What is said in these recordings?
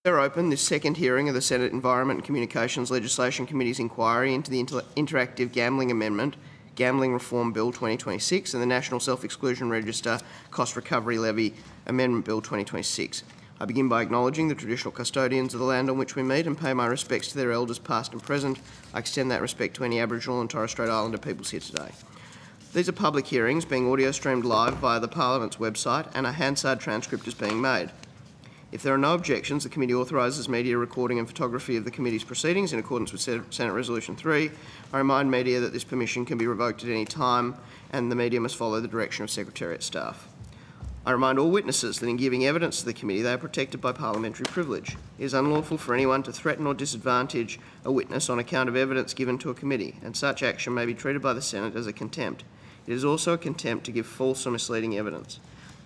They're open this second hearing of the Senate Environment and Communications Legislation Committee's inquiry into the Interactive Gambling Amendment, Gambling Reform Bill 2026 and the National Self-exclusion Register Cost Recovery Levy Amendment Bill 2026. I begin by acknowledging the traditional custodians of the land on which we meet and pay my respects to their elders past and present. I extend that respect to any Aboriginal and Torres Strait Islander peoples here today. These are public hearings being audio streamed live via the Parliament's website, and a Hansard transcript is being made. If there are no objections, the committee authorises media recording and photography of the committee's proceedings in accordance with Senate Resolution 3. I remind media that this permission can be revoked at any time and the media must follow the direction of Secretariat staff. I remind all witnesses that in giving evidence to the committee, they are protected by parliamentary privilege. It is unlawful for anyone to threaten or disadvantage a witness on account of evidence given to a committee, and such action may be treated by the Senate as a contempt. It is also a contempt to give false or misleading evidence.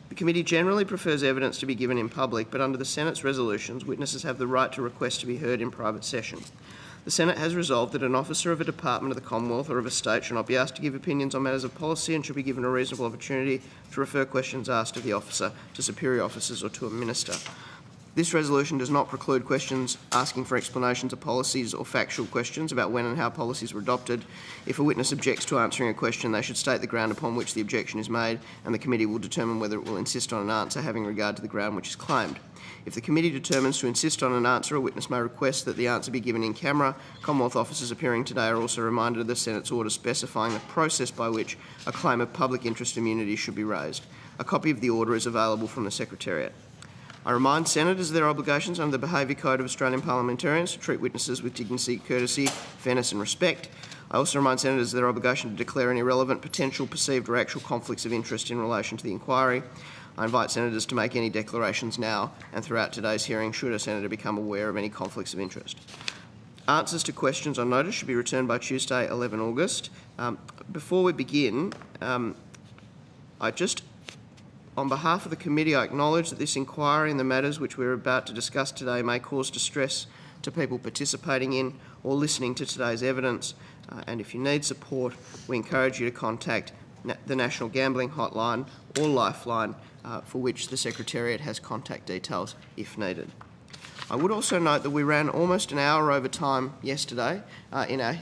The committee generally prefers evidence to be given in public, but under the Senate's resolutions, witnesses have the right to request to be heard in private session. The Senate has resolved that an officer of a department of the Commonwealth or of a state should not be asked to give opinions on matters of policy and should be given a reasonable opportunity to refer questions asked of the officer to superior officers or to a minister. This resolution does not preclude questions asking for explanations of policies or factual questions about when and how policies were adopted. If a witness objects to answering a question, they should state the ground upon which the objection is made, and the committee will determine whether it will insist on an answer having regard to the ground which is claimed. If the committee determines to insist on an answer, a witness may request that the answer be given in camera. Commonwealth officers appearing today are also reminded of the Senate's order specifying the process by which a claim of public interest immunity should be raised. A copy of the order is available from the Secretariat. I remind senators of their obligations under the Behaviour Code of Australian Parliamentarians to treat witnesses with dignity, courtesy, fairness and respect. I also remind senators of their obligation to declare any relevant, potential, perceived or actual conflicts of interest in relation to the inquiry. I invite senators to make any declarations now and throughout today's hearing should a senator become aware of any conflicts of interest. Answers to questions on notice should be returned by Tuesday, 11 August. Before we begin, on behalf of the committee, I acknowledge that this inquiry and the matters which we're about to discuss today may cause distress to people participating in or listening to today's evidence. And if you need support, we encourage you to contact the National Gambling Hotline or Lifeline, for which the Secretariat has contact details if needed. I would also note that we ran almost an hour over time yesterday in our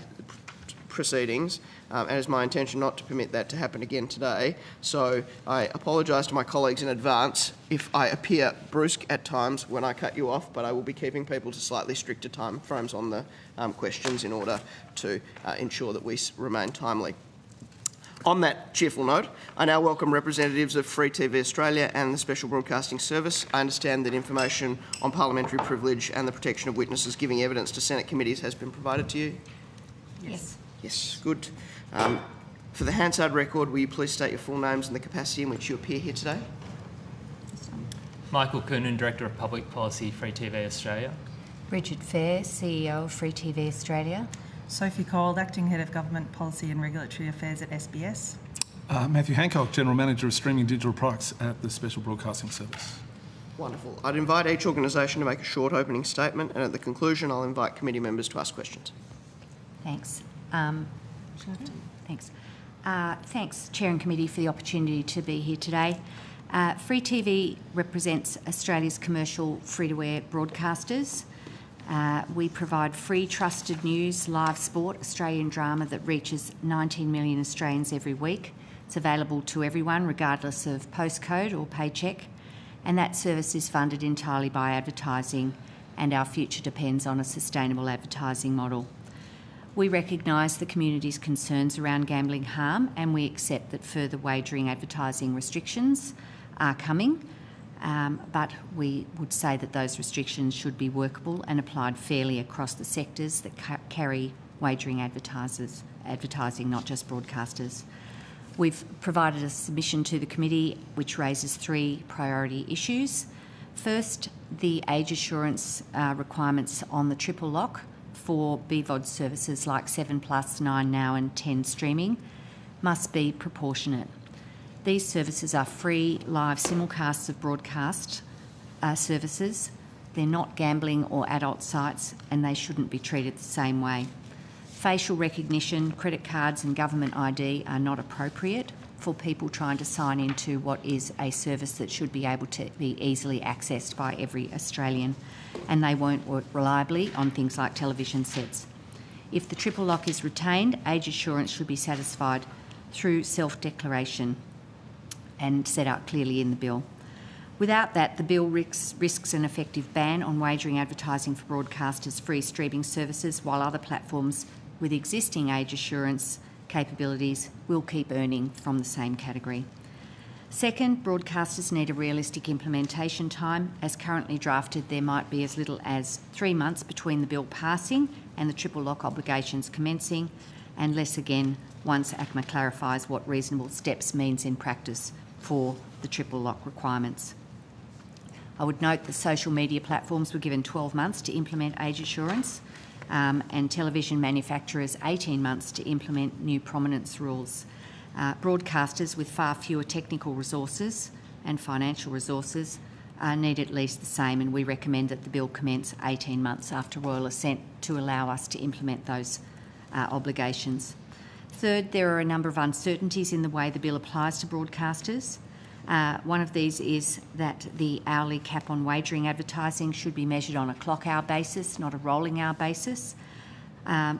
proceedings, and it's my intention not to permit that to happen again today. So I apologise to my colleagues in advance if I appear brusque at times when I cut you off, but I will be keeping people to slightly stricter time frames on the questions in order to ensure that we remain timely. On that cheerful note, I now welcome representatives of Free TV Australia and the Special Broadcasting Service. I understand that information on parliamentary privilege and the protection of witnesses giving evidence to Senate committees has been provided to you? Yes. Yes, good. For the Hansard record, will you please state your full names and the capacity in which you appear here today? Michael Coonan, Director of Public Policy, Free TV Australia. Bridget Fair, CEO of Free TV Australia. Sophie Cole, Acting Head of Government Policy and Regulatory Affairs at SBS. Matthew Hancock, General Manager of Streaming Digital Products at the Special Broadcasting Service. Wonderful. I'd invite each organisation to make a short opening statement, and at the conclusion I'll invite committee members to ask questions. Thanks. Thanks, Chair and Committee, for the opportunity to be here today. Free TV represents Australia's commercial free-to-air broadcasters. We provide free, trusted news, live sport, Australian drama that reaches 19 million Australians every week. It's available to everyone, regardless of postcode or paycheck, and that service is funded entirely by advertising, and our future depends on a sustainable advertising model. We recognise the community's concerns around gambling harm, and we accept that further wagering advertising restrictions are coming, but we would say that those restrictions should be workable and applied fairly across the sectors that carry wagering advertising, not just broadcasters. We've provided a submission to the committee which raises three priority issues. First, the age assurance requirements on the triple lock for BVOD services like 7plus, 9 Now and 10 streaming must be proportionate. These services are free live simulcasts of broadcast services. They're not gambling or adult sites, and they shouldn't be treated the same way. Facial recognition, credit cards and government ID are not appropriate for people trying to sign into what is a service that should be able to be easily accessed by every Australian, and they won't work reliably on things like television sets. If the triple lock is retained, age assurance should be satisfied through self-declaration and set out clearly in the bill. Without that, the bill risks an effective ban on wagering advertising for broadcasters' free streaming services, while other platforms with existing age assurance capabilities will keep earning from the same category. Second, broadcasters need a realistic implementation time. As currently drafted, there might be as little as 3 months between the bill passing and the triple lock obligations commencing, and less again once ACMA clarifies what reasonable steps means in practice for the triple lock requirements. I would note that social media platforms were given 12 months to implement age assurance, and television manufacturers 18 months to implement new prominence rules. Broadcasters with far fewer technical resources and financial resources need at least the same, and we recommend that the bill commence 18 months after royal assent to allow us to implement those obligations. Third, there are a number of uncertainties in the way the bill applies to broadcasters. One of these is that the hourly cap on wagering advertising should be measured on a clock hour basis, not a rolling hour basis.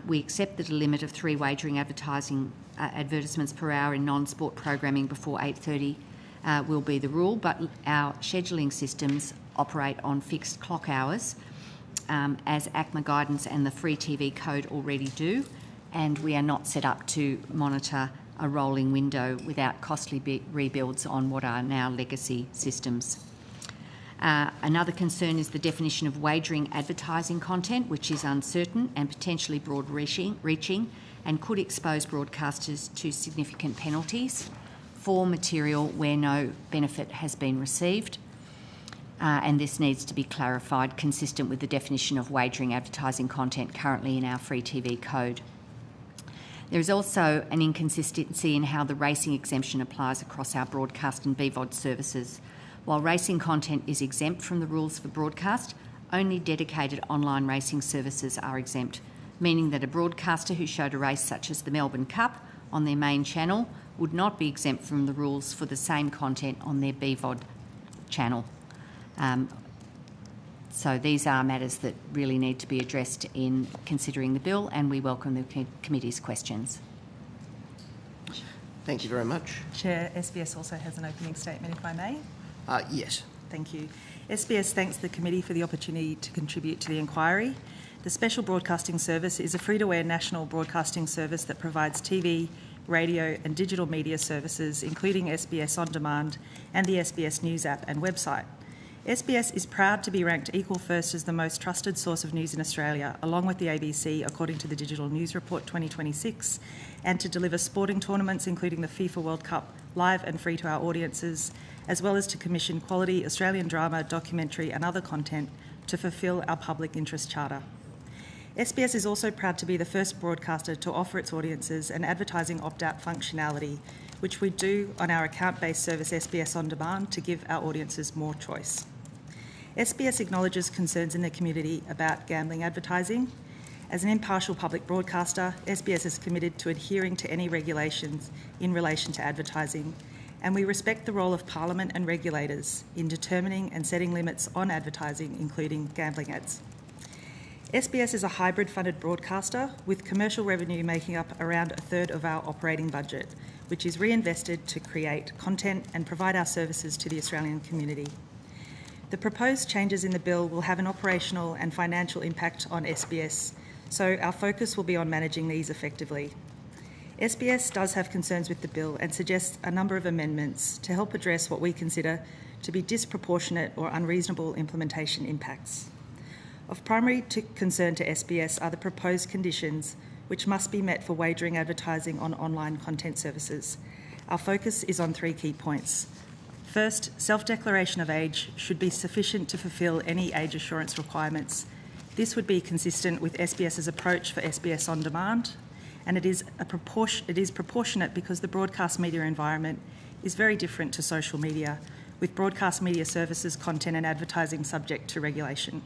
We accept that a limit of 3 wagering advertisements per hour in non-sport programming before 8:30 will be the rule, but our scheduling systems operate on fixed clock hours, as ACMA guidance and the Free TV Code already do, and we are not set up to monitor a rolling window without costly rebuilds on what are now legacy systems. Another concern is the definition of wagering advertising content, which is uncertain and potentially broad-reaching and could expose broadcasters to significant penalties for material where no benefit has been received. And this needs to be clarified consistent with the definition of wagering advertising content currently in our Free TV Code. There is also an inconsistency in how the racing exemption applies across our broadcast and BVOD services. While racing content is exempt from the rules for broadcast, only dedicated online racing services are exempt, meaning that a broadcaster who showed a race such as the Melbourne Cup on their main channel would not be exempt from the rules for the same content on their BVOD channel. So these are matters that really need to be addressed in considering the bill, and we welcome the committee's questions. Thank you very much. Chair, SBS also has an opening statement, if I may. Yes. Thank you. SBS thanks the committee for the opportunity to contribute to the inquiry. The Special Broadcasting Service is a free-to-air national broadcasting service that provides TV, radio and digital media services, including SBS On Demand and the SBS News app and website. SBS is proud to be ranked equal first as the most trusted source of news in Australia, along with the ABC, according to the Digital News Report 2026, and to deliver sporting tournaments, including the FIFA World Cup, live and free to our audiences, as well as to commission quality Australian drama, documentary and other content to fulfil our public interest charter. SBS is also proud to be the first broadcaster to offer its audiences an advertising opt-out functionality, which we do on our account-based service SBS On Demand to give our audiences more choice. SBS acknowledges concerns in the community about gambling advertising. As an impartial public broadcaster, SBS is committed to adhering to any regulations in relation to advertising, and we respect the role of Parliament and regulators in determining and setting limits on advertising, including gambling ads. SBS is a hybrid-funded broadcaster, with commercial revenue making up around a third of our operating budget, which is reinvested to create content and provide our services to the Australian community. The proposed changes in the bill will have an operational and financial impact on SBS, so our focus will be on managing these effectively. SBS does have concerns with the bill and suggests a number of amendments to help address what we consider to be disproportionate or unreasonable implementation impacts. Of primary concern to SBS are the proposed conditions which must be met for wagering advertising on online content services. Our focus is on 3 key points. First, self-declaration of age should be sufficient to fulfil any age assurance requirements. This would be consistent with SBS's approach for SBS On Demand, and it is proportionate because the broadcast media environment is very different to social media, with broadcast media services, content and advertising subject to regulation.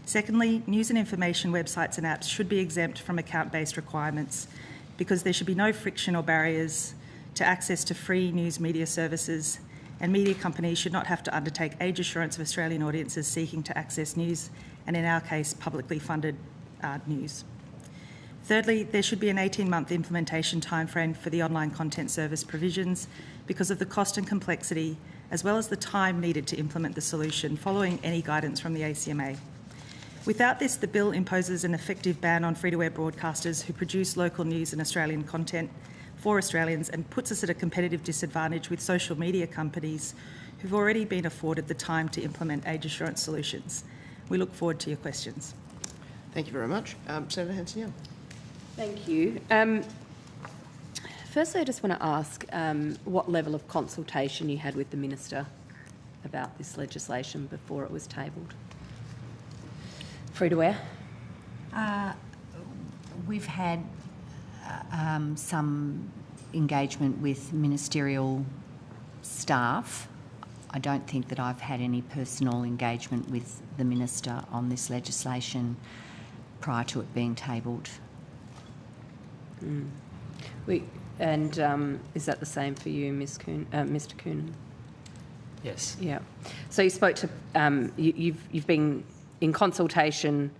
Secondly, news and information websites and apps should be exempt from account-based requirements because there should be no friction or barriers to access to free news media services, and media companies should not have to undertake age assurance of Australian audiences seeking to access news, and in our case, publicly funded news. Thirdly, there should be an 18-month implementation timeframe for the online content service provisions because of the cost and complexity, as well as the time needed to implement the solution following any guidance from the ACMA. Without this, the bill imposes an effective ban on free-to-air broadcasters who produce local news and Australian content for Australians and puts us at a competitive disadvantage with social media companies who've already been afforded the time to implement age assurance solutions. We look forward to your questions. Thank you very much. Senator Hanson-Young. Thank you. Firstly, I just want to ask what level of consultation you had with the Minister about this legislation before it was tabled. Free-to-air? We've had some engagement with ministerial staff. I don't think that I've had any personal engagement with the Minister on this legislation prior to it being tabled. Is that the same for you, Mr. Coonan? Yes. Yeah. So you spoke to, you've been in consultation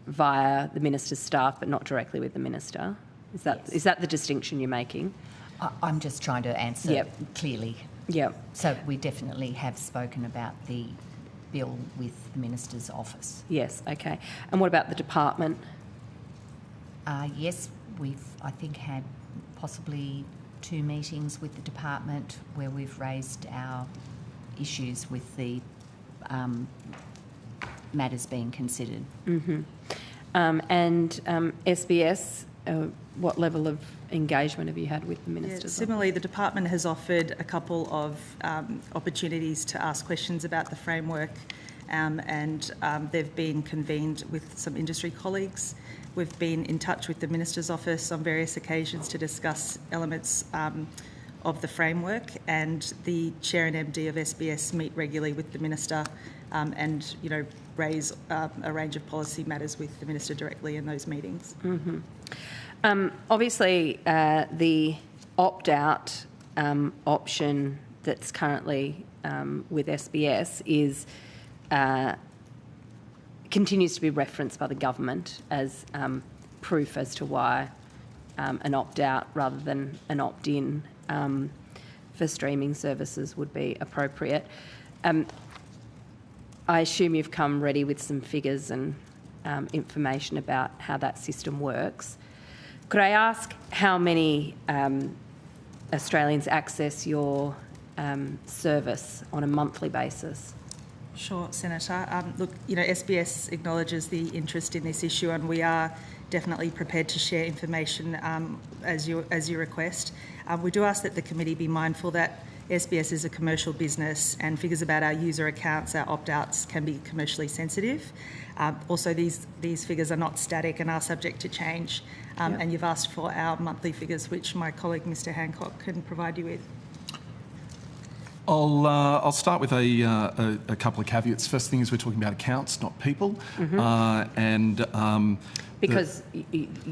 via the Minister's staff, but not directly with the Minister. Is that the distinction you're making? I'm just trying to answer clearly. Yeah. So we definitely have spoken about the bill with the Minister's office. Yes. Okay. And what about the department? Yes, we've, I think, had possibly 2 meetings with the department where we've raised our issues with the matters being considered. Mm-hmm. SBS, what level of engagement have you had with the Minister's Similarly, the department has offered a couple of opportunities to ask questions about the framework, and they've been convened with some industry colleagues. We've been in touch with the Minister's office on various occasions to discuss elements of the framework, and the Chair and MD of SBS meet regularly with the Minister and, raise a range of policy matters with the Minister directly in those meetings. Mm-hmm. Obviously, the opt-out option that's currently with SBS is continues to be referenced by the government as proof as to why an opt-out rather than an opt-in for streaming services would be appropriate. I assume you've come ready with some figures and information about how that system works. Could I ask how many Australians access your service on a monthly basis? Sure, Senator. Look, SBS acknowledges the interest in this issue, and we are definitely prepared to share information as you request. We do ask that the committee be mindful that SBS is a commercial business, and figures about our user accounts, our opt-outs, can be commercially sensitive. Also, these figures are not static and are subject to change. And you've asked for our monthly figures, which my colleague Mr. Hancock can provide you with. I'll start with a couple of caveats. First thing is we're talking about accounts, not people. Mm-hmm. Because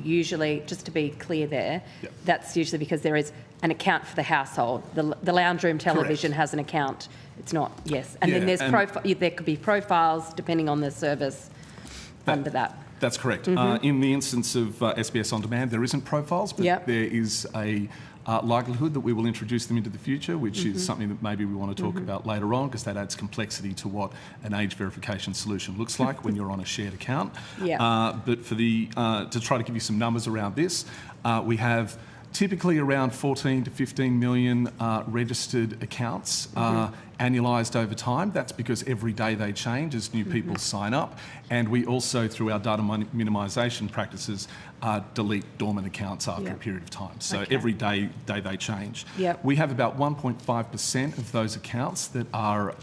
usually, just to be clear there, that's usually because there is an account for the household. The lounge room television has an account. It's not, and then there's there could be profiles depending on the service under that. That's correct. Mm-hmm. In the instance of SBS On Demand, there isn't profiles, but there is a likelihood that we will introduce them into the future, which is something that maybe we want to talk about later on, because that adds complexity to what an age verification solution looks like when you're on a shared account. But for to try to give you some numbers around this, we have typically around 14 to 15 million registered accounts annualised over time. That's because every day they change as new people sign up. And we also, through our data minimisation practices, delete dormant accounts after a period of time. So every day they change. We have about 1.5% of those accounts that are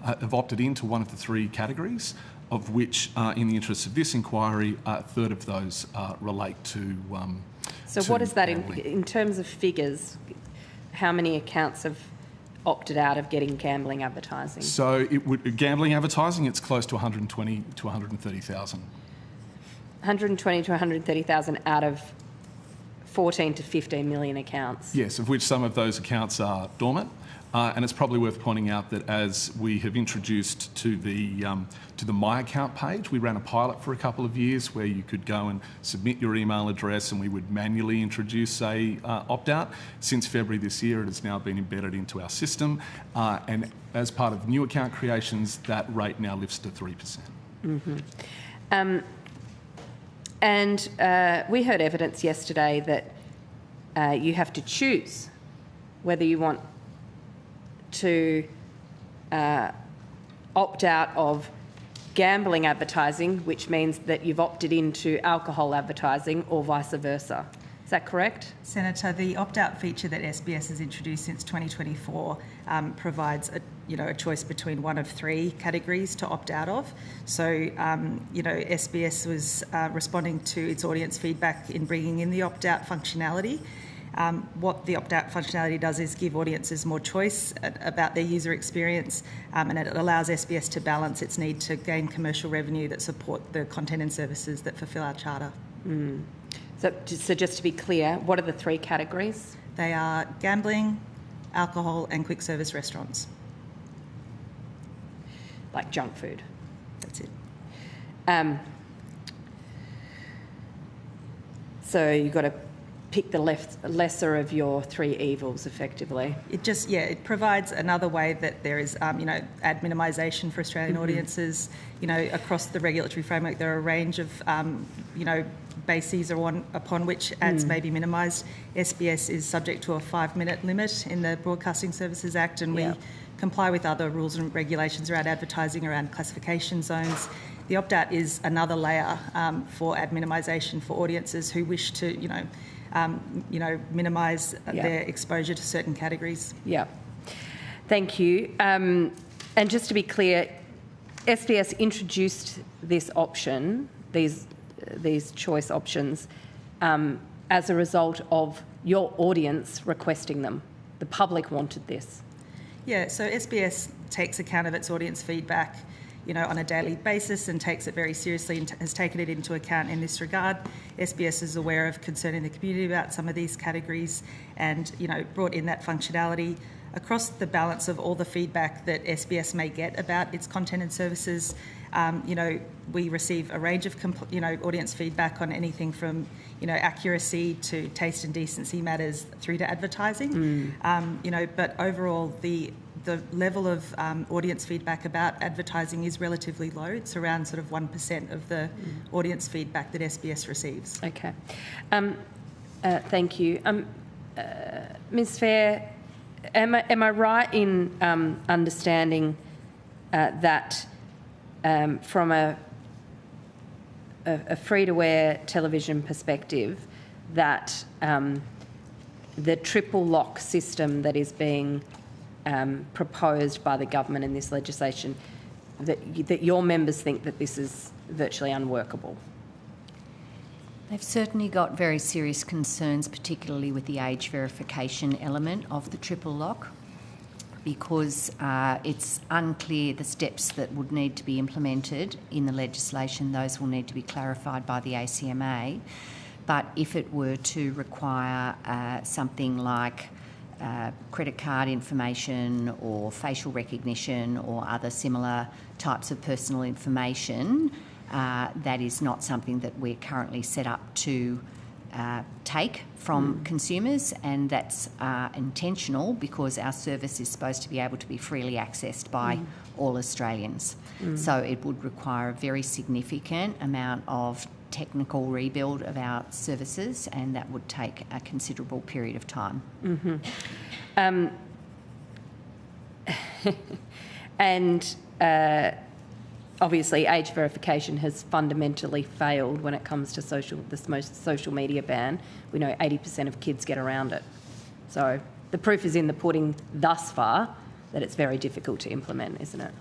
have opted into one of the 3 categories, of which, in the interests of this inquiry, a third of those relate to So what is that in terms of figures? How many accounts have opted out of getting gambling advertising? So gambling advertising, it's close to 120 to 130,000. 120 to 130,000 out of 14 to 15 million accounts. Yes, of which some of those accounts are dormant. And it's probably worth pointing out that as we have introduced to the My Account page, we ran a pilot for a couple of years where you could go and submit your email address and we would manually introduce a opt-out. Since February this year, it has now been embedded into our system. And as part of new account creations, that rate now lifts to 3%. Mm-hmm. And we heard evidence yesterday that you have to choose whether you want to opt out of gambling advertising, which means that you've opted into alcohol advertising, or vice versa. Is that correct? Senator, the opt-out feature that SBS has introduced since 2024 provides a choice between one of three categories to opt out of. So, SBS was responding to its audience feedback in bringing in the opt-out functionality. What the opt-out functionality does is give audiences more choice about their user experience, and it allows SBS to balance its need to gain commercial revenue that support the content and services that fulfil our charter. Mm. So just to be clear, what are the three categories? They are gambling, alcohol and quick service restaurants. Like junk food? That's it. So you've got to pick the lesser of your three evils, effectively. It provides another way that there is, ad minimisation for Australian audiences. Across the regulatory framework, there are a range of, bases upon which ads may be minimised. SBS is subject to a 5-minute limit in the Broadcasting Services Act, and we comply with other rules and regulations around advertising, around classification zones. The opt-out is another layer for ad minimisation for audiences who wish to, minimise their exposure to certain categories. Yeah. Thank you. And just to be clear, SBS introduced this option, these choice options, as a result of your audience requesting them. The public wanted this. Yeah, so SBS takes account of its audience feedback on a daily basis and takes it very seriously and has taken it into account in this regard. SBS is aware of concern in the community about some of these categories and, brought in that functionality. Across the balance of all the feedback that SBS may get about its content and services, we receive a range of, audience feedback on anything from, accuracy to taste and decency matters through to advertising. But overall, the level of audience feedback about advertising is relatively low. It's around sort of 1% of the audience feedback that SBS receives. Okay. Thank you. Ms Fair, am I right in understanding that from a free-to-air television perspective, that the triple lock system that is being proposed by the government in this legislation, that your members think that this is virtually unworkable? They've certainly got very serious concerns, particularly with the age verification element of the triple lock, because it's unclear the steps that would need to be implemented in the legislation. Those will need to be clarified by the ACMA. But if it were to require something like credit card information or facial recognition or other similar types of personal information, that is not something that we're currently set up to take from consumers, and that's intentional because our service is supposed to be able to be freely accessed by all Australians. So it would require a very significant amount of technical rebuild of our services, and that would take a considerable period of time. Obviously, age verification has fundamentally failed when it comes to the social media ban. We know 80% of kids get around it. So the proof is in the pudding thus far that it's very difficult to implement, isn't it?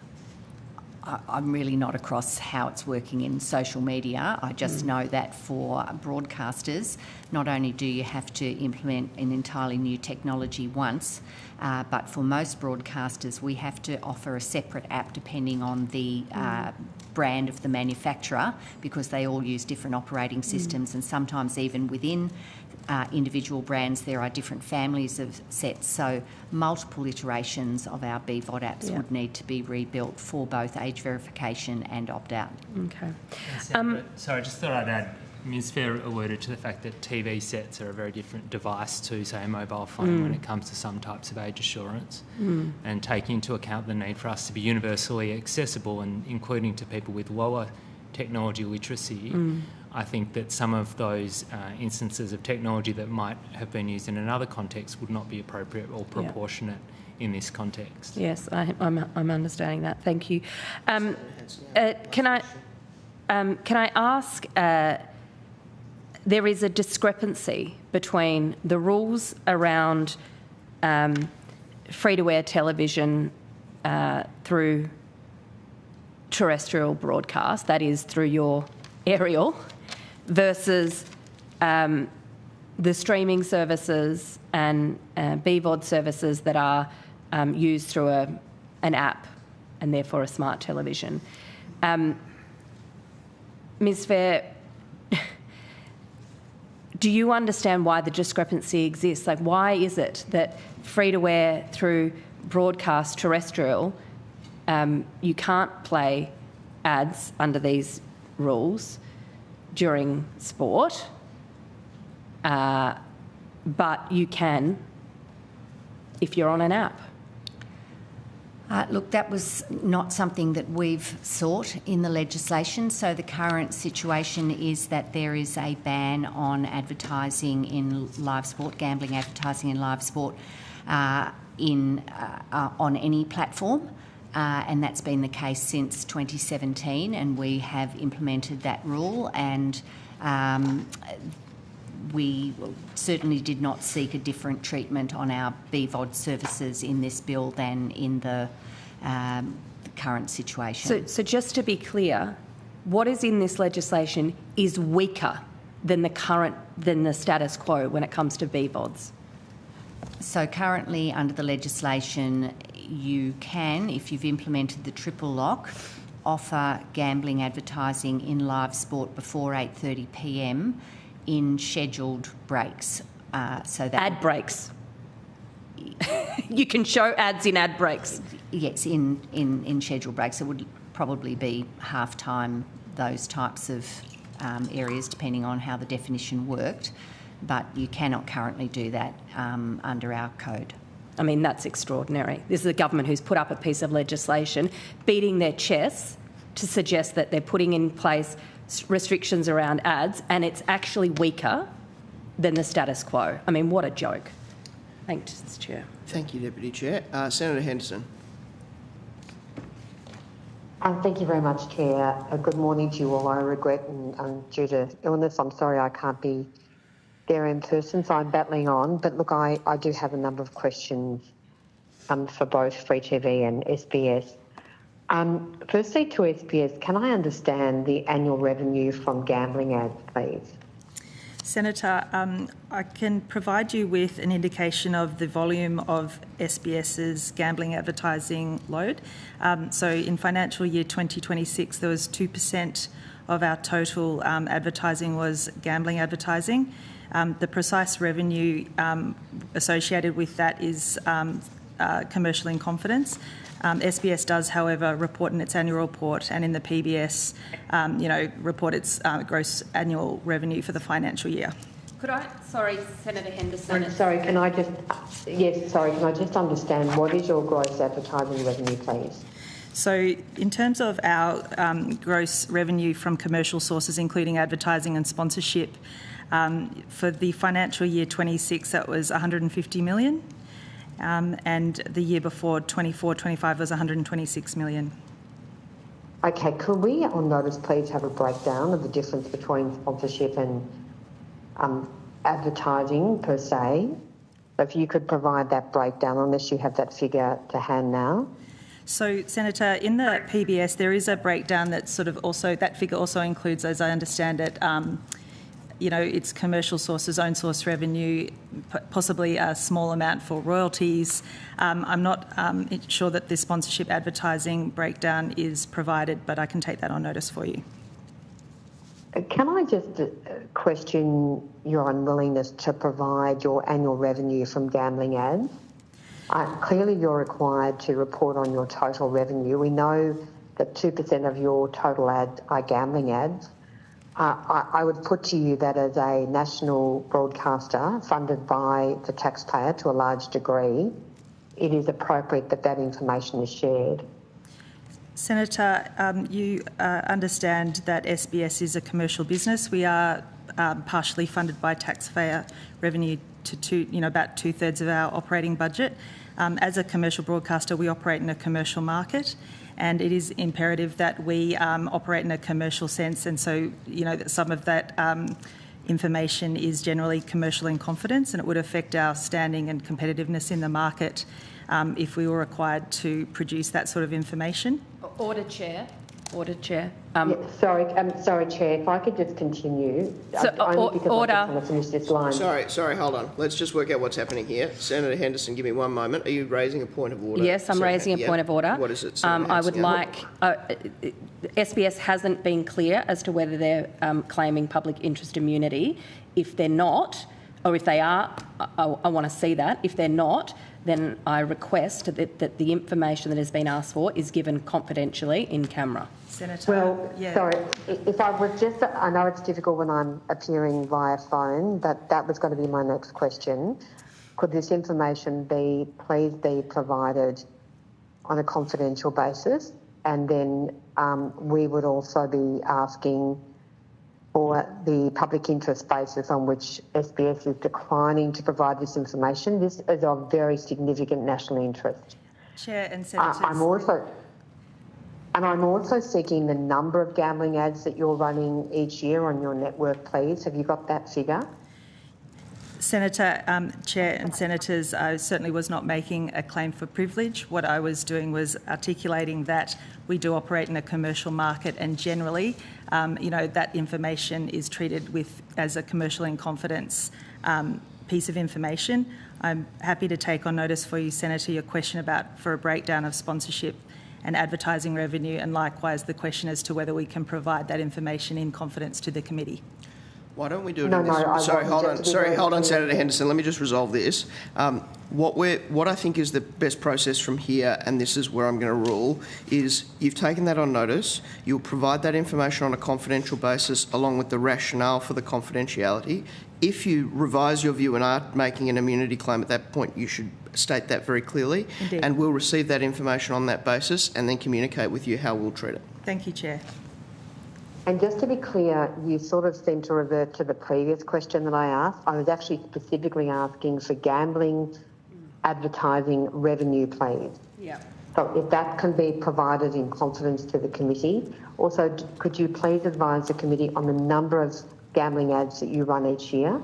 I'm really not across how it's working in social media. I just know that for broadcasters, not only do you have to implement an entirely new technology once, but for most broadcasters, we have to offer a separate app depending on the brand of the manufacturer, because they all use different operating systems, and sometimes even within individual brands there are different families of sets, so multiple iterations of our BVOD apps would need to be rebuilt for both age verification and opt-out. Okay. Sorry, I just thought I'd add, Ms. Fair alluded to the fact that TV sets are a very different device to, say, a mobile phone when it comes to some types of age assurance, and taking into account the need for us to be universally accessible, and including to people with lower technology literacy. I think that some of those instances of technology that might have been used in another context would not be appropriate or proportionate in this context. Yes, I'm understanding that. Thank you. Can I ask? There is a discrepancy between the rules around free-to-air television through terrestrial broadcast, that is through your aerial, versus the streaming services and BVOD services that are used through an app and therefore a smart television. Ms. Fair, do you understand why the discrepancy exists? Like, why is it that free-to-air through broadcast terrestrial, you can't play ads under these rules during sport, but you can if you're on an app? Look, that was not something that we've sought in the legislation. So the current situation is that there is a ban on advertising in live sport, gambling advertising in live sport, on any platform. And that's been the case since 2017, and we have implemented that rule, and we certainly did not seek a different treatment on our BVOD services in this bill than in the current situation. So just to be clear, what is in this legislation is weaker than the status quo when it comes to BVODs? So currently under the legislation, you can, if you've implemented the triple lock, offer gambling advertising in live sport before 8:30 p.m. in scheduled breaks. So that ad breaks. You can show ads in ad breaks. Yes, in scheduled breaks. It would probably be half-time, those types of areas, depending on how the definition worked. But you cannot currently do that under our code. I mean, that's extraordinary. This is a government who's put up a piece of legislation beating their chests to suggest that they're putting in place restrictions around ads, and it's actually weaker than the status quo. I mean, what a joke. Thanks, Chair. Thank you, Deputy Chair. Senator Henderson. Thank you very much, Chair. Good morning to you all. I regret, and due to illness, I'm sorry I can't be there in person, so I'm battling on. But look, I do have a number of questions for both Free TV and SBS. Firstly, to SBS, can I understand the annual revenue from gambling ads, please? Senator, I can provide you with an indication of the volume of SBS's gambling advertising load. So in financial year 2026, there was 2% of our total advertising was gambling advertising. The precise revenue associated with that is commercial in confidence. SBS does, however, report in its annual report and in the PBS, report its gross annual revenue for the financial year. Could I, sorry, Senator Henderson. Can I just understand what is your gross advertising revenue, please? So in terms of our gross revenue from commercial sources, including advertising and sponsorship, for the financial year 26, that was 150 million. And the year before, 24-25, was 126 million. Okay, could we on notice please have a breakdown of the difference between sponsorship and advertising per se? If you could provide that breakdown, unless you have that figure to hand now. So, Senator, in the PBS, there is a breakdown that sort of also, that figure also includes, as I understand it, its commercial sources, own source revenue, possibly a small amount for royalties. I'm not sure that the sponsorship advertising breakdown is provided, but I can take that on notice for you. Can I just question your unwillingness to provide your annual revenue from gambling ads? Clearly you're required to report on your total revenue. We know that 2% of your total ads are gambling ads. I would put to you that as a national broadcaster funded by the taxpayer to a large degree, it is appropriate that that information is shared. Senator, you understand that SBS is a commercial business. We are partially funded by taxpayer revenue to about 2/3 of our operating budget. As a commercial broadcaster, we operate in a commercial market, and it is imperative that we operate in a commercial sense, and so that some of that information is generally commercial in confidence, and it would affect our standing and competitiveness in the market if we were required to produce that sort of information. Order, Chair. Order, Chair. Sorry, Chair, if I could just continue. Order. I just want to finish this line. Sorry, hold on. Let's just work out what's happening here. Senator Henderson, give me one moment. Are you raising a point of order? Yes, I'm raising a point of order. What is it? I would like... SBS hasn't been clear as to whether they're claiming public interest immunity. If they're not, or if they are, I want to see that. If they're not, then I request that the information that has been asked for is given confidentially in camera. Senator, Sorry, if I was just, I know it's difficult when I'm appearing via phone, but that was going to be my next question. Could this information please be provided on a confidential basis? And then we would also be asking for the public interest basis on which SBS is declining to provide this information. This is of very significant national interest. Chair and Senators. I'm also seeking the number of gambling ads that you're running each year on your network, please. Have you got that figure? Senator, Chair and Senators, I certainly was not making a claim for privilege. What I was doing was articulating that we do operate in a commercial market, and generally, that information is treated as a commercial in confidence piece of information. I'm happy to take on notice for you, Senator, your question for a breakdown of sponsorship and advertising revenue, and likewise the question as to whether we can provide that information in confidence to the committee. Why don't we do it in this? Sorry, hold on, Senator Henderson. Let me just resolve this. What I think is the best process from here, and this is where I'm going to rule, is you've taken that on notice. You'll provide that information on a confidential basis along with the rationale for the confidentiality. If you revise your view and are making an immunity claim at that point, you should state that very clearly. Indeed. And we'll receive that information on that basis and then communicate with you how we'll treat it. Thank you, Chair. And just to be clear, you sort of seem to revert to the previous question that I asked. I was actually specifically asking for gambling advertising revenue, please. Yeah. So if that can be provided in confidence to the committee. Also, could you please advise the committee on the number of gambling ads that you run each year?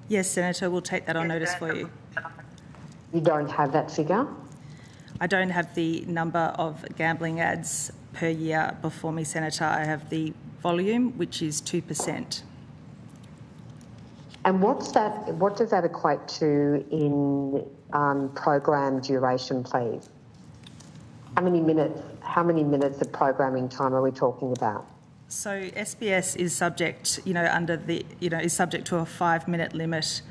Yes, Senator, we'll take that on notice for you. You don't have that figure? I don't have the number of gambling ads per year before me, Senator. I have the volume, which is 2%. And what does that equate to in program duration, please? How many minutes of programming time are we talking about? So SBS is subject, is subject to a 5-minute limit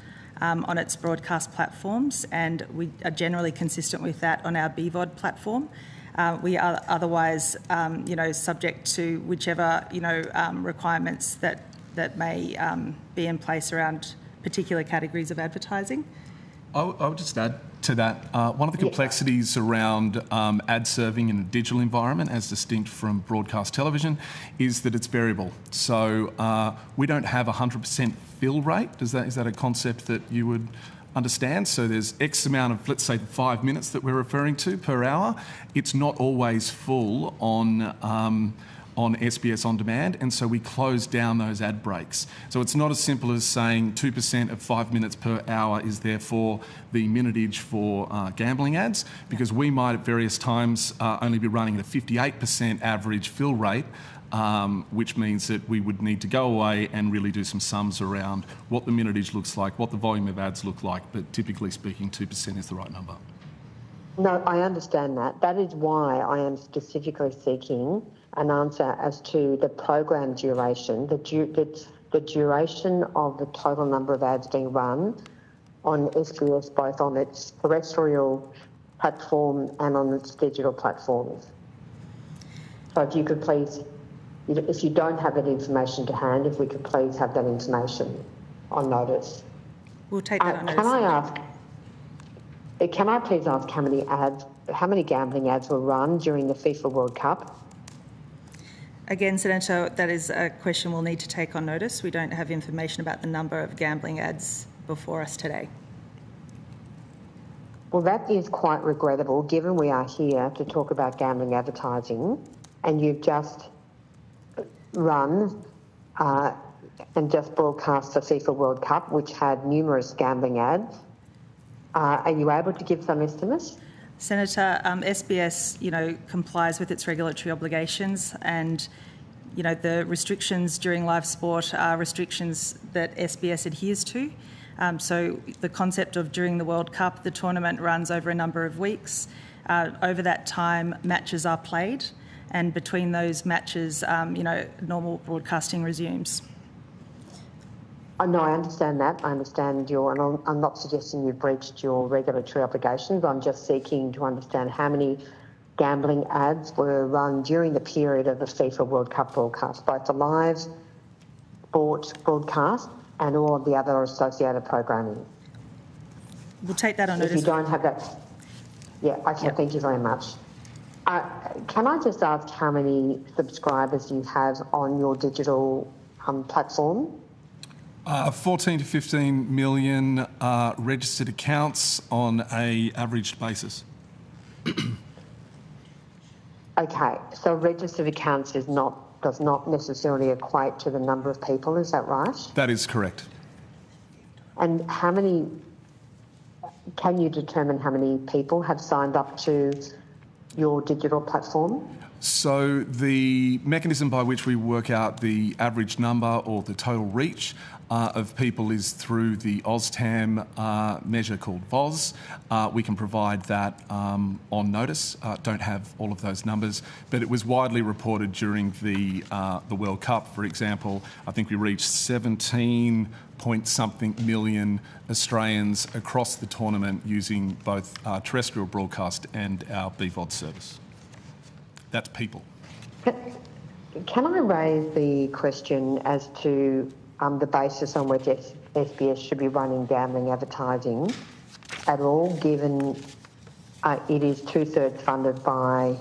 on its broadcast platforms, and we are generally consistent with that on our BVOD platform. We are otherwise, subject to whichever, requirements that may be in place around particular categories of advertising. I would just add to that, one of the complexities around ad serving in a digital environment, as distinct from broadcast television, is that it's variable. So we don't have a 100% fill rate. Is that a concept that you would understand? So there's X amount of, let's say, 5 minutes that we're referring to per hour. It's not always full on on SBS On Demand, and so we close down those ad breaks. So it's not as simple as saying 2% of 5 minutes per hour is therefore the minutage for gambling ads, because we might at various times only be running at a 58% average fill rate, which means that we would need to go away and really do some sums around what the minutage looks like, what the volume of ads look like, but typically speaking 2% is the right number. No, I understand that. That is why I am specifically seeking an answer as to the program duration, the duration of the total number of ads being run on SBS, both on its terrestrial platform and on its digital platforms. So if you could please, if you don't have that information to hand, if we could please have that information on notice. We'll take that on notice. Can I please ask how many gambling ads were run during the FIFA World Cup? Again, Senator, that is a question we'll need to take on notice. We don't have information about the number of gambling ads before us today. Well, that is quite regrettable, given we are here to talk about gambling advertising, and you've just run and just broadcast the FIFA World Cup, which had numerous gambling ads. Are you able to give some estimates? Senator, SBS, complies with its regulatory obligations, and, the restrictions during live sport are restrictions that SBS adheres to. So the concept of during the World Cup, the tournament runs over a number of weeks. Over that time, matches are played, and between those matches, normal broadcasting resumes. No, I understand that. I understand and I'm not suggesting you breached your regulatory obligations. I'm just seeking to understand how many gambling ads were run during the period of the FIFA World Cup broadcast, both the live sport broadcast and all of the other associated programming. We'll take that on notice. If you don't have that, okay, Thank you very much. Can I just ask how many subscribers you have on your digital platform? 14 to 15 million registered accounts on an averaged basis. Okay, so registered accounts does not necessarily equate to the number of people, is that right? That is correct. And can you determine how many people have signed up to your digital platform? So the mechanism by which we work out the average number or the total reach of people is through the OzTAM measure called VOZ. We can provide that on notice. Don't have all of those numbers, but it was widely reported during the World Cup, for example. I think we reached 17 point something million Australians across the tournament using both terrestrial broadcast and our BVOD service. That's people. Can I raise the question as to the basis on which SBS should be running gambling advertising at all, given it is 2/3 funded by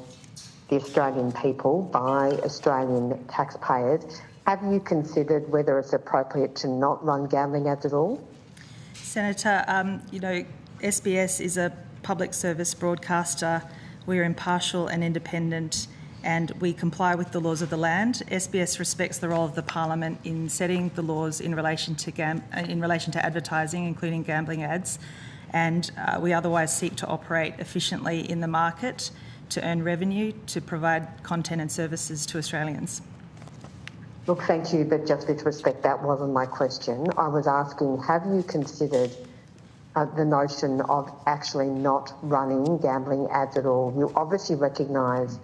the Australian people, by Australian taxpayers? Have you considered whether it's appropriate to not run gambling ads at all? Senator, SBS is a public service broadcaster. We're impartial and independent, and we comply with the laws of the land. SBS respects the role of the Parliament in setting the laws in relation to advertising, including gambling ads, and we otherwise seek to operate efficiently in the market to earn revenue, to provide content and services to Australians. Look, thank you, but just with respect, that wasn't my question. I was asking, have you considered the notion of actually not running gambling ads at all? You obviously recognise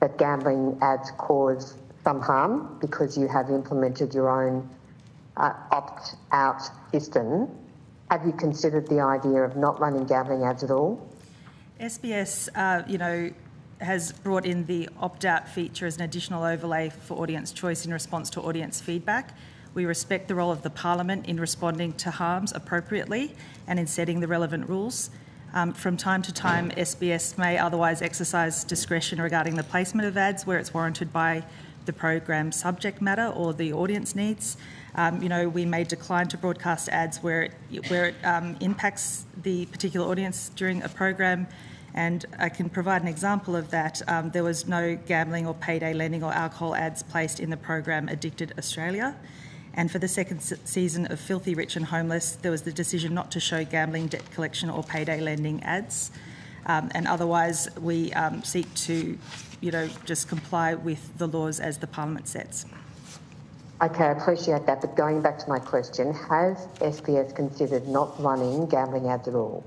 that gambling ads cause some harm because you have implemented your own opt-out system. Have you considered the idea of not running gambling ads at all? SBS, has brought in the opt-out feature as an additional overlay for audience choice in response to audience feedback. We respect the role of the Parliament in responding to harms appropriately and in setting the relevant rules. From time to time, SBS may otherwise exercise discretion regarding the placement of ads where it's warranted by the program subject matter or the audience needs. We may decline to broadcast ads where it impacts the particular audience during a program, And I can provide an example of that. There was no gambling or payday lending or alcohol ads placed in the program Addicted Australia. And for the second season of Filthy Rich and Homeless, there was the decision not to show gambling, debt collection or payday lending ads. And otherwise, we seek to, just comply with the laws as the Parliament sets. Okay, I appreciate that, but going back to my question, has SBS considered not running gambling ads at all?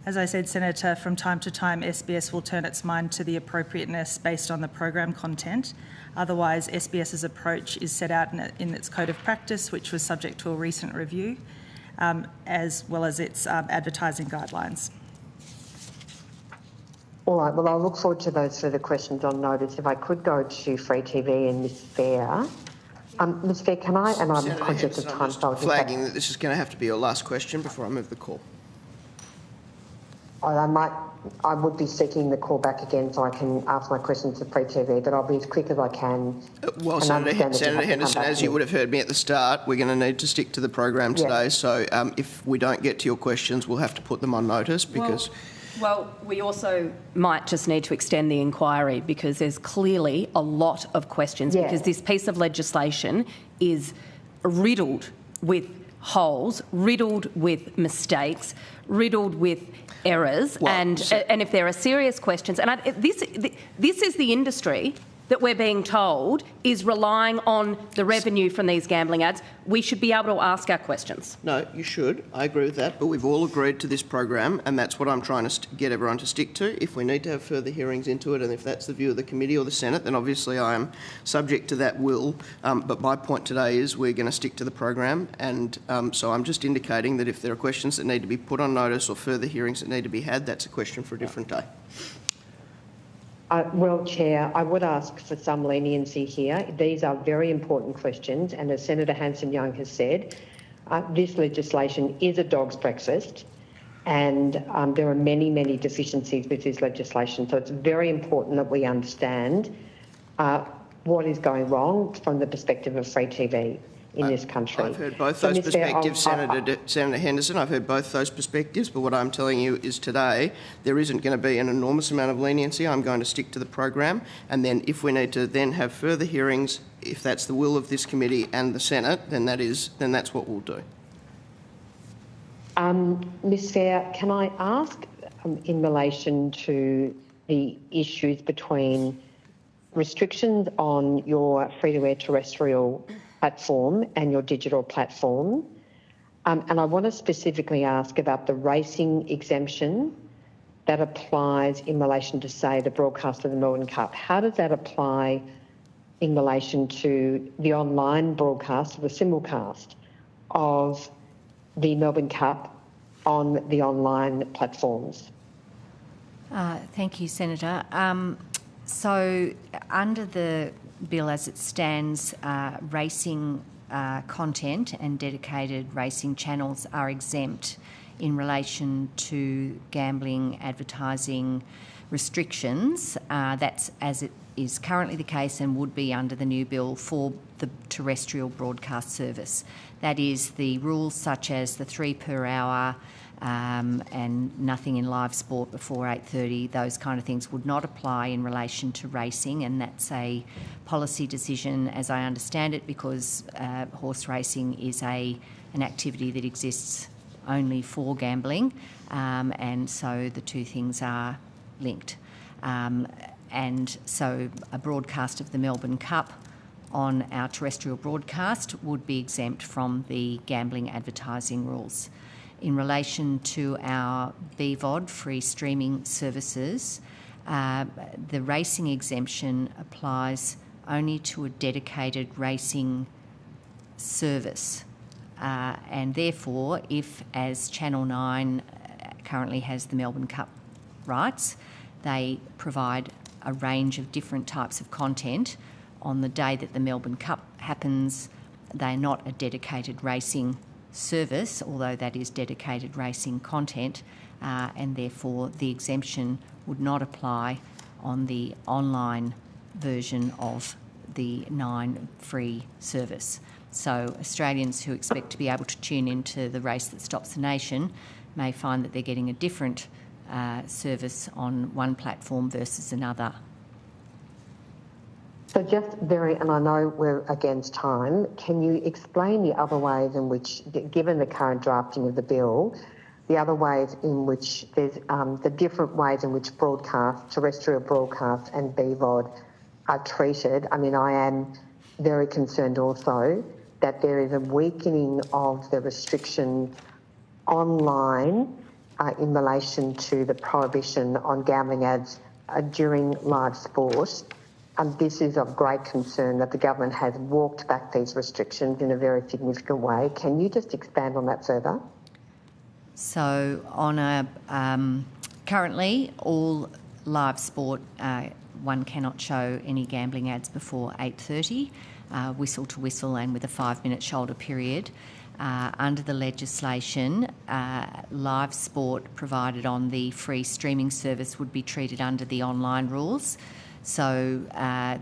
As I said, Senator, from time to time, SBS will turn its mind to the appropriateness based on the program content. Otherwise, SBS's approach is set out in its code of practice, which was subject to a recent review, as well as its advertising guidelines. All right, well, I'll look forward to those further questions on notice. If I could go to Free TV and Ms Fair. Ms Fair, can I, and I'm Senator conscious of Henderson, time, I'm so I'll just flagging that this is going to have to be your last question before I move the call. I would be seeking the call back again so I can ask my questions to Free TV, but I'll be as quick as I can. Well, Senator Henderson, as you would have heard me at the start, we're going to need to stick to the program today. Yes. So if we don't get to your questions, we'll have to put them on notice because... Well, we also might just need to extend the inquiry because there's clearly a lot of questions because this piece of legislation is riddled with holes, riddled with mistakes, riddled with errors, and if there are serious questions, and this is the industry that we're being told is relying on the revenue from these gambling ads. We should be able to ask our questions. No, you should. I agree with that, but we've all agreed to this program, and that's what I'm trying to get everyone to stick to. If we need to have further hearings into it, and if that's the view of the committee or the Senate, then obviously I am subject to that will. But my point today is we're going to stick to the program, and so I'm just indicating that if there are questions that need to be put on notice or further hearings that need to be had, that's a question for a different day. Well, Chair, I would ask for some leniency here. These are very important questions, and as Senator Hanson-Young has said, this legislation is a dog's breakfast, and there are many, many deficiencies with this legislation. So it's very important that we understand what is going wrong from the perspective of free TV in this country. I've heard both those perspectives, Senator Henderson. I've heard both those perspectives, but what I'm telling you is today there isn't going to be an enormous amount of leniency. I'm going to stick to the program, and then if we need to then have further hearings, if that's the will of this committee and the Senate, then that's what we'll do. Ms Fair, can I ask in relation to the issues between restrictions on your free-to-air terrestrial platform and your digital platform, and I want to specifically ask about the racing exemption that applies in relation to, say, the broadcast of the Melbourne Cup. How does that apply in relation to the online broadcast, the simulcast of the Melbourne Cup on the online platforms? Thank you, Senator. So under the bill as it stands, racing content and dedicated racing channels are exempt in relation to gambling advertising restrictions. That's as it is currently the case and would be under the new bill for the terrestrial broadcast service. That is, the rules such as the 3 per hour and nothing in live sport before 8:30, those kind of things would not apply in relation to racing, and that's a policy decision as I understand it, because horse racing is an activity that exists only for gambling, and so the two things are linked. And so a broadcast of the Melbourne Cup on our terrestrial broadcast would be exempt from the gambling advertising rules. In relation to our BVOD, free streaming services, the racing exemption applies only to a dedicated racing service. And therefore, if, as Channel 9 currently has the Melbourne Cup rights, they provide a range of different types of content on the day that the Melbourne Cup happens. They're not a dedicated racing service, although that is dedicated racing content, and therefore the exemption would not apply on the online version of the 9 free service. So Australians who expect to be able to tune into the race that stops the nation may find that they're getting a different service on one platform versus another. So just and I know we're against time, can you explain the other ways in which, given the current drafting of the bill, the other ways in which there's the different ways in which terrestrial broadcast and BVOD are treated? I mean, I am very concerned also that there is a weakening of the restrictions online in relation to the prohibition on gambling ads during live sport. And this is of great concern that the government has walked back these restrictions in a very significant way. Can you just expand on that further? So currently all live sport, one cannot show any gambling ads before 8:30, whistle to whistle and with a 5-minute shoulder period. Under the legislation, live sport provided on the free streaming service would be treated under the online rules. So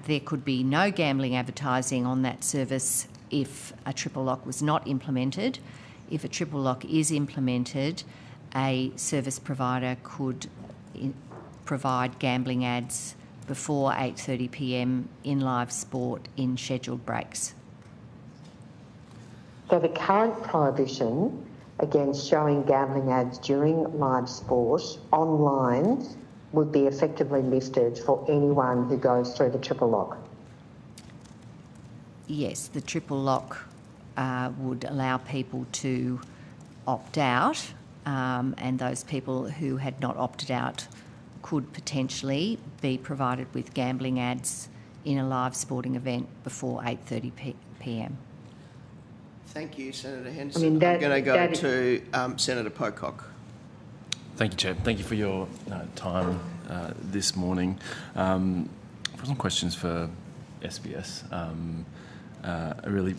there could be no gambling advertising on that service if a triple lock was not implemented. If a triple lock is implemented, a service provider could provide gambling ads before 8:30 p.m. in live sport in scheduled breaks. So the current prohibition against showing gambling ads during live sport online would be effectively lifted for anyone who goes through the triple lock? Yes, the triple lock would allow people to opt out, and those people who had not opted out could potentially be provided with gambling ads in a live sporting event before 8:30 p.m. Thank you, Senator Henderson. I'm going to go to Senator Pocock. Thank you, Chair. Thank you for your time this morning. I've got some questions for SBS. I really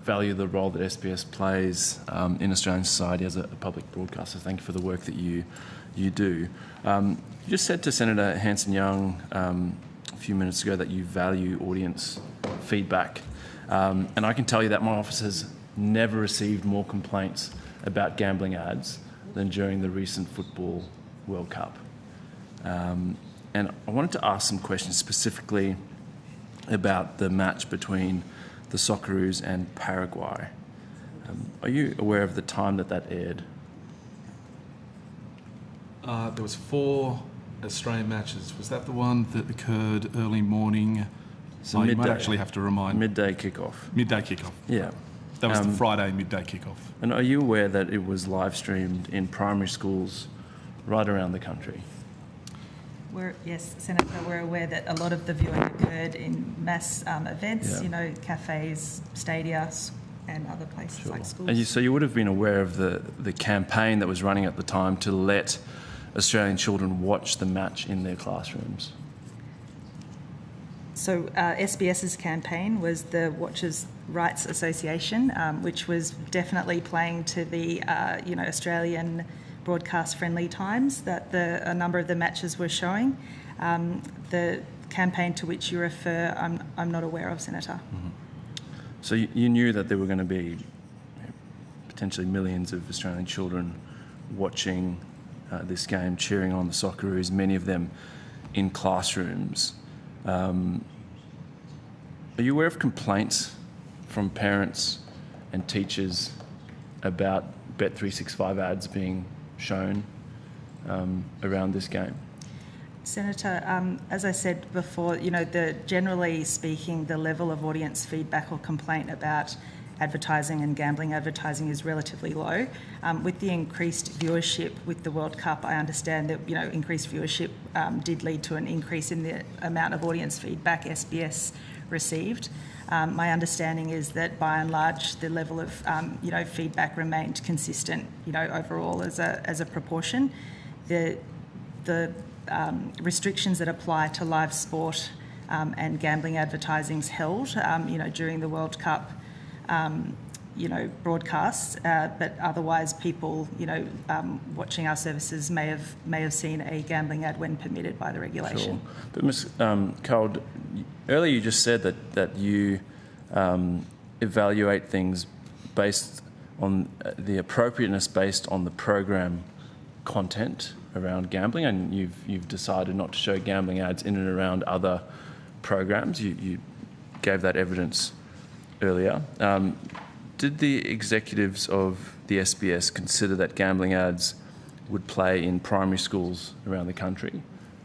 value the role that SBS plays in Australian society as a public broadcaster. Thank you for the work that you do. You just said to Senator Hanson-Young a few minutes ago that you value audience feedback. And I can tell you that my office has never received more complaints about gambling ads than during the recent Football World Cup. And I wanted to ask some questions specifically about the match between the Socceroos and Paraguay. Are you aware of the time that aired? There was 4 Australian matches. Was that the one that occurred early morning? So you might actually have to remind. Midday kickoff. Midday kickoff. Yeah. That was the Friday midday kickoff. And are you aware that it was live streamed in primary schools right around the country? Yes, Senator, we're aware that a lot of the viewing occurred in mass events, cafes, stadia, and other places like schools. And so you would have been aware of the campaign that was running at the time to let Australian children watch the match in their classrooms? So SBS's campaign was the Watchers' Rights Association, which was definitely playing to the Australian broadcast-friendly times that a number of the matches were showing. The campaign to which you refer, I'm not aware of, Senator. Mm-hmm. So you knew that there were going to be potentially millions of Australian children watching this game, cheering on the Socceroos, many of them in classrooms. Are you aware of complaints from parents and teachers about Bet365 ads being shown around this game? Senator, as I said before, generally speaking, the level of audience feedback or complaint about advertising and gambling advertising is relatively low. With the increased viewership with the World Cup, I understand that increased viewership did lead to an increase in the amount of audience feedback SBS received. My understanding is that by and large the level of feedback remained consistent overall as a proportion. The restrictions that apply to live sport and gambling advertising's held during the World Cup broadcasts, but otherwise people watching our services may have seen a gambling ad when permitted by the regulation. Sure. But Ms. Cold, earlier you just said that you evaluate things based on the appropriateness based on the program content around gambling, and you've decided not to show gambling ads in and around other programs. You gave that evidence earlier. Did the executives of the SBS consider that gambling ads would play in primary schools around the country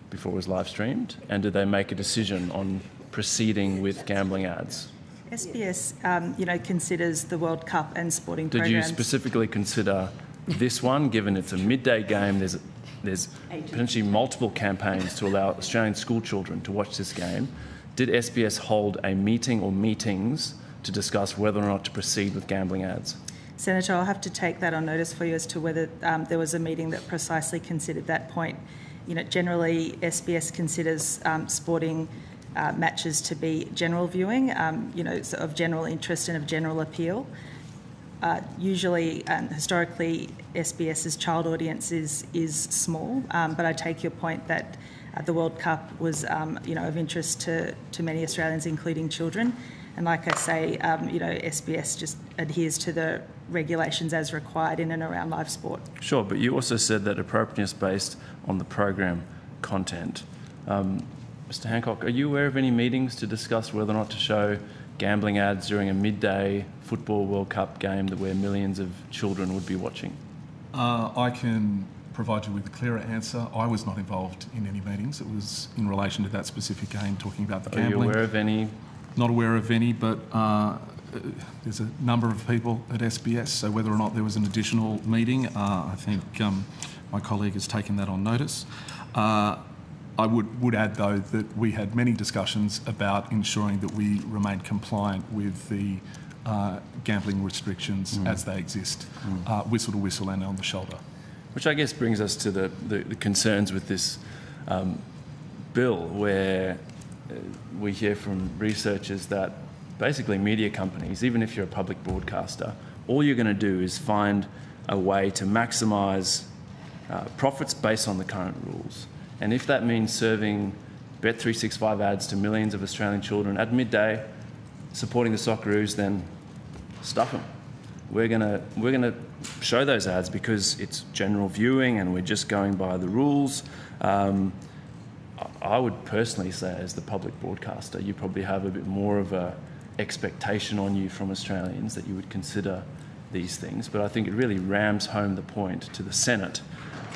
before it was live streamed? And did they make a decision on proceeding with gambling ads? SBS, considers the World Cup and sporting Did programs. you specifically consider this one, given it's a midday game? There's potentially multiple campaigns to allow Australian school children to watch this game. Did SBS hold a meeting or meetings to discuss whether or not to proceed with gambling ads? Senator, I'll have to take that on notice for you as to whether there was a meeting that precisely considered that point. Generally, SBS considers sporting matches to be general viewing, of general interest and of general appeal. Usually and historically, SBS's child audience is small, but I take your point that the World Cup was, of interest to many Australians, including children. And like I say, SBS just adheres to the regulations as required in and around live sport. Sure, but you also said that appropriateness based on the program content. Mr. Hancock, are you aware of any meetings to discuss whether or not to show gambling ads during a midday football World Cup game where millions of children would be watching? I can provide you with a clearer answer. I was not involved in any meetings. It was in relation to that specific game, talking about the gambling. Are you aware of any? Not aware of any, but there's a number of people at SBS, so whether or not there was an additional meeting, I think my colleague has taken that on notice. I would add, though, that we had many discussions about ensuring that we remain compliant with the gambling restrictions as they exist, whistle to whistle and on the shoulder. Which I guess brings us to the concerns with this bill, where we hear from researchers that basically media companies, even if you're a public broadcaster, all you're going to do is find a way to maximise profits based on the current rules. And if that means serving Bet365 ads to millions of Australian children at midday, supporting the Socceroos, then stuff them. We're gonna show those ads because it's general viewing and we're just going by the rules. I would personally say, as the public broadcaster, you probably have a bit more of a expectation on you from Australians that you would consider these things. But I think it really rams home the point to the Senate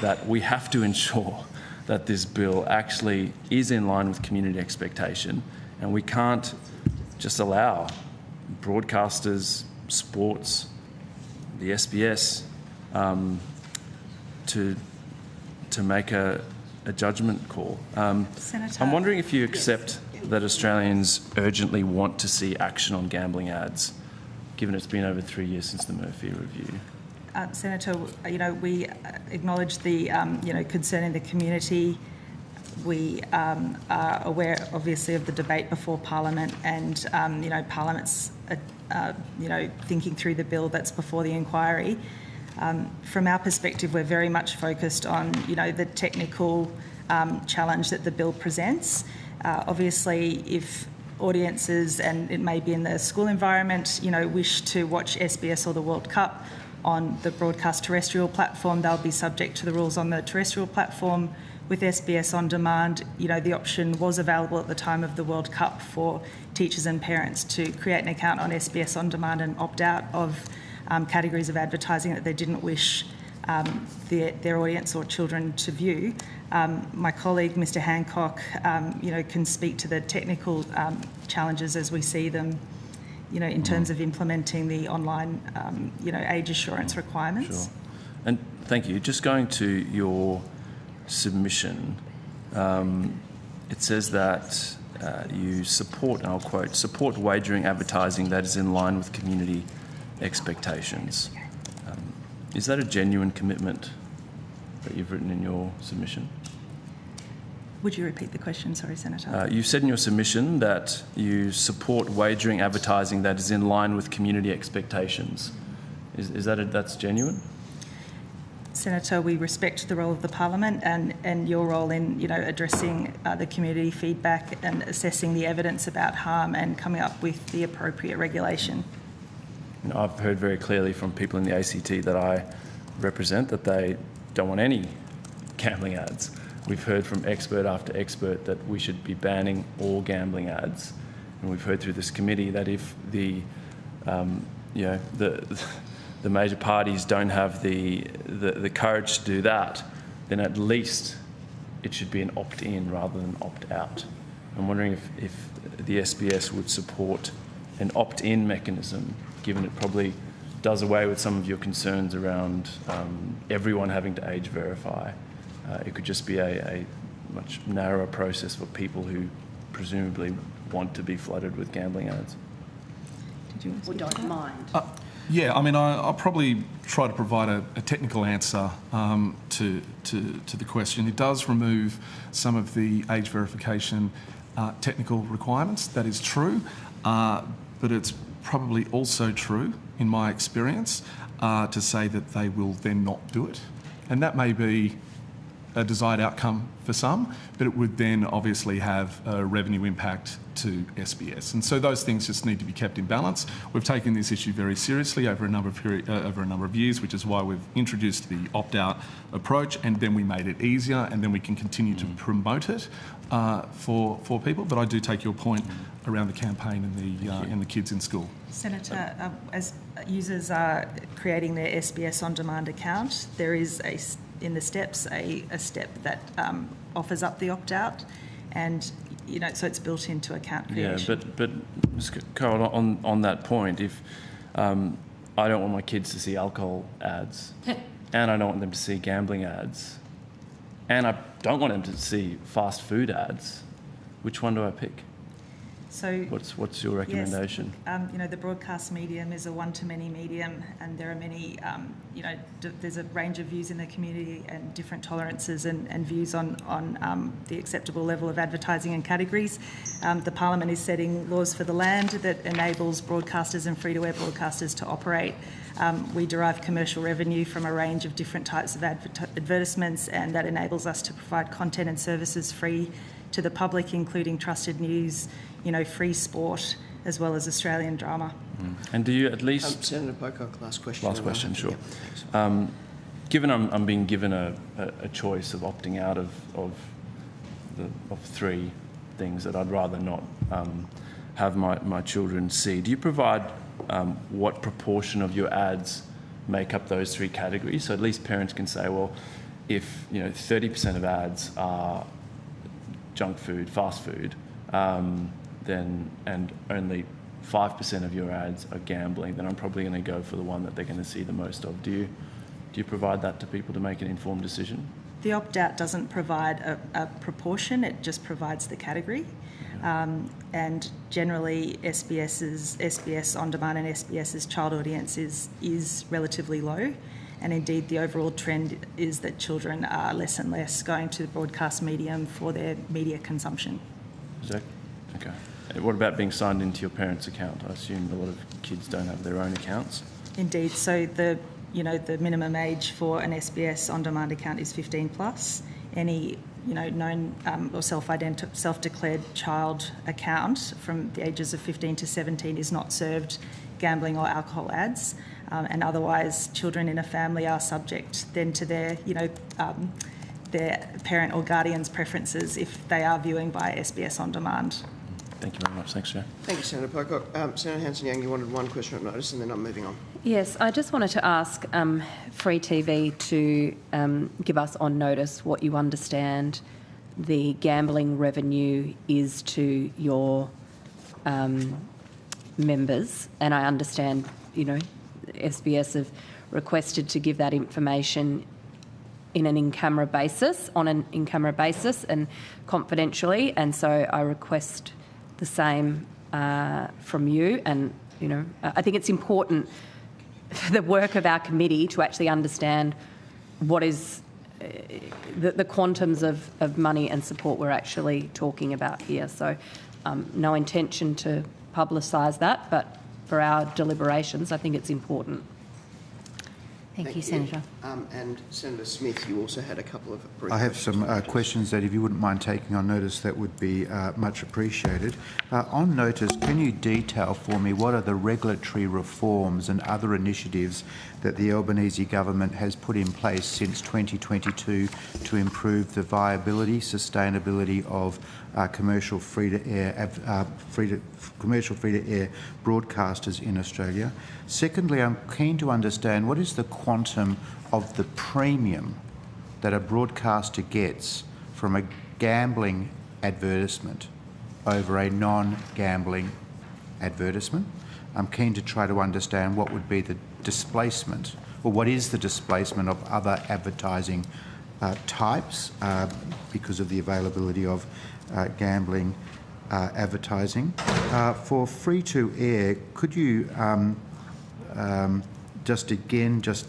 that we have to ensure that this bill actually is in line with community expectation, and we can't just allow broadcasters, sports, the SBS to make a judgment call. Senator, I'm wondering if you accept that Australians urgently want to see action on gambling ads, given it's been over 3 years since the Murphy review. Senator, we acknowledge the, concern in the community. We are aware, obviously, of the debate before Parliament and, Parliament's, thinking through the bill that's before the inquiry. From our perspective, we're very much focused on, the technical challenge that the bill presents. Obviously, if audiences, and it may be in the school environment, wish to watch SBS or the World Cup on the broadcast terrestrial platform, they'll be subject to the rules on the terrestrial platform. With SBS On Demand, the option was available at the time of the World Cup for teachers and parents to create an account on SBS On Demand and opt out of categories of advertising that they didn't wish their audience or children to view. My colleague, Mr. Hancock, can speak to the technical challenges as we see them, in terms of implementing the online, age assurance requirements. Sure. And thank you. Just going to your submission, it says that you support, and I'll quote, support wagering advertising that is in line with community expectations. Is that a genuine commitment that you've written in your submission? Would you repeat the question? Sorry, Senator. You said in your submission that you support wagering advertising that is in line with community expectations. Is that that's genuine? Senator, we respect the role of the Parliament and your role in, addressing the community feedback and assessing the evidence about harm and coming up with the appropriate regulation. I've heard very clearly from people in the ACT that I represent that they don't want any gambling ads. We've heard from expert after expert that we should be banning all gambling ads. And we've heard through this committee that if the major parties don't have the courage to do that, then at least it should be an opt-in rather than opt-out. I'm wondering if the SBS would support an opt-in mechanism, given it probably does away with some of your concerns around everyone having to age verify. It could just be a much narrower process for people who presumably want to be flooded with gambling ads. Did you want to Or don't mind. Yeah, I mean, I'll probably try to provide a technical answer to the question. It does remove some of the age verification technical requirements. That is true, but it's probably also true, in my experience, to say that they will then not do it. And that may be a desired outcome for some, but it would then obviously have a revenue impact to SBS. And so those things just need to be kept in balance. We've taken this issue very seriously over a number of years, which is why we've introduced the opt-out approach, and then we made it easier, and then we can continue to promote it for people. But I do take your point around the campaign and the kids in school. Senator, as users are creating their SBS On Demand account, there is in the steps a step that offers up the opt-out, and so it's built into account creation. Yeah, but Ms. Carroll, on that point, if I don't want my kids to see alcohol ads, and I don't want them to see gambling ads, and I don't want them to see fast food ads, which one do I pick? So what's your recommendation? Yes, the broadcast medium is a one-to-many medium, and there are many, there's a range of views in the community and different tolerances and views on the acceptable level of advertising and categories. The Parliament is setting laws for the land that enables broadcasters and free-to-air broadcasters to operate. We derive commercial revenue from a range of different types of advertisements, and that enables us to provide content and services free to the public, including trusted news, free sport, as well as Australian drama. And do you at least... Senator Pocock, last question. Last question, sure. Yeah, given I'm being given a choice of opting out of three things that I'd rather not have my children see, do you provide what proportion of your ads make up those three categories? So at least parents can say, well, if 30% of ads are junk food, fast food, then and only 5% of your ads are gambling, then I'm probably going to go for the one that they're going to see the most of. Do you provide that to people to make an informed decision? The opt-out doesn't provide a proportion, it just provides the category. And generally SBS On Demand and SBS's child audience is relatively low. And indeed, the overall trend is that children are less and less going to the broadcast medium for their media consumption. Okay. And what about being signed into your parents' account? I assume a lot of kids don't have their own accounts. Indeed. So the minimum age for an SBS On Demand account is 15 plus. Any known or self-declared child account from the ages of 15 to 17 is not served gambling or alcohol ads. And otherwise, children in a family are subject then to their parent or guardian's preferences if they are viewing by SBS On Demand. Thank you very much. Thanks, Chair. Thank you, Senator Pocock. Senator Hanson-Young, you wanted one question of notice, and then I'm moving on. Yes, I just wanted to ask Free TV to give us on notice what you understand the gambling revenue is to your members, and I understand, SBS have requested to give that information on an in-camera basis and confidentially, and so I request the same from you. And, I think it's important for the work of our committee to actually understand what is the quantums of money and support we're actually talking about here. So no intention to publicise that, but for our deliberations, I think it's important. Thank you, Senator. And Senator Smith, you also had a couple of brief I have some questions that, if you wouldn't mind taking on notice, that would be much appreciated. On notice, can you detail for me what are the regulatory reforms and other initiatives that the Albanese government has put in place since 2022 to improve the viability, sustainability of commercial free-to-air broadcasters in Australia? Secondly, I'm keen to understand what is the quantum of the premium that a broadcaster gets from a gambling advertisement over a non-gambling advertisement. I'm keen to try to understand what would be the displacement, or what is the displacement of other advertising types because of the availability of gambling advertising. For free-to-air, could you just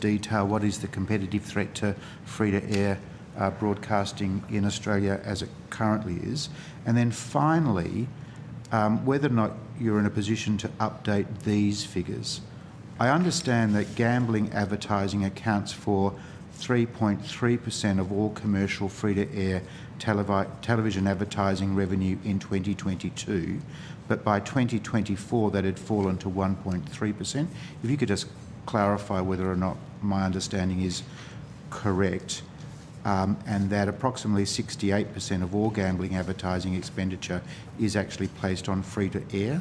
detail what is the competitive threat to free-to-air broadcasting in Australia as it currently is? And then finally, whether or not you're in a position to update these figures. I understand that gambling advertising accounts for 3.3% of all commercial free-to-air television advertising revenue in 2022, but by 2024 that had fallen to 1.3%. If you could just clarify whether or not my understanding is correct, and that approximately 68% of all gambling advertising expenditure is actually placed on free-to-air.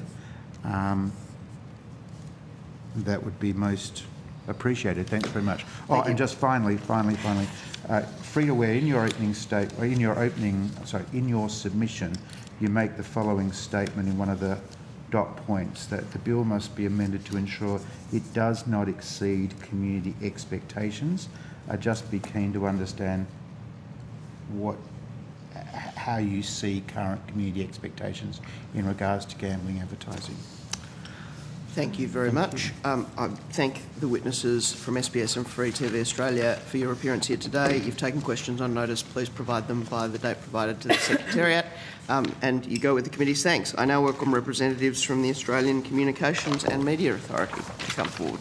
That would be most appreciated. Thanks very much. And just finally, free-to-air, in your submission, you make the following statement in one of the dot points, that the bill must be amended to ensure it does not exceed community expectations. I'd just be keen to understand how you see current community expectations in regards to gambling advertising. Thank you very much. I thank the witnesses from SBS and Free TV Australia for your appearance here today. You've taken questions on notice. Please provide them by the date provided to the Secretariat. And you go with the committee's thanks. I now welcome representatives from the Australian Communications and Media Authority to come forward.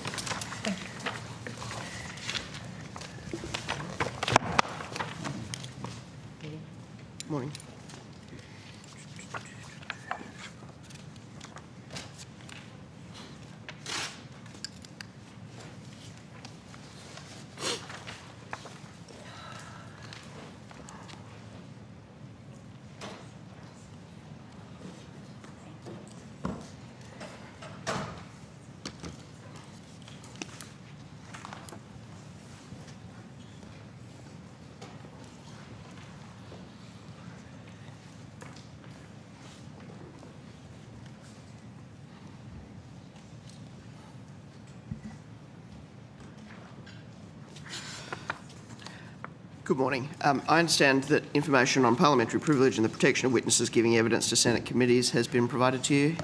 Morning. Good morning. I understand that information on parliamentary privilege and the protection of witnesses giving evidence to Senate committees has been provided to you.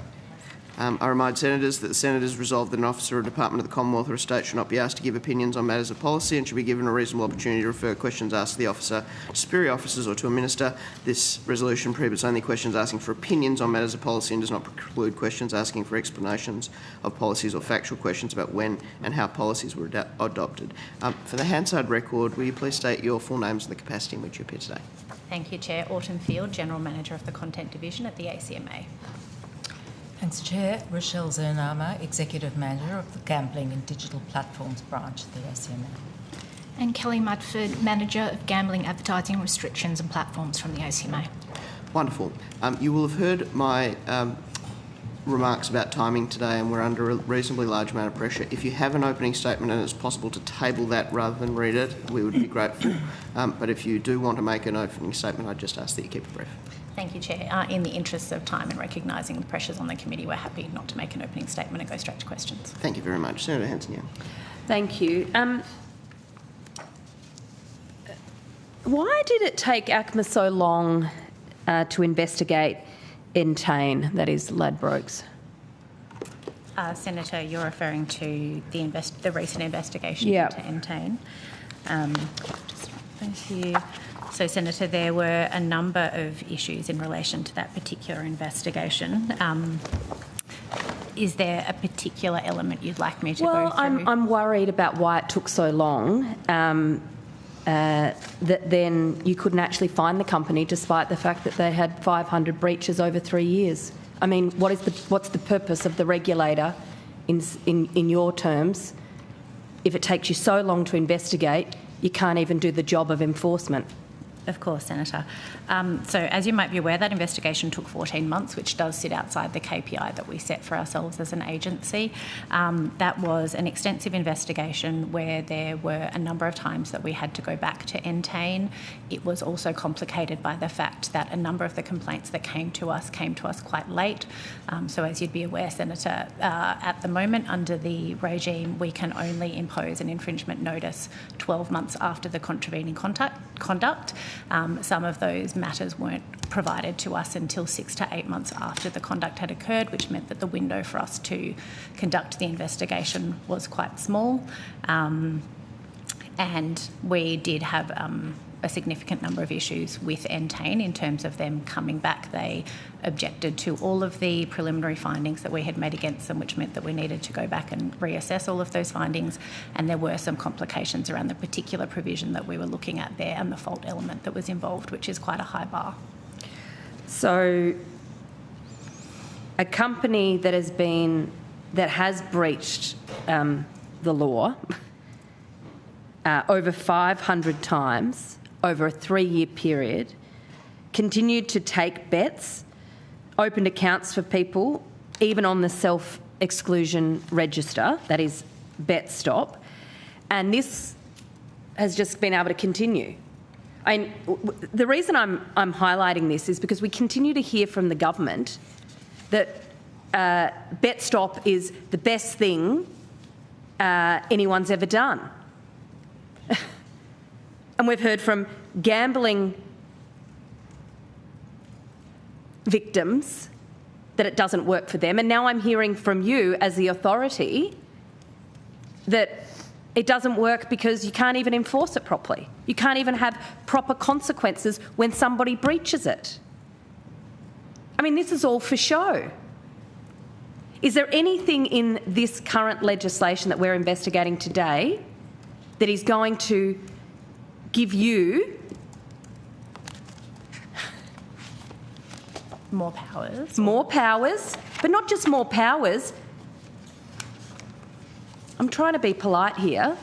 I remind senators that the senators resolve that an officer or department of the Commonwealth or a state should not be asked to give opinions on matters of policy and should be given a reasonable opportunity to refer questions asked to the officer, to superior officers or to a minister. This resolution prohibits only questions asking for opinions on matters of policy and does not preclude questions asking for explanations of policies or factual questions about when and how policies were adopted. For the Hansard record, will you please state your full names and the capacity in which you appear today? Thank you, Chair. Autumn Field, General Manager of the Content Division at the ACMA. Thanks, Chair. Rochelle Zernama, Executive Manager of the Gambling and Digital Platforms Branch at the ACMA. And Kelly Mudford, Manager of Gambling, Advertising Restrictions and Platforms from the ACMA. Wonderful. You will have heard my remarks about timing today, and we're under a reasonably large amount of pressure. If you have an opening statement and it's possible to table that rather than read it, we would be grateful. But if you do want to make an opening statement, I'd just ask that you keep it brief. Thank you, Chair. In the interests of time and recognising the pressures on the committee, we're happy not to make an opening statement and go straight to questions. Thank you very much. Senator Hanson-Young. Thank you. Why did it take ACMA so long to investigate Entain, that is Ladbrokes? Senator, you're referring to the recent investigation into Entain. Just thank you. So, Senator, there were a number of issues in relation to that particular investigation. Is there a particular element you'd like me to go Well, through? I'm worried about why it took so long. That then you couldn't actually find the company despite the fact that they had 500 breaches over 3 years. I mean, what's the purpose of the regulator in your terms if it takes you so long to investigate, you can't even do the job of enforcement? Of course, Senator. So as you might be aware, that investigation took 14 months, which does sit outside the KPI that we set for ourselves as an agency. That was an extensive investigation where there were a number of times that we had to go back to Entain. It was also complicated by the fact that a number of the complaints that came to us quite late. So as you'd be aware, Senator, at the moment under the regime, we can only impose an infringement notice 12 months after the contravening conduct. Some of those matters weren't provided to us until 6 to 8 months after the conduct had occurred, which meant that the window for us to conduct the investigation was quite small. And we did have a significant number of issues with Entain in terms of them coming back. They objected to all of the preliminary findings that we had made against them, which meant that we needed to go back and reassess all of those findings. And there were some complications around the particular provision that we were looking at there and the fault element that was involved, which is quite a high bar. So a company that has breached the law over 500 times over a 3-year period, continued to take bets, opened accounts for people, even on the self-exclusion register, that is BetStop, and this has just been able to continue. The reason I'm highlighting this is because we continue to hear from the government that BetStop is the best thing anyone's ever done. And we've heard from gambling victims that it doesn't work for them. And now I'm hearing from you as the authority that it doesn't work because you can't even enforce it properly. You can't even have proper consequences when somebody breaches it. I mean, this is all for show. Is there anything in this current legislation that we're investigating today that is going to give you more powers? More powers, but not just more powers. I'm trying to be polite here.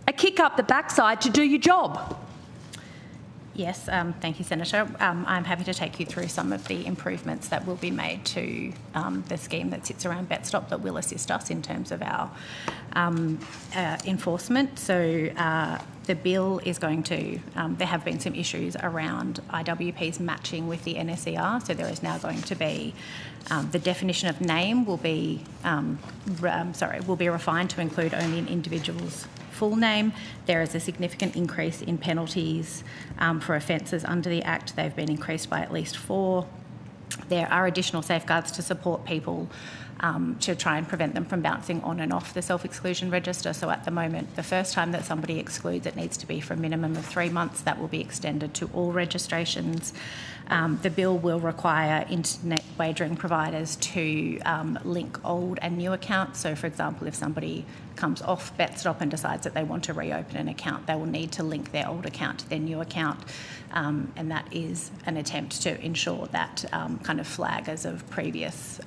A kick up the backside to do your job. Yes, thank you, Senator. I'm happy to take you through some of the improvements that will be made to the scheme that sits around BetStop that will assist us in terms of our enforcement. So the bill is going to, there have been some issues around IWP's matching with the NSER, so there is now going to be, the definition of name will be refined to include only an individual's full name. There is a significant increase in penalties for offences under the Act. They've been increased by at least 4. There are additional safeguards to support people to try and prevent them from bouncing on and off the self-exclusion register. So at the moment, the first time that somebody excludes, it needs to be for a minimum of 3 months. That will be extended to all registrations. The bill will require internet wagering providers to link old and new accounts. So, for example, if somebody comes off BetStop and decides that they want to reopen an account, they will need to link their old account to their new account. And that is an attempt to ensure that kind of flaggers of previous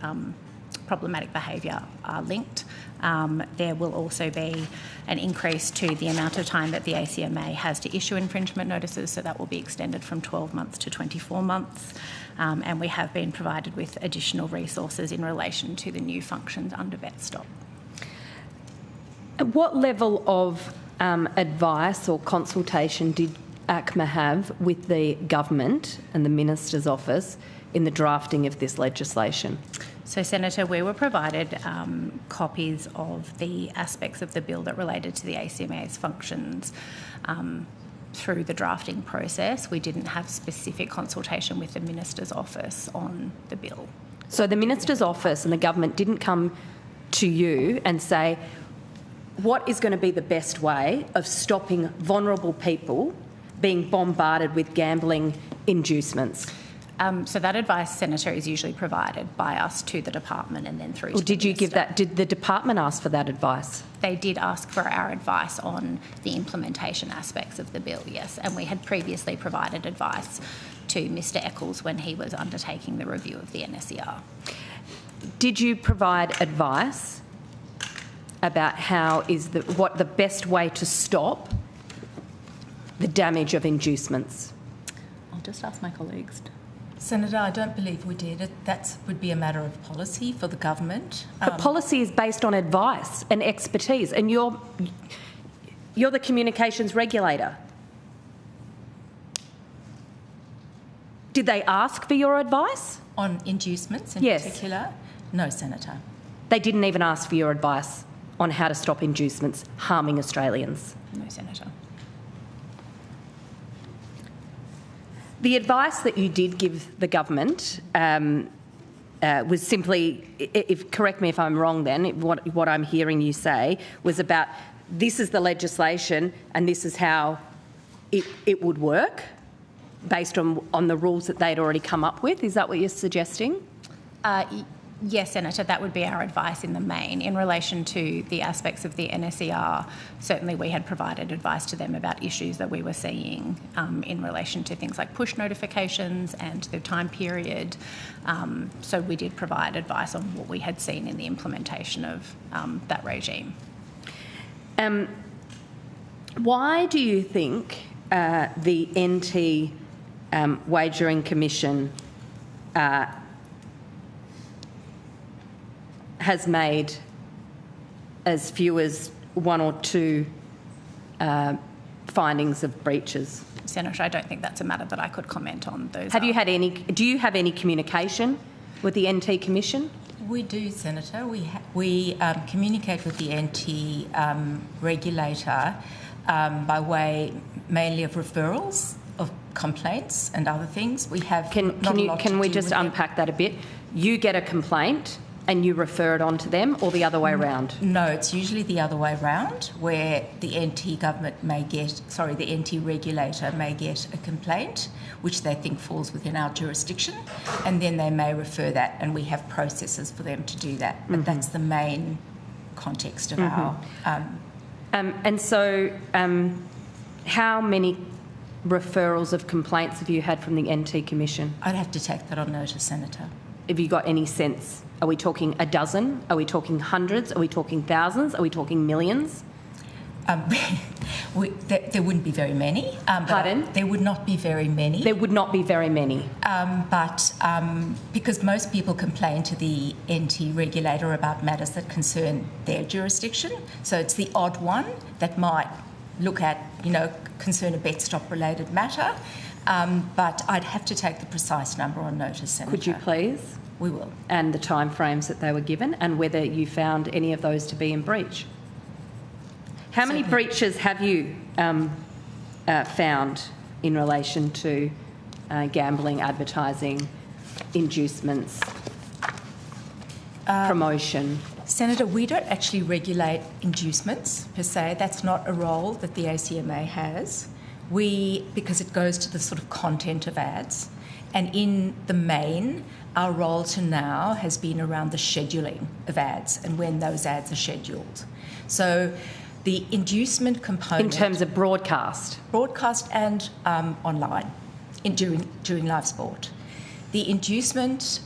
problematic behaviour are linked. There will also be an increase to the amount of time that the ACMA has to issue infringement notices, so that will be extended from 12 months to 24 months. And we have been provided with additional resources in relation to the new functions under BetStop. What level of advice or consultation did ACMA have with the government and the Minister's office in the drafting of this legislation? So, Senator, we were provided copies of the aspects of the bill that related to the ACMA's functions through the drafting process. We didn't have specific consultation with the Minister's office on the bill. So the Minister's office and the government didn't come to you and say, what is going to be the best way of stopping vulnerable people being bombarded with gambling inducements? So that advice, Senator, is usually provided by us to the department and then through to did the you give Minister. that? Did the department ask for that advice? They did ask for our advice on the implementation aspects of the bill, yes, and we had previously provided advice to Mr Eccles when he was undertaking the review of the NSER. Did you provide advice about what the best way to stop the damage of inducements? I'll just ask my colleagues. Senator, I don't believe we did. That would be a matter of policy for the government. But policy is based on advice and expertise, and you're the communications regulator. Did they ask for your advice? On inducements in particular? No, Senator. They didn't even ask for your advice on how to stop inducements harming Australians? No, Senator. The advice that you did give the government was simply, correct me if I'm wrong then, what I'm hearing you say was about this is the legislation and this is how it would work based on the rules that they'd already come up with. Is that what you're suggesting? Yes, Senator, that would be our advice in the main. In relation to the aspects of the NSER, certainly we had provided advice to them about issues that we were seeing in relation to things like push notifications and the time period. So we did provide advice on what we had seen in the implementation of that regime. Why do you think the NT Wagering Commission has made as few as one or two findings of breaches? Senator, I don't think that's a matter that I could comment on. Do you have any communication with the NT Commission? We do, Senator. We communicate with the NT regulator by way mainly of referrals of complaints and other things. We have Can we just unpack that a bit? You get a complaint and you refer it on to them, or the other way around? No, it's usually the other way around, where the NT the NT regulator may get a complaint which they think falls within our jurisdiction, and then they may refer that, and we have processes for them to do that. But that's the main context of our... And so how many referrals of complaints have you had from the NT Commission? I'd have to take that on notice, Senator. Have you got any sense? Are we talking a dozen? Are we talking hundreds? Are we talking thousands? Are we talking millions? There wouldn't be very many. Pardon? There would not be very many. There would not be very many. But because most people complain to the NT regulator about matters that concern their jurisdiction, so it's the odd one that might look at, concern a bet stop related matter. But I'd have to take the precise number on notice, Senator. Could you please? We will. And the timeframes that they were given, and whether you found any of those to be in breach. How many breaches have you found in relation to gambling, advertising, inducements, promotion? Senator, we don't actually regulate inducements per se. That's not a role that the ACMA has. Because it goes to the sort of content of ads. And in the main, our role to now has been around the scheduling of ads and when those ads are scheduled. So the inducement component... In terms of broadcast? Broadcast and online during live sport. The inducement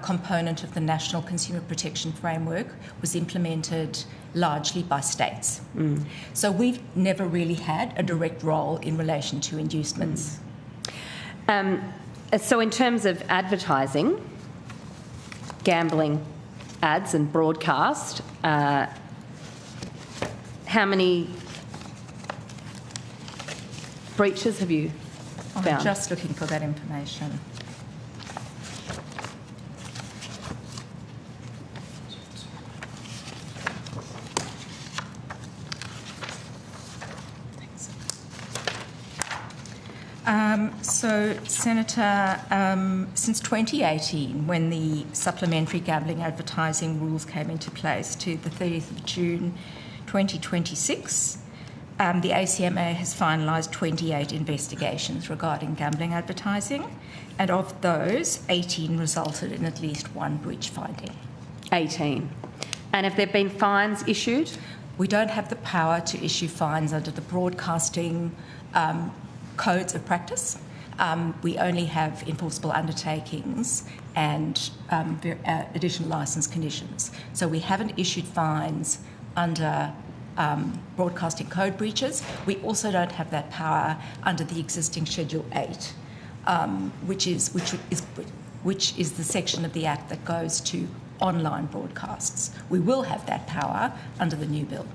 component of the National Consumer Protection Framework was implemented largely by states. So we've never really had a direct role in relation to inducements. So in terms of advertising, gambling ads and broadcast, how many breaches have you found? I'm just looking for that information. So, Senator, since 2018, when the supplementary gambling advertising rules came into place to the 30th of June 2026, the ACMA has finalised 28 investigations regarding gambling advertising, and of those, 18 resulted in at least one breach finding. 18. And have there been fines issued? We don't have the power to issue fines under the broadcasting codes of practice. We only have enforceable undertakings and additional licence conditions. So we haven't issued fines under broadcasting code breaches. We also don't have that power under the existing Schedule 8, which is the section of the Act that goes to online broadcasts. We will have that power under the new bill.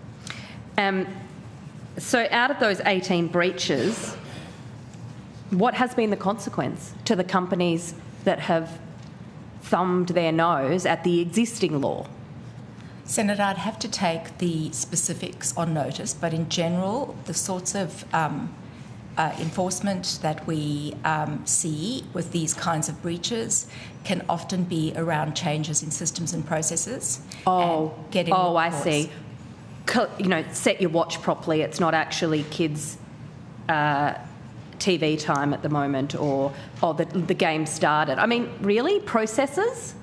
So out of those 18 breaches, what has been the consequence to the companies that have thumbed their nose at the existing law? Senator, I'd have to take the specifics on notice, but in general, the sorts of enforcement that we see with these kinds of breaches can often be around changes in systems and processes. I see. Set your watch properly. It's not actually kids' TV time at the moment, or the game started. I mean, really? Processes?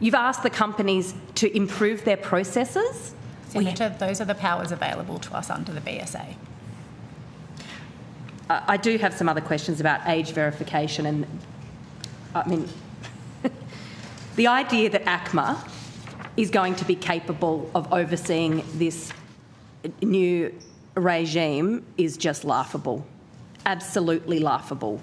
You've asked the companies to improve their processes? Senator, those are the powers available to us under the BSA. I do have some other questions about age verification, and I mean, the idea that ACMA is going to be capable of overseeing this new regime is just laughable, absolutely laughable.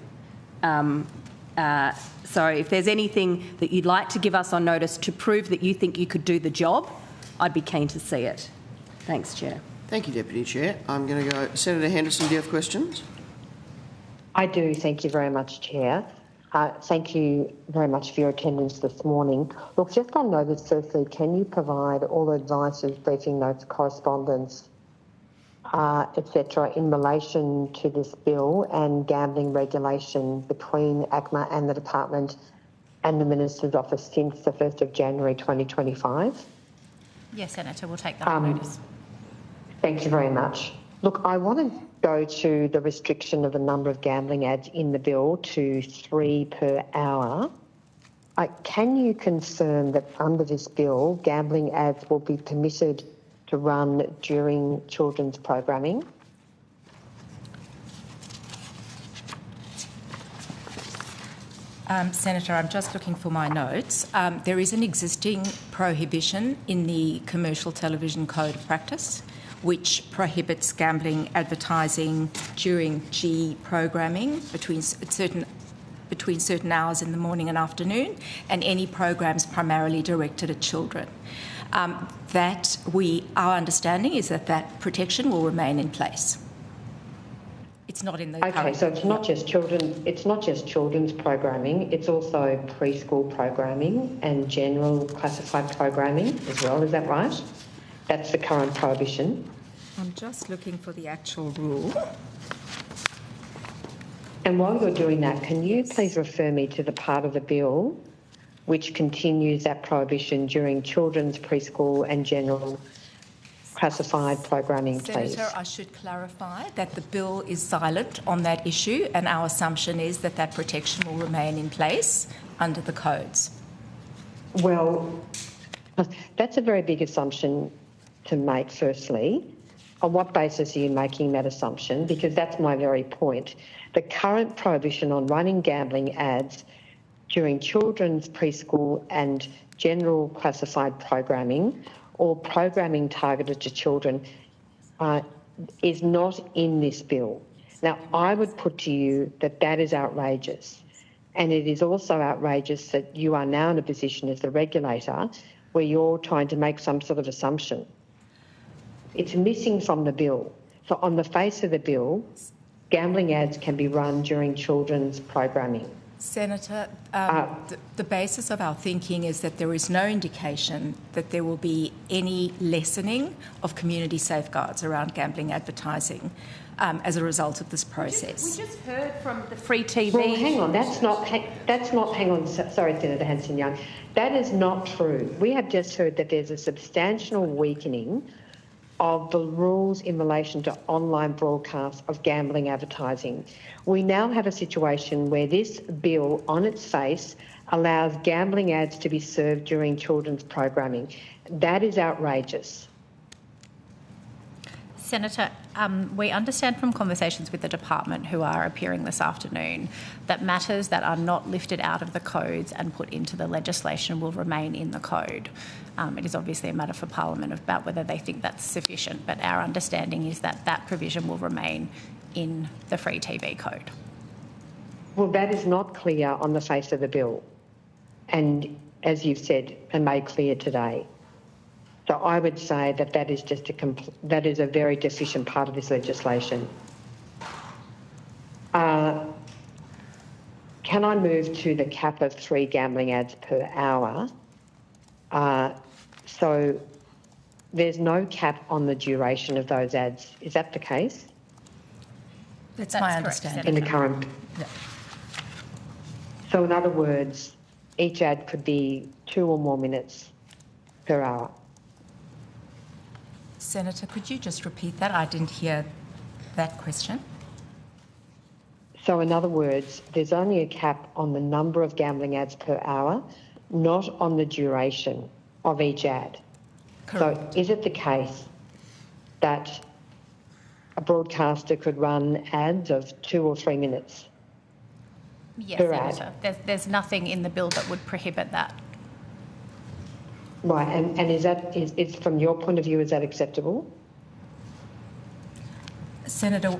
So if there's anything that you'd like to give us on notice to prove that you think you could do the job, I'd be keen to see it. Thanks, Chair. Thank you, Deputy Chair. I'm going to go... Senator Henderson, do you have questions? I do. Thank you very much, Chair. Thank you very much for your attendance this morning. Look, just on notice, firstly, can you provide all advices, briefing notes, correspondence, etc., in relation to this bill and gambling regulation between ACMA and the Department and the Minister's Office since the 1st of January 2025? Yes, Senator, we'll take that on notice. Thank you very much. Look, I want to go to the restriction of the number of gambling ads in the bill to 3 per hour. Can you confirm that under this bill, gambling ads will be permitted to run during children's programming? Senator, I'm just looking for my notes. There is an existing prohibition in the Commercial Television Code of Practice which prohibits gambling advertising during G programming between certain hours in the morning and afternoon, and any programs primarily directed at children. Our understanding is that protection will remain in place. It's not in the current... so it's not just children. It's not just children's programming. It's also preschool programming and general classified programming as well. Is that right? That's the current prohibition. I'm just looking for the actual rule. And while you're doing that, can you please refer me to the part of the bill which continues that prohibition during children's preschool and general classified programming, please? Senator, I should clarify that the bill is silent on that issue, and our assumption is that that protection will remain in place under the codes. Well, that's a very big assumption to make, firstly. On what basis are you making that assumption? Because that's my very point. The current prohibition on running gambling ads during children's preschool and general classified programming or programming targeted to children is not in this bill. Now, I would put to you that that is outrageous. And it is also outrageous that you are now in a position as the regulator where you're trying to make some sort of assumption. It's missing from the bill. So on the face of the bill, gambling ads can be run during children's programming. Senator, the basis of our thinking is that there is no indication that there will be any lessening of community safeguards around gambling advertising as a result of this process. We just heard from the Free TV... Well, hang on, hang on, sorry, Senator Hanson-Young. That is not true. We have just heard that there's a substantial weakening of the rules in relation to online broadcasts of gambling advertising. We now have a situation where this bill on its face allows gambling ads to be served during children's programming. That is outrageous. Senator, we understand from conversations with the department who are appearing this afternoon that matters that are not lifted out of the codes and put into the legislation will remain in the code. It is obviously a matter for Parliament about whether they think that's sufficient, but our understanding is that that provision will remain in the free TV code. Well, that is not clear on the face of the bill, and as you've said and made clear today. So I would say that that is just that is a very deficient part of this legislation. Can I move to the cap of 3 gambling ads per hour? So there's no cap on the duration of those ads. Is that the case? That's my understanding. In the current... Yeah. So in other words, each ad could be 2 or more minutes per hour. Senator, could you just repeat that? I didn't hear that question. So in other words, there's only a cap on the number of gambling ads per hour, not on the duration of each ad. Correct. So is it the case that a broadcaster could run ads of 2 or 3 minutes? Yes, per Senator. ad? There's nothing in the bill that would prohibit that. Right, and is from your point of view, is that acceptable? Senator,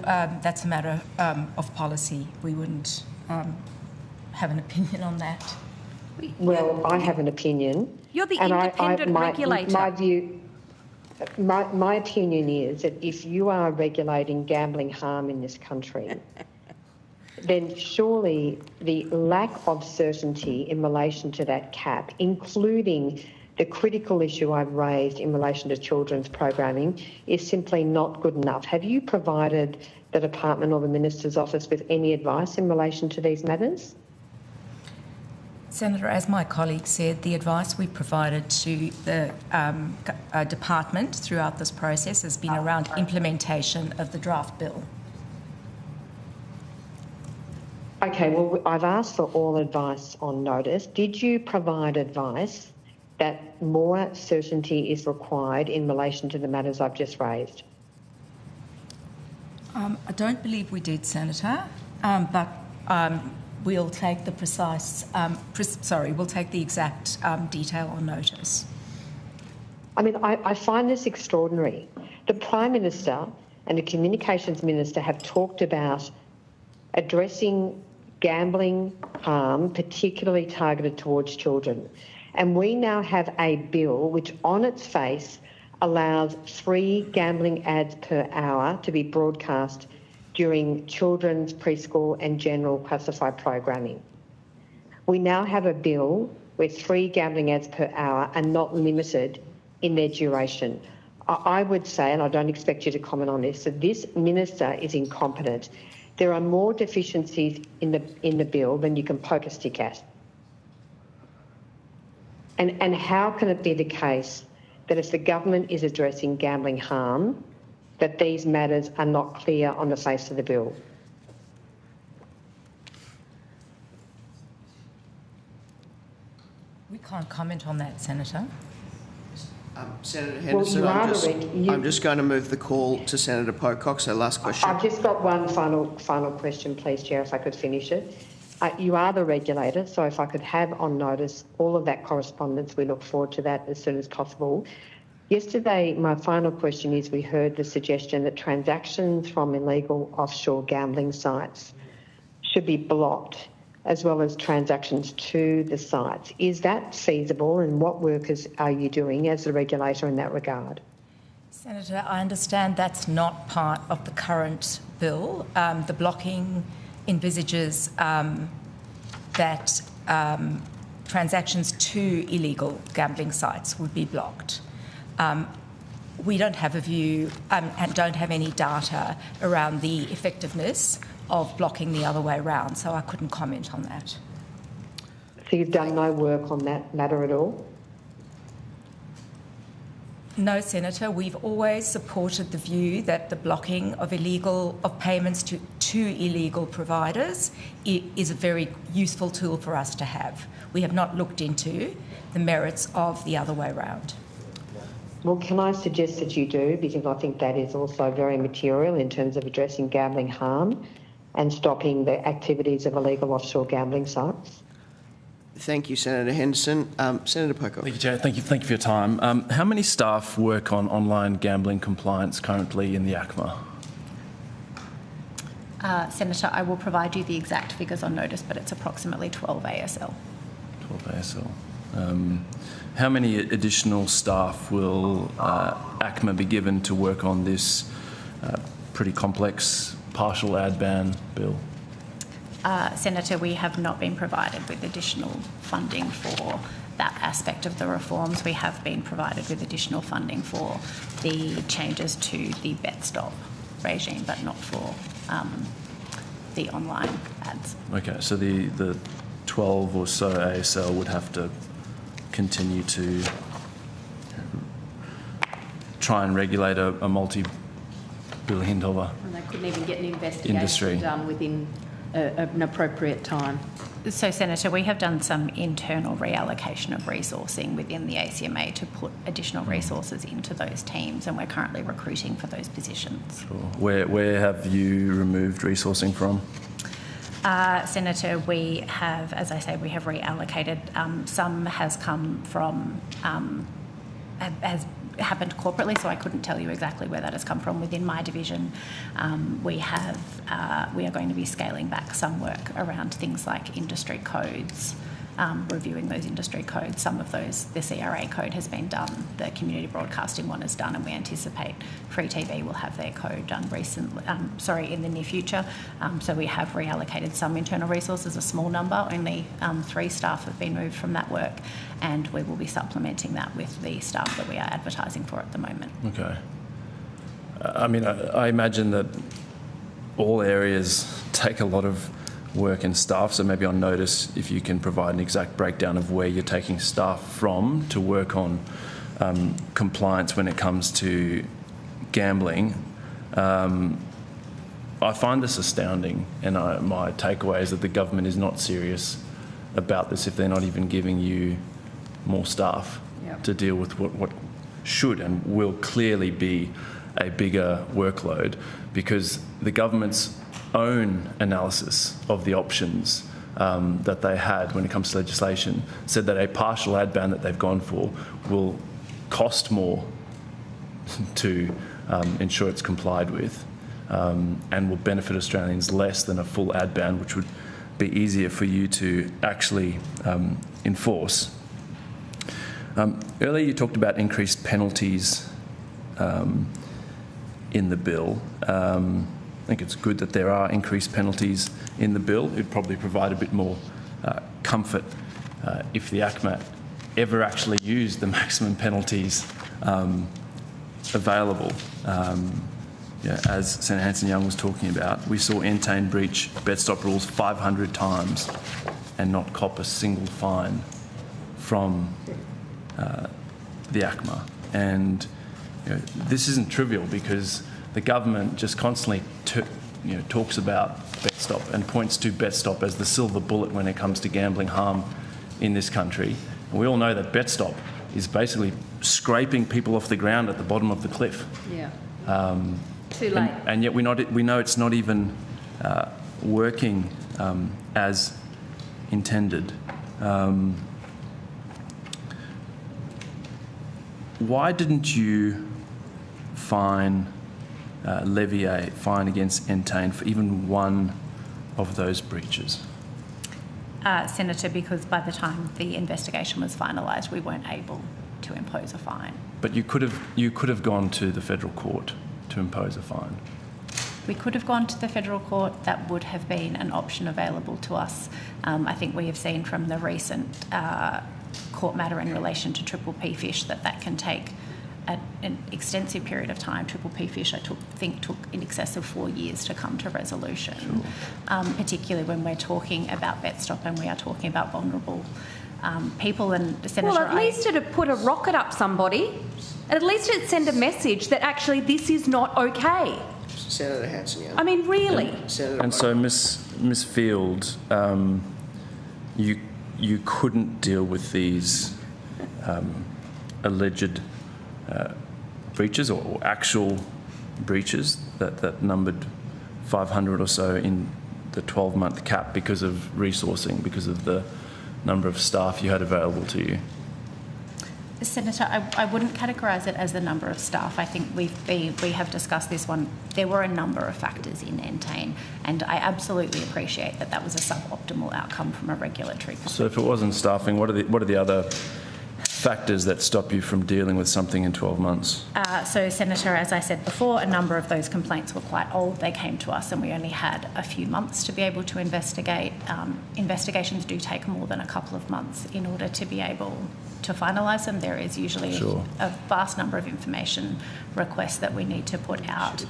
that's a matter of policy. We wouldn't have an opinion on that. Well, I have an opinion. You're the independent regulator. My view, my opinion is that if you are regulating gambling harm in this country, then surely the lack of certainty in relation to that cap, including the critical issue I've raised in relation to children's programming, is simply not good enough. Have you provided the Department or the Minister's Office with any advice in relation to these matters? Senator, as my colleague said, the advice we provided to the department throughout this process has been around implementation of the draft bill. Okay, well, I've asked for all advice on notice. Did you provide advice that more certainty is required in relation to the matters I've just raised? I don't believe we did, Senator, but we'll take the we'll take the exact detail on notice. I mean, I find this extraordinary. The Prime Minister and the Communications Minister have talked about addressing gambling harm, particularly targeted towards children. And we now have a bill which on its face allows 3 gambling ads per hour to be broadcast during children's preschool and general classified programming. We now have a bill where 3 gambling ads per hour are not limited in their duration. I would say, and I don't expect you to comment on this, that this minister is incompetent. There are more deficiencies in the bill than you can poke a stick at. And how can it be the case that if the government is addressing gambling harm, that these matters are not clear on the face of the bill? We can't comment on that, Senator. Senator Henderson, I'm just going to move the call to Senator Pocock. So last question. I've just got one final question, please, Chair, if I could finish it. You are the regulator, so if I could have on notice all of that correspondence, we look forward to that as soon as possible. Yesterday, my final question is, we heard the suggestion that transactions from illegal offshore gambling sites should be blocked, as well as transactions to the sites. Is that feasible, and what work are you doing as the regulator in that regard? Senator, I understand that's not part of the current bill. The blocking envisages that transactions to illegal gambling sites would be blocked. We don't have a view and don't have any data around the effectiveness of blocking the other way around, so I couldn't comment on that. So you've done no work on that matter at all? No, Senator. We've always supported the view that the blocking of payments to illegal providers is a very useful tool for us to have. We have not looked into the merits of the other way round. Well, can I suggest that you do, because I think that is also very material in terms of addressing gambling harm and stopping the activities of illegal offshore gambling sites. Thank you, Senator Henderson. Senator Pocock. Thank you, Chair. Thank you for your time. How many staff work on online gambling compliance currently in the ACMA? Senator, I will provide you the exact figures on notice, but it's approximately 12 ASL. 12 ASL. How many additional staff will ACMA be given to work on this pretty complex partial ad ban bill? Senator, we have not been provided with additional funding for that aspect of the reforms. We have been provided with additional funding for the changes to the bet stop regime, but not for the online ads. Okay, so the 12 or so ASL would have to continue to try and regulate a multi-billion-dollar and they couldn't even get an investigation done within an appropriate time. So, Senator, we have done some internal reallocation of resourcing within the ACMA to put additional resources into those teams, and we're currently recruiting for those positions. Sure. Where have you removed resourcing from? Senator, we have, as I say, we have reallocated. Some has come from, has happened corporately, so I couldn't tell you exactly where that has come from within my division. We are going to be scaling back some work around things like industry codes, reviewing those industry codes. Some of those, the CRA code has been done, the community broadcasting one is done, and we anticipate Free TV will have their code done in the near future. So we have reallocated some internal resources, a small number, only 3 staff have been moved from that work, and we will be supplementing that with the staff that we are advertising for at the moment. Okay. I mean, I imagine that all areas take a lot of work and staff, so maybe on notice if you can provide an exact breakdown of where you're taking staff from to work on compliance when it comes to gambling. I find this astounding, and my takeaway is that the government is not serious about this if they're not even giving you more staff to deal with what should and will clearly be a bigger workload, because the government's own analysis of the options that they had when it comes to legislation said that a partial ad ban that they've gone for will cost more to ensure it's complied with and will benefit Australians less than a full ad ban, which would be easier for you to actually enforce. Earlier you talked about increased penalties in the bill. I think it's good that there are increased penalties in the bill. It'd probably provide a bit more comfort if the ACMA ever actually used the maximum penalties available. As Senator Hanson-Young was talking about, we saw Entain breach bet stop rules 500 times and not cop a single fine from the ACMA. And this isn't trivial, because the government just constantly talks about bet stop and points to bet stop as the silver bullet when it comes to gambling harm in this country. And we all know that bet stop is basically scraping people off the ground at the bottom of the cliff. Yeah. Too late. And yet we know it's not even working as intended. Why didn't you levy a fine against Entain for even one of those breaches? Senator, because by the time the investigation was finalised, we weren't able to impose a fine. But you could have gone to the federal court to impose a fine. We could have gone to the federal court. That would have been an option available to us. I think we have seen from the recent court matter in relation to Triple P Fish that can take an extensive period of time. Triple P Fish, I think, took in excess of 4 years to come to resolution, particularly when we're talking about bet stop and we are talking about vulnerable people. And Senator, well, at least it'd put a rocket up somebody. At least it'd send a message that actually this is not okay. Senator Hanson, yeah. I mean, really. And so, Miss Field, you couldn't deal with these alleged breaches or actual breaches that numbered 500 or so in the 12-month cap because of resourcing, because of the number of staff you had available to you? Senator, I wouldn't categorise it as the number of staff. I think we have discussed this one. There were a number of factors in Entain, and I absolutely appreciate that was a suboptimal outcome from a regulatory perspective. So if it wasn't staffing, what are the other factors that stop you from dealing with something in 12 months? So, Senator, as I said before, a number of those complaints were quite old. They came to us and we only had a few months to be able to investigate. Investigations do take more than a couple of months in order to be able to finalise them. There is usually a vast number of information requests that we need to put out.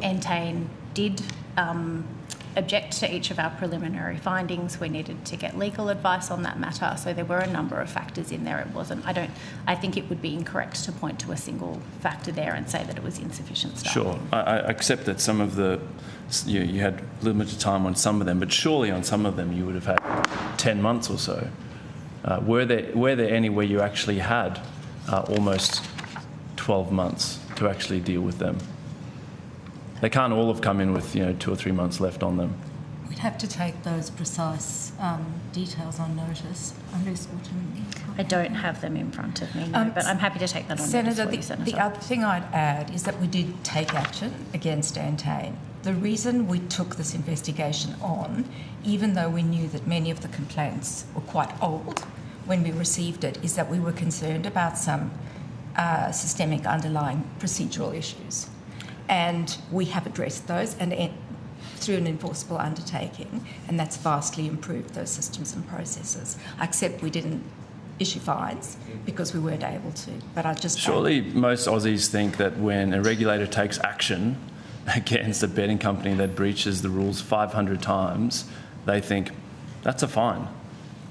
Entain did object to each of our preliminary findings. We needed to get legal advice on that matter. So there were a number of factors in there. It wasn't, I think it would be incorrect to point to a single factor there and say that it was insufficient staff. Sure. I accept that some of you had limited time on some of them, but surely on some of them you would have had 10 months or so. Were there any where you actually had almost 12 months to actually deal with them? They can't all have come in with 2 or 3 months left on them. We'd have to take those precise details on notice. I don't have them in front of me, no, but I'm happy to take that on notice for you, Senator. The other thing I'd add is that we did take action against Entain. The reason we took this investigation on, even though we knew that many of the complaints were quite old when we received it, is that we were concerned about some systemic underlying procedural issues. And we have addressed those and through an enforceable undertaking, and that's vastly improved those systems and processes. Except we didn't issue fines because we weren't able to. But I just surely most Aussies think that when a regulator takes action against a betting company that breaches the rules 500 times, they think that's a fine.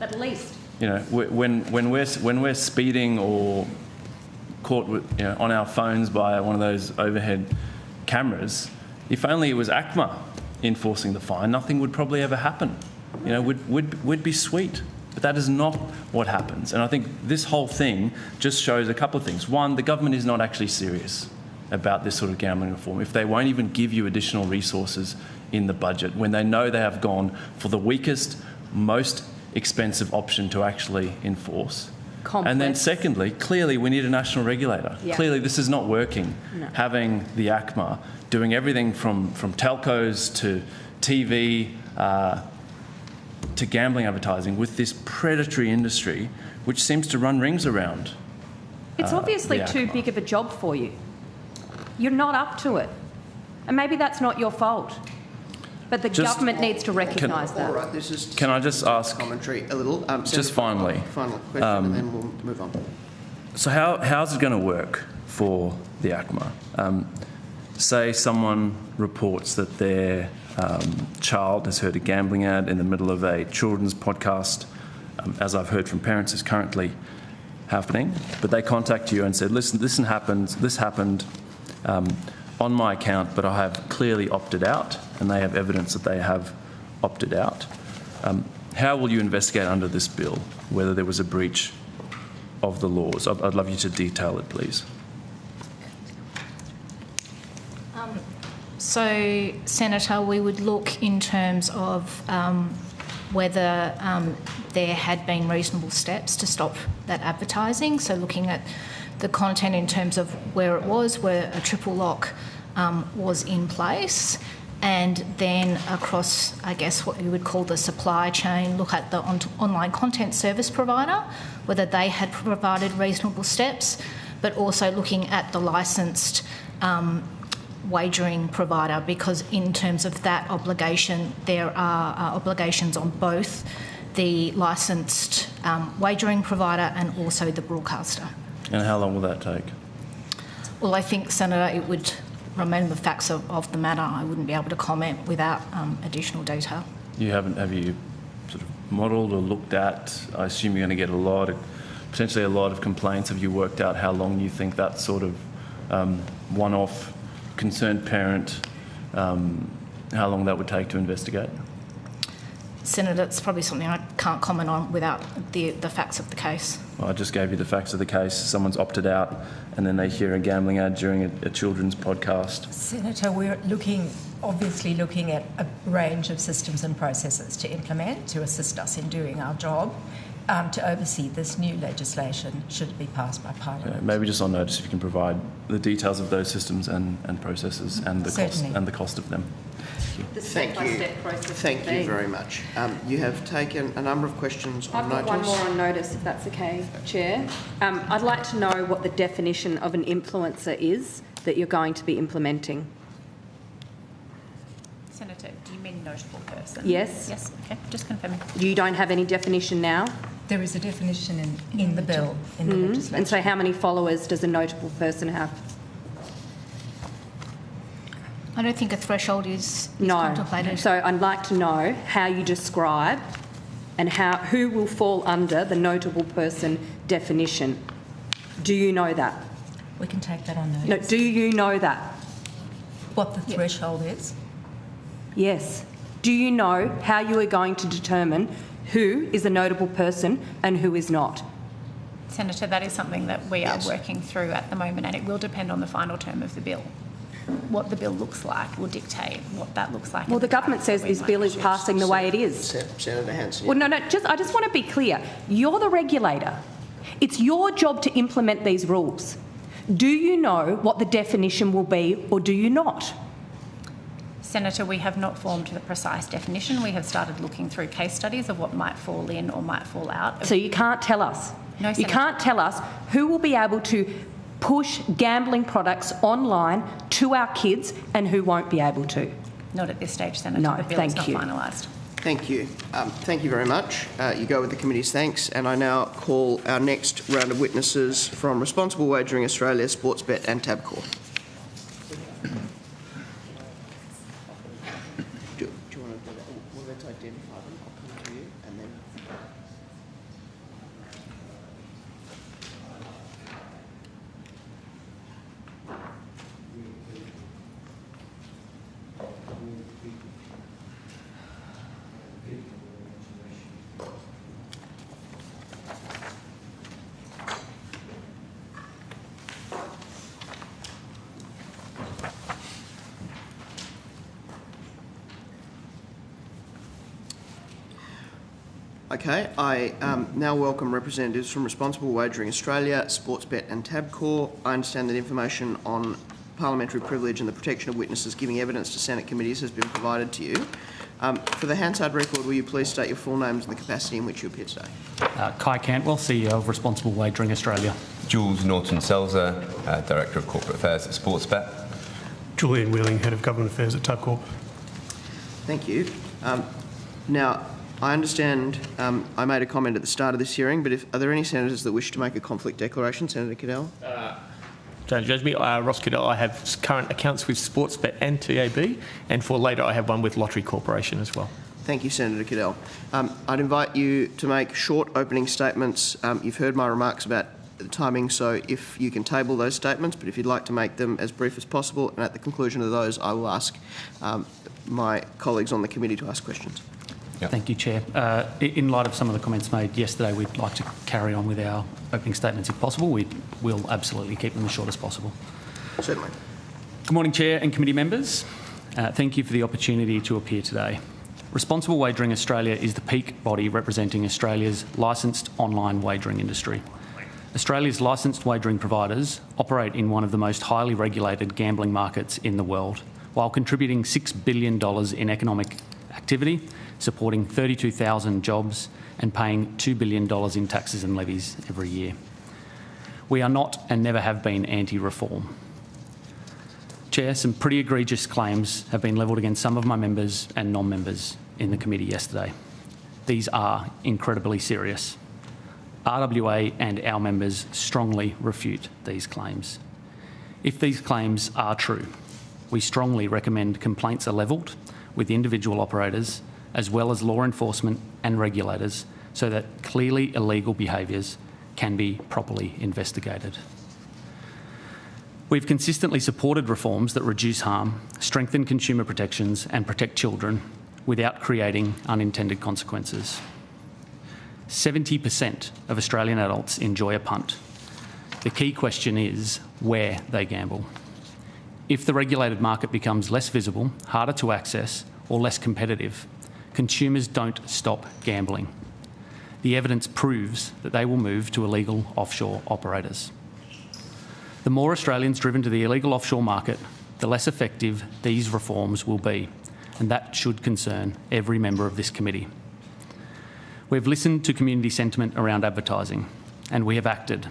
At least. When we're speeding or caught with, on our phones by one of those overhead cameras, if only it was ACMA enforcing the fine, nothing would probably ever happen. Would be sweet. But that is not what happens. And I think this whole thing just shows a couple of things. One, the government is not actually serious about this sort of gambling reform. If they won't even give you additional resources in the budget, when they know they have gone for the weakest, most expensive option to actually enforce. Complex. And then secondly, clearly we need a national regulator. Yeah. Clearly this is not working. No. Having the ACMA doing everything from telcos to TV to gambling advertising with this predatory industry which seems to run rings around. It's obviously too big of a job for you. You're not up to it. And maybe that's not your fault. But the government needs to recognise that. All right, this is can I just ask commentary a little? Just finally. Final question, and then we'll move on. So how's it going to work for the ACMA? Say someone reports that their child has heard a gambling ad in the middle of a children's podcast, as I've heard from parents is currently happening, but they contact you and said, listen, this happened on my account, but I have clearly opted out, and they have evidence that they have opted out. How will you investigate under this bill whether there was a breach of the laws? I'd love you to detail it, please. So, Senator, we would look in terms of whether there had been reasonable steps to stop that advertising. So looking at the content in terms of where it was, where a triple lock was in place, and then across, I guess, what you would call the supply chain, look at the online content service provider, whether they had provided reasonable steps, but also looking at the licensed wagering provider, because in terms of that obligation, there are obligations on both the licensed wagering provider and also the broadcaster. And how long will that take? Well, I think, Senator, it would remain the facts of the matter. I wouldn't be able to comment without additional detail. Have you sort of modelled or looked at? I assume you're going to get potentially a lot of complaints. Have you worked out how long you think that sort of one-off concerned parent, how long that would take to investigate? Senator, it's probably something I can't comment on without the facts of the case. Well, I just gave you the facts of the case. Someone's opted out and then they hear a gambling ad during a children's podcast. Senator, we're obviously looking at a range of systems and processes to implement to assist us in doing our job, to oversee this new legislation should it be passed by Parliament. Maybe just on notice if you can provide the details of those systems and processes and the cost of them. Thank you. Thank you very much. You have taken a number of questions on notice. I've got one more on notice, if that's okay, Chair. I'd like to know what the definition of an influencer is that you're going to be implementing. Senator, do you mean notable person? Yes. Yes, okay, just confirming. You don't have any definition now? There is a definition in the bill, in the legislation. And so how many followers does a notable person have? I don't think a threshold is contemplated. So I'd like to know how you describe and who will fall under the notable person definition. Do you know that? We can take that on notice. No, do you know that? What the threshold is? Yes. Do you know how you are going to determine who is a notable person and who is not? Senator, that is something that we are working through at the moment, and it will depend on the final term of the bill. What the bill looks like will dictate what that looks like. Well, the government says this bill is passing the way it is. Senator Hanson. Well, I just want to be clear. You're the regulator. It's your job to implement these rules. Do you know what the definition will be, or do you not? Senator, we have not formed the precise definition. We have started looking through case studies of what might fall in or might fall out. So you can't tell us? No, Senator. You can't tell us who will be able to push gambling products online to our kids and who won't be able to? Not at this stage, Senator. No, the bill thank is not you. finalised. Thank you. Thank you very much. You go with the committee's thanks. And I now call our next round of witnesses from Responsible Wagering Australia, Sportsbet and Tabcorp. Do you want to do that? Well, let's identify them. I'll come to you and then... Okay, I now welcome representatives from Responsible Wagering Australia, Sportsbet and Tabcorp. I understand that information on parliamentary privilege and the protection of witnesses giving evidence to Senate committees has been provided to you. For the Hansard record, will you please state your full names and the capacity in which you appear today? Kai Cantwell, CEO of Responsible Wagering Australia. Jules Norton-Selzer, Director of Corporate Affairs at Sportsbet. Julian Wheeling, Head of Government Affairs at Tabcorp. Thank you. Now, I understand I made a comment at the start of this hearing, but are there any senators that wish to make a conflict declaration? Senator Cadell? Senator Jasmine, Ross Cadell. I have current accounts with Sportsbet and TAB, and for later I have one with Lottery Corporation as well. Thank you, Senator Cadell. I'd invite you to make short opening statements. You've heard my remarks about the timing, so if you can table those statements, but if you'd like to make them as brief as possible, and at the conclusion of those, I will ask my colleagues on the committee to ask questions. Yep. Thank you, Chair. In light of some of the comments made yesterday, we'd like to carry on with our opening statements if possible. We will absolutely keep them as short as possible. Certainly. Good morning, Chair and committee members. Thank you for the opportunity to appear today. Responsible Wagering Australia is the peak body representing Australia's licensed online wagering industry. Australia's licensed wagering providers operate in one of the most highly regulated gambling markets in the world, while contributing $6 billion in economic activity, supporting 32,000 jobs and paying $2 billion in taxes and levies every year. We are not and never have been anti-reform. Chair, some pretty egregious claims have been levelled against some of my members and non-members in the committee yesterday. These are incredibly serious. RWA and our members strongly refute these claims. If these claims are true, we strongly recommend complaints are levelled with individual operators as well as law enforcement and regulators, so that clearly illegal behaviours can be properly investigated. We've consistently supported reforms that reduce harm, strengthen consumer protections and protect children without creating unintended consequences. 70% of Australian adults enjoy a punt. The key question is where they gamble. If the regulated market becomes less visible, harder to access or less competitive, consumers don't stop gambling. The evidence proves that they will move to illegal offshore operators. The more Australians driven to the illegal offshore market, the less effective these reforms will be, and that should concern every member of this committee. We've listened to community sentiment around advertising, and we have acted.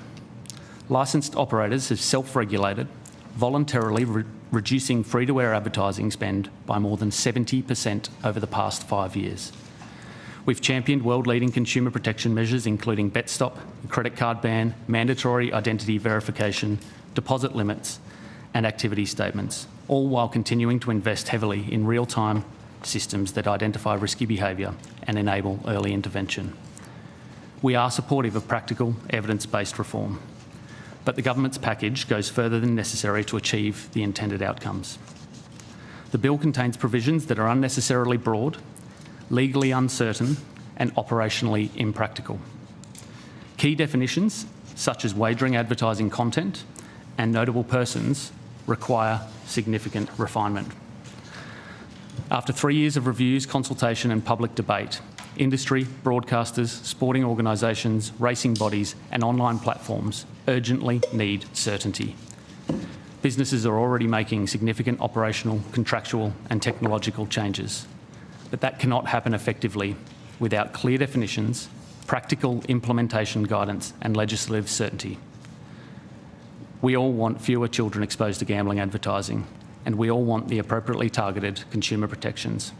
Licensed operators have self-regulated, voluntarily reducing free-to-air advertising spend by more than 70% over the past 5 years. We've championed world-leading consumer protection measures, including bet stop, credit card ban, mandatory identity verification, deposit limits and activity statements, all while continuing to invest heavily in real-time systems that identify risky behaviour and enable early intervention. We are supportive of practical, evidence-based reform, but the government's package goes further than necessary to achieve the intended outcomes. The bill contains provisions that are unnecessarily broad, legally uncertain and operationally impractical. Key definitions, such as wagering advertising content and notable persons, require significant refinement. After 3 years of reviews, consultation and public debate, industry, broadcasters, sporting organisations, racing bodies and online platforms urgently need certainty. Businesses are already making significant operational, contractual and technological changes, but that cannot happen effectively without clear definitions, practical implementation guidance and legislative certainty. We all want fewer children exposed to gambling advertising, and we all want the appropriately targeted consumer protections.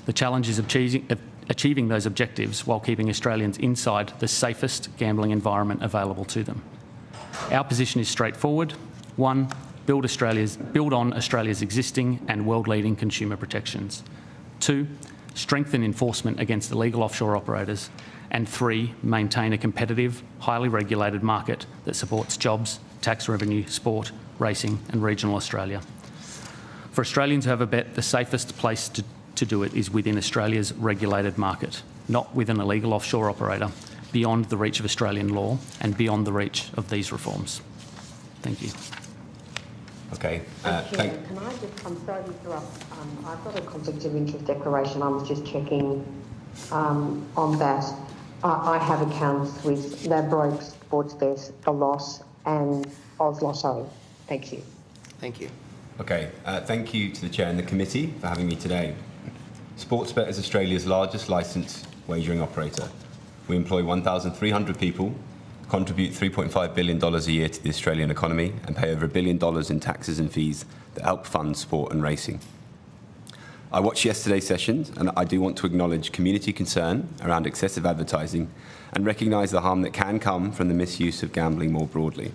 The challenge is achieving those objectives while keeping Australians inside the safest gambling environment available to them. Our position is straightforward. 1, build on Australia's existing and world-leading consumer protections. 2, strengthen enforcement against illegal offshore operators. And 3, maintain a competitive, highly regulated market that supports jobs, tax revenue, sport, racing and regional Australia. For Australians who have a bet, the safest place to do it is within Australia's regulated market, not with an illegal offshore operator, beyond the reach of Australian law and beyond the reach of these reforms. Thank you. Okay. Can I just, I'm sorry to interrupt. I've got a conflict of interest declaration. I was just checking on that. I have accounts with Ladbroke, Sportsbet, The Loss and Oz Lotto. Thank you. Thank you. Okay. Thank you to the Chair and the committee for having me today. Sportsbet is Australia's largest licensed wagering operator. We employ 1,300 people, contribute $3.5 billion a year to the Australian economy and pay over $1 billion in taxes and fees that help fund sport and racing. I watched yesterday's sessions and I do want to acknowledge community concern around excessive advertising and recognise the harm that can come from the misuse of gambling more broadly.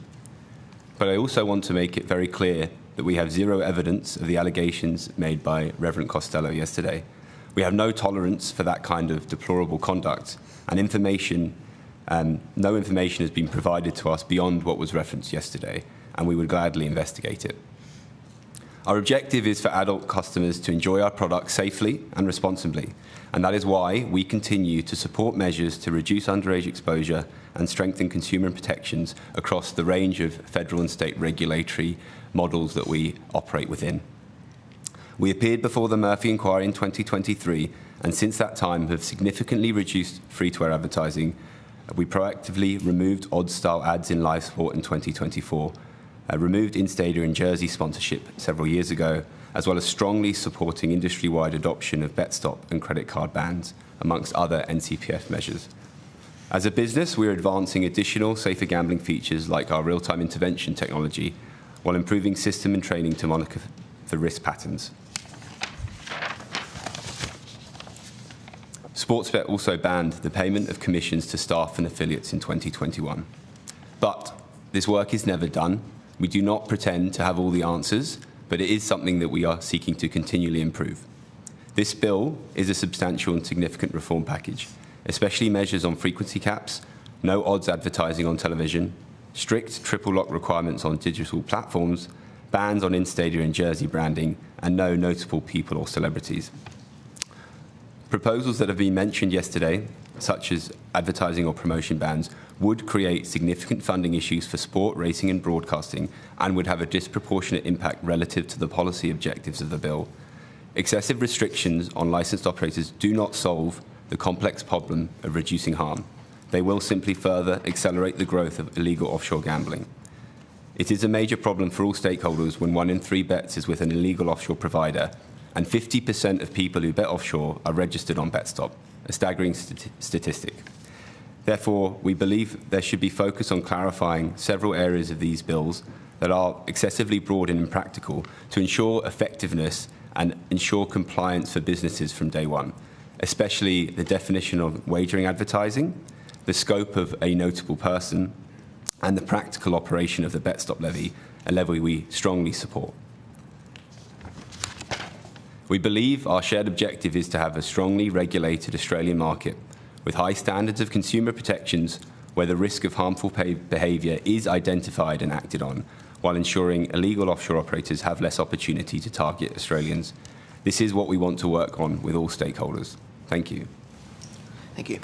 But I also want to make it very clear that we have zero evidence of the allegations made by Reverend Costello yesterday. We have no tolerance for that kind of deplorable conduct, and no information has been provided to us beyond what was referenced yesterday, and we would gladly investigate it. Our objective is for adult customers to enjoy our products safely and responsibly, and that is why we continue to support measures to reduce underage exposure and strengthen consumer protections across the range of federal and state regulatory models that we operate within. We appeared before the Murphy inquiry in 2023, and since that time have significantly reduced free-to-air advertising. We proactively removed odds-style ads in live sport in 2024, removed in-stadium and jersey sponsorship several years ago, as well as strongly supporting industry-wide adoption of bet stop and credit card bans, amongst other NCPF measures. As a business, we're advancing additional safer gambling features like our real-time intervention technology, while improving system and training to monitor the risk patterns. Sportsbet also banned the payment of commissions to staff and affiliates in 2021. But this work is never done. We do not pretend to have all the answers, but it is something that we are seeking to continually improve. This bill is a substantial and significant reform package, especially measures on frequency caps, no odds advertising on television, strict triple lock requirements on digital platforms, bans on in-stadium and jersey branding, and no notable people or celebrities. Proposals that have been mentioned yesterday, such as advertising or promotion bans, would create significant funding issues for sport, racing and broadcasting, and would have a disproportionate impact relative to the policy objectives of the bill. Excessive restrictions on licensed operators do not solve the complex problem of reducing harm. They will simply further accelerate the growth of illegal offshore gambling. It is a major problem for all stakeholders when 1 in 3 bets is with an illegal offshore provider, and 50% of people who bet offshore are registered on BetStop, a staggering statistic. Therefore, we believe there should be focus on clarifying several areas of these bills that are excessively broad and impractical to ensure effectiveness and ensure compliance for businesses from day one, especially the definition of wagering advertising, the scope of a notable person, and the practical operation of the BetStop levy, a levy we strongly support. We believe our shared objective is to have a strongly regulated Australian market with high standards of consumer protections where the risk of harmful behaviour is identified and acted on, while ensuring illegal offshore operators have less opportunity to target Australians. This is what we want to work on with all stakeholders. Thank you. Thank you.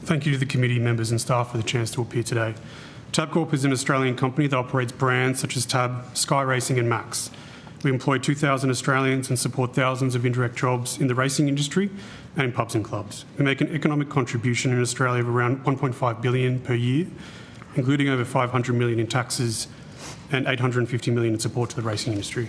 Thank you to the committee members and staff for the chance to appear today. Tabcorp is an Australian company that operates brands such as Tab, Sky Racing and Max. We employ 2,000 Australians and support thousands of indirect jobs in the racing industry and in pubs and clubs. We make an economic contribution in Australia of around $1.5 billion per year, including over $500 million in taxes and $850 million in support to the racing industry.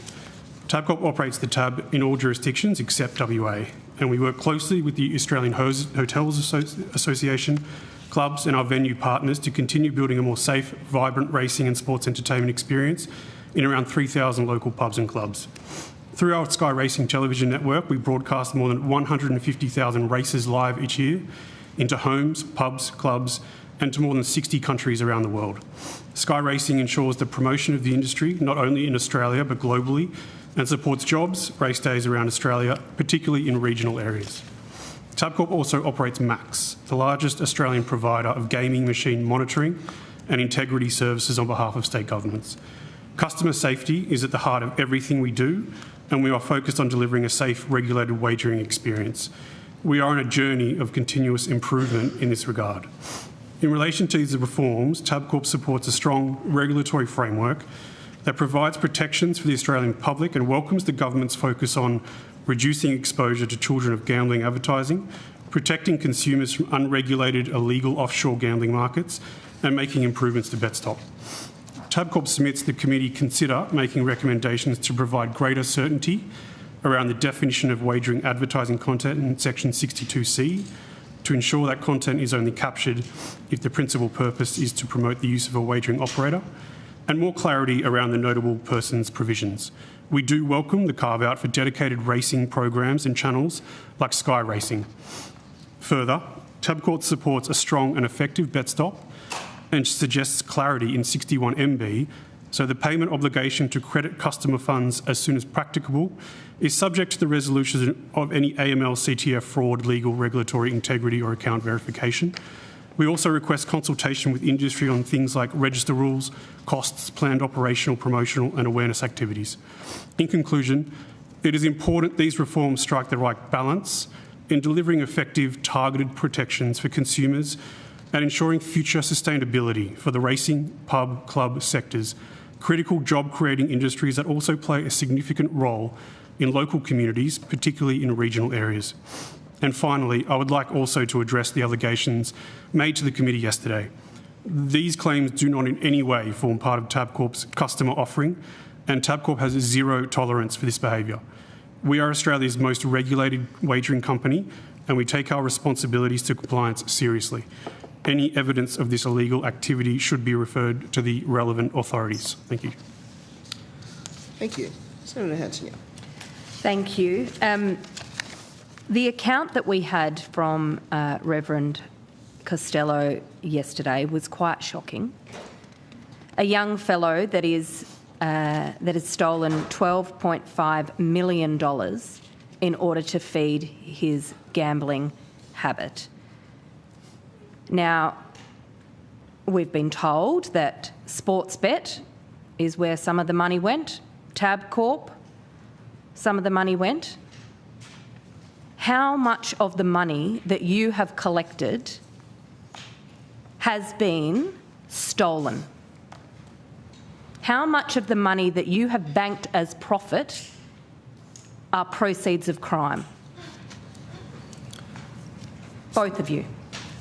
Tabcorp operates the Tab in all jurisdictions except WA, and we work closely with the Australian Hotels Association, clubs and our venue partners to continue building a more safe, vibrant racing and sports entertainment experience in around 3,000 local pubs and clubs. Through our Sky Racing television network, we broadcast more than 150,000 races live each year into homes, pubs, clubs, and to more than 60 countries around the world. Sky Racing ensures the promotion of the industry, not only in Australia but globally, and supports jobs, race days around Australia, particularly in regional areas. Tabcorp also operates Max, the largest Australian provider of gaming machine monitoring and integrity services on behalf of state governments. Customer safety is at the heart of everything we do, and we are focused on delivering a safe, regulated wagering experience. We are on a journey of continuous improvement in this regard. In relation to these reforms, Tabcorp supports a strong regulatory framework that provides protections for the Australian public and welcomes the government's focus on reducing exposure to children of gambling advertising, protecting consumers from unregulated illegal offshore gambling markets, and making improvements to BetStop. Tabcorp submits the committee consider making recommendations to provide greater certainty around the definition of wagering advertising content in section 62C to ensure that content is only captured if the principal purpose is to promote the use of a wagering operator, and more clarity around the notable persons provisions. We do welcome the carve-out for dedicated racing programs and channels like Sky Racing. Further, Tabcorp supports a strong and effective BetStop and suggests clarity in 61MB, so the payment obligation to credit customer funds as soon as practicable is subject to the resolution of any AML/CTF fraud, legal, regulatory integrity or account verification. We also request consultation with industry on things like register rules, costs, planned operational, promotional and awareness activities. In conclusion, it is important these reforms strike the right balance in delivering effective, targeted protections for consumers and ensuring future sustainability for the racing, pub, club sectors, critical job-creating industries that also play a significant role in local communities, particularly in regional areas. And finally, I would like also to address the allegations made to the committee yesterday. These claims do not in any way form part of Tabcorp's customer offering, and Tabcorp has zero tolerance for this behaviour. We are Australia's most regulated wagering company, and we take our responsibilities to compliance seriously. Any evidence of this illegal activity should be referred to the relevant authorities. Thank you. Thank you. Senator Hanson. Thank you. The account that we had from Reverend Costello yesterday was quite shocking. A young fellow that has stolen $12.5 million in order to feed his gambling habit. Now, we've been told that Sportsbet is where some of the money went, Tabcorp, some of the money went. How much of the money that you have collected has been stolen? How much of the money that you have banked as profit are proceeds of crime? Both of you.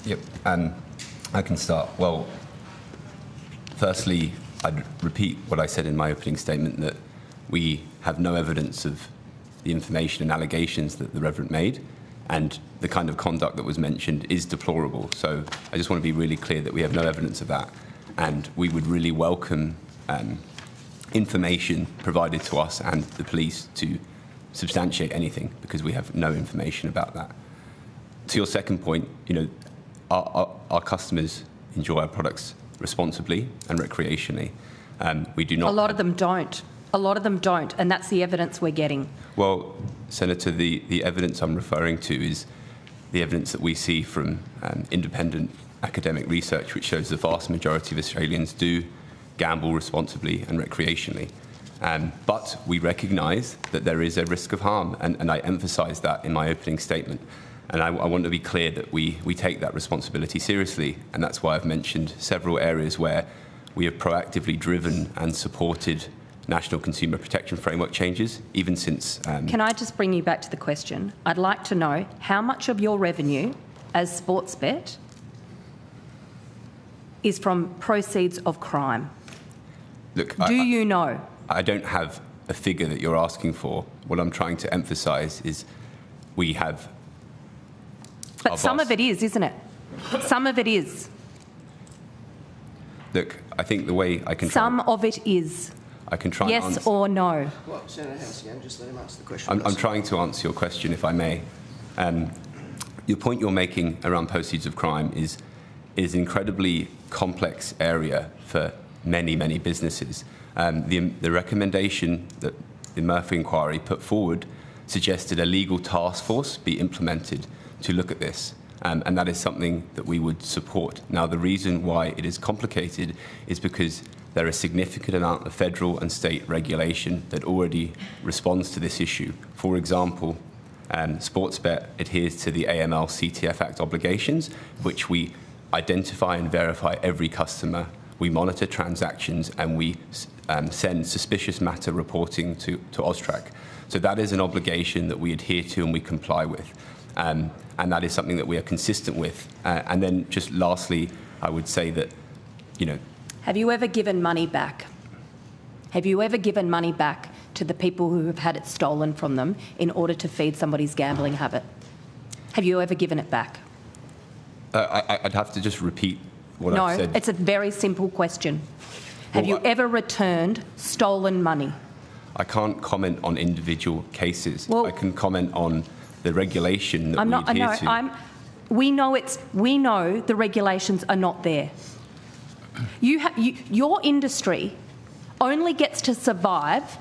Yep, I can start. Well, firstly, I'd repeat what I said in my opening statement, that we have no evidence of the information and allegations that the Reverend made, and the kind of conduct that was mentioned is deplorable. So I just want to be really clear that we have no evidence of that, and we would really welcome information provided to us and the police to substantiate anything, because we have no information about that. To your second point, our customers enjoy our products responsibly and recreationally. We do not. A lot of them don't. A lot of them don't, and that's the evidence we're getting. Well, Senator, the evidence I'm referring to is the evidence that we see from independent academic research, which shows the vast majority of Australians do gamble responsibly and recreationally. But we recognise that there is a risk of harm, and I emphasised that in my opening statement. And I want to be clear that we take that responsibility seriously, and that's why I've mentioned several areas where we have proactively driven and supported National Consumer Protection Framework changes, even since... Can I just bring you back to the question? I'd like to know how much of your revenue as Sportsbet is from proceeds of crime? Look, Do you know? I don't have a figure that you're asking for. What I'm trying to emphasise is we have... But some of it is, isn't it? Some of it is. Look, I think the way I can try... Some of it is. I can try yes and answer... or no? Well, Senator House, just let him answer the question. I'm trying to answer your question, if I may. Your point you're making around proceeds of crime is an incredibly complex area for many, many businesses. The recommendation that the Murphy inquiry put forward suggested a legal task force be implemented to look at this, and that is something that we would support. Now, the reason why it is complicated is because there is a significant amount of federal and state regulation that already responds to this issue. For example, Sportsbet adheres to the AML-CTF Act obligations, which we identify and verify every customer, we monitor transactions, and we send suspicious matter reporting to AUSTRAC. So that is an obligation that we adhere to and we comply with. And that is something that we are consistent with. And then just lastly, I would say that, Have you ever given money back? Have you ever given money back to the people who have had it stolen from them in order to feed somebody's gambling habit? Have you ever given it back? I'd have to just repeat what I've said. No, it's a very simple question. Have you ever returned stolen money? I can't comment on individual cases. Well, I can comment on the regulation that we adhere to. We know the regulations are not there. Your industry only gets to survive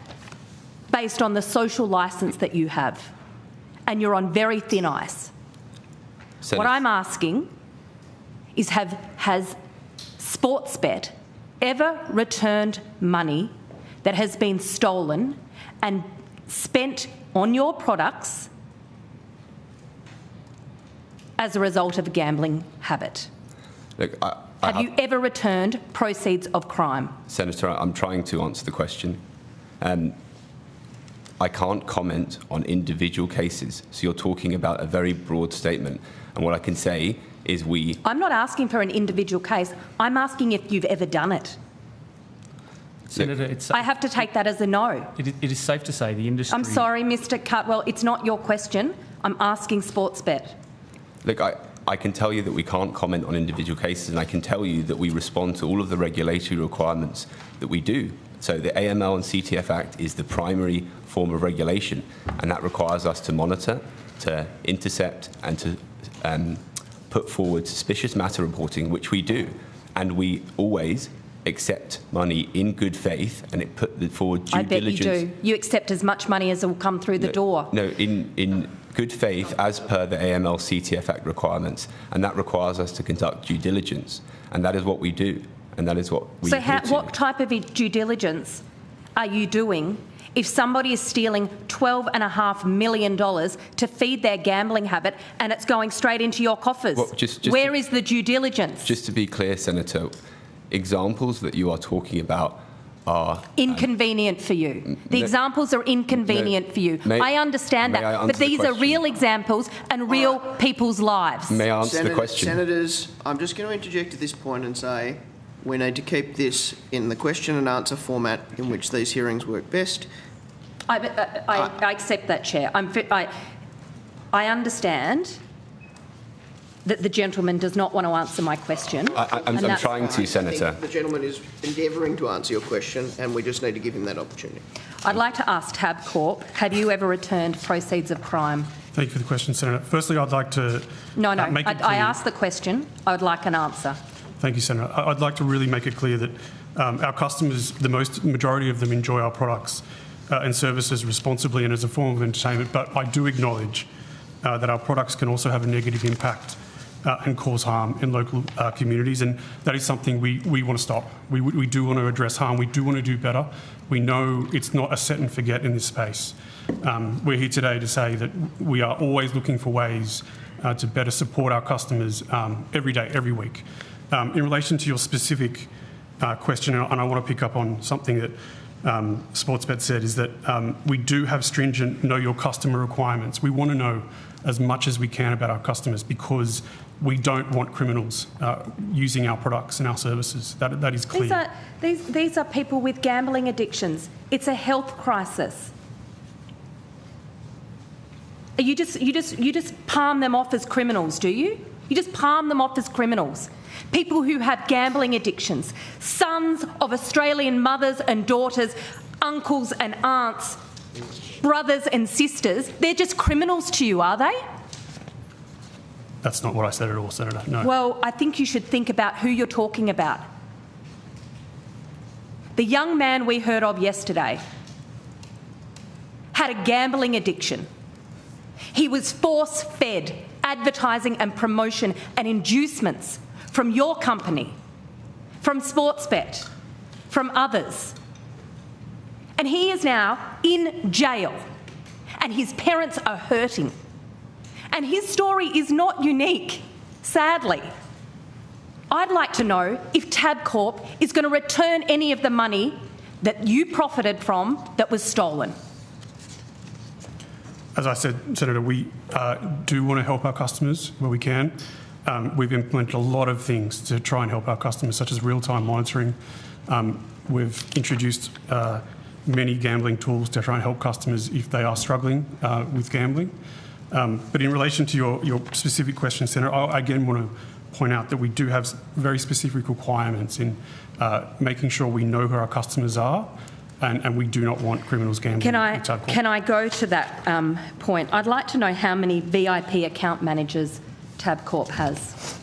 based on the social licence that you have, and you're on very thin ice. What I'm asking is, has Sportsbet ever returned money that has been stolen and spent on your products as a result of a gambling habit? Look, have you ever returned proceeds of crime? Senator, I'm trying to answer the question. I can't comment on individual cases. So you're talking about a very broad statement. And what I can say is I'm not asking for an individual case. I'm asking if you've ever done it. Senator, I have to take that as a no. It is safe to say the industry... I'm sorry, Mr Cutwell, it's not your question. I'm asking Sportsbet. Look, I can tell you that we can't comment on individual cases, and I can tell you that we respond to all of the regulatory requirements that we do. So the AML and CTF Act is the primary form of regulation, and that requires us to monitor, to intercept, and to put forward suspicious matter reporting, which we do. And we always accept money in good faith, and it put forward due I bet diligence. you do. You accept as much money as will come through the door. No, in good faith, as per the AML CTF Act requirements, and that requires us to conduct due diligence, and that is what we do, and that is what we do. So what type of due diligence are you doing if somebody is stealing $12.5 million to feed their gambling habit and it's going straight into your coffers? Well, Where is the due diligence? Just to be clear, Senator, examples that you are talking about are inconvenient for you. The examples are inconvenient for you. I understand that, but these are real examples and real people's lives. May I answer the question? Senators, I'm just going to interject at this point and say we need to keep this in the question and answer format in which these hearings work best. I accept that, Chair. I understand that the gentleman does not want to answer my question. I'm trying to, Senator. I think the gentleman is endeavouring to answer your question, and we just need to give him that opportunity. I'd like to ask Tabcorp, have you ever returned proceeds of crime? Thank you for the question, Senator. Firstly, I'd like to make it clear. I asked the question. I would like an answer. Thank you, Senator. I'd like to really make it clear that our customers, the majority of them, enjoy our products and services responsibly and as a form of entertainment, but I do acknowledge that our products can also have a negative impact and cause harm in local communities, and that is something we want to stop. We do want to address harm. We do want to do better. We know it's not a set and forget in this space. We're here today to say that we are always looking for ways to better support our customers every day, every week. In relation to your specific question, and I want to pick up on something that Sportsbet said, is that we do have stringent know your customer requirements. We want to know as much as we can about our customers because we don't want criminals using our products and our services. That is clear. These are people with gambling addictions. It's a health crisis. You just palm them off as criminals, do you? You just palm them off as criminals. People who have gambling addictions, sons of Australian mothers and daughters, uncles and aunts, brothers and sisters, they're just criminals to you, are they? That's not what I said at all, Senator, no. Well, I think you should think about who you're talking about. The young man we heard of yesterday had a gambling addiction. He was force-fed advertising and promotion and inducements from your company, from Sportsbet, from others. And he is now in jail, and his parents are hurting. And his story is not unique, sadly. I'd like to know if Tabcorp is going to return any of the money that you profited from that was stolen. As I said, Senator, we do want to help our customers where we can. We've implemented a lot of things to try and help our customers, such as real-time monitoring. We've introduced many gambling tools to try and help customers if they are struggling with gambling. But in relation to your specific question, Senator, I again want to point out that we do have very specific requirements in making sure we know who our customers are, and we do not want criminals gambling. Can I go to that point? I'd like to know how many VIP account managers Tabcorp has.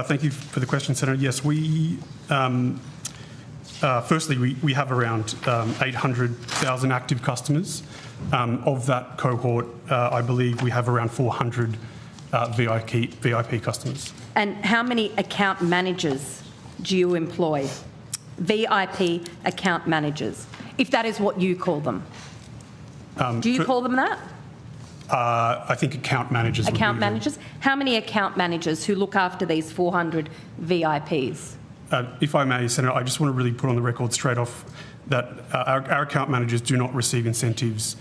Thank you for the question, Senator. Yes, firstly, we have around 800,000 active customers. Of that cohort, I believe we have around 400 VIP customers. And how many account managers do you employ? VIP account managers, if that is what you call them. Do you call them that? I think account managers. Account managers? How many account managers who look after these 400 VIPs? If I may, Senator, I just want to really put on the record straight off that our account managers do not receive incentives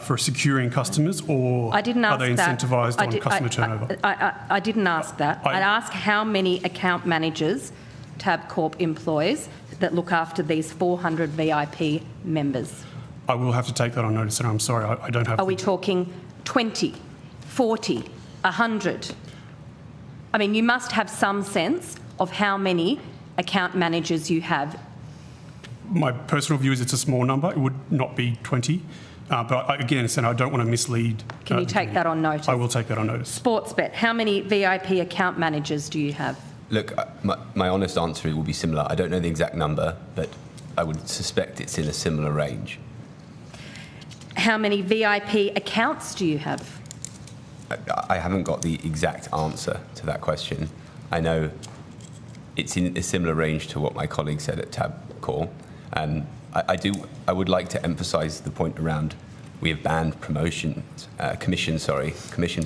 for securing customers, or are they incentivised on customer turnover? I didn't ask that. I'd ask how many account managers Tabcorp employs that look after these 400 VIP members. I will have to take that on notice, and I'm sorry, I don't have... Are we talking 20, 40, 100? I mean, you must have some sense of how many account managers you have. My personal view is it's a small number. It would not be 20. But again, Senator, I don't want to mislead. Can you take that on notice? I will take that on notice. Sportsbet, how many VIP account managers do you have? Look, my honest answer will be similar. I don't know the exact number, but I would suspect it's in a similar range. How many VIP accounts do you have? I haven't got the exact answer to that question. I know it's in a similar range to what my colleague said at Tabcorp. I would like to emphasise the point around we have banned commission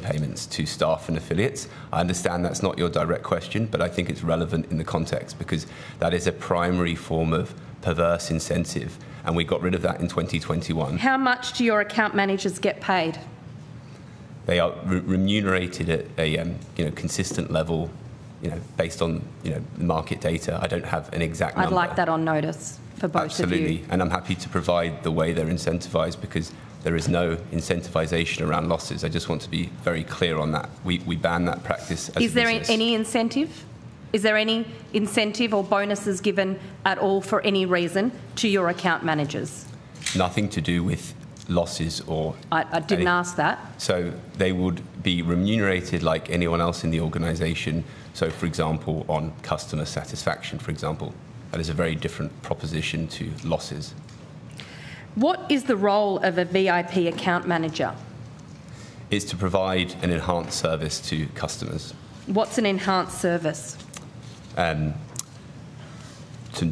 payments to staff and affiliates. I understand that's not your direct question, but I think it's relevant in the context because that is a primary form of perverse incentive, and we got rid of that in 2021. How much do your account managers get paid? They are remunerated at a consistent level, based on market data. I don't have an exact number. I'd like that on notice for both of you. Absolutely, and I'm happy to provide the way they're incentivised because there is no incentivisation around losses. I just want to be very clear on that. We ban that practice as a business. Is there any incentive? Is there any incentive or bonuses given at all for any reason to your account managers? Nothing to do with losses or... I didn't ask that. So they would be remunerated like anyone else in the organisation. So, for example, on customer satisfaction, for example. That is a very different proposition to losses. What is the role of a VIP account manager? It's to provide an enhanced service to customers. What's an enhanced service? Some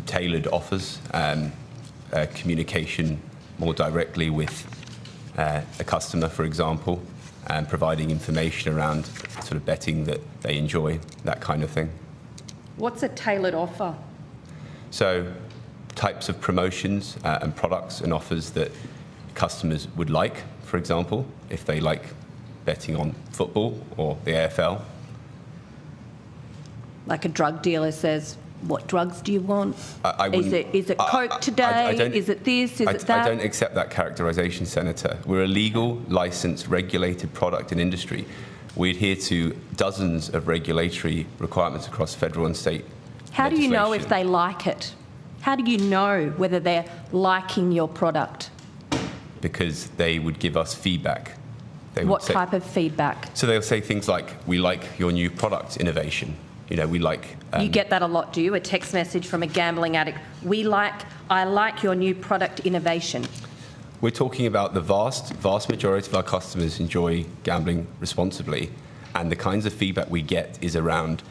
tailored offers, communication more directly with a customer, for example, and providing information around sort of betting that they enjoy, that kind of thing. What's a tailored offer? So types of promotions and products and offers that customers would like, for example, if they like betting on football or the AFL. Like a drug dealer says, what drugs do you want? Is it Coke today? Is it this? Is it that? I don't accept that characterisation, Senator. We're a legal, licensed, regulated product and industry. We adhere to dozens of regulatory requirements across federal and state How do you know if they like it? How do you know whether they're liking your product? Because they would give us feedback. What type of feedback? So they'll say things like, we like your new product innovation. We like... you get that a lot, do you? A text message from a gambling addict. I like your new product innovation. We're talking about the vast majority of our customers enjoy gambling responsibly, and the kinds of feedback we get is around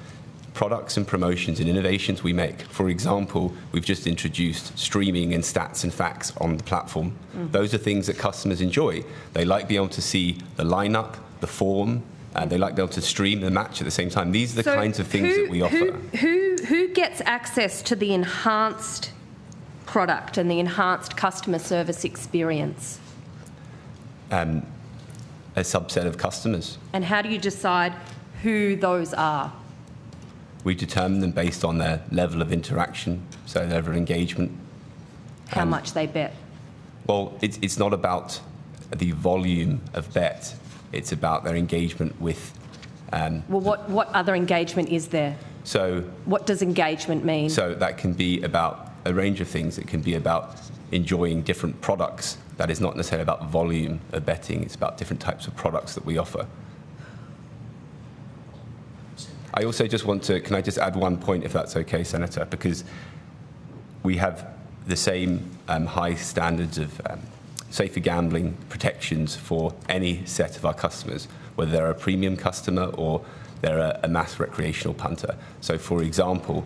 products and promotions and innovations we make. For example, we've just introduced streaming and stats and facts on the platform. Those are things that customers enjoy. They like being able to see the lineup, the form, and they like being able to stream the match at the same time. These are the kinds of things that we offer. Who gets access to the enhanced product and the enhanced customer service experience? A subset of customers. And how do you decide who those are? We determine them based on their level of interaction, so their level of engagement. How much they bet? Well, it's not about the volume of bet. It's about their engagement with... well, what other engagement is there? So... What does engagement mean? So that can be about a range of things. It can be about enjoying different products. That is not necessarily about volume of betting. It's about different types of products that we offer. I also just want to... Can I just add one point, if that's okay, Senator? Because we have the same high standards of... safer gambling protections for any set of our customers, whether they're a premium customer or they're a mass recreational punter. So, for example,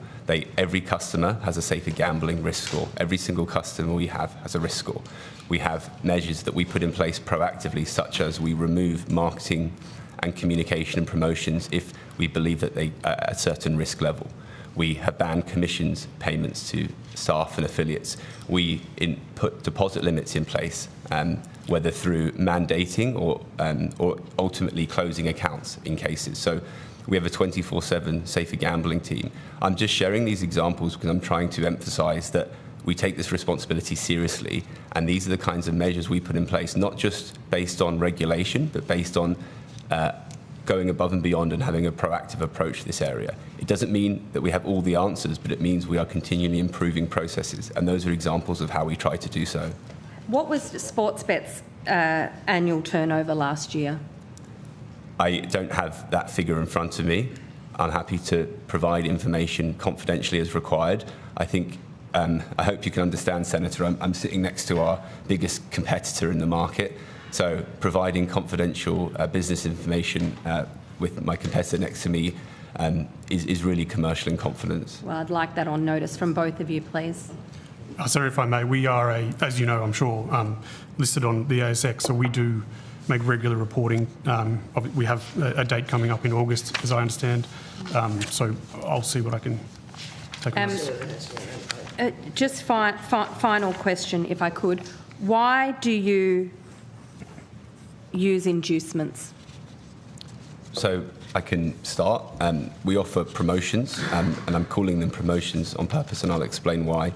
every customer has a safer gambling risk score. Every single customer we have has a risk score. We have measures that we put in place proactively, such as we remove marketing and communication and promotions if we believe that they are at a certain risk level. We have banned commissions payments to staff and affiliates. We put deposit limits in place, whether through mandating or ultimately closing accounts in cases. So we have a 24/7 safer gambling team. I'm just sharing these examples because I'm trying to emphasise that we take this responsibility seriously, and these are the kinds of measures we put in place, not just based on regulation, but based on going above and beyond and having a proactive approach to this area. It doesn't mean that we have all the answers, but it means we are continually improving processes, and those are examples of how we try to do so. What was Sportsbet's annual turnover last year? I don't have that figure in front of me. I'm happy to provide information confidentially as required. I think, I hope you can understand, Senator, I'm sitting next to our biggest competitor in the market, so providing confidential business information with my competitor next to me is really commercial in confidence. Well, I'd like that on notice from both of you, please. Sorry, if I may, we are, as you know, I'm sure, listed on the ASX, so we do make regular reporting. We have a date coming up in August, as I understand, so I'll see what I can take on this. Just final question, if I could. Why do you use inducements? So I can start. We offer promotions, and I'm calling them promotions on purpose, and I'll explain why.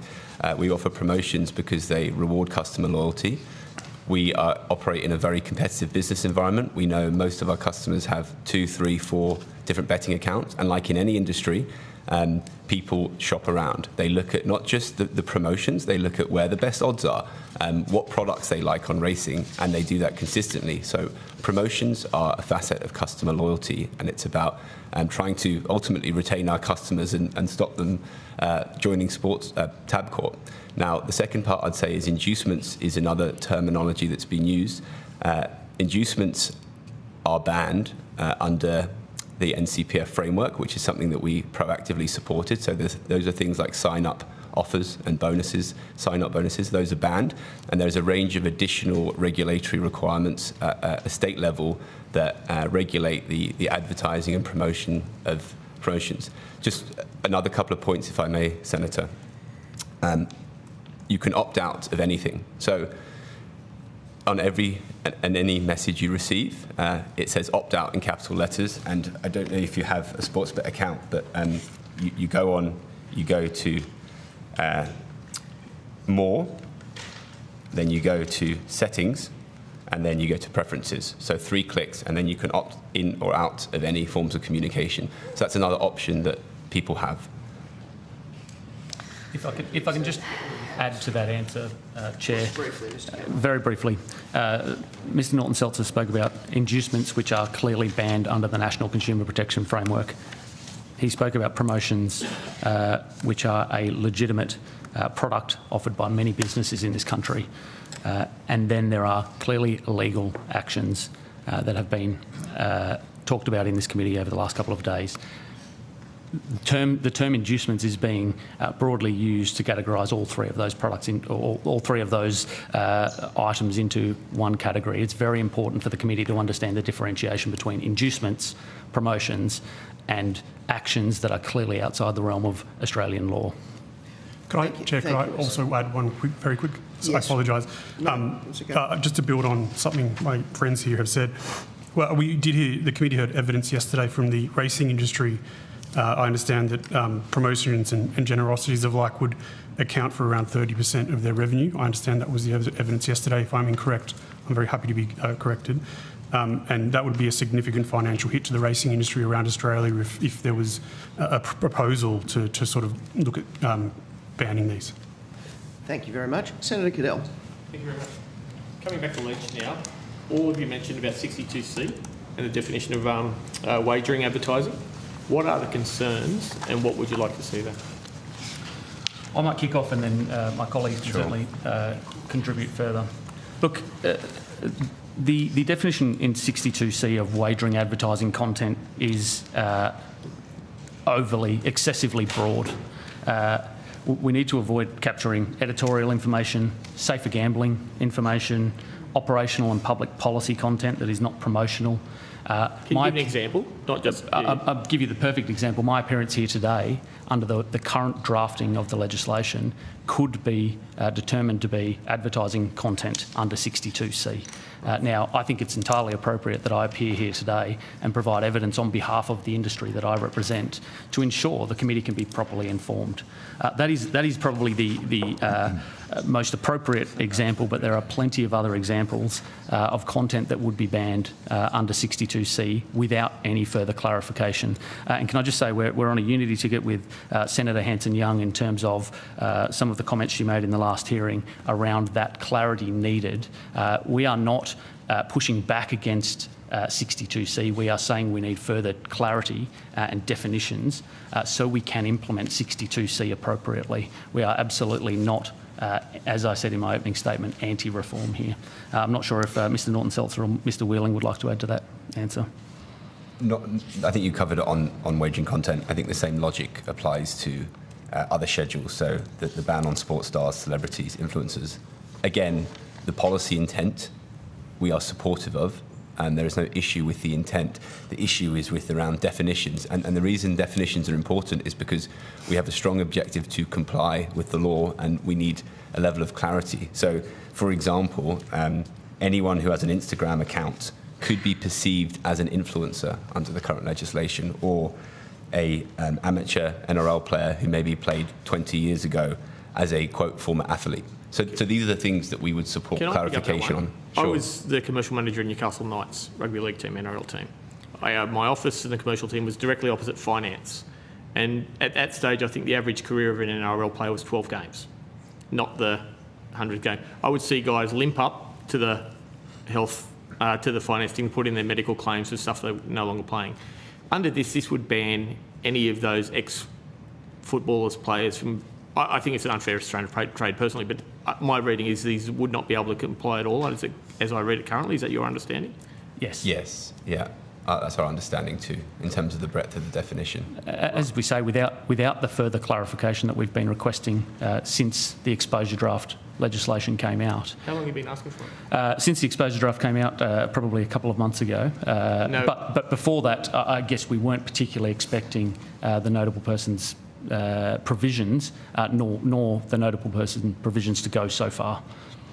We offer promotions because they reward customer loyalty. We operate in a very competitive business environment. We know most of our customers have 2, 3, 4 different betting accounts, and like in any industry, people shop around. They look at not just the promotions, they look at where the best odds are, what products they like on racing, and they do that consistently. So promotions are a facet of customer loyalty, and it's about trying to ultimately retain our customers and stop them joining sports Tabcorp. Now, the second part I'd say is inducements is another terminology that's been used. Inducements are banned under the NCPF framework, which is something that we proactively supported. So those are things like sign-up offers and bonuses, sign-up bonuses. Those are banned, and there's a range of additional regulatory requirements at a state level that regulate the advertising and promotion of promotions. Just another couple of points, if I may, Senator. You can opt out of anything. So on any message you receive, it says opt out in capital letters. And I don't know if you have a Sportsbet account, but you go to more, then you go to settings, and then you go to preferences. So 3 clicks, and then you can opt in or out of any forms of communication. So that's another option that people have. If I can just add to that answer, Chair. Very briefly. Mr Norton-Seltzer spoke about inducements which are clearly banned under the National Consumer Protection Framework. He spoke about promotions which are a legitimate product offered by many businesses in this country. And then there are clearly illegal actions that have been talked about in this committee over the last couple of days. The term inducements is being broadly used to categorise all 3 of those products, all 3 of those items into one category. It's very important for the committee to understand the differentiation between inducements, promotions and actions that are clearly outside the realm of Australian law. Chair, could I also add one very quick? Yes. I apologise. Just to build on something my friends here have said. Well, we did hear, the committee heard evidence yesterday from the racing industry. I understand that promotions and generosities of like would account for around 30% of their revenue. I understand that was the evidence yesterday. If I'm incorrect, I'm very happy to be corrected. And that would be a significant financial hit to the racing industry around Australia if there was a proposal to sort of look at banning these. Thank you very much. Senator Cadell. Thank you very much. Coming back to Leach now, all of you mentioned about 62C and the definition of wagering advertising. What are the concerns and what would you like to see there? I might kick off and then my colleagues can certainly contribute further. Look, the definition in 62C of wagering advertising content is excessively broad. We need to avoid capturing editorial information, safer gambling information, operational and public policy content that is not promotional. Can you give an example? Not just. I'll give you the perfect example. My appearance here today, under the current drafting of the legislation, could be determined to be advertising content under 62C. Now, I think it's entirely appropriate that I appear here today and provide evidence on behalf of the industry that I represent to ensure the committee can be properly informed. That is probably the most appropriate example, but there are plenty of other examples of content that would be banned under 62C without any further clarification. And can I just say we're on a unity ticket with Senator Hanson-Young in terms of some of the comments she made in the last hearing around that clarity needed. We are not pushing back against 62C. We are saying we need further clarity and definitions so we can implement 62C appropriately. We are absolutely not, as I said in my opening statement, anti-reform here. I'm not sure if Mr Norton-Seltzer or Mr Wheeling would like to add to that answer. I think you covered it on wagering content. I think the same logic applies to other schedules, so the ban on sports stars, celebrities, influencers. Again, the policy intent we are supportive of, and there is no issue with the intent. The issue is with around definitions, and the reason definitions are important is because we have a strong objective to comply with the law, and we need a level of clarity. So, for example, anyone who has an Instagram account could be perceived as an influencer under the current legislation, or a amateur NRL player who maybe played 20 years ago as a, quote, former athlete. So these are the things that we would support clarification on. Sure. I was the commercial manager in Newcastle Knights rugby league team, NRL team. My office in the commercial team was directly opposite finance. And at that stage, I think the average career of an NRL player was 12 games, not the 100 game. I would see guys limp up to the health, to the finance team, put in their medical claims for stuff they're no longer playing. Under this would ban any of those ex-footballers, players from... I think it's an unfair restraint of trade personally, but my reading is these would not be able to comply at all, as I read it currently. Is that your understanding? Yes. Yes, yeah. That's our understanding too, in terms of the breadth of the definition. As we say, without the further clarification that we've been requesting since the exposure draft legislation came out. How long have you been asking for? Since the exposure draft came out, probably a couple of months ago. No. But before that, I guess we weren't particularly expecting the notable persons provisions, nor the notable person provisions to go so far.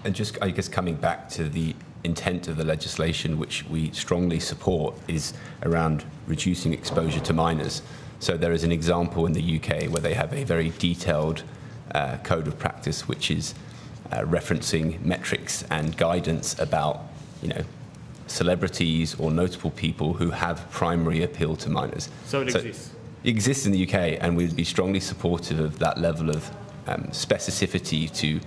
And just, I guess, coming back to the intent of the legislation, which we strongly support, is around reducing exposure to minors. So there is an example in the UK where they have a very detailed code of practice, which is referencing metrics and guidance about, celebrities or notable people who have primary appeal to minors. So it exists? It exists in the UK, and we'd be strongly supportive of that level of specificity to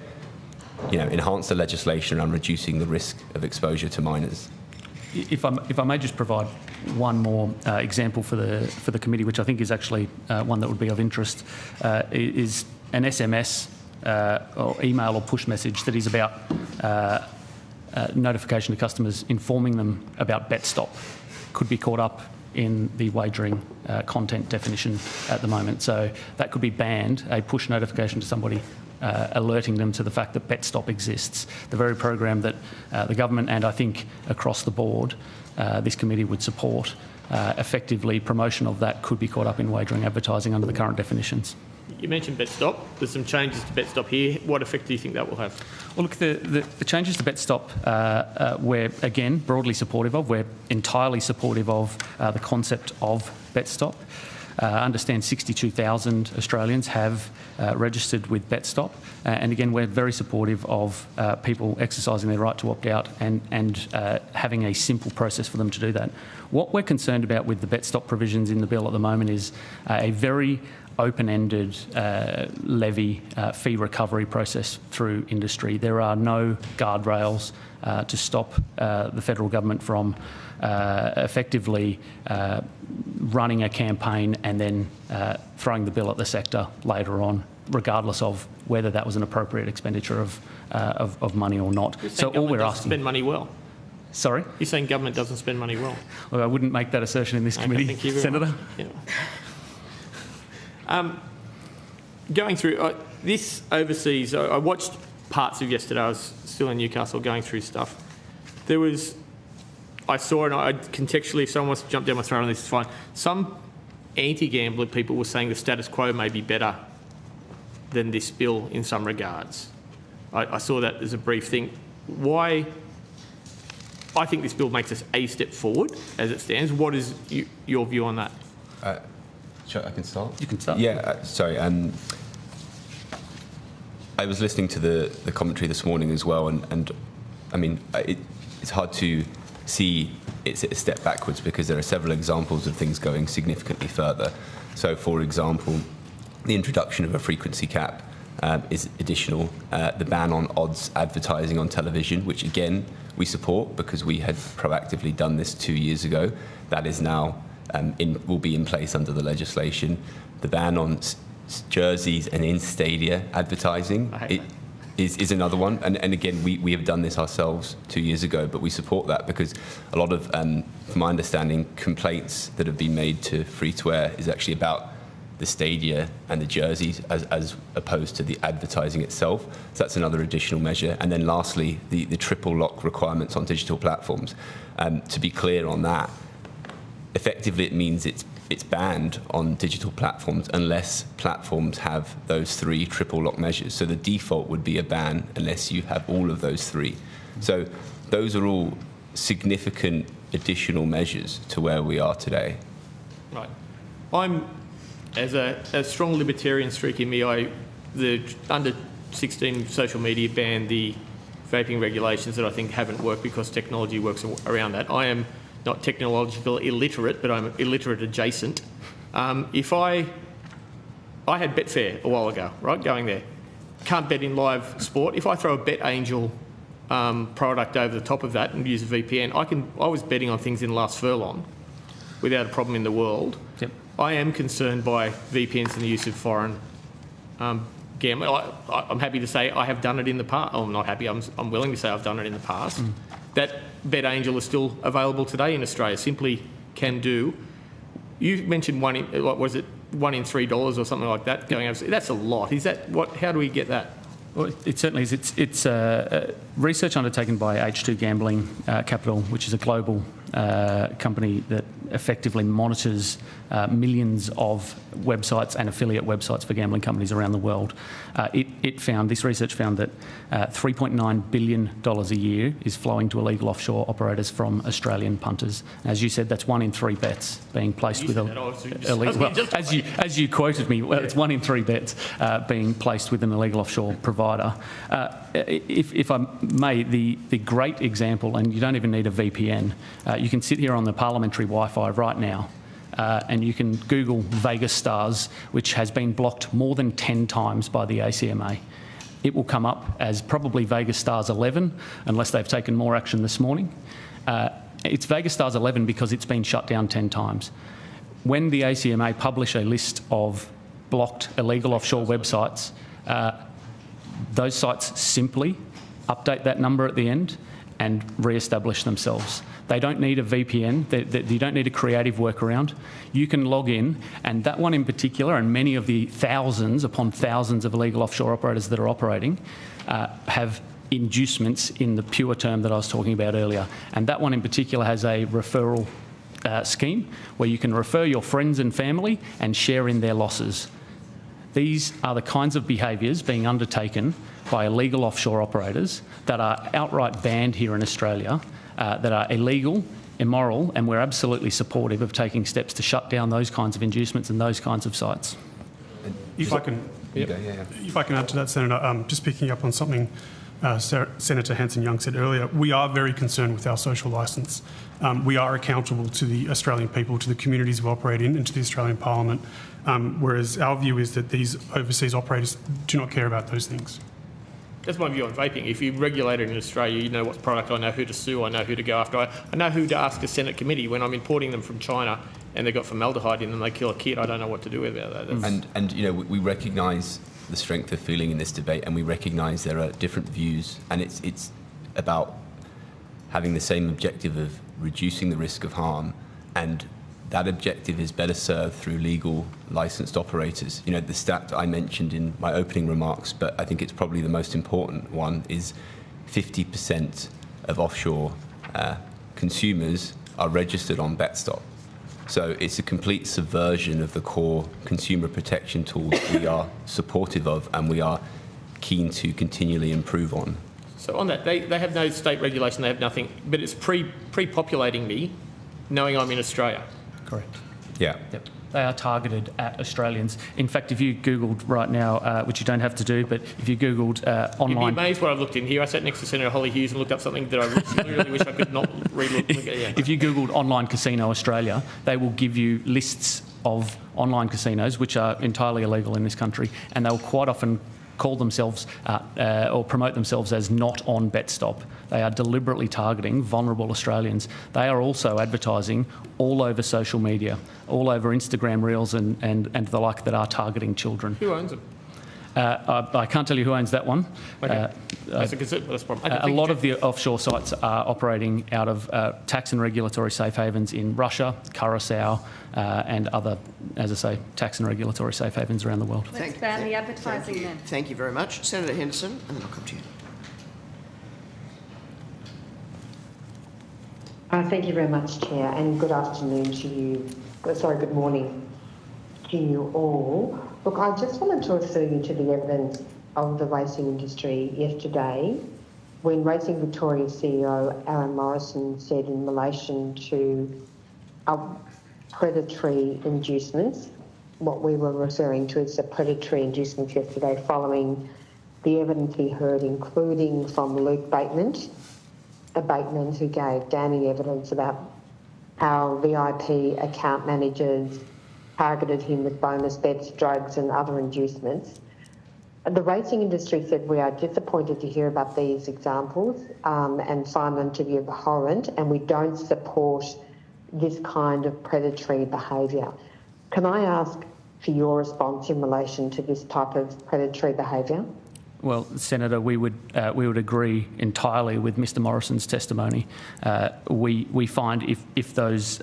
enhance the legislation around reducing the risk of exposure to minors. If I may just provide one more example for the committee, which I think is actually one that would be of interest, is an SMS or email or push message that is about notification to customers informing them about bet stop. Could be caught up in the wagering content definition at the moment. So that could be banned, a push notification to somebody alerting them to the fact that BetStop exists. The very program that the government and I think across the board this committee would support, effectively promotion of that could be caught up in wagering advertising under the current definitions. You mentioned BetStop. There's some changes to BetStop here. What effect do you think that will have? Well, look, the changes to BetStop we're, again, broadly supportive of. We're entirely supportive of the concept of BetStop. I understand 62,000 Australians have registered with BetStop. And again, we're very supportive of people exercising their right to opt out and having a simple process for them to do that. What we're concerned about with the BetStop provisions in the bill at the moment is a very open-ended levy fee recovery process through industry. There are no guardrails to stop the federal government from effectively running a campaign and then throwing the bill at the sector later on, regardless of whether that was an appropriate expenditure of money or not. So all we're asking... spend money well. Sorry? You're saying government doesn't spend money well? Well, I wouldn't make that assertion in this committee, thank you very Senator. much. Yeah. Going through this overseas, I watched parts of yesterday. I was still in Newcastle going through stuff. I saw, and I contextually, if someone wants to jump down my throat on this, is fine. Some anti-gambling people were saying the status quo may be better than this bill in some regards. I saw that as a brief thing. Why? I think this bill makes us a step forward as it stands. What is your view on that? Sure, I can start? You can start. Yeah, sorry. I was listening to the commentary this morning as well, and I mean, it's hard to see it's a step backwards because there are several examples of things going significantly further. So, for example, the introduction of a frequency cap is additional. The ban on odds advertising on television, which again we support because we had proactively done this 2 years ago. That is now will be in place under the legislation. The ban on jerseys and in-stadia advertising is another one. And again, we have done this ourselves 2 years ago, but we support that because a lot of, from my understanding, complaints that have been made to free-to-air is actually about the stadia and the jerseys as opposed to the advertising itself. So that's another additional measure. And then lastly, the triple lock requirements on digital platforms. To be clear on that, effectively it means it's banned on digital platforms unless platforms have those 3 triple lock measures. So the default would be a ban unless you have all of those 3. So those are all significant additional measures to where we are today. Right. I'm, as a strong libertarian streak in me, the under 16 social media ban the vaping regulations that I think haven't worked because technology works around that. I am not technological illiterate, but I'm illiterate adjacent. If I had Betfair a while ago, right, going there. Can't bet in live sport. If I throw a BetAngel product over the top of that and use a VPN, I was betting on things in the last furlong without a problem in the world. Yep. I am concerned by VPNs and the use of foreign gambling. I'm happy to say I have done it in the past. I'm not happy. I'm willing to say I've done it in the past. That BetAngel is still available today in Australia. Simply can do. You mentioned $1 in $3 or something like that going over. That's a lot. Is that what? How do we get that? Well, it certainly is. It's research undertaken by H2 Gambling Capital, which is a global company that effectively monitors millions of websites and affiliate websites for gambling companies around the world. This research found that $3.9 billion a year is flowing to illegal offshore operators from Australian punters. As you said, that's 1 in 3 bets being placed with illegal. Well, as you quoted me, it's 1 in 3 bets being placed with an illegal offshore provider. If I may, the great example, and you don't even need a VPN, you can sit here on the parliamentary Wi-Fi right now and you can Google Vegas Stars, which has been blocked more than 10 times by the ACMA. It will come up as probably Vegas Stars 11, unless they've taken more action this morning. It's Vegas Stars 11 because it's been shut down 10 times. When the ACMA publish a list of blocked illegal offshore websites, those sites simply update that number at the end and re-establish themselves. They don't need a VPN. You don't need a creative workaround. You can log in, and that one in particular, and many of the thousands upon thousands of illegal offshore operators that are operating, have inducements in the pure term that I was talking about earlier. And that one in particular has a referral scheme where you can refer your friends and family and share in their losses. These are the kinds of behaviours being undertaken by illegal offshore operators that are outright banned here in Australia, that are illegal, immoral, and we're absolutely supportive of taking steps to shut down those kinds of inducements and those kinds of sites. If I can add to that, Senator, just picking up on something Senator Hanson-Young said earlier, we are very concerned with our social licence. We are accountable to the Australian people, to the communities we operate in, and to the Australian Parliament, whereas our view is that these overseas operators do not care about those things. That's my view on vaping. If you regulate it in Australia, you know what product, I know who to sue, I know who to go after. I know who to ask a Senate committee when I'm importing them from China and they've got formaldehyde in them, they kill a kid, I don't know what to do about that. And you know, we recognise the strength of feeling in this debate, and we recognise there are different views, and it's about having the same objective of reducing the risk of harm, and that objective is better served through legal licensed operators. You know, the stat I mentioned in my opening remarks, but I think it's probably the most important one, is 50% of offshore consumers are registered on BetStop. So it's a complete subversion of the core consumer protection tools we are supportive of and we are keen to continually improve on. So on that, they have no state regulation, they have nothing, but it's pre-populating me, knowing I'm in Australia. Correct. Yeah. Yep. They are targeted at Australians. In fact, if you Googled right now, which you don't have to do, but if you Googled online... You'd be amazed what I've looked in here. I sat next to Senator Holly Hughes and looked up something that I really wish I could not re-look. If you Googled online casino Australia, they will give you lists of online casinos, which are entirely illegal in this country, and they'll quite often call themselves or promote themselves as not on BetStop. They are deliberately targeting vulnerable Australians. They are also advertising all over social media, all over Instagram Reels and the like that are targeting children. Who owns it? I can't tell you who owns that one. Okay. That's probably, a lot of the offshore sites are operating out of tax and regulatory safe havens in Russia, Curacao, and other, as I say, tax and regulatory safe havens around the world. Let's ban the advertising then. Thank you very much. Senator Henderson, and then I'll come to you. Thank you very much, Chair, and good afternoon to you. Good morning to you all. Look, I just wanted to refer you to the evidence of the racing industry yesterday when Racing Victoria CEO Aaron Morrison said in relation to predatory inducements, what we were referring to as the predatory inducements yesterday following the evidence he heard, including from Luke Bateman, who gave damning evidence about how VIP account managers targeted him with bonus bets, drugs and other inducements. The racing industry said, we are disappointed to hear about these examples and find them to be abhorrent, and we don't support this kind of predatory behaviour. Can I ask for your response in relation to this type of predatory behaviour? Well, Senator, we would agree entirely with Mr Morrison's testimony. We find if those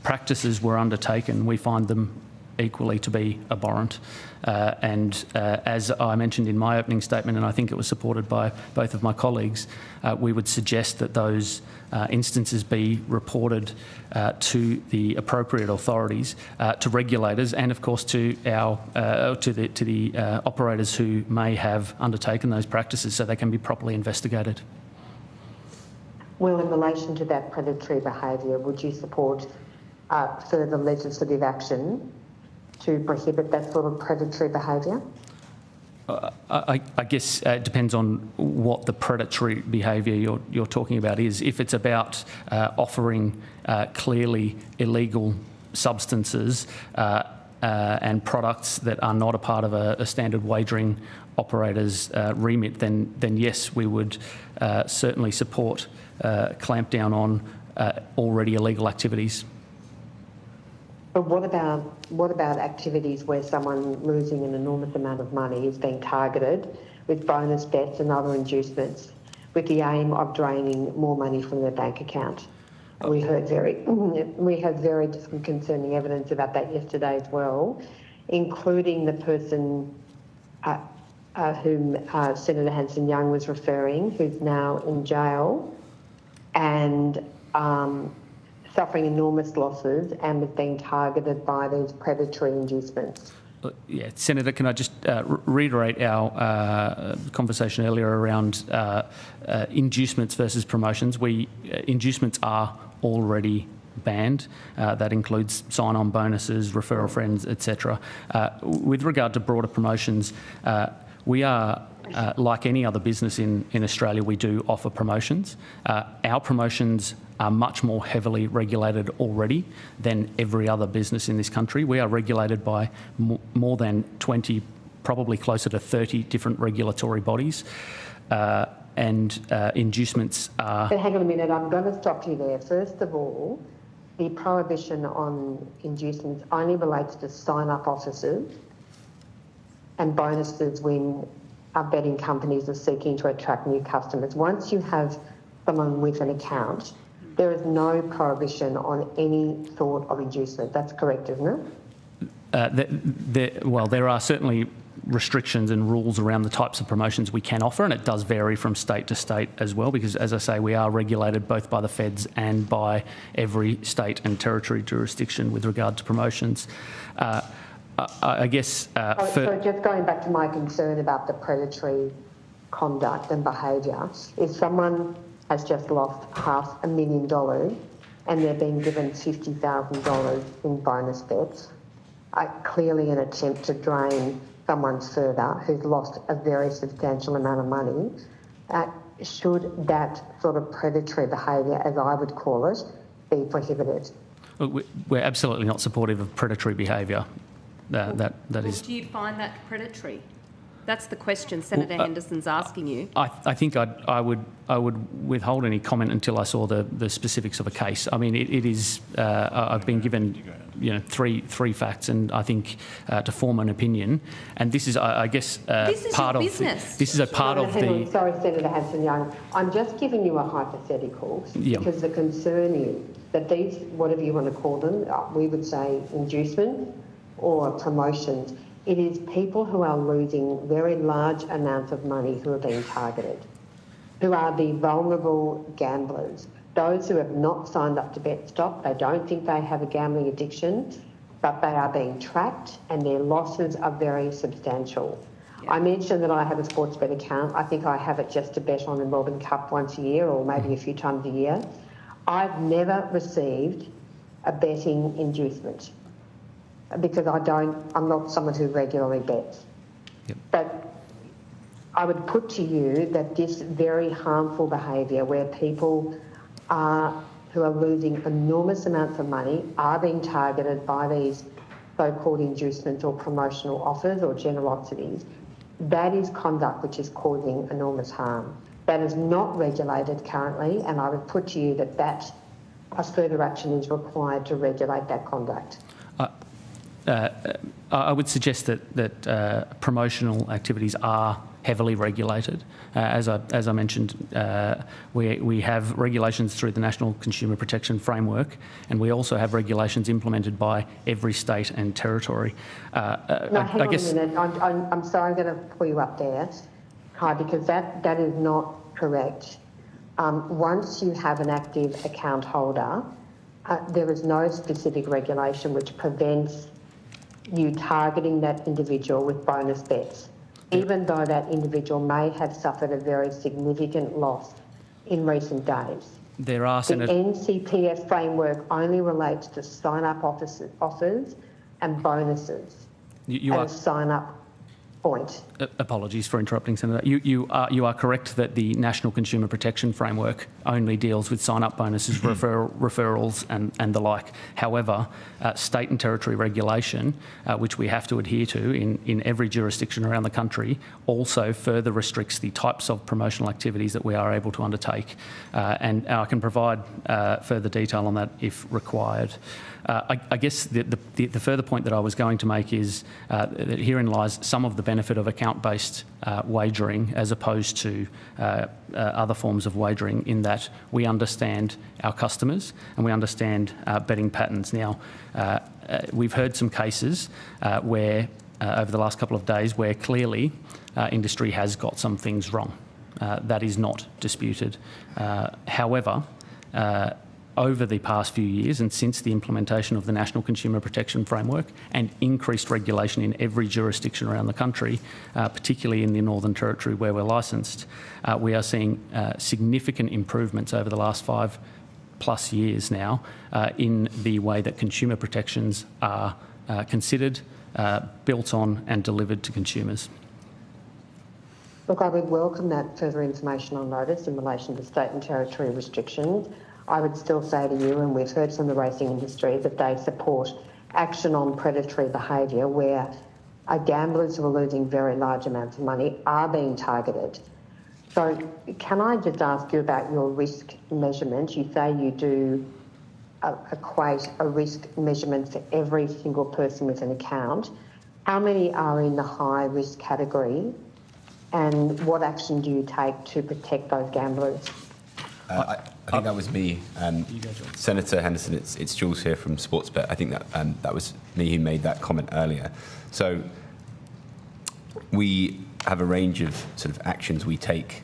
practices were undertaken, we find them equally to be abhorrent. And as I mentioned in my opening statement, and I think it was supported by both of my colleagues, we would suggest that those instances be reported to the appropriate authorities, to regulators, and of course to our to the operators who may have undertaken those practices, so they can be properly investigated. Well, in relation to that predatory behaviour, would you support further legislative action to prohibit that sort of predatory behaviour? I guess it depends on what the predatory behaviour you're talking about is. If it's about offering clearly illegal substances and products that are not a part of a standard wagering operator's remit, then yes, we would certainly support clamp down on already illegal activities. But what about activities where someone losing an enormous amount of money is being targeted with bonus bets and other inducements with the aim of draining more money from their bank account? We had very concerning evidence about that yesterday as well, including the person whom Senator Hanson-Young was referring, who's now in jail and suffering enormous losses and was being targeted by these predatory inducements. Yeah, Senator, can I just reiterate our conversation earlier around inducements versus promotions? Inducements are already banned. That includes sign-on bonuses, referral friends, etc. With regard to broader promotions, we are, like any other business in Australia, we do offer promotions. Our promotions are much more heavily regulated already than every other business in this country. We are regulated by more than 20, probably closer to 30 different regulatory bodies. And inducements are... But hang on a minute, I'm going to stop you there. First of all, the prohibition on inducements only relates to sign-up officers and bonuses when our betting companies are seeking to attract new customers. Once you have someone with an account, there is no prohibition on any sort of inducement. That's correct, isn't it? Well, there are certainly restrictions and rules around the types of promotions we can offer, and it does vary from state to state as well, because, as I say, we are regulated both by the feds and by every state and territory jurisdiction with regard to promotions. I guess... So just going back to my concern about the predatory conduct and behaviour, if someone has just lost $500,000 and they're being given $50,000 in bonus bets, clearly an attempt to drain someone further who's lost a very substantial amount of money, should that sort of predatory behaviour, as I would call it, be prohibited? We're absolutely not supportive of predatory behaviour. that is. Do you find that predatory? That's the question Senator Henderson's asking you. I think I would withhold any comment until I saw the specifics of a case. I mean, it is. I've been given, three facts, and I think to form an opinion. And this is, I guess, this is part your of business. This is a part of the. Sorry, Senator Hanson-Young. I'm just giving you a hypothetical because the concern is that these, whatever you want to call them, we would say inducement or promotions. It is people who are losing very large amounts of money who are being targeted, who are the vulnerable gamblers, those who have not signed up to BetStop. They don't think they have a gambling addiction, but they are being tracked and their losses are very substantial. Yeah. I mentioned that I have a sports bet account. I think I have it just to bet on the Melbourne Cup once a year or maybe a few times a year. I've never received a betting inducement, because I'm not someone who regularly bets. Yep. But I would put to you that this very harmful behaviour where people who are losing enormous amounts of money are being targeted by these so-called inducements or promotional offers or generosities, that is conduct which is causing enormous harm. That is not regulated currently, and I would put to you that a further action is required to regulate that conduct. I would suggest that promotional activities are heavily regulated. As I mentioned, we have regulations through the National Consumer Protection Framework, and we also have regulations implemented by every state and territory. Hang on a minute. I'm sorry, I'm going to pull you up there, Kai, because that is not correct. Once you have an active account holder, there is no specific regulation which prevents you targeting that individual with bonus bets, even though that individual may have suffered a very significant loss in recent days. There are the NCPF framework only relates to sign-up offers and bonuses and sign-up point. Apologies for interrupting, Senator. You are correct that the National Consumer Protection Framework only deals with sign-up bonuses, referrals and the like. However, state and territory regulation, which we have to adhere to in every jurisdiction around the country, also further restricts the types of promotional activities that we are able to undertake. And I can provide further detail on that if required. I guess the further point that I was going to make is that herein lies some of the benefit of account-based wagering as opposed to other forms of wagering, in that we understand our customers and we understand betting patterns. Now, we've heard some cases where, over the last couple of days, where clearly industry has got some things wrong. That is not disputed. However, over the past few years and since the implementation of the National Consumer Protection Framework and increased regulation in every jurisdiction around the country, particularly in the Northern Territory where we're licensed, we are seeing significant improvements over the last 5+ years now in the way that consumer protections are considered, built on and delivered to consumers. Look, I would welcome that further information on notice in relation to state and territory restrictions. I would still say to you, and we've heard from the racing industry, that they support action on predatory behaviour where gamblers who are losing very large amounts of money are being targeted. So can I just ask you about your risk measurement? You say you do equate a risk measurement for every single person with an account. How many are in the high risk category, and what action do you take to protect those gamblers? I think that was me. Senator Henderson, it's Jules here from Sportsbet. I think that was me who made that comment earlier. So we have a range of sort of actions we take,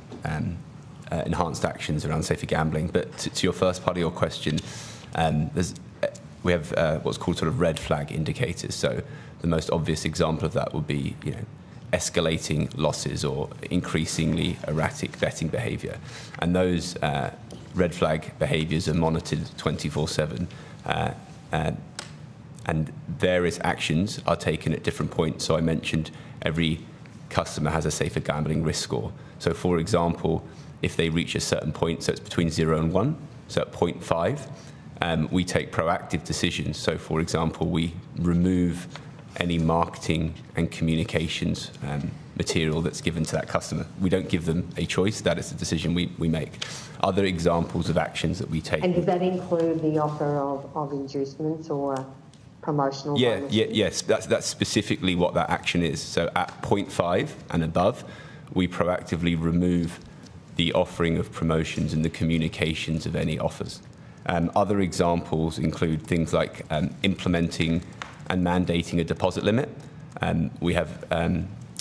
enhanced actions around safer gambling. But to your first part of your question, we have what's called sort of red flag indicators. So the most obvious example of that would be, escalating losses or increasingly erratic betting behaviour, and those red flag behaviours are monitored 24/7, and various actions are taken at different points. So I mentioned every customer has a safer gambling risk score. So for example, if they reach a certain point, so it's between 0 and 1, so at 0.5, we take proactive decisions. So for example, we remove any marketing and communications material that's given to that customer. We don't give them a choice. That is a decision we make. Other examples of actions that we take. And does that include the offer of inducements or promotional bonuses? Yes, that's specifically what that action is. So at 0.5 and above, we proactively remove the offering of promotions and the communications of any offers. Other examples include things like implementing and mandating a deposit limit. We have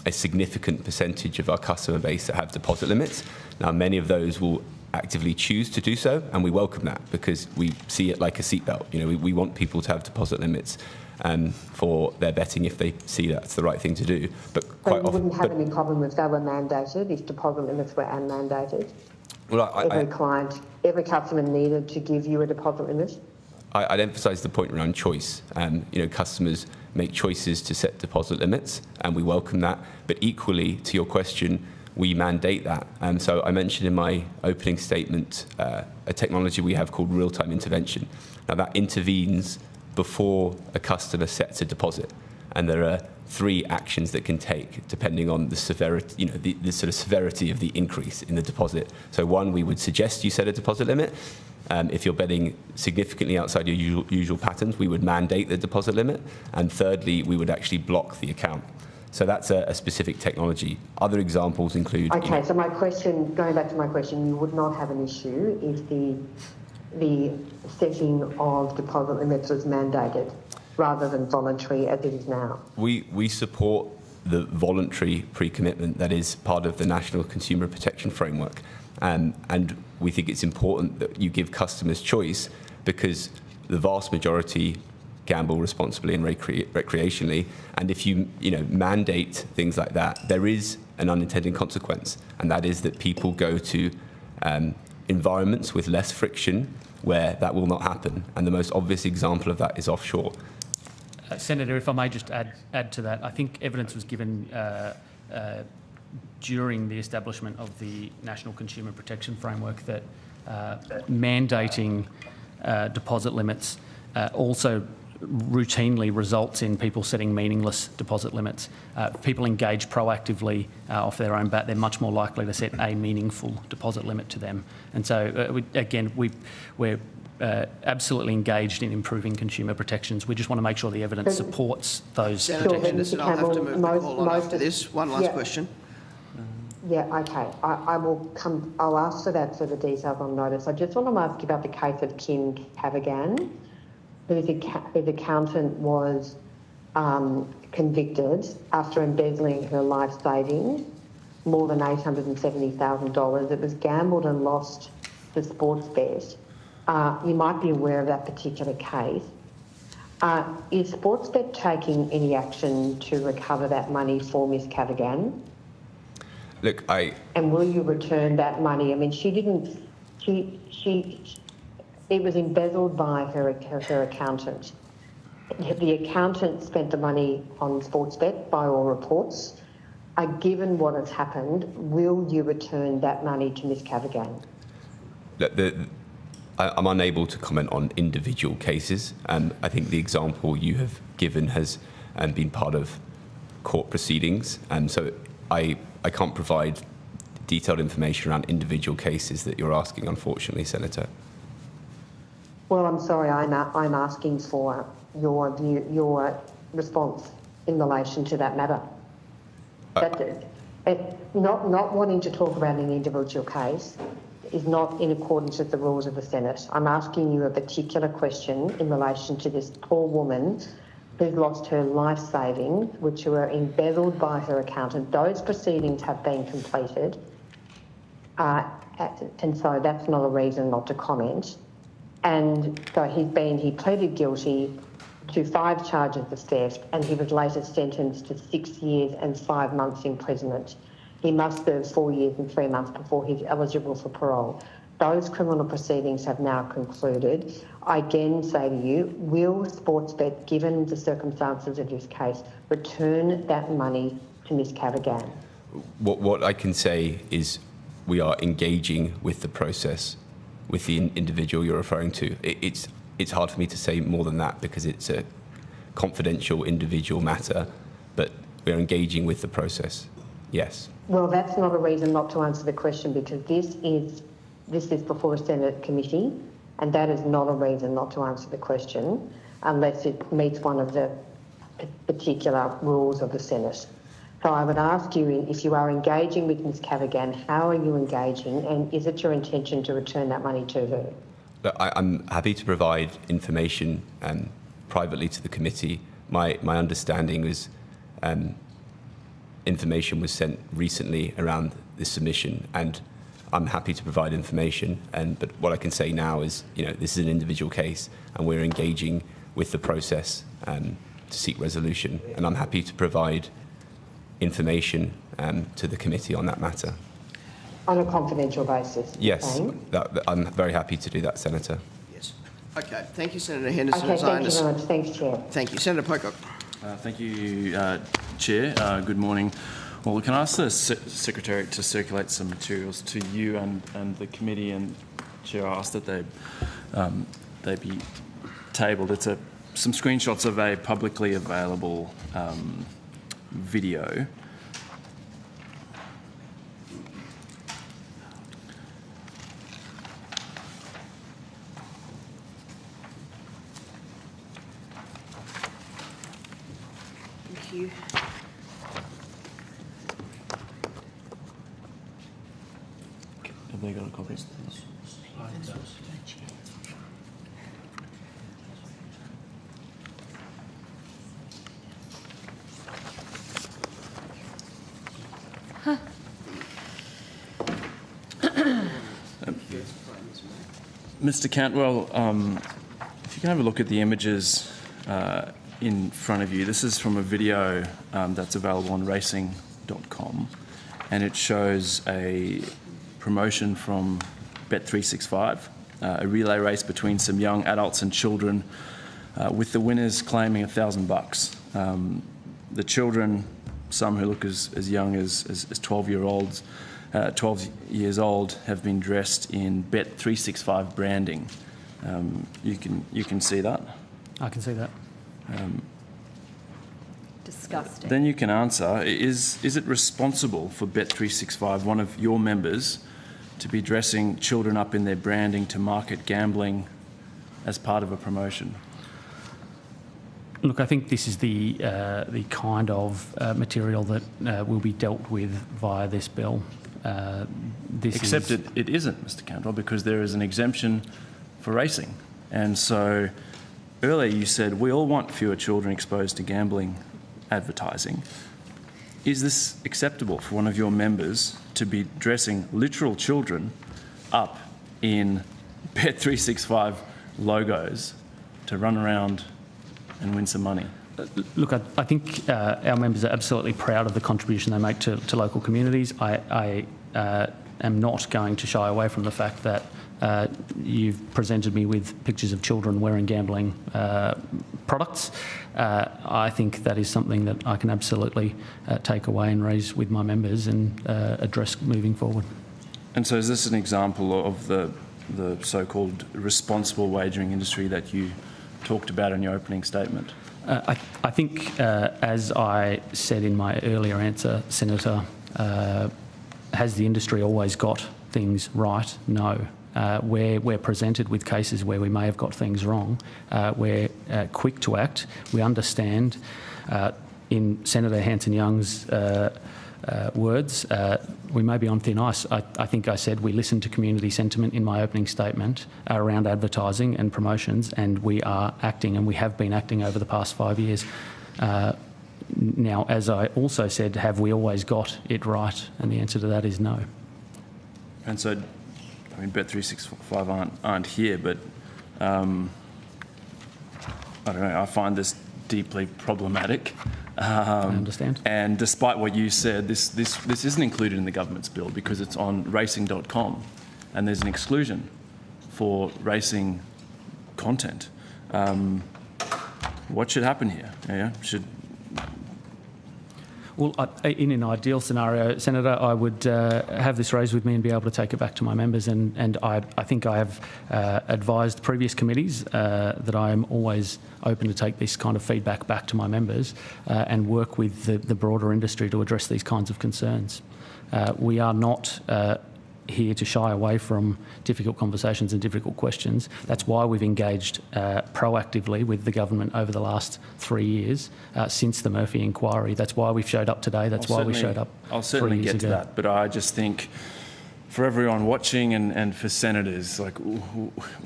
a significant percentage of our customer base that have deposit limits. Now, many of those will actively choose to do so, and we welcome that because we see it like a seatbelt. You know, we want people to have deposit limits for their betting if they see that's the right thing to do. But quite you wouldn't have any problem if they were mandated, if deposit limits were unmandated? Well, every customer needed to give you a deposit limit? I'd emphasise the point around choice. You know, customers make choices to set deposit limits, and we welcome that. But equally, to your question, we mandate that. So I mentioned in my opening statement a technology we have called real-time intervention. Now that intervenes before a customer sets a deposit, and there are 3 actions that can take depending on the severity, you know, the sort of severity of the increase in the deposit. So 1, we would suggest you set a deposit limit. If you're betting significantly outside your usual patterns, we would mandate the deposit limit. And thirdly, we would actually block the account. So that's a specific technology. Other examples include... Okay, so my question, going back to my question, you would not have an issue if the setting of deposit limits was mandated rather than voluntary as it is now? We support the voluntary pre-commitment that is part of the National Consumer Protection Framework. And we think it's important that you give customers choice because the vast majority gamble responsibly and recreationally. And if you mandate things like that, there is an unintended consequence, and that is that people go to environments with less friction where that will not happen. And the most obvious example of that is offshore. Senator, if I may just add to that, I think evidence was given during the establishment of the National Consumer Protection Framework that mandating deposit limits also routinely results in people setting meaningless deposit limits. If people engage proactively off their own bat, they're much more likely to set a meaningful deposit limit to them. And so, we're absolutely engaged in improving consumer protections. We just want to make sure the evidence supports those Senator protections. Henderson, I'll have to move the call on after this. One last question. Yeah, okay. I'll ask for that further details on notice. I just want to ask you about the case of Kim Cavagan, whose accountant was convicted after embezzling her life savings, more than $870,000. It was gambled and lost to sports bet. You might be aware of that particular case. Is Sportsbet taking any action to recover that money for Miss Cavagan? Look, And will you return that money? I mean, it was embezzled by her accountant. The accountant spent the money on Sportsbet, by all reports. Given what has happened, will you return that money to Miss Cavagan? Look, I'm unable to comment on individual cases. I think the example you have given has been part of court proceedings, so I can't provide detailed information around individual cases that you're asking, unfortunately, Senator. Well, I'm sorry, I'm asking for your response in relation to that matter. Not wanting to talk about an individual case is not in accordance with the rules of the Senate. I'm asking you a particular question in relation to this poor woman who's lost her life savings, which were embezzled by her accountant. Those proceedings have been completed, and so that's not a reason not to comment. And so he pleaded guilty to 5 charges of theft, and he was later sentenced to 6 years and 5 months imprisonment. He must serve 4 years and 3 months before he's eligible for parole. Those criminal proceedings have now concluded. I again say to you, will Sportsbet, given the circumstances of this case, return that money to Ms Cavagan? What I can say is we are engaging with the process with the individual you're referring to. It's hard for me to say more than that because it's a confidential individual matter, but we're engaging with the process. Yes. Well, that's not a reason not to answer the question, because this is before a Senate committee, and that is not a reason not to answer the question unless it meets one of the particular rules of the Senate. So I would ask you, if you are engaging with Ms Cavaghan, how are you engaging, and is it your intention to return that money to her? But I'm happy to provide information privately to the committee. My understanding is information was sent recently around this submission, and I'm happy to provide information. But what I can say now is, this is an individual case, and we're engaging with the process to seek resolution, and I'm happy to provide information to the committee on that matter. On a confidential basis? Yes, I'm very happy to do that, Senator. Yes. Okay, thank you, Senator Henderson. Okay, thank you very much. Thanks, Chair. Thank you. Senator Pocock. Thank you, Chair. Good morning. Well, can I ask the Secretariat to circulate some materials to you and the committee, and Chair, I asked that they be tabled. It's some screenshots of a publicly available video. Thank you. Have they got a copy? Mr. Cantwell, if you can have a look at the images in front of you. This is from a video that's available on racing.com, and it shows a promotion from Bet365, a relay race between some young adults and children, with the winners claiming $1,000. The children, some who look as young as 12 years old, have been dressed in Bet365 branding. You can see that. I can see that. Disgusting. Then you can answer: Is it responsible for Bet365, one of your members, to be dressing children up in their branding to market gambling as part of a promotion? Look, I think this is the kind of material that will be dealt with via this bill. Except it isn't, Mr. Cantwell, because there is an exemption for racing. And so earlier you said we all want fewer children exposed to gambling advertising. Is this acceptable for one of your members to be dressing literal children up in Bet365 logos to run around and win some money? Look, I think our members are absolutely proud of the contribution they make to local communities. I am not going to shy away from the fact that you've presented me with pictures of children wearing gambling products. I think that is something that I can absolutely take away and raise with my members and address moving forward. And so is this an example of the so-called responsible wagering industry that you talked about in your opening statement? I think, as I said in my earlier answer, Senator, has the industry always got things right? No. Where we're presented with cases where we may have got things wrong, we're quick to act. We understand, in Senator Hanson-Young's words, we may be on thin ice. I think I said we listened to community sentiment in my opening statement around advertising and promotions, and we are acting, and we have been acting over the past 5 years. Now, as I also said, have we always got it right? And the answer to that is no. And so, I mean, Bet365 aren't here, but I don't know, I find this deeply problematic. I understand. And despite what you said, this isn't included in the government's bill because it's on racing.com, and there's an exclusion for racing content. What should happen here? Well, in an ideal scenario, Senator, I would have this raised with me and be able to take it back to my members. And I think I have advised previous committees that I am always open to take this kind of feedback back to my members and work with the broader industry to address these kinds of concerns. We are not here to shy away from difficult conversations and difficult questions. That's why we've engaged proactively with the government over the last 3 years since the Murphy inquiry. That's why we've showed up today. That's why we showed up 3 years ago. I'll certainly get to that, but I just think for everyone watching and for senators, like,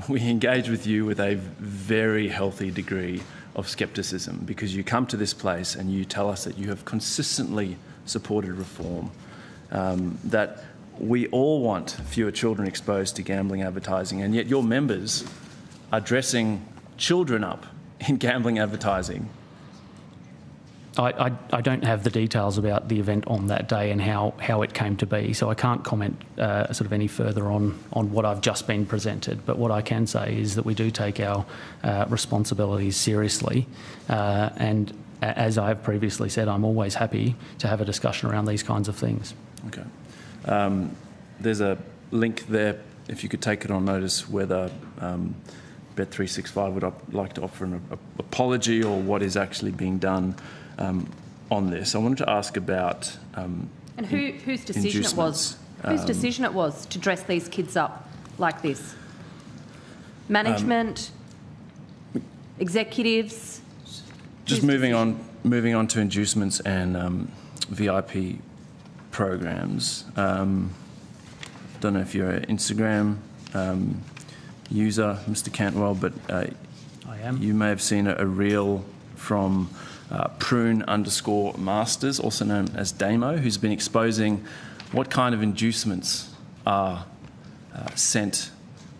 we engage with you with a very healthy degree of scepticism, because you come to this place and you tell us that you have consistently supported reform, that we all want fewer children exposed to gambling advertising, and yet your members are dressing children up in gambling advertising. I don't have the details about the event on that day and how it came to be, so I can't comment sort of any further on what I've just been presented. But what I can say is that we do take our responsibilities seriously, and as I have previously said, I'm always happy to have a discussion around these kinds of things. Okay. There's a link there, if you could take it on notice, whether Bet365 would like to offer an apology or what is actually being done on this. I wanted to ask about and whose decision it was? Whose decision it was to dress these kids up like this? Management, executives. Just moving on to inducements and VIP programs. Don't know if you're an Instagram user, Mr. Cantwell, but I am. You may have seen a reel from Prune_Masters, also known as Damo, who's been exposing what kind of inducements are sent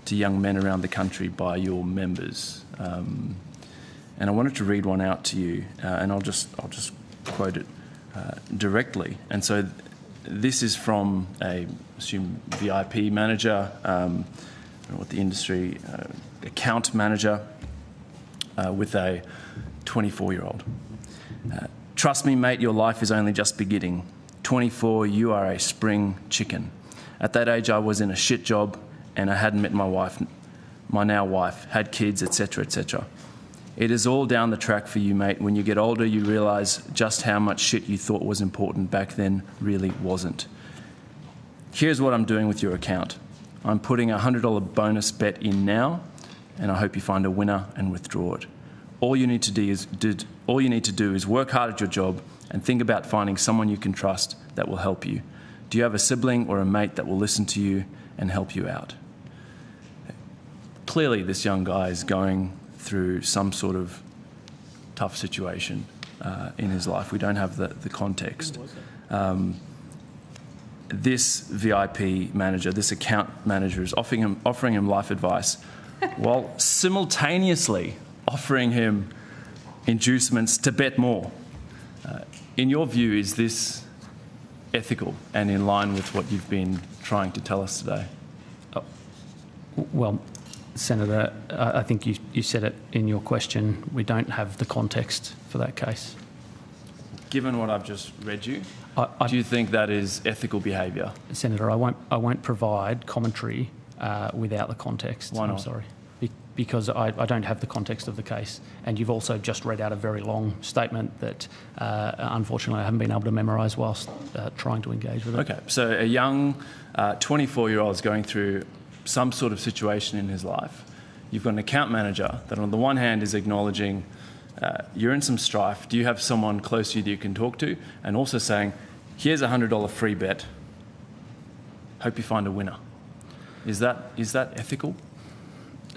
to young men around the country by your members. And I wanted to read one out to you, and I'll just quote it directly. And so this is from a, assume, VIP manager, I don't know what the industry, account manager with a 24-year-old. Trust me, mate, your life is only just beginning. 24, you are a spring chicken. At that age, I was in a shit job and I hadn't met my wife, my now wife, had kids, etc., etc. It is all down the track for you, mate. When you get older, you realise just how much shit you thought was important back then really wasn't. Here's what I'm doing with your account. I'm putting a $100 bonus bet in now, and I hope you find a winner and withdraw it. All you need to do is work hard at your job and think about finding someone you can trust that will help you. Do you have a sibling or a mate that will listen to you and help you out? Clearly, this young guy is going through some sort of tough situation in his life. We don't have the context. This VIP manager, this account manager, is offering him life advice while simultaneously offering him inducements to bet more. In your view, is this ethical and in line with what you've been trying to tell us today? Well, Senator, I think you said it in your question. We don't have the context for that case. Given what I've just read you, do you think that is ethical behaviour? Senator, I won't provide commentary without the context. Why not? I'm sorry. Because I don't have the context of the case. And you've also just read out a very long statement that, unfortunately, I haven't been able to memorise whilst trying to engage with it. Okay, so a young 24-year-old is going through some sort of situation in his life. You've got an account manager that on the one hand is acknowledging you're in some strife. Do you have someone close to you that you can talk to? And also saying, here's a $100 free bet. Hope you find a winner. Is that ethical?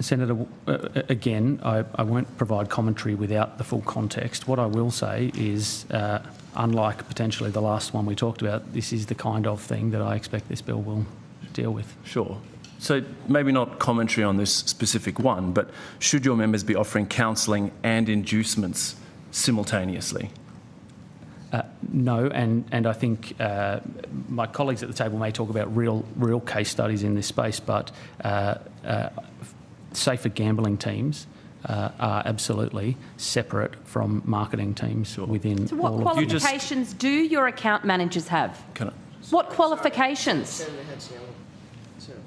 Senator, again, I won't provide commentary without the full context. What I will say is, unlike potentially the last one we talked about, this is the kind of thing that I expect this bill will deal with. Sure. So maybe not commentary on this specific one, but should your members be offering counselling and inducements simultaneously? No, and I think my colleagues at the table may talk about real case studies in this space, but safer gambling teams are absolutely separate from marketing teams within So what all of qualifications do your account managers have? What qualifications?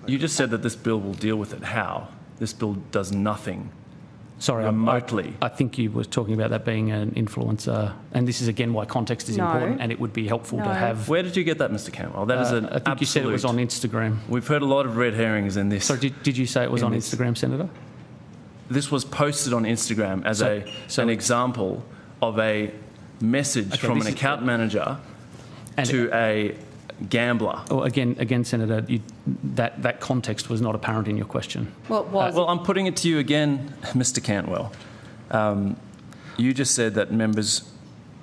You just said that this bill will deal with it. How? This bill does nothing. Sorry, remotely. I think you were talking about that being an influencer, and this is again why context is important, and it would be helpful to have. Where did you get that, Mr. Cantwell? That is an I think you said it was on Instagram. We've heard a lot of red herrings in this. So did you say it was on Instagram, Senator? This was posted on Instagram as an example of a message from an account manager to a gambler. Oh, again, Senator, that context was not apparent in your question. Well, it was. Well, I'm putting it to you again, Mr. Cantwell. You just said that members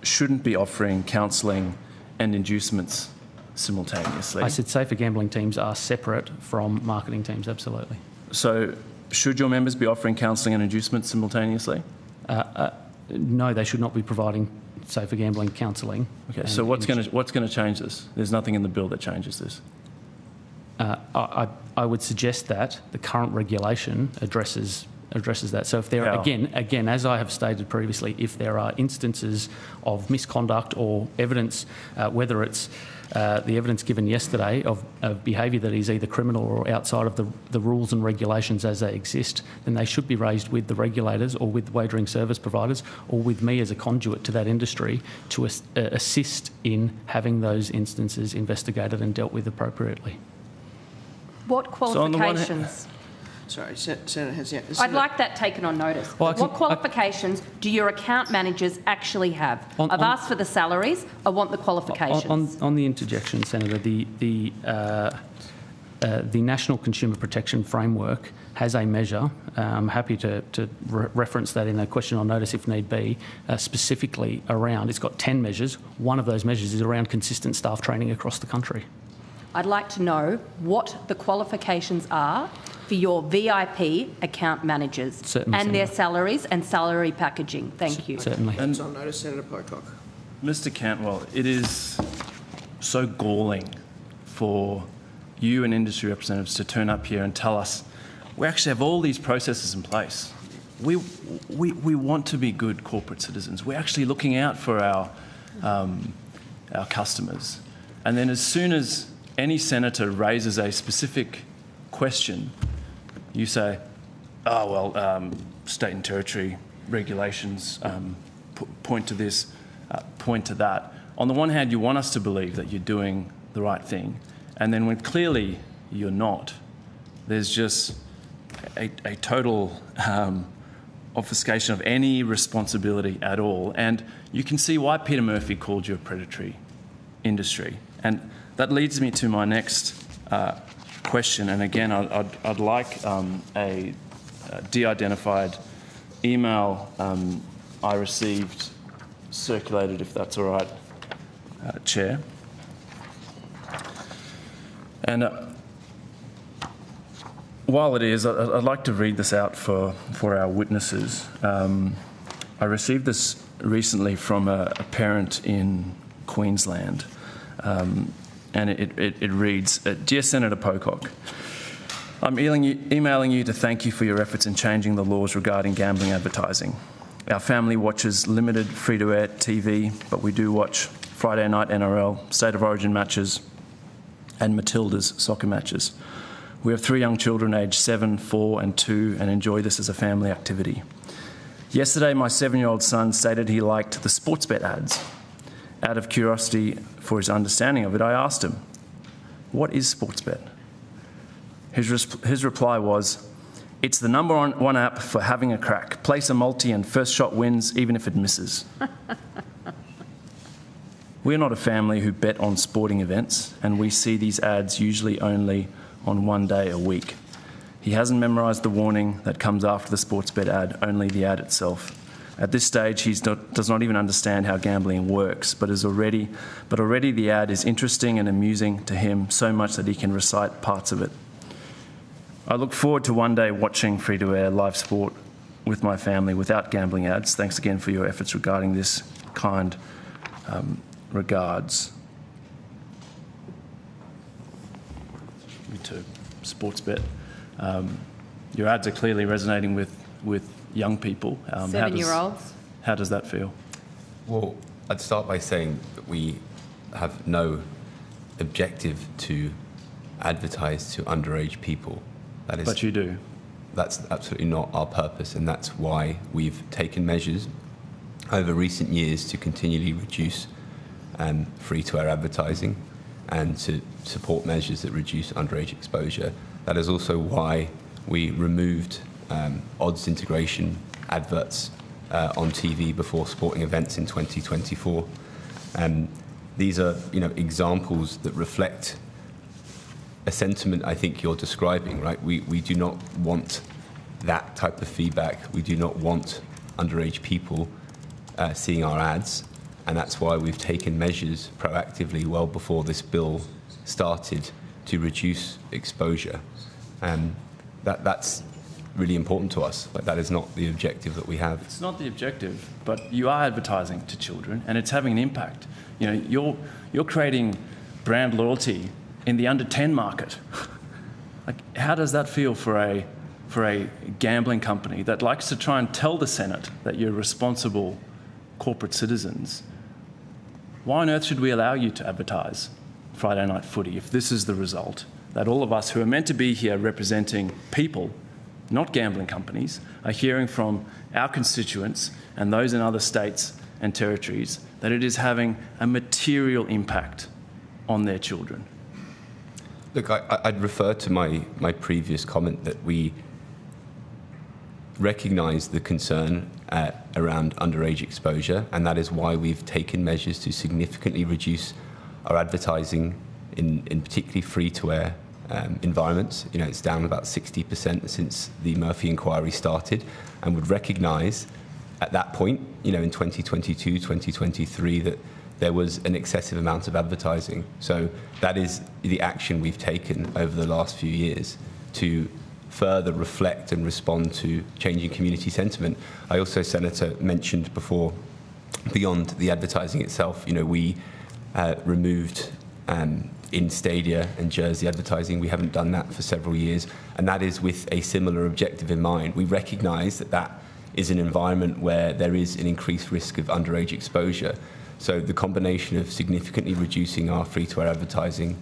shouldn't be offering counselling and inducements simultaneously. I said safer gambling teams are separate from marketing teams, absolutely. So should your members be offering counselling and inducements simultaneously? No, they should not be providing safer gambling counselling. Okay, so what's going to change this? There's nothing in the bill that changes this. I would suggest that the current regulation addresses that. So if there are, again, as I have stated previously, if there are instances of misconduct or evidence, whether it's the evidence given yesterday of behaviour that is either criminal or outside of the rules and regulations as they exist, then they should be raised with the regulators or with wagering service providers or with me as a conduit to that industry to assist in having those instances investigated and dealt with appropriately. What qualifications? Sorry, Senator Hesse. I'd like that taken on notice. What qualifications do your account managers actually have? I've asked for the salaries. I want the qualifications. On the interjection, Senator, the National Consumer Protection Framework has a measure. I'm happy to reference that in a question on notice if need be, specifically around, it's got 10 measures. One of those measures is around consistent staff training across the country. I'd like to know what the qualifications are for your VIP account managers and their salaries and salary packaging. Thank you. Certainly. And it's on notice, Senator Pocock. Mr. Cantwell, it is so galling for you and industry representatives to turn up here and tell us we actually have all these processes in place. We want to be good corporate citizens. We're actually looking out for our customers. And then as soon as any senator raises a specific question, you say, oh, well, state and territory regulations point to this, point to that. On the one hand, you want us to believe that you're doing the right thing. And then when clearly you're not, there's just a total obfuscation of any responsibility at all. And you can see why Peter Murphy called you a predatory industry. And that leads me to my next question. And again, I'd like a de-identified email I received circulated, if that's all right, Chair. And while it is, I'd like to read this out for our witnesses. I received this recently from a parent in Queensland. And it reads, Dear Senator Pocock, I'm emailing you to thank you for your efforts in changing the laws regarding gambling advertising. Our family watches limited free-to-air TV, but we do watch Friday night NRL, State of Origin matches, and Matilda's soccer matches. We have 3 young children aged 7, 4 and 2 and enjoy this as a family activity. Yesterday, my 7-year-old son stated he liked the Sportsbet ads. Out of curiosity for his understanding of it, I asked him, what is Sportsbet? His reply was, it's the number one app for having a crack. Place a multi and first shot wins even if it misses. We're not a family who bet on sporting events, and we see these ads usually only on one day a week. He hasn't memorised the warning that comes after the Sportsbet ad, only the ad itself. At this stage, he does not even understand how gambling works, but already the ad is interesting and amusing to him so much that he can recite parts of it. I look forward to one day watching free-to-air live sport with my family without gambling ads. Thanks again for your efforts regarding this. Kind regards. Me too. Sportsbet. Your ads are clearly resonating with young people. 7-year-olds. How does that feel? Well, I'd start by saying that we have no objective to advertise to underage people. That is, but you do. That's absolutely not our purpose, and that's why we've taken measures over recent years to continually reduce free-to-air advertising and to support measures that reduce underage exposure. That is also why we removed odds integration adverts on TV before sporting events in 2024. These are, examples that reflect a sentiment I think you're describing, right? We do not want that type of feedback. We do not want underage people seeing our ads, and that's why we've taken measures proactively well before this bill started to reduce exposure. That's really important to us, but that is not the objective that we have. It's not the objective, but you are advertising to children, and it's having an impact. You're creating brand loyalty in the under 10 market. Like, how does that feel for a gambling company that likes to try and tell the Senate that you're responsible corporate citizens? Why on earth should we allow you to advertise Friday night footy if this is the result that all of us who are meant to be here representing people, not gambling companies, are hearing from our constituents and those in other states and territories that it is having a material impact on their children? Look, I'd refer to my previous comment that we recognise the concern around underage exposure, and that is why we've taken measures to significantly reduce our advertising in particularly free-to-air environments. It's down about 60% since the Murphy inquiry started, and would recognise at that point, in 2022, 2023, that there was an excessive amount of advertising. So that is the action we've taken over the last few years to further reflect and respond to changing community sentiment. I also, Senator, mentioned before, beyond the advertising itself, we removed in stadia and jersey advertising. We haven't done that for several years, and that is with a similar objective in mind. We recognise that is an environment where there is an increased risk of underage exposure. So the combination of significantly reducing our free-to-air advertising,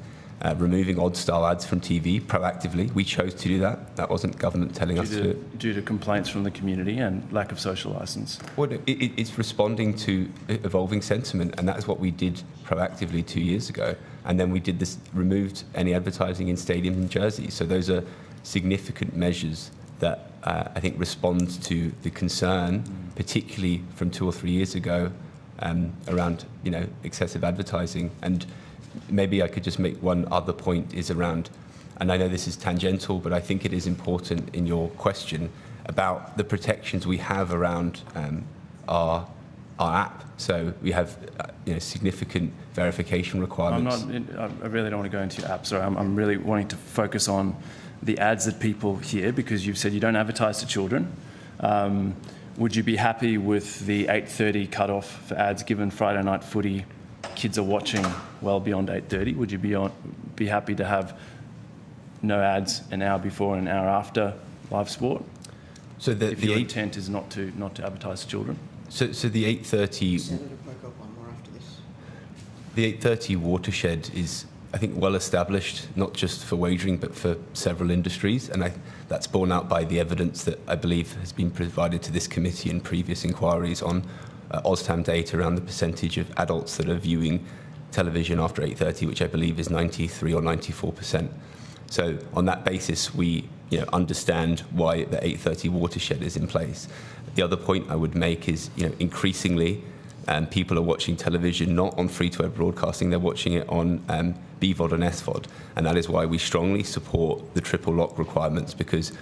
removing odd-style ads from TV proactively, we chose to do that. That wasn't government telling us to. Due to complaints from the community and lack of social licence? Well, it's responding to evolving sentiment, and that's what we did proactively 2 years ago. And then we did this, removed any advertising in stadiums and jerseys. So those are significant measures that I think respond to the concern, particularly from 2 or 3 years ago, around excessive advertising. And maybe I could just make one other point is around, and I know this is tangential, but I think it is important in your question about the protections we have around our app. So we have significant verification requirements. I really don't want to go into your app. Sorry, I'm really wanting to focus on the ads that people hear, because you've said you don't advertise to children. Would you be happy with the 8:30 cutoff for ads, given Friday night footy kids are watching well beyond 8:30? Would you be happy to have no ads an hour before and an hour after live sport? So if your intent is not to advertise to children? So the 8:30. The 8:30 watershed is, I think, well established, not just for wagering, but for several industries, and that's borne out by the evidence that I believe has been provided to this committee in previous inquiries on OzTam data around the percentage of adults that are viewing television after 8:30, which I believe is 93 or 94%. So on that basis, we understand why the 8:30 watershed is in place. The other point I would make is, increasingly, people are watching television not on free-to-air broadcasting, they're watching it on BVOD and SVOD. And that is why we strongly support the triple lock requirements, because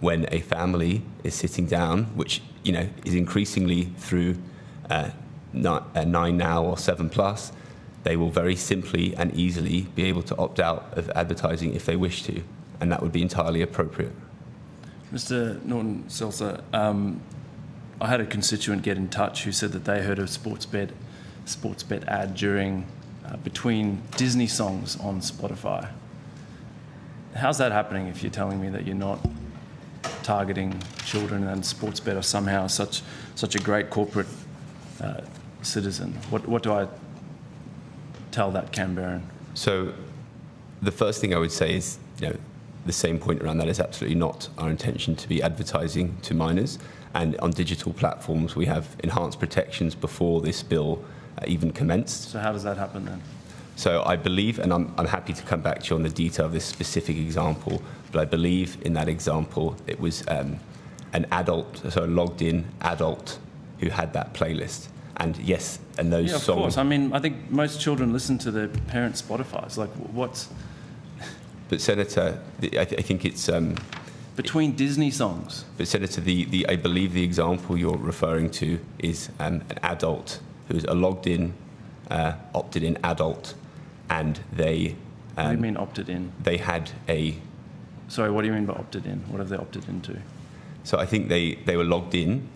when a family is sitting down, which is increasingly through 9 Now or 7+, they will very simply and easily be able to opt out of advertising if they wish to, and that would be entirely appropriate. Mr. Norton-Seltzer, I had a constituent get in touch who said that they heard a sports bet ad during between Disney songs on Spotify. How's that happening if you're telling me that you're not targeting children, and Sportsbet are somehow such a great corporate citizen. What do I tell that Canberran? So the first thing I would say is, the same point around that is absolutely not our intention to be advertising to minors. And on digital platforms, we have enhanced protections before this bill even commenced. So how does that happen then? So I believe, and I'm happy to come back to you on the detail of this specific example, but I believe in that example it was an adult, so a logged-in adult who had that playlist. And yes, and those of songs... course. I mean, I think most children listen to their parents' Spotify. Like, what's... But Senator, I think it's... between Disney songs. But Senator, I believe the example you're referring to is an adult who is a logged-in, opted-in adult, and they... what do you mean opted in? They had a... Sorry, what do you mean by opted in? What have they opted into? So I think they were logged in,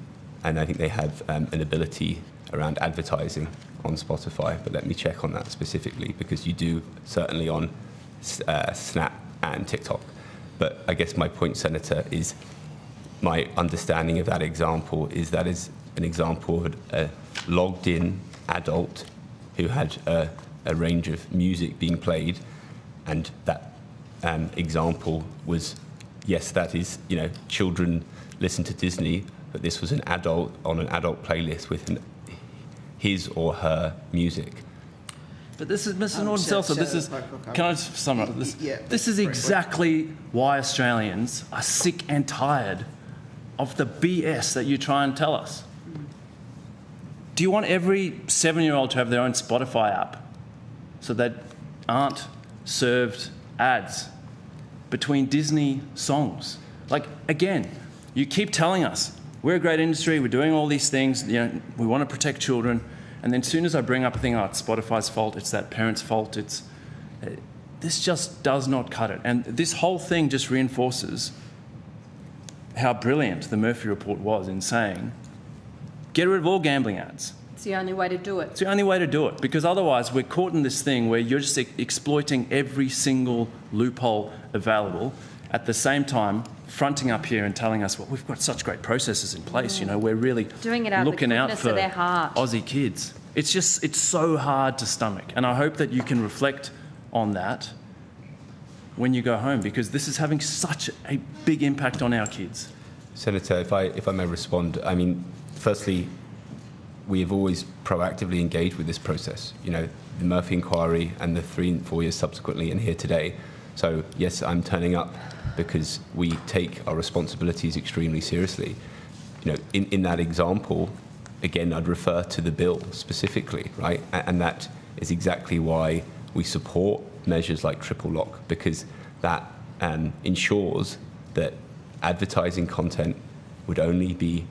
and I think they have an ability around advertising on Spotify, but let me check on that specifically, because you do certainly on Snap and TikTok. But I guess my point, Senator, is my understanding of that example is that is an example of a logged-in adult who had a range of music being played, and that example was, yes, that is, children listen to Disney, but this was an adult on an adult playlist with his or her music. But this is Mr. Norton-Seltzer. This is. Can I just sum up this? Yeah, this is exactly why Australians are sick and tired of the BS that you try and tell us. Do you want every 7-year-old to have their own Spotify app so that aren't served ads between Disney songs? Like, again, you keep telling us we're a great industry, we're doing all these things, we want to protect children. And then as soon as I bring up a thing, it's Spotify's fault, it's that parent's fault, this just does not cut it. And this whole thing just reinforces how brilliant the Murphy report was in saying, get rid of all gambling ads. It's the only way to do it. It's the only way to do it, because otherwise we're caught in this thing where you're just exploiting every single loophole available, at the same time fronting up here and telling us, well, we've got such great processes in place, we're really doing it out looking out for their heart. Aussie kids. It's so hard to stomach, and I hope that you can reflect on that when you go home, because this is having such a big impact on our kids. Senator, if I may respond, I mean, firstly, we have always proactively engaged with this process. The Murphy inquiry and the 3 and 4 years subsequently, and here today. So yes, I'm turning up because we take our responsibilities extremely seriously. In that example, again, I'd refer to the bill specifically, right? And that is exactly why we support measures like triple lock, because that ensures that advertising content would only be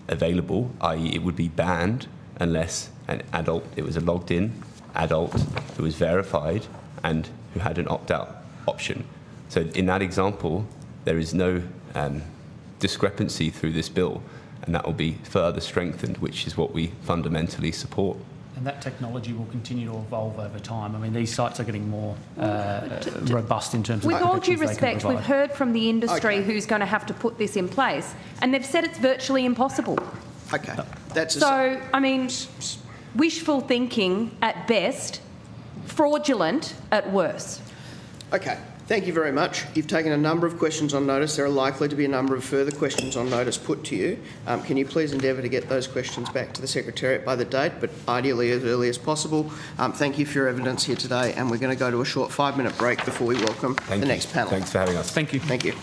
available, i.e. it would be banned unless it was a logged-in adult who was verified and who had an opt-out option. So in that example, there is no discrepancy through this bill, and that will be further strengthened, which is what we fundamentally support. And that technology will continue to evolve over time. I mean, these sites are getting more robust in terms of... With all due respect, we've heard from the industry who's going to have to put this in place, and they've said it's virtually impossible. Okay. Wishful thinking at best, fraudulent at worst. Okay. Thank you very much. You've taken a number of questions on notice. There are likely to be a number of further questions on notice put to you. Can you please endeavour to get those questions back to the Secretariat by the date, but ideally as early as possible? Thank you for your evidence here today, and we're going to go to a short 5-minute break before we welcome the next panel. Thanks for having us. Thank you. Thank you.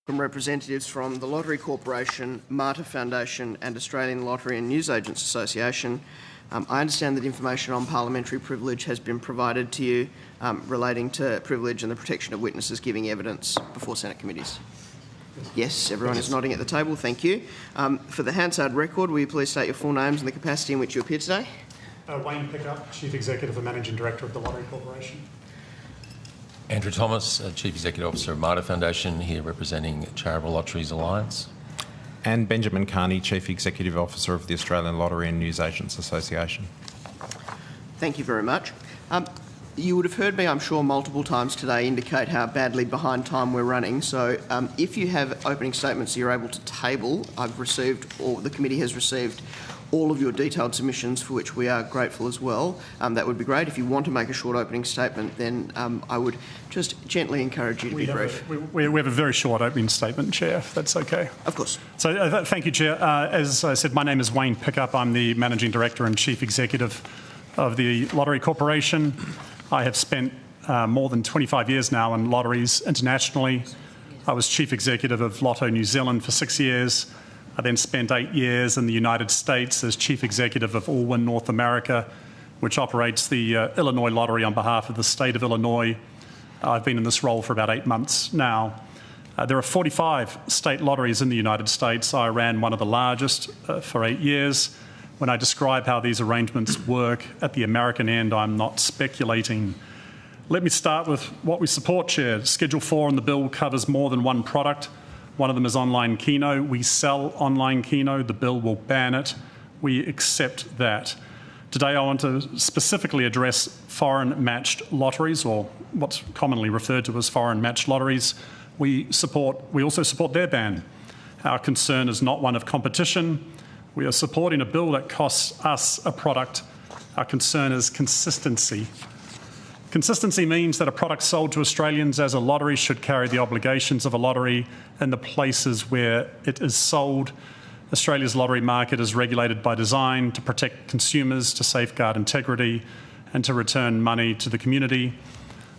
From representatives from the Lottery Corporation, Mater Foundation and Australian Lottery and Newsagents Association. I understand that information on parliamentary privilege has been provided to you relating to privilege and the protection of witnesses giving evidence before Senate committees. Yes, everyone is nodding at the table. Thank you. For the Hansard record, will you please state your full names and the capacity in which you appear today? Wayne Pickup, Chief Executive and Managing Director of the Lottery Corporation. Andrew Thomas, Chief Executive Officer of Mater Foundation, here representing Charitable Lotteries Alliance. And Benjamin Carney, Chief Executive Officer of the Australian Lottery and Newsagents Association. Thank you very much. You would have heard me, I'm sure, multiple times today indicate how badly behind time we're running. So if you have opening statements you're able to table, I've received, or the committee has received, all of your detailed submissions, for which we are grateful as well. That would be great. If you want to make a short opening statement, then I would just gently encourage you to be brief. We have a very short opening statement, Chair, if that's okay. Of course. So thank you, Chair. As I said, my name is Wayne Pickup. I'm the Managing Director and Chief Executive of the Lottery Corporation. I have spent more than 25 years now in lotteries internationally. I was Chief Executive of Lotto New Zealand for 6 years. I then spent 8 years in the United States as Chief Executive of Allwyn North America, which operates the Illinois Lottery on behalf of the state of Illinois. I've been in this role for about 8 months now. There are 45 state lotteries in the United States. I ran one of the largest for 8 years. When I describe how these arrangements work at the American end, I'm not speculating. Let me start with what we support, Chair. Schedule 4 in the bill covers more than one product. One of them is online Keno. We sell online Keno. The bill will ban it. We accept that. Today I want to specifically address foreign matched lotteries, or what's commonly referred to as foreign matched lotteries. We also support their ban. Our concern is not one of competition. We are supporting a bill that costs us a product. Our concern is consistency. Consistency means that a product sold to Australians as a lottery should carry the obligations of a lottery in the places where it is sold. Australia's lottery market is regulated by design to protect consumers, to safeguard integrity, and to return money to the community.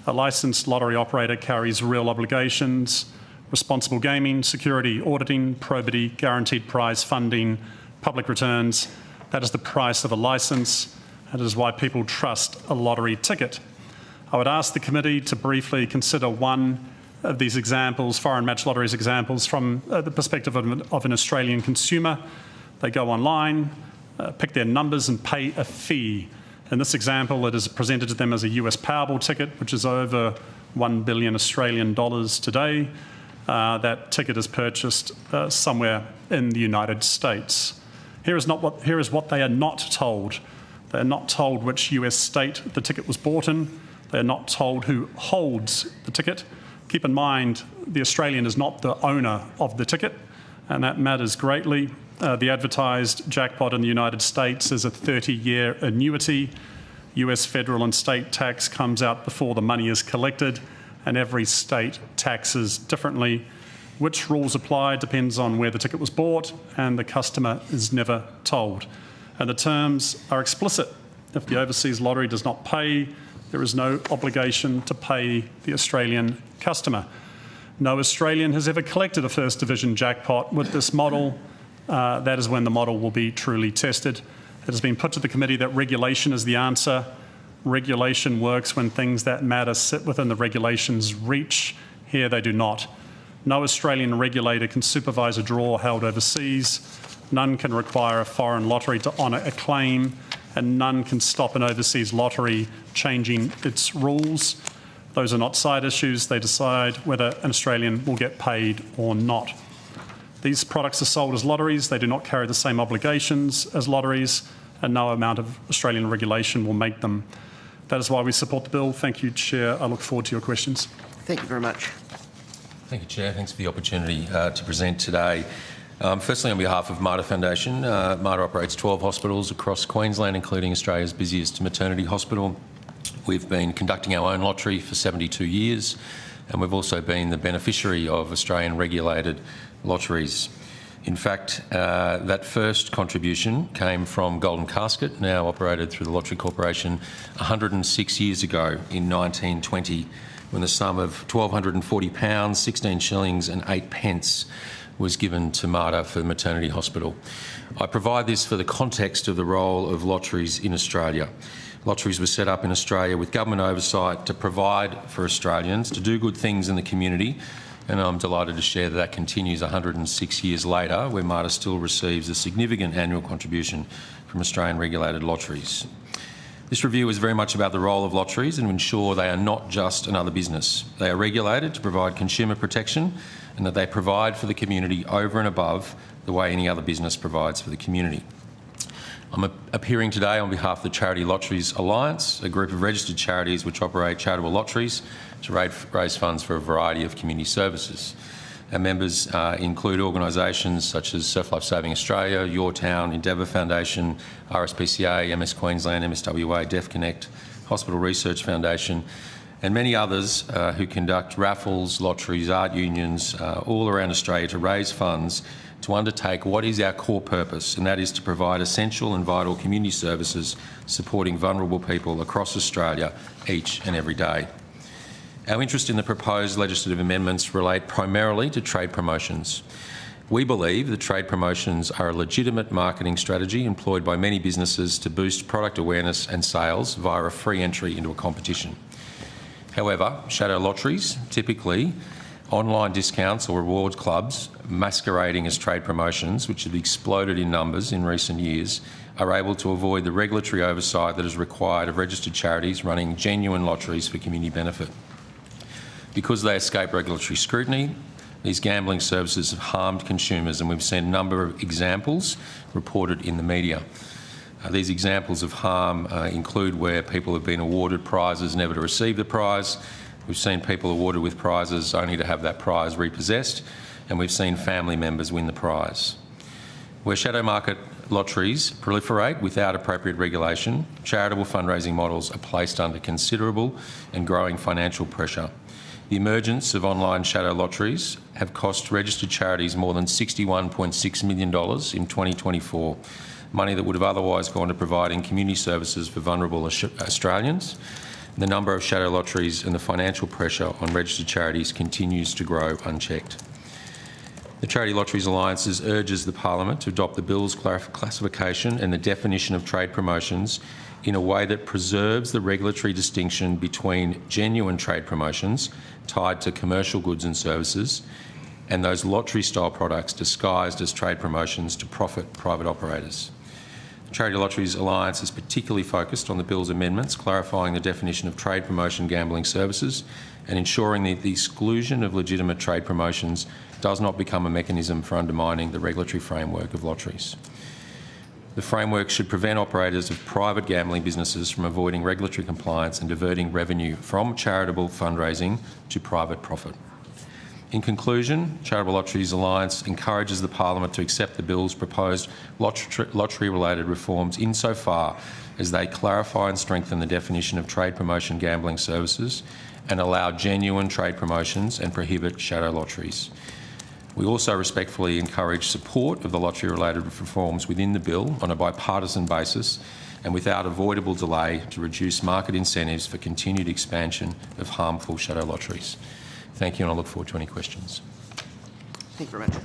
A licensed lottery operator carries real obligations: responsible gaming, security, auditing, probity, guaranteed prize funding, public returns. That is the price of a licence. That is why people trust a lottery ticket. I would ask the committee to briefly consider one of these examples, foreign matched lotteries examples, from the perspective of an Australian consumer. They go online, pick their numbers and pay a fee. In this example, it is presented to them as a US Powerball ticket, which is over $1 billion Australian dollars today. That ticket is purchased somewhere in the United States. Here is what they are not told. They are not told which US state the ticket was bought in. They are not told who holds the ticket. Keep in mind, the Australian is not the owner of the ticket, and that matters greatly. The advertised jackpot in the United States is a 30-year annuity. US federal and state tax comes out before the money is collected, and every state taxes differently. Which rules apply depends on where the ticket was bought, and the customer is never told. And the terms are explicit. If the overseas lottery does not pay, there is no obligation to pay the Australian customer. No Australian has ever collected a First Division jackpot with this model. That is when the model will be truly tested. It has been put to the committee that regulation is the answer. Regulation works when things that matter sit within the regulation's reach. Here they do not. No Australian regulator can supervise a draw held overseas. None can require a foreign lottery to honour a claim, and none can stop an overseas lottery changing its rules. Those are not side issues. They decide whether an Australian will get paid or not. These products are sold as lotteries. They do not carry the same obligations as lotteries, and no amount of Australian regulation will make them. That is why we support the bill. Thank you, Chair. I look forward to your questions. Thank you very much. Thank you, Chair. Thanks for the opportunity to present today. Firstly, on behalf of Mater Foundation, Mater operates 12 hospitals across Queensland, including Australia's busiest maternity hospital. We've been conducting our own lottery for 72 years, and we've also been the beneficiary of Australian regulated lotteries. In fact, that first contribution came from Golden Casket, now operated through the Lottery Corporation, 106 years ago in 1920. when the sum of £1,240, 16 shillings and 8 pence was given to Marta for maternity hospital. I provide this for the context of the role of lotteries in Australia. Lotteries were set up in Australia with government oversight to provide for Australians, to do good things in the community, and I'm delighted to share that that continues 106 years later, where Marta still receives a significant annual contribution from Australian regulated lotteries. This review is very much about the role of lotteries and to ensure they are not just another business. They are regulated to provide consumer protection and that they provide for the community over and above the way any other business provides for the community. I'm appearing today on behalf of the Charity Lotteries Alliance, a group of registered charities which operate charitable lotteries to raise funds for a variety of community services. Our members include organisations such as Surf Life Saving Australia, Your Town, Endeavour Foundation, RSPCA, MS Queensland, MSWA, Deaf Connect, Hospital Research Foundation, and many others who conduct raffles, lotteries, art unions all around Australia to raise funds to undertake what is our core purpose, and that is to provide essential and vital community services supporting vulnerable people across Australia each and every day. Our interest in the proposed legislative amendments relate primarily to trade promotions. We believe that trade promotions are a legitimate marketing strategy employed by many businesses to boost product awareness and sales via a free entry into a competition. However, shadow lotteries, typically online discounts or rewards clubs masquerading as trade promotions, which have exploded in numbers in recent years, are able to avoid the regulatory oversight that is required of registered charities running genuine lotteries for community benefit. Because they escape regulatory scrutiny, these gambling services have harmed consumers, and we've seen a number of examples reported in the media. These examples of harm include where people have been awarded prizes never to receive the prize. We've seen people awarded with prizes only to have that prize repossessed, and we've seen family members win the prize. Where shadow market lotteries proliferate without appropriate regulation, charitable fundraising models are placed under considerable and growing financial pressure. The emergence of online shadow lotteries have cost registered charities more than $61.6 million in 2024, money that would have otherwise gone to providing community services for vulnerable Australians. The number of shadow lotteries and the financial pressure on registered charities continues to grow unchecked. The Charity Lotteries Alliance urges the Parliament to adopt the bill's classification and the definition of trade promotions in a way that preserves the regulatory distinction between genuine trade promotions tied to commercial goods and services and those lottery-style products disguised as trade promotions to profit private operators. The Charity Lotteries Alliance is particularly focused on the bill's amendments, clarifying the definition of trade promotion gambling services and ensuring that the exclusion of legitimate trade promotions does not become a mechanism for undermining the regulatory framework of lotteries. The framework should prevent operators of private gambling businesses from avoiding regulatory compliance and diverting revenue from charitable fundraising to private profit. In conclusion, Charitable Lotteries Alliance encourages the Parliament to accept the bill's proposed lottery-related reforms insofar as they clarify and strengthen the definition of trade promotion gambling services and allow genuine trade promotions and prohibit shadow lotteries. We also respectfully encourage support of the lottery-related reforms within the bill on a bipartisan basis and without avoidable delay to reduce market incentives for continued expansion of harmful shadow lotteries. Thank you, and I look forward to any questions. Thank you very much.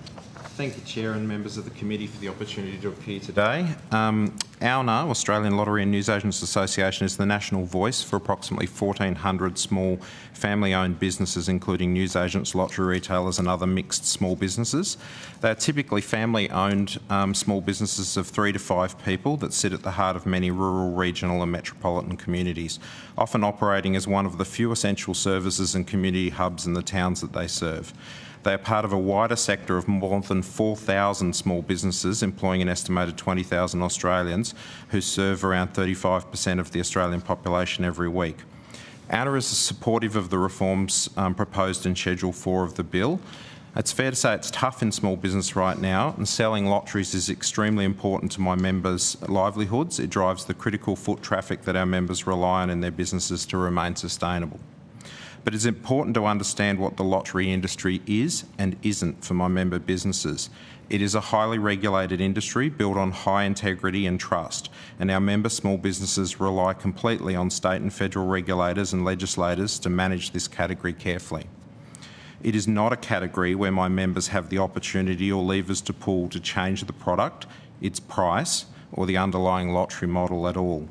Thank you, Chair and members of the committee, for the opportunity to appear today. ALNA, Australian Lottery and Newsagents Association, is the national voice for approximately 1,400 small family-owned businesses, including newsagents, lottery retailers and other mixed small businesses. They are typically family-owned small businesses of 3 to 5 people that sit at the heart of many rural, regional and metropolitan communities, often operating as one of the few essential services and community hubs in the towns that they serve. They are part of a wider sector of more than 4,000 small businesses employing an estimated 20,000 Australians who serve around 35% of the Australian population every week. ALNA is supportive of the reforms proposed in Schedule 4 of the bill. It's fair to say it's tough in small business right now, and selling lotteries is extremely important to my members' livelihoods. It drives the critical foot traffic that our members rely on in their businesses to remain sustainable. but it's important to understand what the lottery industry is and isn't for my member businesses. It is a highly regulated industry built on high integrity and trust, and our member small businesses rely completely on state and federal regulators and legislators to manage this category carefully. It is not a category where my members have the opportunity or levers to pull to change the product, its price, or the underlying lottery model at all.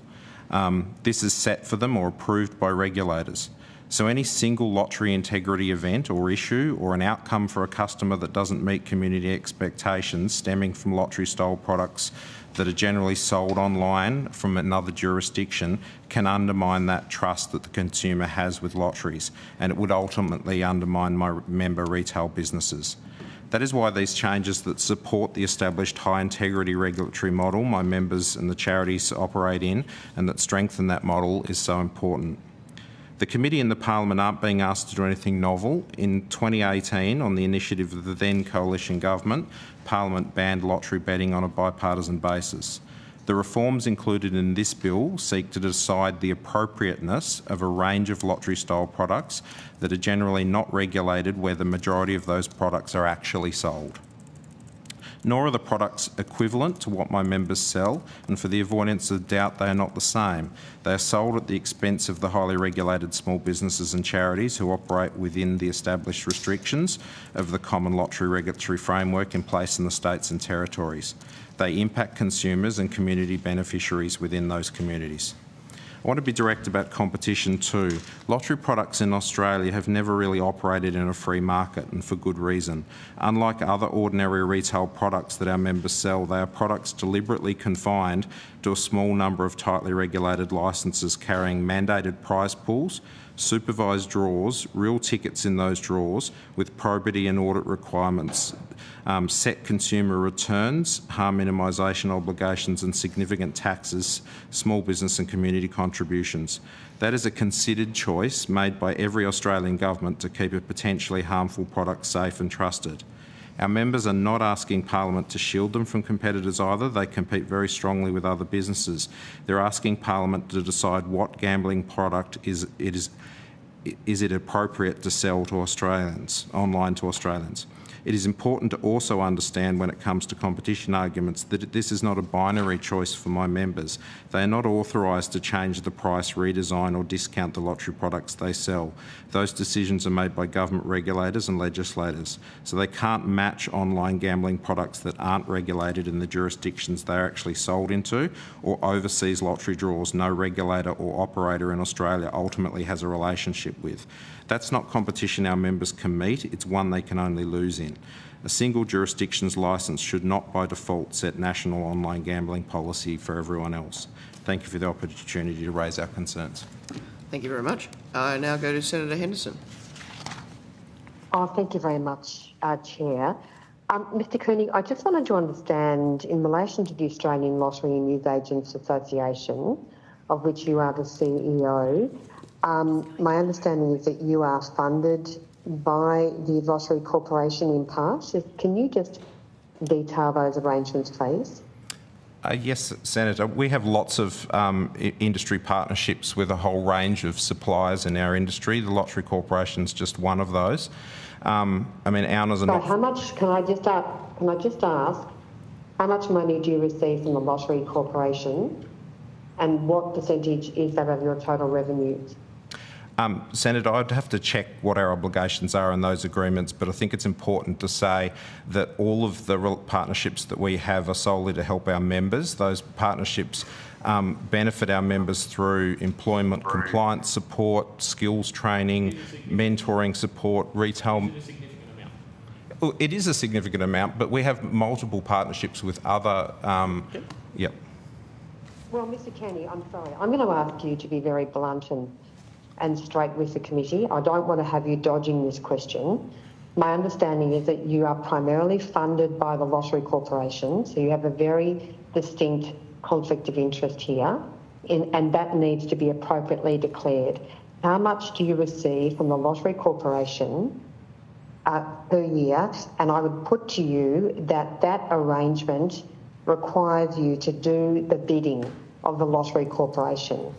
This is set for them or approved by regulators. So any single lottery integrity event or issue or an outcome for a customer that doesn't meet community expectations stemming from lottery-style products that are generally sold online from another jurisdiction can undermine that trust that the consumer has with lotteries, and it would ultimately undermine my member retail businesses. That is why these changes that support the established high integrity regulatory model my members and the charities operate in and that strengthen that model is so important. The committee and the Parliament aren't being asked to do anything novel. In 2018, on the initiative of the then coalition government, Parliament banned lottery betting on a bipartisan basis. The reforms included in this bill seek to decide the appropriateness of a range of lottery-style products that are generally not regulated where the majority of those products are actually sold. Nor are the products equivalent to what my members sell, and for the avoidance of doubt, they are not the same. They are sold at the expense of the highly regulated small businesses and charities who operate within the established restrictions of the common lottery regulatory framework in place in the states and territories. They impact consumers and community beneficiaries within those communities. I want to be direct about competition too. Lottery products in Australia have never really operated in a free market, and for good reason. Unlike other ordinary retail products that our members sell, they are products deliberately confined to a small number of tightly regulated licences carrying mandated prize pools, supervised draws, real tickets in those draws with probity and audit requirements, set consumer returns, harm minimisation obligations and significant taxes, small business and community contributions. That is a considered choice made by every Australian government to keep a potentially harmful product safe and trusted. Our members are not asking Parliament to shield them from competitors either. They compete very strongly with other businesses. They're asking Parliament to decide what gambling product is it appropriate to sell to Australians, online to Australians. It is important to also understand when it comes to competition arguments that this is not a binary choice for my members. They are not authorised to change the price, redesign or discount the lottery products they sell. Those decisions are made by government regulators and legislators, so they can't match online gambling products that aren't regulated in the jurisdictions they are actually sold into, or overseas lottery draws no regulator or operator in Australia ultimately has a relationship with. That's not competition our members can meet, it's one they can only lose in. A single jurisdiction's licence should not by default set national online gambling policy for everyone else. Thank you for the opportunity to raise our concerns. Thank you very much. I now go to Senator Henderson. Thank you very much, Chair. Mr Kearney, I just wanted to understand, in relation to the Australian Lottery and Newsagents Association, of which you are the CEO, my understanding is that you are funded by the Lottery Corporation in part. Can you just detail those arrangements, please? Yes, Senator. We have lots of industry partnerships with a whole range of suppliers in our industry. The Lottery Corporation is just one of those. I mean, ours are not... How much, can I just ask, how much money do you receive from the Lottery Corporation, and what percentage is that of your total revenues? Senator, I'd have to check what our obligations are in those agreements, but I think it's important to say that all of the partnerships that we have are solely to help our members. Those partnerships benefit our members through employment compliance support, skills training, mentoring support, retail... Well, it is a significant amount, but we have multiple partnerships with other... Yep. Well, Mr Kearney, I'm sorry. I'm going to ask you to be very blunt and straight with the committee. I don't want to have you dodging this question. My understanding is that you are primarily funded by the Lottery Corporation, so you have a very distinct conflict of interest here, and that needs to be appropriately declared. How much do you receive from the Lottery Corporation per year? And I would put to you that that arrangement requires you to do the bidding of the Lottery Corporation.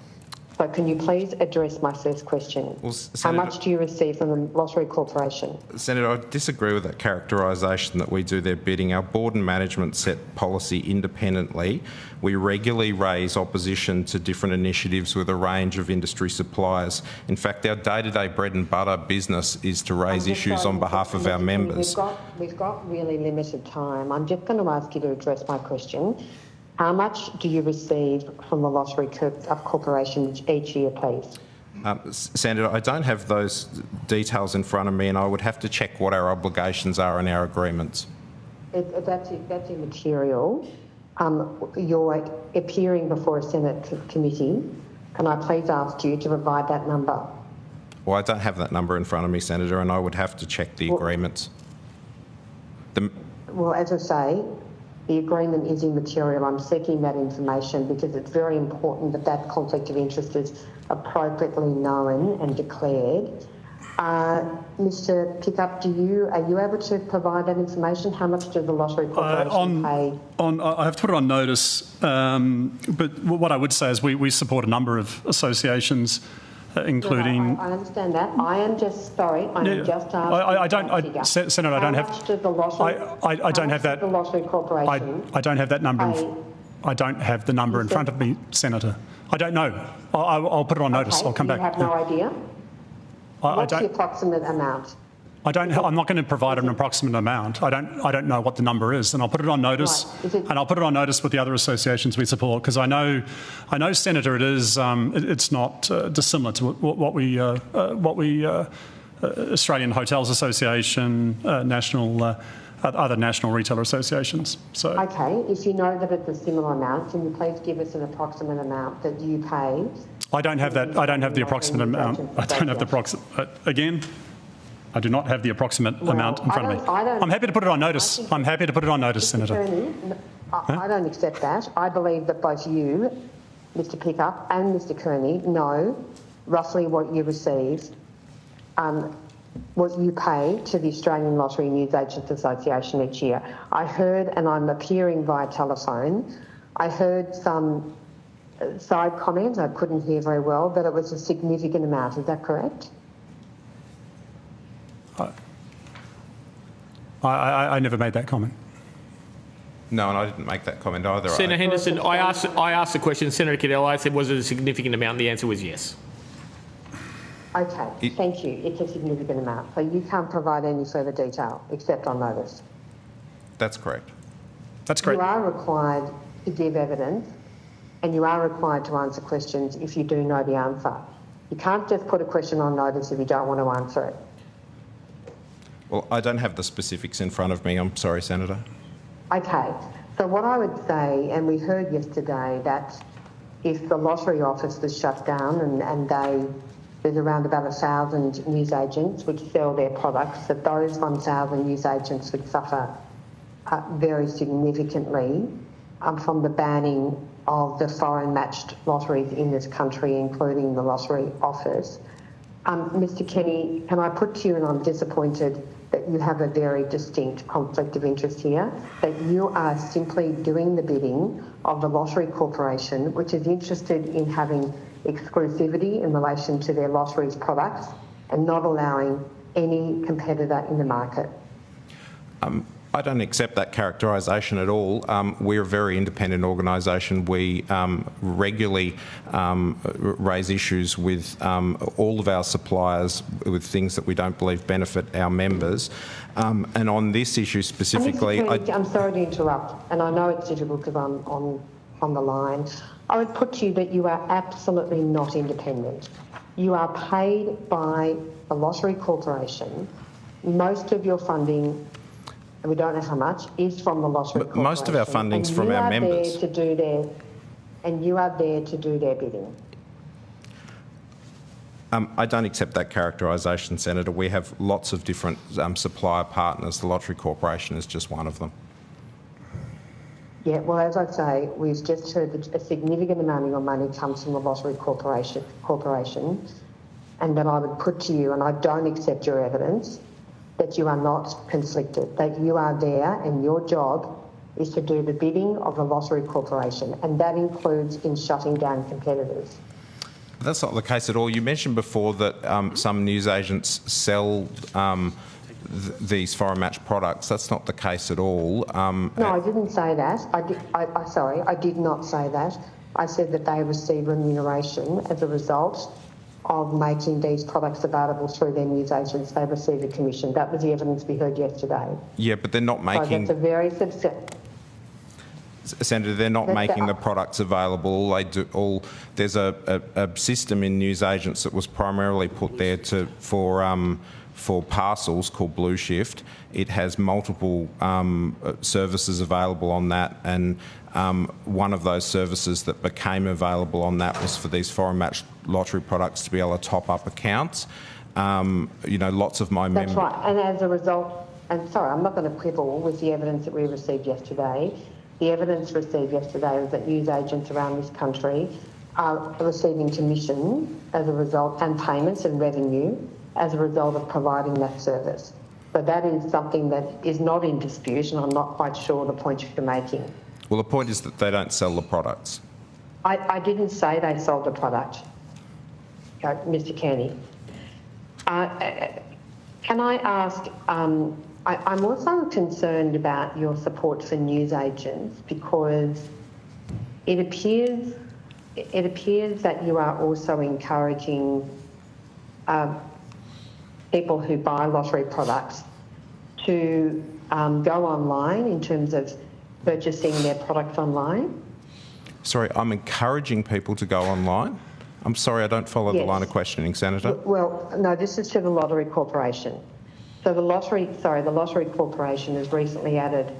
So can you please address my first question? Well, how much do you receive from the Lottery Corporation? Senator, I disagree with that characterisation that we do their bidding. Our board and management set policy independently. We regularly raise opposition to different initiatives with a range of industry suppliers. In fact, our day-to-day bread and butter business is to raise issues on behalf of our members. We've got really limited time. I'm just going to ask you to address my question. How much do you receive from the Lottery Corporation each year, please? Senator, I don't have those details in front of me, and I would have to check what our obligations are in our agreements. That's immaterial. You're appearing before a Senate committee. Can I please ask you to provide that number? Well, I don't have that number in front of me, Senator, and I would have to check the agreements. Well, as I say, the agreement is immaterial. I'm seeking that information because it's very important that that conflict of interest is appropriately known and declared. Mr. Pickup, are you able to provide that information? How much does the Lottery Corporation pay? I have to put it on notice, but what I would say is we support a number of associations, including... No, I understand that. I am just, sorry, I'm just asking. Senator, I don't have... How much does the Lottery... I don't have that... the Lottery Corporation... I don't have that number. I don't have the number in front of me, Senator. I don't know. I'll put it on notice. I'll come back. You have no idea? What's the approximate amount? I'm not going to provide an approximate amount. I don't know what the number is, and I'll put it on notice. Right. And I'll put it on notice with the other associations we support, because I know, Senator, it is. It's not dissimilar to what we Australian Hotels Association, other national retailer associations. So. Okay, if you know that it's a similar amount, can you please give us an approximate amount that you pay? I don't have that. I don't have the approximate amount. I don't have the approximate. Again, I do not have the approximate amount in front of me. I'm happy to put it on notice. I'm happy to put it on notice, Senator. I don't accept that. I believe that both you, Mr. Pickup, and Mr. Kearney know roughly what you receive, what you pay to the Australian Lottery News Agents Association each year. I heard, and I'm appearing via telephone, I heard some side comments, I couldn't hear very well, that it was a significant amount. Is that correct? I never made that comment. No, and I didn't make that comment either. Senator Henderson, I asked the question, Senator Cadell, I said, was it a significant amount? The answer was yes. Okay, thank you. It's a significant amount. So you can't provide any further detail except on notice? That's correct. That's correct. You are required to give evidence and you are required to answer questions if you do know the answer. You can't just put a question on notice if you don't want to answer it. Well, I don't have the specifics in front of me. I'm sorry, Senator. Okay. So what I would say, and we heard yesterday that if the lottery office was shut down and there's around about 1,000 newsagents which sell their products, that those 1,000 newsagents would suffer very significantly from the banning of the foreign matched lotteries in this country, including the lottery office. Mr. Kenny, can I put to you, and I'm disappointed that you have a very distinct conflict of interest here, that you are simply doing the bidding of the Lottery Corporation, which is interested in having exclusivity in relation to their lotteries products and not allowing any competitor in the market. I don't accept that characterisation at all. We're a very independent organisation. We regularly raise issues with all of our suppliers with things that we don't believe benefit our members. And on this issue specifically... I'm sorry to interrupt, and I know it's difficult because I'm on the line. I would put to you that you are absolutely not independent. You are paid by the Lottery Corporation. Most of your funding, and we don't know how much, is from the Lottery Corporation. Most of our funding's from our members. And you are there to do their bidding. I don't accept that characterisation, Senator. We have lots of different supplier partners. The Lottery Corporation is just one of them. Yeah, well, as I say, we've just heard that a significant amount of your money comes from the Lottery Corporation, and that I would put to you, and I don't accept your evidence, that you are not conflicted, that you are there and your job is to do the bidding of the Lottery Corporation, and that includes in shutting down competitors. That's not the case at all. You mentioned before that some newsagents sell these foreign match products. That's not the case at all. No, I didn't say that. I did not say that. I said that they receive remuneration as a result of making these products available through their newsagents. They receive a commission. That was the evidence we heard yesterday. Yeah, but they're not making... So that's a very substantial... Senator, they're not making the products available. There's a system in newsagents that was primarily put there for parcels called Blue Shift. It has multiple services available on that, and one of those services that became available on that was for these foreign match lottery products to be able to top up accounts. Lots of my members... That's right, and as a result, and sorry, I'm not going to quibble with the evidence that we received yesterday. The evidence received yesterday was that newsagents around this country are receiving commission as a result, and payments and revenue as a result of providing that service. So that is something that is not in dispute, and I'm not quite sure the point you're making. Well, the point is that they don't sell the products. I didn't say they sold the product, Mr. Kearney. Can I ask, I'm also concerned about your support for newsagents, because it appears that you are also encouraging people who buy lottery products to go online in terms of purchasing their products online. Sorry, I'm encouraging people to go online? I'm sorry, I don't follow the line of questioning, Senator. Well, no, this is to the Lottery Corporation. So the Lottery Corporation has recently added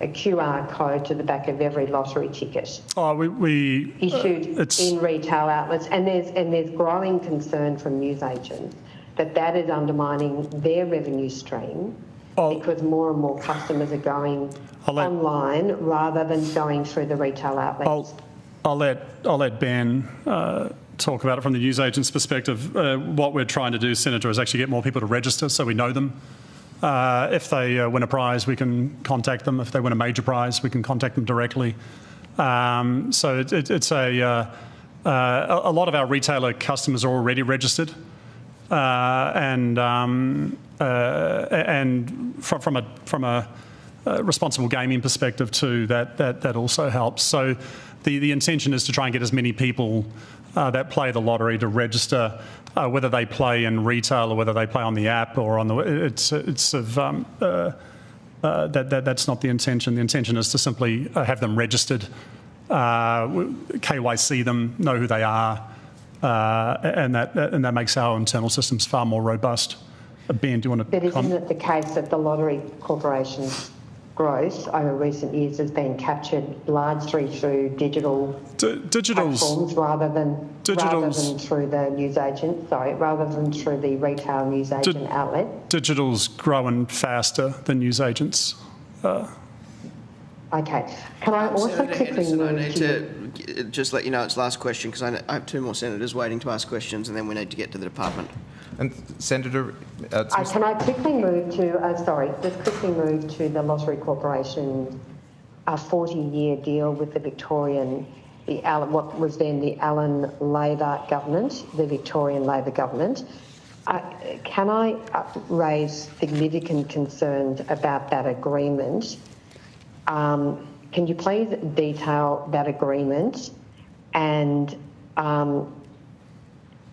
a QR code to the back of every lottery ticket. We issued in retail outlets, and there's growing concern from newsagents that is undermining their revenue stream because more and more customers are going online rather than going through the retail outlets. I'll let Ben talk about it from the newsagent's perspective. What we're trying to do, Senator, is actually get more people to register so we know them. If they win a prize, we can contact them. If they win a major prize, we can contact them directly. So it's a lot of our retailer customers are already registered, and from a responsible gaming perspective too, that also helps. So the intention is to try and get as many people that play the lottery to register, whether they play in retail or whether they play on the app or on the... that's not the intention. The intention is to simply have them registered, KYC them, know who they are, and that makes our internal systems far more robust. Ben, do you want to... But isn't it the case that the Lottery Corporation's growth over recent years has been captured largely through digital platforms rather than through the newsagent, rather than through the retail newsagent outlet? Digital's growing faster than newsagents. Okay. Can I also quickly move I need to just let you know it's last question, because I have two more senators waiting to ask questions, and then we need to get to the department. And Senator... can I quickly move to the Lottery Corporation's 40-year deal with the what was then the Allan Labor government, the Victorian Labor government. Can I raise significant concerns about that agreement? Can you please detail that agreement? And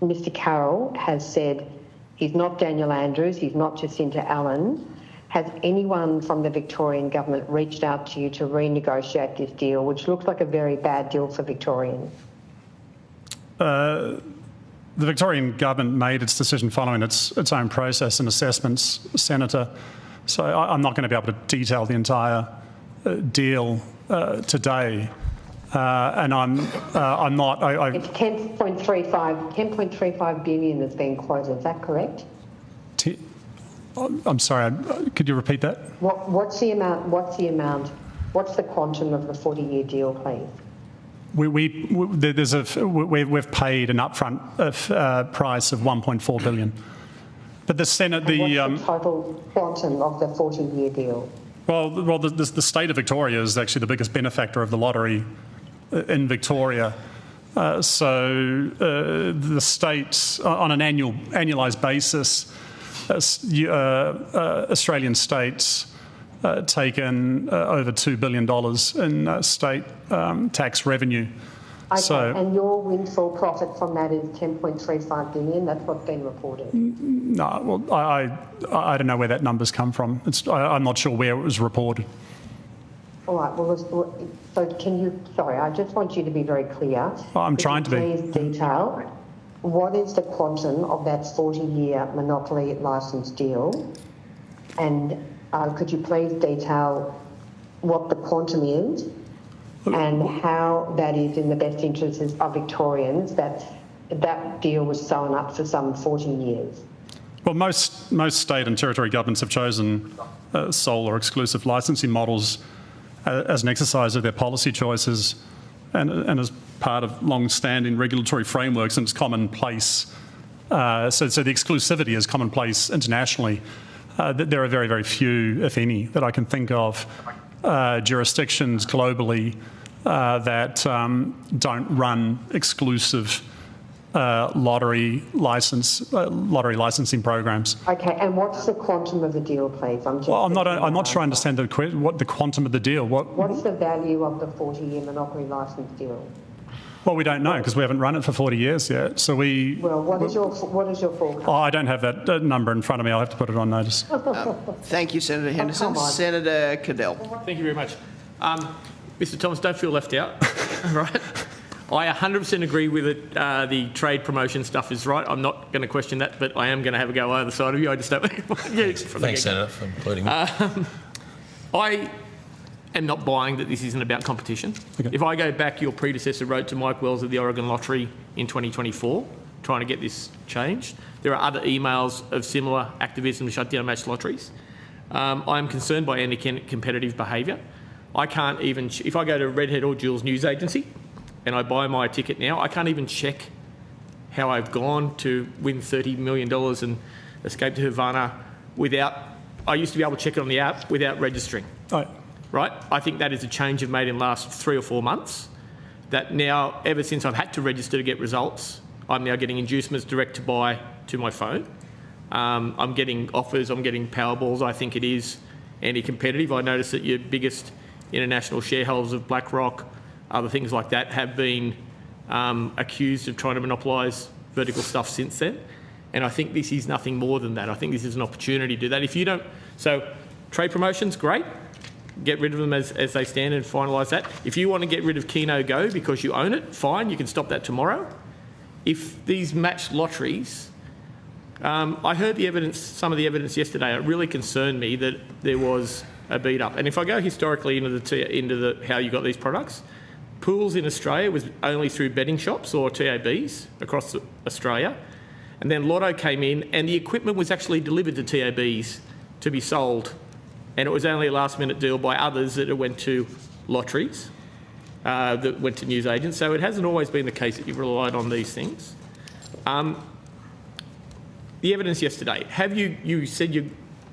Mr. Carroll has said he's not Daniel Andrews, he's not Jacinta Allan. Has anyone from the Victorian government reached out to you to renegotiate this deal, which looks like a very bad deal for Victorians? The Victorian government made its decision following its own process and assessments, Senator. So I'm not going to be able to detail the entire deal today. And I'm not... It's 10.35 billion that's been quoted, is that correct? I'm sorry, could you repeat that? What's the amount? What's the quantum of the 40-year deal, please? We've paid an upfront price of 1.4 billion. But the Senate... What's the total quantum of the 40-year deal? Well, the state of Victoria is actually the biggest benefactor of the lottery in Victoria. So the states, on an annualised basis, Australian states take in over $2 billion in state tax revenue. Okay, So, and your windfall profit from that is 10.35 billion. That's what's been reported. no, well, I don't know where that number's come from. I'm not sure where it was reported. All right. Well, so can you? Sorry, I just want you to be very clear. I'm trying to be. Please detail what is the quantum of that 40-year monopoly licence deal, and could you please detail what the quantum is and how that is in the best interests of Victorians, that deal was sewn up for some 40 years? Well, most state and territory governments have chosen sole or exclusive licensing models as an exercise of their policy choices and as part of long-standing regulatory frameworks, and it's commonplace. So the exclusivity is commonplace internationally. There are very, very few, if any, that I can think of, jurisdictions globally that don't run exclusive lottery licensing programs. Okay, and what's the quantum of the deal, please? I'm not sure I understand what the quantum of the deal. What's the value of the 40-year monopoly licence deal? Well, we don't know because we haven't run it for 40 years yet. So we. Well, what is your forecast? Oh, I don't have that number in front of me. I'll have to put it on notice. Thank you, Senator Henderson. Senator Cadell. Thank you very much. Mr Thomas, don't feel left out. Right? I 100% agree with it. The trade promotion stuff is right. I'm not going to question that, but I am going to have a go either side of you. I just don't. Thanks, Senator, for including me. I am not buying that this isn't about competition. Okay. If I go back, your predecessor wrote to Mike Wells of the Oregon Lottery in 2024 trying to get this changed. There are other emails of similar activism to shut down matched lotteries. I am concerned by any competitive behaviour. I can't even, if I go to Redhead or Jules News Agency and I buy my ticket now, I can't even check how I've gone to win $30 million and escape to Havana without, I used to be able to check it on the app without registering. Right? I think that is a change I've made in the last 3 or 4 months, that now, ever since I've had to register to get results, I'm now getting inducements direct to buy to my phone. I'm getting offers, I'm getting Powerballs. I think it is anti-competitive. I noticed that your biggest international shareholders of BlackRock, other things like that, have been accused of trying to monopolise vertical stuff since then. And I think this is nothing more than that. I think this is an opportunity to do that. If you don't, so trade promotions, great. Get rid of them as they stand and finalise that. If you want to get rid of Keno Go because you own it, fine, you can stop that tomorrow. If these matched lotteries, I heard the evidence, some of the evidence yesterday. It really concerned me that there was a beat up. And if I go historically into how you got these products, pools in Australia was only through betting shops or TABs across Australia, and then Lotto came in, and the equipment was actually delivered to TABs to be sold. And it was only a last-minute deal by others that it went to lotteries, that went to newsagents. So it hasn't always been the case that you've relied on these things. The evidence yesterday, have you said your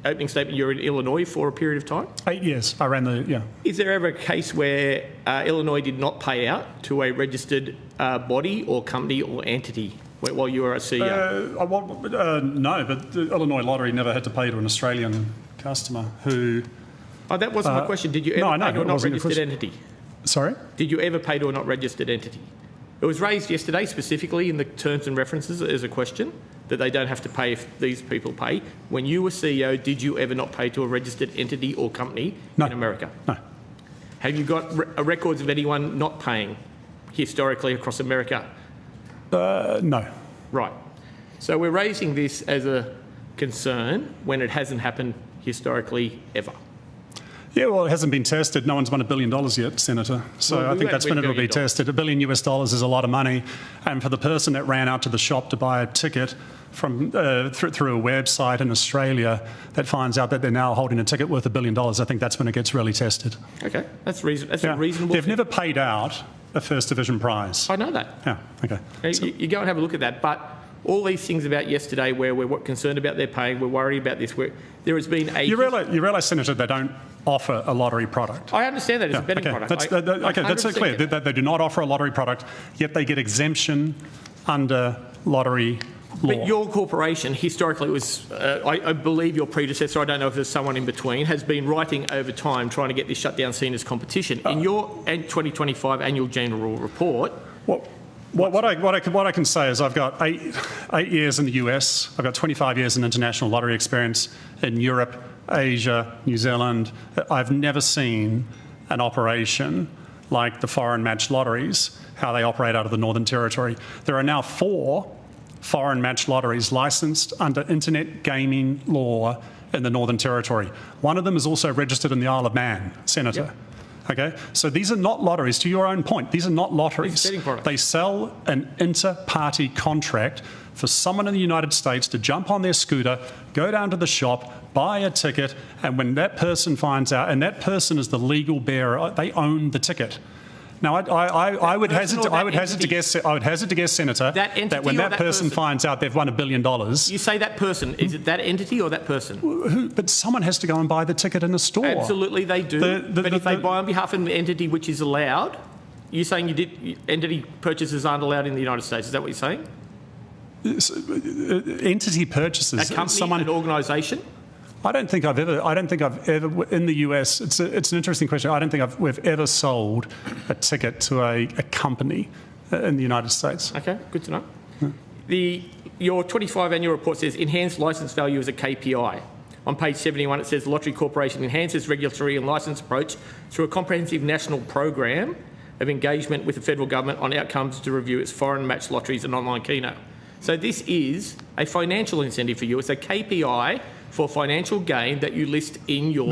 opening statement you're in Illinois for a period of time? 8 years. I ran the, yeah. Is there ever a case where Illinois did not pay out to a registered body or company or entity while you were a CEO? No, but the Illinois Lottery never had to pay to an Australian customer who... Oh, that wasn't my question. Did you ever pay to a not registered entity? Sorry? Did you ever pay to a not registered entity? It was raised yesterday specifically in the terms and references as a question that they don't have to pay if these people pay. When you were CEO, did you ever not pay to a registered entity or company in America? No. Have you got records of anyone not paying historically across America? No. Right. So we're raising this as a concern when it hasn't happened historically ever. Yeah, well, it hasn't been tested. No one's won $1 billion yet, Senator. So I think that's when it'll be tested. $1 billion is a lot of money. And for the person that ran out to the shop to buy a ticket from through a website in Australia that finds out that they're now holding a ticket worth $1 billion, I think that's when it gets really tested. Okay, that's a reasonable... They've never paid out a First Division prize. I know that. Yeah, okay. You go and have a look at that, but all these things about yesterday where we're concerned about their paying, we're worried about this, there has been a... You realise, Senator, they don't offer a lottery product. I understand that it's a betting product. That's clear. They do not offer a lottery product, yet they get exemption under lottery law. But your corporation, historically, was, I believe your predecessor, I don't know if there's someone in between, has been writing over time trying to get this shutdown seen as competition. In your 2025 annual general report... What I can say is I've got eight years in the US, I've got 25 years in international lottery experience in Europe, Asia, New Zealand. I've never seen an operation like the foreign matched lotteries, how they operate out of the Northern Territory. There are now 4 foreign matched lotteries licensed under internet gaming law in the Northern Territory. One of them is also registered in the Isle of Man, Senator. Yep. Okay, so these are not lotteries. To your own point, these are not lotteries. They sell an inter-party contract for someone in the United States to jump on their scooter, go down to the shop, buy a ticket, and when that person finds out, and that person is the legal bearer, they own the ticket. Now, I would hazard to guess, Senator, that when that person finds out they've won $1 billion... You say that person. Is it that entity or that person? But someone has to go and buy the ticket in a store. Absolutely, they do. But if they buy on behalf of an entity which is allowed, you're saying entity purchases aren't allowed in the United States. Is that what you're saying? Entity purchases. A company, an organisation? I don't think I've ever in the US. It's an interesting question. I don't think we've ever sold a ticket to a company in the United States. Okay, good to know. Your 25 annual report says enhanced licence value is a KPI. On page 71, it says the Lottery Corporation enhances regulatory and licence approach through a comprehensive national program of engagement with the federal government on outcomes to review its foreign matched lotteries and online keno. So this is a financial incentive for you. It's a KPI for financial gain that you list in your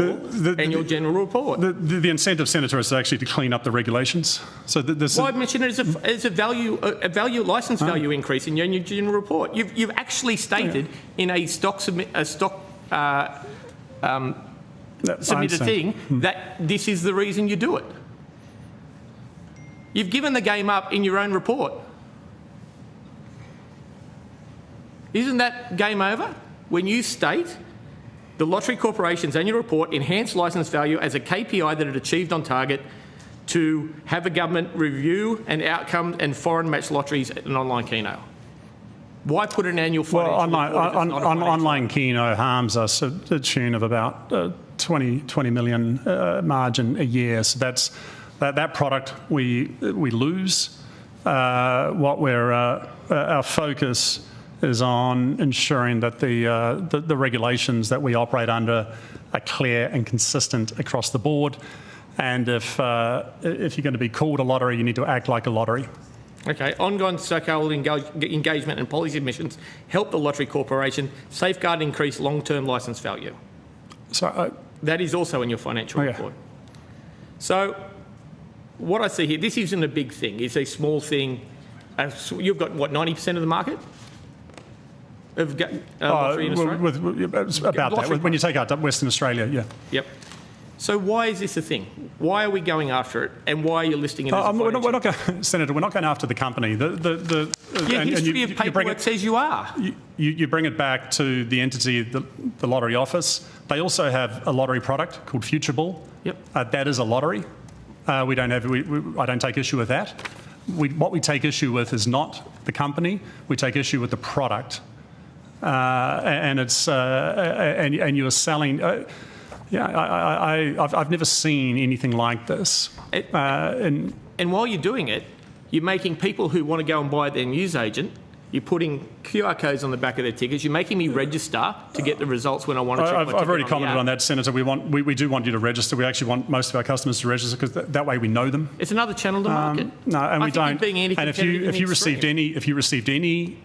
annual general report. The incentive, Senator, is actually to clean up the regulations. So I mentioned it as a value licence value increase in your annual general report. You've actually stated in a submitted thing that this is the reason you do it. You've given the game up in your own report. Isn't that game over when you state the Lottery Corporation's annual report enhanced licence value as a KPI that it achieved on target to have a government review and outcome and foreign matched lotteries and online keno? Why put an annual financial report? Online keno harms us at the tune of about 20 million margin a year. So that product we lose. Our focus is on ensuring that the regulations that we operate under are clear and consistent across the board. And if you're going to be called a lottery, you need to act like a lottery. Okay. Ongoing stakeholder engagement and policy submissions help the Lottery Corporation safeguard and increase long-term licence value. That is also in your financial report. So what I see here, this isn't a big thing. It's a small thing. You've got, what, 90% of the market? Lottery in Australia? About that. When you take out Western Australia, yeah. Yep. So why is this a thing? Why are we going after it, and why are you listing it as a financial? Senator, we're not going after the company. History of paperwork says you are. You bring it back to the entity, the lottery office. They also have a lottery product called Future Ball. Yep. That is a lottery. I don't take issue with that. What we take issue with is not the company. We take issue with the product. And you are selling. I've never seen anything like this. And while you're doing it, you're making people who want to go and buy their newsagent. You're putting QR codes on the back of their tickets. You're making me register to get the results when I want to check my ticket. I've already commented on that, Senator. We do want you to register. We actually want most of our customers to register because that way we know them. It's another channel to market. No, and we don't. And if you received any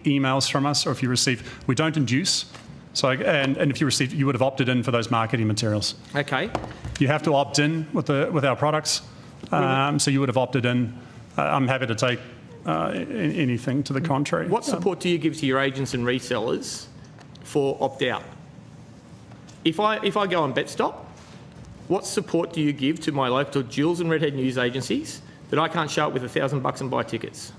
emails from us, or if you received, we don't induce. So and if you received, you would have opted in for those marketing materials. Okay. You have to opt in with our products. So you would have opted in. I'm happy to take anything to the contrary. What support do you give to your agents and resellers for opt-out? If I go on BetStop, what support do you give to my local Jules and Redhead news agencies that I can't show up with $1,000 and buy tickets?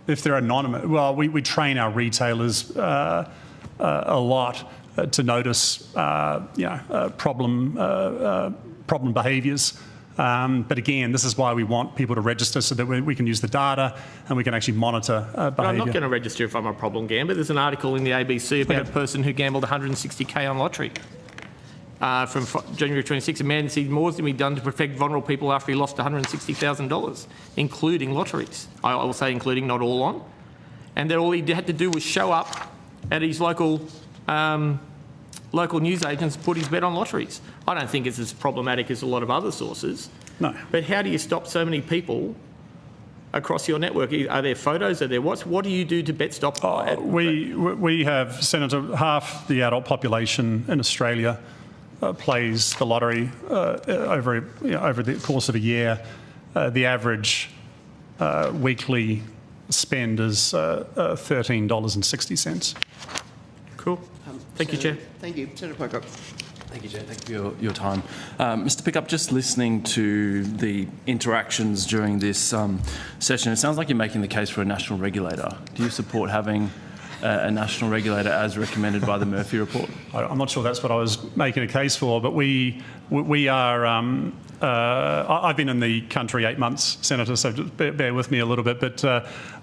If they're anonymous, well, we train our retailers a lot to notice, problem problem behaviours. But again, this is why we want people to register so that we can use the data and we can actually monitor behaviour. But I'm not going to register if I'm a problem gambler. There's an article in the ABC about a person who gambled 160k on lottery. From January 26, a man said more than be done to protect vulnerable people after he lost $160,000, including lotteries. I will say including, not all on. And that all he had to do was show up at his local news agents, put his bet on lotteries. I don't think it's as problematic as a lot of other sources. No. But how do you stop so many people across your network? Are there photos? Are there what do you do to bet stop? We have, Senator, half the adult population in Australia plays the lottery over the course of a year. The average weekly spend is $13.60. Cool. Thank you, Chair. Thank you. Senator Pocock. Thank you, Chair. Thank you for your time. Mr Pickup, just listening to the interactions during this session, it sounds like you're making the case for a national regulator. Do you support having a national regulator as recommended by the Murphy report? I'm not sure that's what I was making a case for, but we are... I've been in the country 8 months, Senator, so just bear with me a little bit, but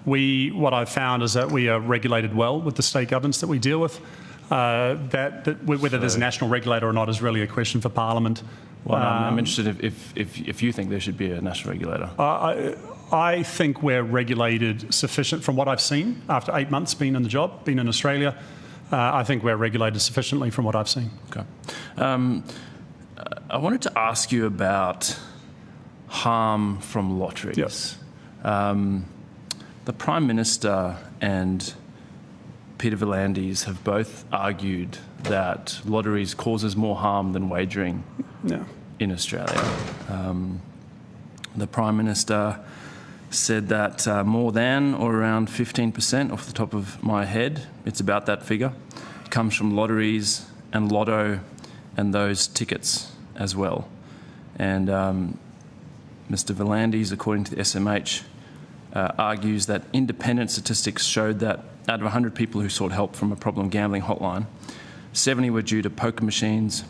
what I've found is that we are regulated well with the state governments that we deal with. Whether there's a national regulator or not is really a question for Parliament. Well, I'm interested if you think there should be a national regulator. I think we're regulated sufficient from what I've seen after 8 months being in the job, being in Australia. I think we're regulated sufficiently from what I've seen. Okay. I wanted to ask you about harm from lotteries. Yes. The Prime Minister and Peter V'landys have both argued that lotteries causes more harm than wagering in Australia. The Prime Minister said that more than or around 15%, off the top of my head, it's about that figure, comes from lotteries and lotto and those tickets as well. And Mr V'landys, according to the SMH, argues that independent statistics showed that out of 100 people who sought help from a problem gambling hotline, 70 were due to poker machines,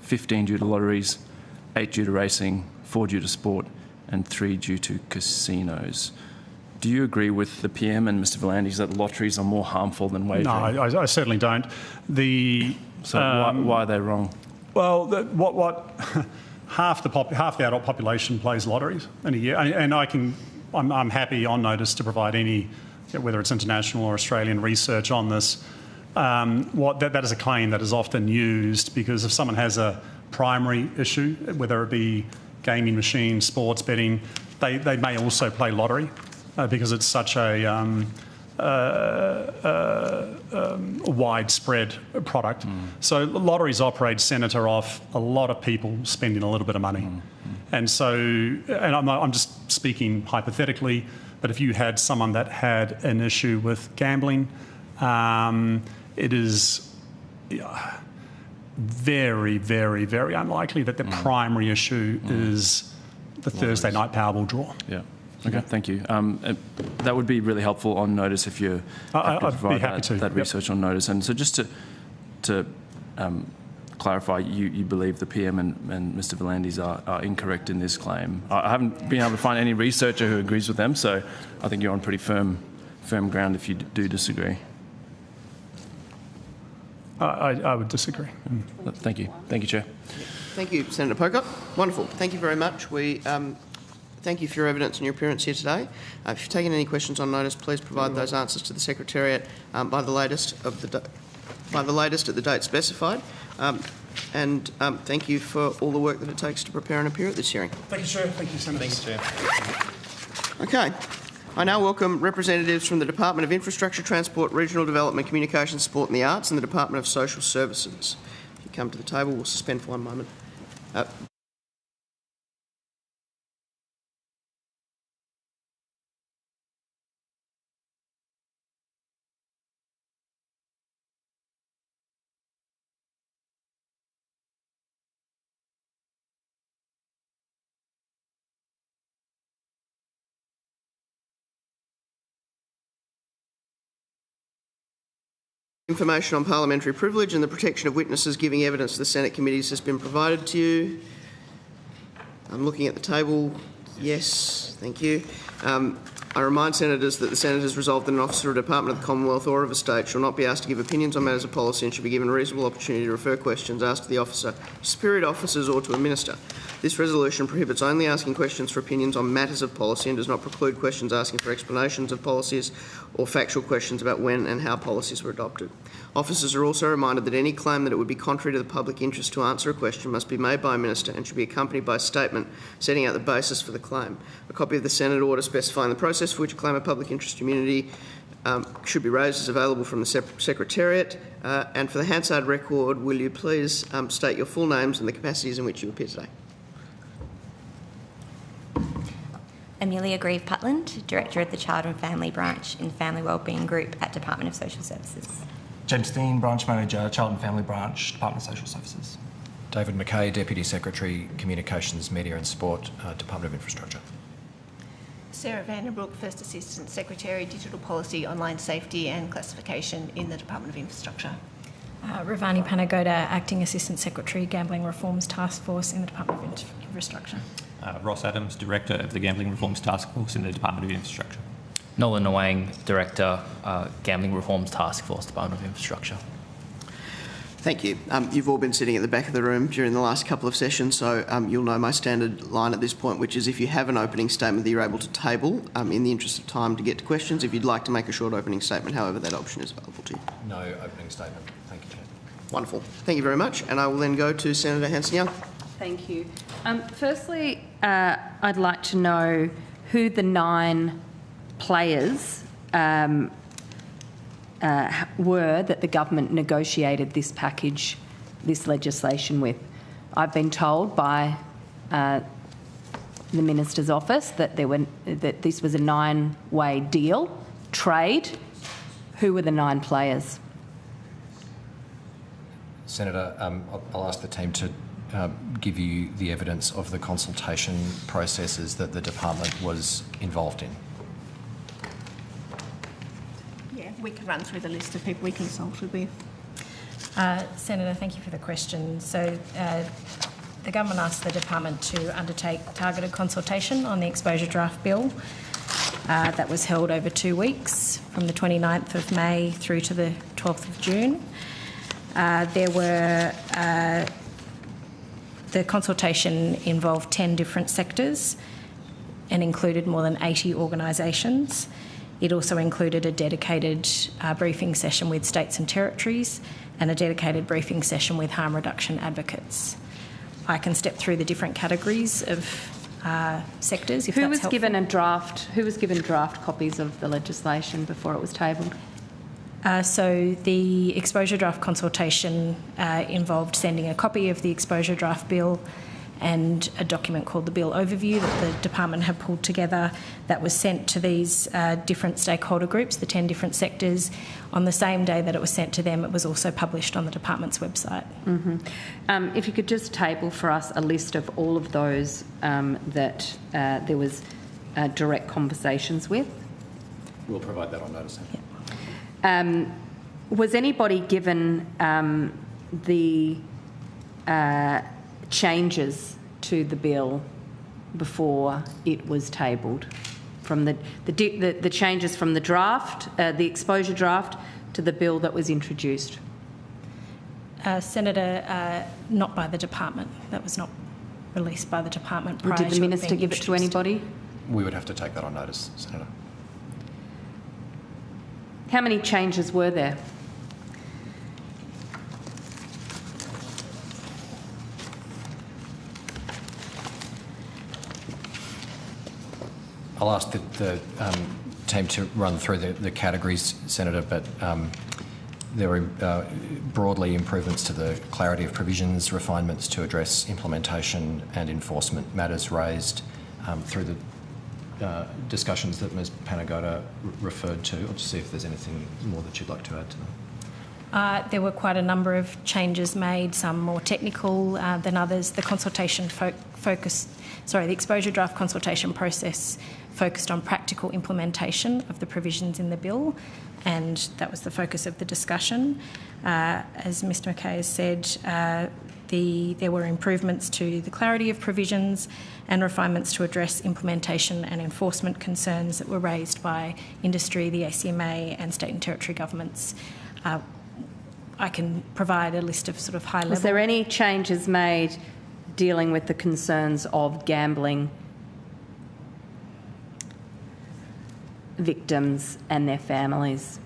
15 due to lotteries, 8 due to racing, 4 due to sport, and 3 due to casinos. Do you agree with the PM and Mr V'landys that lotteries are more harmful than wagering? No, I certainly don't. So why are they wrong? Well, half the adult population plays lotteries in a year, and I'm happy on notice to provide any, whether it's international or Australian research on this. That is a claim that is often used because if someone has a primary issue, whether it be gaming machines, sports betting, they may also play lottery because it's such a widespread product. So lotteries operate, Senator, off a lot of people spending a little bit of money. And so, and I'm just speaking hypothetically, but if you had someone that had an issue with gambling, it is very, very, very unlikely that the primary issue is the Thursday night Powerball draw. Yeah. Okay, thank you. That would be really helpful on notice if you provide that research on notice. And so just to clarify, you believe the PM and Mr V'landys are incorrect in this claim. I haven't been able to find any researcher who agrees with them, so I think you're on pretty firm ground if you do disagree. I would disagree. Thank you. Thank you, Chair. Thank you, Senator Pocock. Wonderful. Thank you very much. We thank you for your evidence and your appearance here today. If you've taken any questions on notice, please provide those answers to the Secretariat by the latest at the date specified. And thank you for all the work that it takes to prepare and appear at this hearing. Thank you, Chair. Thank you, Senator. Thanks, Chair. Okay. I now welcome representatives from the Department of Infrastructure, Transport, Regional Development, Communications, Sport and the Arts and the Department of Social Services. If you come to the table, we'll suspend for one moment. Information on parliamentary privilege and the protection of witnesses giving evidence to the Senate committees has been provided to you. I'm looking at the table. Yes, thank you. I remind senators that the senators resolved that an officer of a department of the Commonwealth or of a state shall not be asked to give opinions on matters of policy and should be given a reasonable opportunity to refer questions asked to the officer, superior officers or to a minister. This resolution prohibits only asking questions for opinions on matters of policy and does not preclude questions asking for explanations of policies or factual questions about when and how policies were adopted. Officers are also reminded that any claim that it would be contrary to the public interest to answer a question must be made by a minister and should be accompanied by a statement setting out the basis for the claim. A copy of the Senate order specifying the process for which a claim of public interest immunity should be raised is available from the Secretariat. And for the Hansard record, will you please state your full names and the capacities in which you appear today? Amelia Grieve-Putland, Director of the Child and Family Branch in the Family Wellbeing Group at Department of Social Services. James Dean, Branch Manager, Child and Family Branch, Department of Social Services. David McKay, Deputy Secretary, Communications, Media and Sport, Department of Infrastructure. Sarah Vanderbroek, First Assistant Secretary, Digital Policy, Online Safety and Classification in the Department of Infrastructure. Ravani Panagoda, Acting Assistant Secretary, Gambling Reforms Task Force in the Department of Infrastructure. Ross Adams, Director of the Gambling Reforms Task Force in the Department of Infrastructure. Nolan Nawang, Director, Gambling Reforms Task Force, Department of Infrastructure. Thank you. You've all been sitting at the back of the room during the last couple of sessions, so you'll know my standard line at this point, which is if you have an opening statement that you're able to table, in the interest of time to get to questions. If you'd like to make a short opening statement, however, that option is available to you. No opening statement. Thank you, Chair. Wonderful. Thank you very much. And I will then go to Senator Hanson-Young. Thank you. Firstly, I'd like to know who the 9 players were that the government negotiated this package, this legislation with. I've been told by the Minister's office that that this was a 9-way deal, trade. Who were the 9 players? Senator, I'll ask the team to give you the evidence of the consultation processes that the department was involved in. Yeah, we can run through the list of people we consulted with. Senator, thank you for the question. So the government asked the department to undertake targeted consultation on the exposure draft bill. That was held over 2 weeks, from the 29th of May through to the 12th of June. The consultation involved 10 different sectors and included more than 80 organisations. It also included a dedicated briefing session with states and territories and a dedicated briefing session with harm reduction advocates. I can step through the different categories of sectors if Who that's was given draft copies of the legislation before it was tabled? So the exposure draft consultation involved sending a copy of the exposure draft bill and a document called the Bill Overview that the department had pulled together that was sent to these different stakeholder groups, the 10 different sectors. On the same day that it was sent to them, it was also published on the department's website. Mm-hmm. If you could just table for us a list of all of those that there was direct conversations with. We'll provide that on notice. Yeah. Was anybody given the changes to the bill before it was tabled? From the changes from the draft, the exposure draft, to the bill that was introduced? Senator, not by the department. That was not released by the department prior to it being introduced. Did the Minister give it to anybody? We would have to take that on notice, Senator. How many changes were there? I'll ask the team to run through the categories, Senator, but there were broadly improvements to the clarity of provisions, refinements to address implementation and enforcement matters raised through the discussions that Ms Panagoda referred to. I'll just see if there's anything more that you'd like to add to that. There were quite a number of changes made, some more technical than others. The consultation the exposure draft consultation process focused on practical implementation of the provisions in the bill, and that was the focus of the discussion. As Mr McKay has said, there were improvements to the clarity of provisions and refinements to address implementation and enforcement concerns that were raised by industry, the ACMA and state and territory governments. I can provide a list of sort of high level. Was there any changes made dealing with the concerns of gambling victims and their families?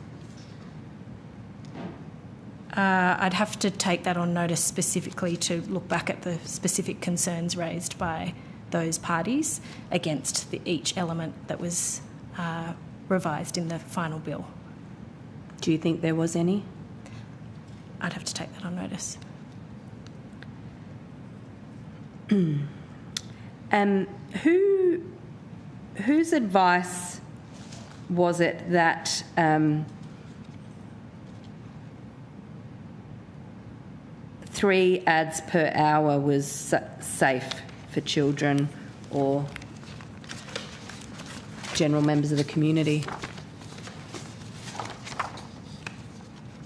I'd have to take that on notice specifically to look back at the specific concerns raised by those parties against each element that was revised in the final bill. Do you think there was any? I'd have to take that on notice. Whose advice was it that three ads per hour was safe for children or general members of the community?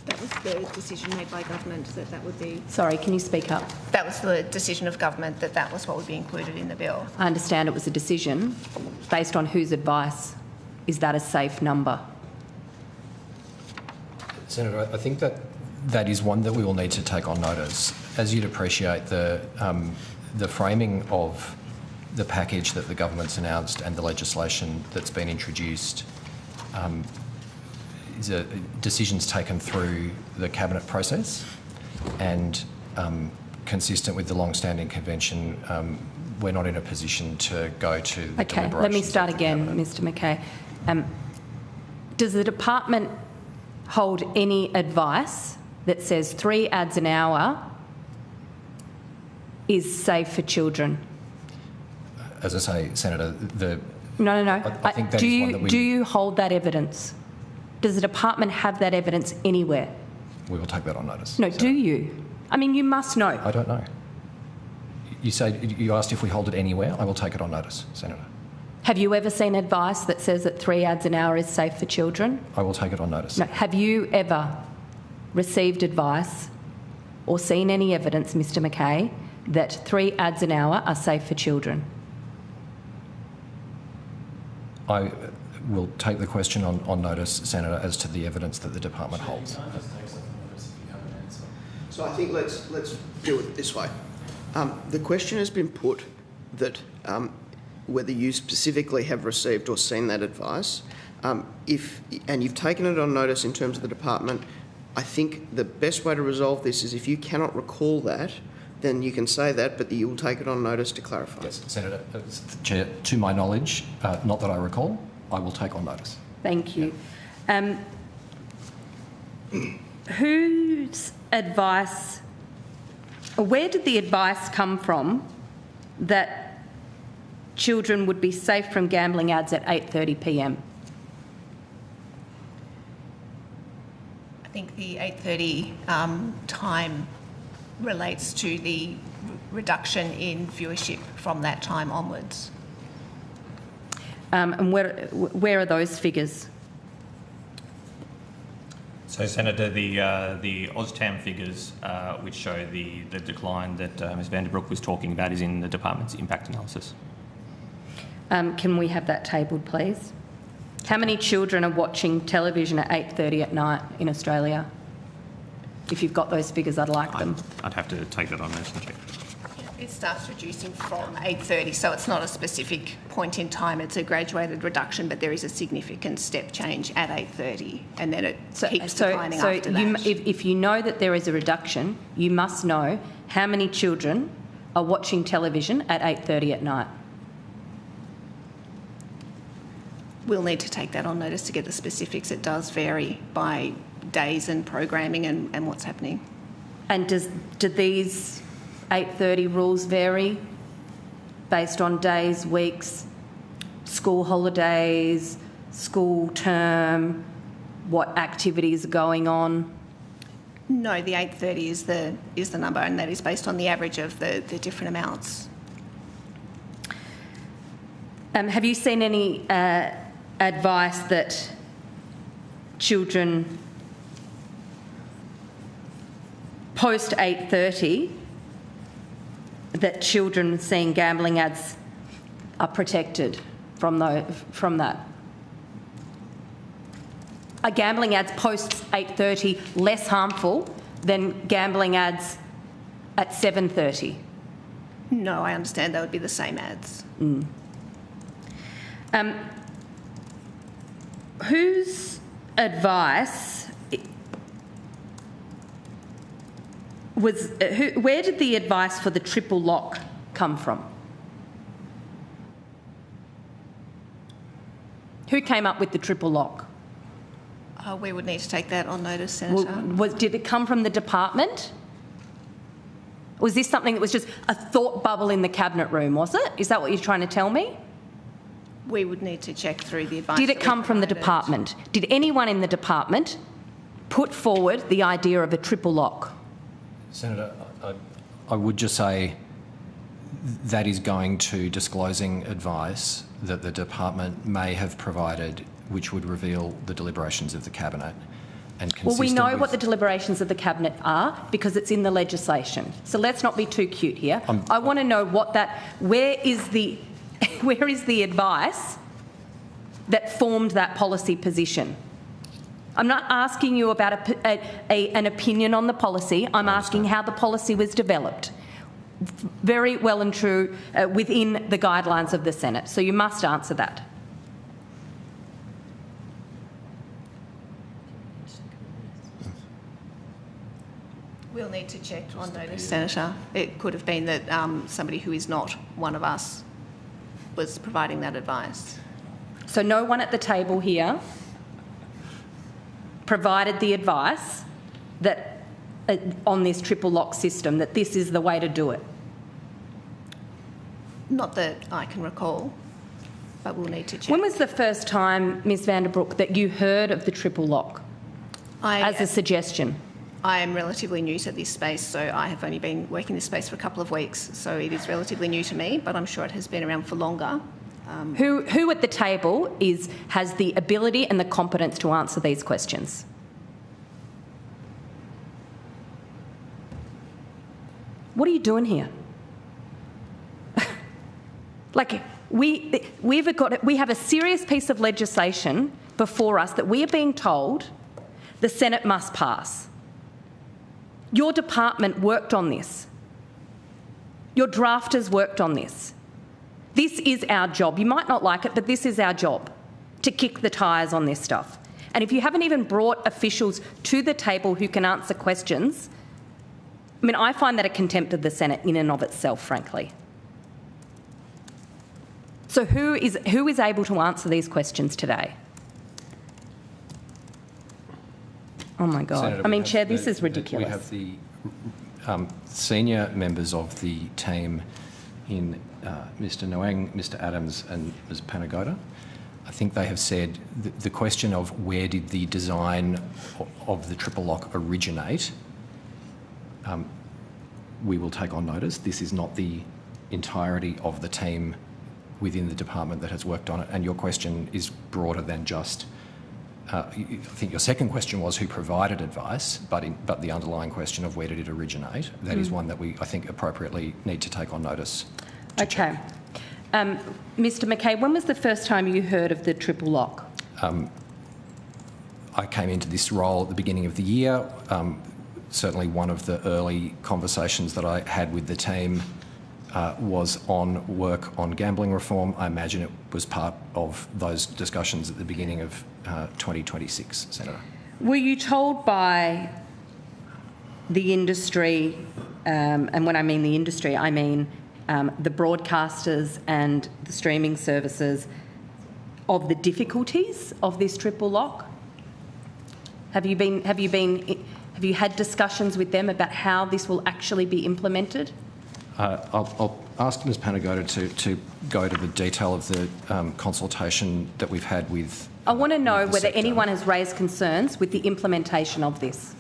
That was the decision made by government that would be... Sorry, can you speak up? That was the decision of government that was what would be included in the bill. I understand it was a decision based on whose advice. Is that a safe number? Senator, I think that is one that we will need to take on notice. As you'd appreciate, the framing of the package that the government's announced and the legislation that's been introduced is decisions taken through the cabinet process, and consistent with the long-standing convention, we're not in a position to go to the Okay, let me start again, Mr McKay. Does the department hold any advice that says 3 ads an hour is safe for children? As I say, Senator, No. I think that is one that we... Do you hold that evidence? Does the department have that evidence anywhere? We will take that on notice. No, do you? I mean, you must know. I don't know. You asked if we hold it anywhere. I will take it on notice, Senator. Have you ever seen advice that says that 3 ads an hour is safe for children? I will take it on notice. No. Have you ever received advice or seen any evidence, Mr McKay, that 3 ads an hour are safe for children? I will take the question on notice, Senator, as to the evidence that the department holds. So I think let's deal with it this way. The question has been put that whether you specifically have received or seen that advice, and you've taken it on notice in terms of the department. I think the best way to resolve this is if you cannot recall that, then you can say that, but you will take it on notice to clarify. Yes, Senator. Chair, to my knowledge, not that I recall, I will take on notice. Thank you. Whose advice, or where did the advice come from that children would be safe from gambling ads at 8:30 p.m? I think the 8:30 time relates to the reduction in viewership from that time onwards. And where are those figures? So, Senator, the OzTam figures, which show the decline that Ms Vanderbroek was talking about, is in the department's impact analysis. Can we have that tabled, please? How many children are watching television at 8:30 at night in Australia? If you've got those figures, I'd like them. I'd have to take that on notice and check. It starts reducing from 8:30, so it's not a specific point in time. It's a graduated reduction, but there is a significant step change at 8:30, and then it keeps declining after that. If you know that there is a reduction, you must know how many children are watching television at 8:30 at night. We'll need to take that on notice to get the specifics. It does vary by days and programming and what's happening. And do these 8:30 rules vary based on days, weeks, school holidays, school term, what activities are going on? No, the 8:30 is the number, and that is based on the average of the different amounts. Have you seen any advice that children post 8:30 that children seeing gambling ads are protected from that? Are gambling ads post 8:30 less harmful than gambling ads at 7:30? No, I understand they would be the same ads. Whose advice was... where did the advice for the triple lock come from? Who came up with the triple lock? We would need to take that on notice, Senator. Did it come from the department? Was this something that was just a thought bubble in the cabinet room, was it? Is that what you're trying to tell me? We would need to check through the advice. Did it come from the department? Did anyone in the department put forward the idea of a triple lock? Senator, I would just say that is going to disclosing advice that the department may have provided, which would reveal the deliberations of the cabinet. And well, we know what the deliberations of the cabinet are because it's in the legislation. So let's not be too cute here. I want to know what that... where is the advice that formed that policy position? I'm not asking you about an opinion on the policy. I'm asking how the policy was developed. Very well and true within the guidelines of the Senate. So you must answer that. We'll need to check on notice, Senator. It could have been that somebody who is not one of us was providing that advice. So no one at the table here provided the advice that on this triple lock system, that this is the way to do it? Not that I can recall, but we'll need to check. When was the first time, Ms Vanderbroek, that you heard of the triple lock as a suggestion? I am relatively new to this space, so I have only been working this space for a couple of weeks, so it is relatively new to me, but I'm sure it has been around for longer. Who at the table has the ability and the competence to answer these questions? What are you doing here? Like, we have a serious piece of legislation before us that we are being told the Senate must pass. Your department worked on this. Your drafters worked on this. This is our job. You might not like it, but this is our job, to kick the tyres on this stuff. And if you haven't even brought officials to the table who can answer questions, I mean, I find that a contempt of the Senate in and of itself, frankly. So who is able to answer these questions today? Oh my God. Senator, I mean, Chair, this is ridiculous. We have the senior members of the team in Mr Nguyen, Mr Adams and Ms Panagoda. I think they have said the question of where did the design of the triple lock originate, we will take on notice. This is not the entirety of the team within the department that has worked on it, and your question is broader than just... I think your second question was who provided advice, but the underlying question of where did it originate, that is one that we, I think, appropriately need to take on notice. Okay. Mr McKay, when was the first time you heard of the triple lock? I came into this role at the beginning of the year. Certainly one of the early conversations that I had with the team was on work on gambling reform. I imagine it was part of those discussions at the beginning of 2026, Senator. Were you told by the industry, and when I mean the industry, I mean the broadcasters and the streaming services, of the difficulties of this triple lock? Have you had discussions with them about how this will actually be implemented? I'll ask Ms Panagoda to go to the detail of the consultation that we've had with... I want to know whether anyone has raised concerns with the implementation of this.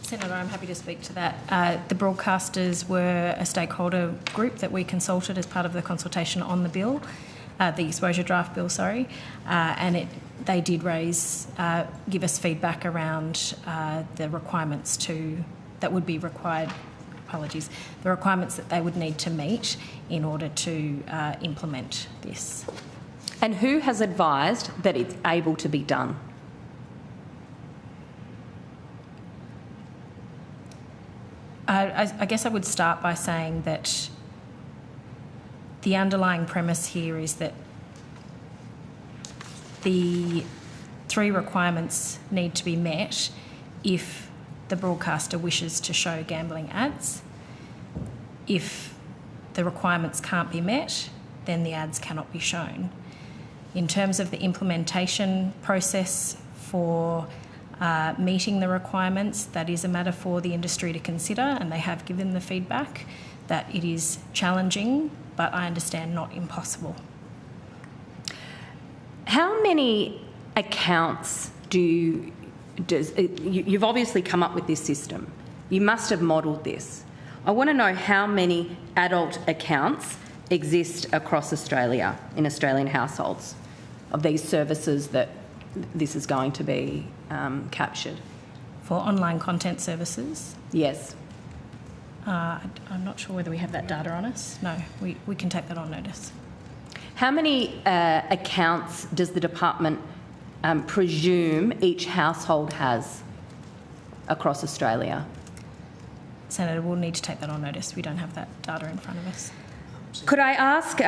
Senator, I'm happy to speak to that. The broadcasters were a stakeholder group that we consulted as part of the consultation on the bill, the exposure draft bill, sorry, and they did give us feedback around the requirements that would be required apologies, the requirements that they would need to meet in order to implement this. And who has advised that it's able to be done? I guess I would start by saying that the underlying premise here is that the 3 requirements need to be met if the broadcaster wishes to show gambling ads. If the requirements can't be met, then the ads cannot be shown. In terms of the implementation process for meeting the requirements, that is a matter for the industry to consider, and they have given the feedback that it is challenging, but I understand not impossible. How many accounts you've obviously come up with this system. You must have modelled this. I want to know how many adult accounts exist across Australia, in Australian households, of these services that this is going to be captured. For online content services? Yes. I'm not sure whether we have that data on us. No, we can take that on notice. How many accounts does the department presume each household has across Australia? Senator, we'll need to take that on notice. We don't have that data in front of us. Could I ask?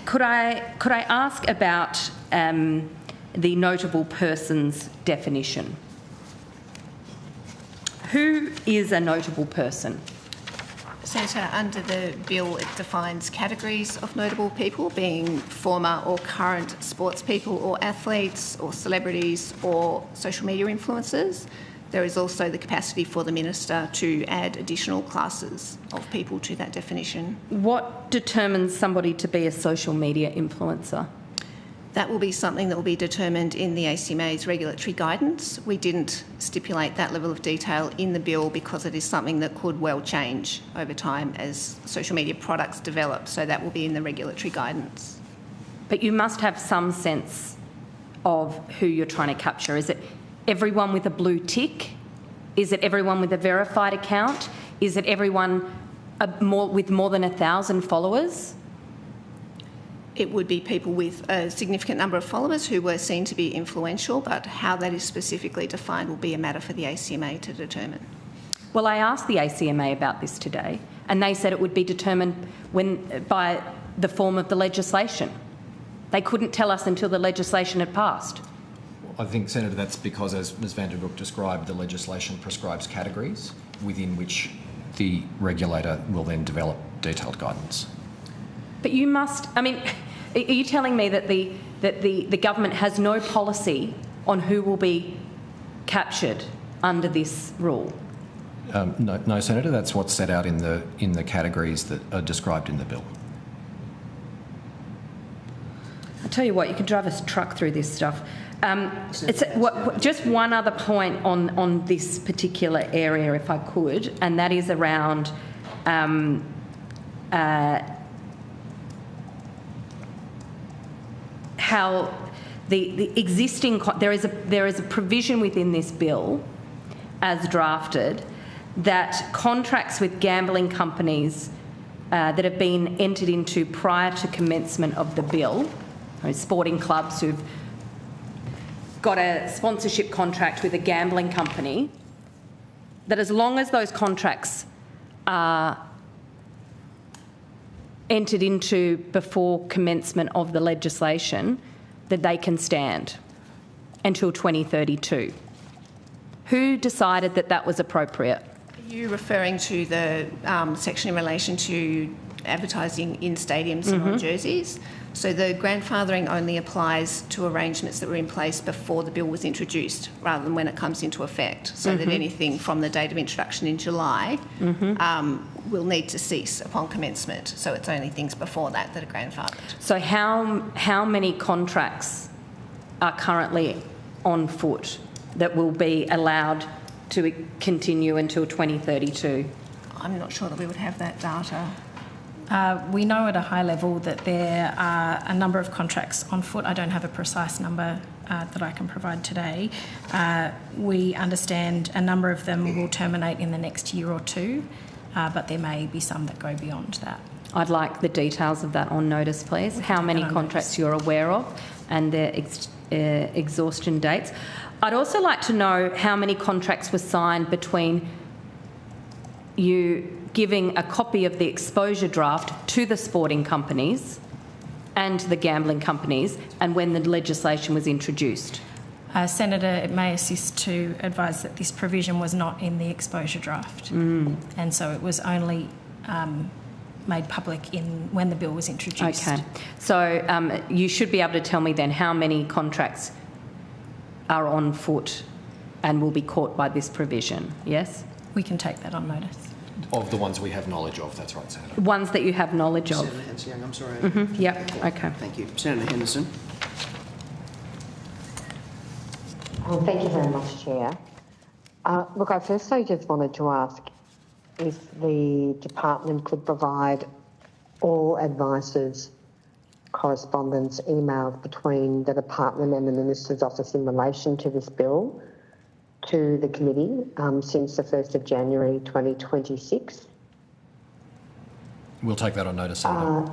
Could I ask about the notable persons definition? Who is a notable person? Senator, under the bill, it defines categories of notable people, being former or current sports people or athletes or celebrities or social media influencers. There is also the capacity for the minister to add additional classes of people to that definition. What determines somebody to be a social media influencer? That will be something that will be determined in the ACMA's regulatory guidance. We didn't stipulate that level of detail in the bill because it is something that could well change over time as social media products develop, so that will be in the regulatory guidance. But you must have some sense of who you're trying to capture. Is it everyone with a blue tick? Is it everyone with a verified account? Is it everyone with more than 1,000 followers? It would be people with a significant number of followers who were seen to be influential, but how that is specifically defined will be a matter for the ACMA to determine. Well, I asked the ACMA about this today, and they said it would be determined by the form of the legislation. They couldn't tell us until the legislation had passed. I think, Senator, that's because, as Ms Vanderbroek described, the legislation prescribes categories within which the regulator will then develop detailed guidance. But you must, I mean, are you telling me that the government has no policy on who will be captured under this rule? No, Senator, that's what's set out in the categories that are described in the bill. I'll tell you what, you could drive a truck through this stuff. Just one other point on this particular area, if I could, and that is around how the existing there is a provision within this bill, as drafted, that contracts with gambling companies that have been entered into prior to commencement of the bill, sporting clubs who've got a sponsorship contract with a gambling company, that as long as those contracts are entered into before commencement of the legislation, that they can stand until 2032. Who decided that that was appropriate? Are you referring to the section in relation to advertising in stadiums and on jerseys? So the grandfathering only applies to arrangements that were in place before the bill was introduced, rather than when it comes into effect, so that anything from the date of introduction in July will need to cease upon commencement. So it's only things before that that are grandfathered. So how many contracts are currently on foot that will be allowed to continue until 2032? I'm not sure that we would have that data. We know at a high level that there are a number of contracts on foot. I don't have a precise number that I can provide today. We understand a number of them will terminate in the next year or two. but there may be some that go beyond that. I'd like the details of that on notice, please. How many contracts you're aware of and their exhaustion dates. I'd also like to know how many contracts were signed between you giving a copy of the exposure draft to the sporting companies and the gambling companies and when the legislation was introduced. Senator, it may assist to advise that this provision was not in the exposure draft, and so it was only made public when the bill was introduced. Okay. So you should be able to tell me then how many contracts are on foot and will be caught by this provision, yes? We can take that on notice. Of the ones we have knowledge of, that's right, Senator. Ones that you have knowledge of. Senator Hanson-Young, I'm sorry. Yep, okay. Thank you. Senator Henderson. Thank you very much, Chair. Look, I firstly just wanted to ask if the department could provide all advices, correspondence, emails between the department and the Minister's office in relation to this bill to the committee since the 1st of January 2026. We'll take that on notice, Senator.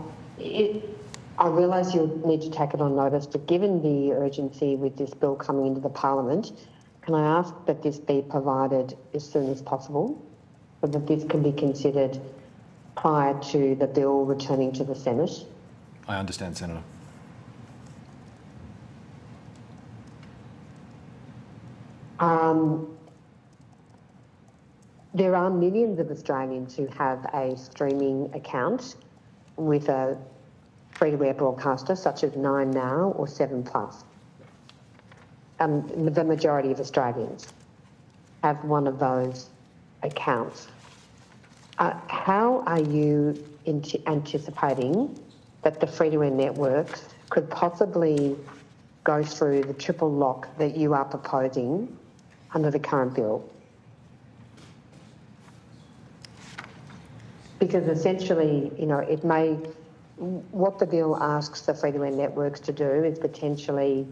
I realise you need to take it on notice, but given the urgency with this bill coming into the Parliament, can I ask that this be provided as soon as possible so that this can be considered prior to the bill returning to the Senate? I understand, Senator. There are millions of Australians who have a streaming account with a free-to-air broadcaster such as 9Now or 7plus. The majority of Australians have one of those accounts. How are you anticipating that the free-to-air networks could possibly go through the triple lock that you are proposing under the current bill? Because essentially, what the bill asks the free-to-air networks to do is potentially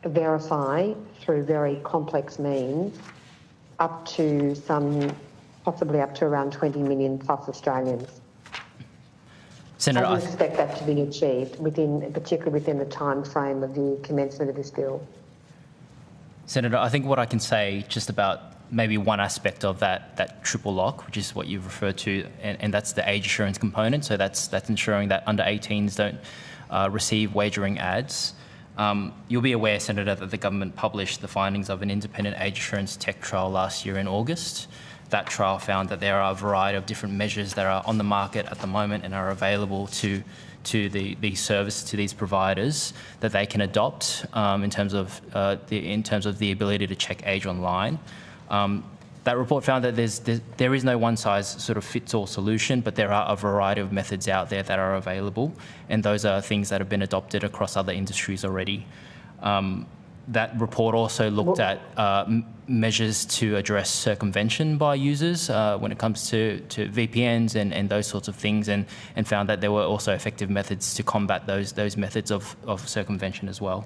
verify through very complex means possibly up to around 20 million plus Australians. Senator, I would expect that to be achieved particularly within the time frame of the commencement of this bill. Senator, I think what I can say just about maybe one aspect of that triple lock, which is what you've referred to, and that's the age assurance component. So that's ensuring that under 18s don't receive wagering ads. You'll be aware, Senator, that the government published the findings of an independent age assurance tech trial last year in August. That trial found that there are a variety of different measures that are on the market at the moment and are available to the service, to these providers, that they can adopt in terms of the ability to check age online. That report found that there is no one-size-fits-all solution, but there are a variety of methods out there that are available, and those are things that have been adopted across other industries already. That report also looked at measures to address circumvention by users when it comes to VPNs and those sorts of things, and found that there were also effective methods to combat those methods of circumvention as well.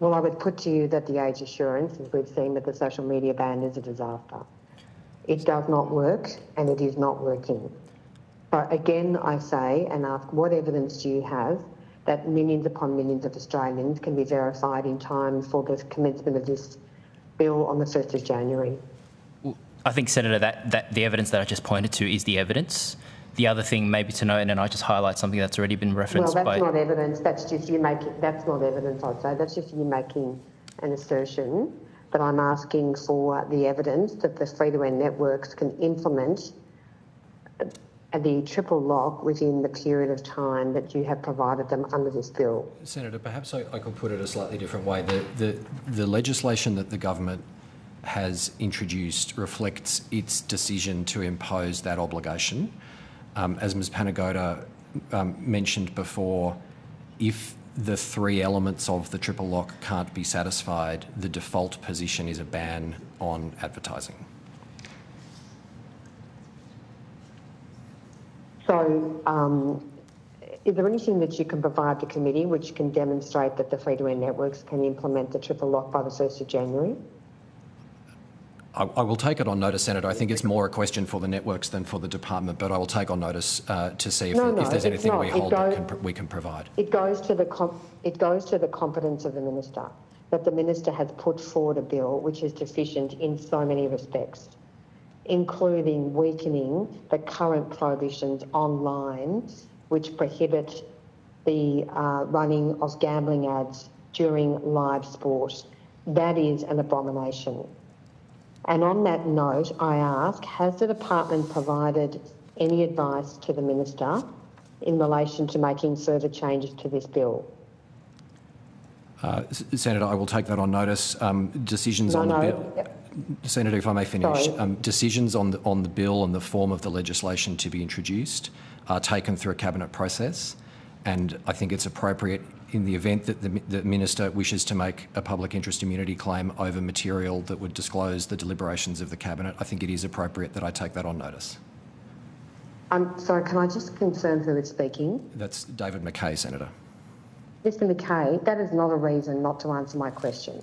Well, I would put to you that the age assurance, as we've seen with the social media ban, is a disaster. It does not work, and it is not working. So again, I say and ask, what evidence do you have that millions upon millions of Australians can be verified in time for the commencement of this bill on the 1st of January? I think, Senator, that the evidence that I just pointed to is the evidence. The other thing maybe to note, and I just highlight something that's already been referenced Well, that's not evidence. That's just you making. That's not evidence, I'd say. That's just you making an assertion. But I'm asking for the evidence that the free-to-air networks can implement the triple lock within the period of time that you have provided them under this bill. Senator, perhaps I could put it a slightly different way. The legislation that the government has introduced reflects its decision to impose that obligation. As Ms Panagoda mentioned before, if the three elements of the triple lock can't be satisfied, the default position is a ban on advertising. So, is there anything that you can provide the committee which can demonstrate that the free-to-air networks can implement the triple lock by the 1st of January? I will take it on notice, Senator. I think it's more a question for the networks than for the department, but I will take on notice to see if there's anything we hold that we can provide. It goes to the competence of the minister, that the minister has put forward a bill which is deficient in so many respects, including weakening the current prohibitions online which prohibit the running of gambling ads during live sport. That is an abomination. And on that note, I ask, has the department provided any advice to the minister in relation to making further changes to this bill? Senator, I will take that on notice. Decisions on the bill. Senator, if I may finish, decisions on the bill and the form of the legislation to be introduced are taken through a cabinet process, and I think it's appropriate in the event that the minister wishes to make a public interest immunity claim over material that would disclose the deliberations of the cabinet. I think it is appropriate that I take that on notice. Sorry, can I just confirm who is speaking? That's David McKay, Senator. Mr McKay, that is not a reason not to answer my question.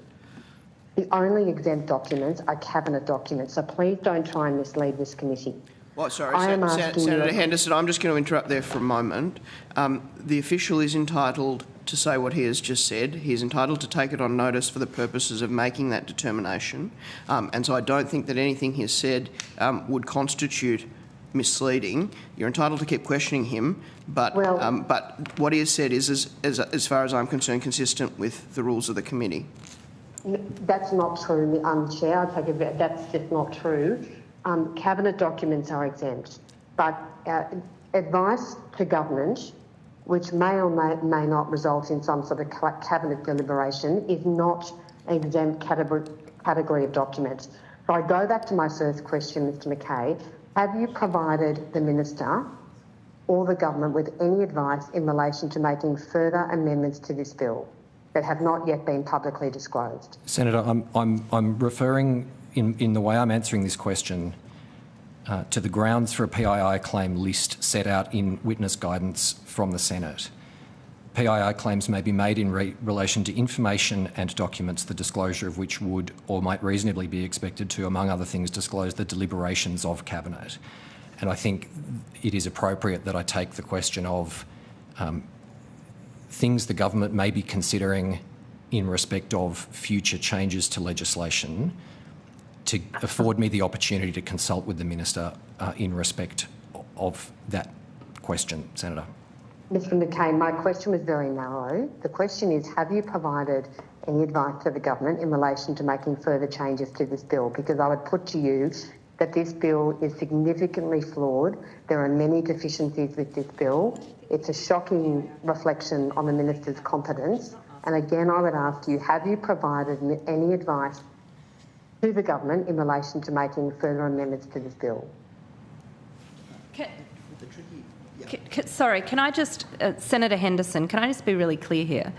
The only exempt documents are cabinet documents, so please don't try and mislead this committee. Well, sorry, Senator Henderson, I'm just going to interrupt there for a moment. The official is entitled to say what he has just said. He is entitled to take it on notice for the purposes of making that determination. And so I don't think that anything he has said would constitute misleading. You're entitled to keep questioning him, but what he has said is, as far as I'm concerned, consistent with the rules of the committee. That's not true, Chair. I take it that's just not true. Cabinet documents are exempt, but advice to government, which may or may not result in some sort of cabinet deliberation, is not an exempt category of documents. So I go back to my first question, Mr McKay. Have you provided the minister or the government with any advice in relation to making further amendments to this bill that have not yet been publicly disclosed? Senator, I'm referring in the way I'm answering this question to the grounds for a PII claim list set out in witness guidance from the Senate. PII claims may be made in relation to information and documents, the disclosure of which would or might reasonably be expected to, among other things, disclose the deliberations of Cabinet. And I think it is appropriate that I take the question of things the government may be considering in respect of future changes to legislation to afford me the opportunity to consult with the minister in respect of that question, Senator. Mr McCain, my question was very narrow. The question is, have you provided any advice to the government in relation to making further changes to this bill? Because I would put to you that this bill is significantly flawed. There are many deficiencies with this bill. It's a shocking reflection on the minister's competence. And again, I would ask you, have you provided any advice to the government in relation to making further amendments to this bill? Sorry, can I just, Senator Henderson, can I just be really clear here?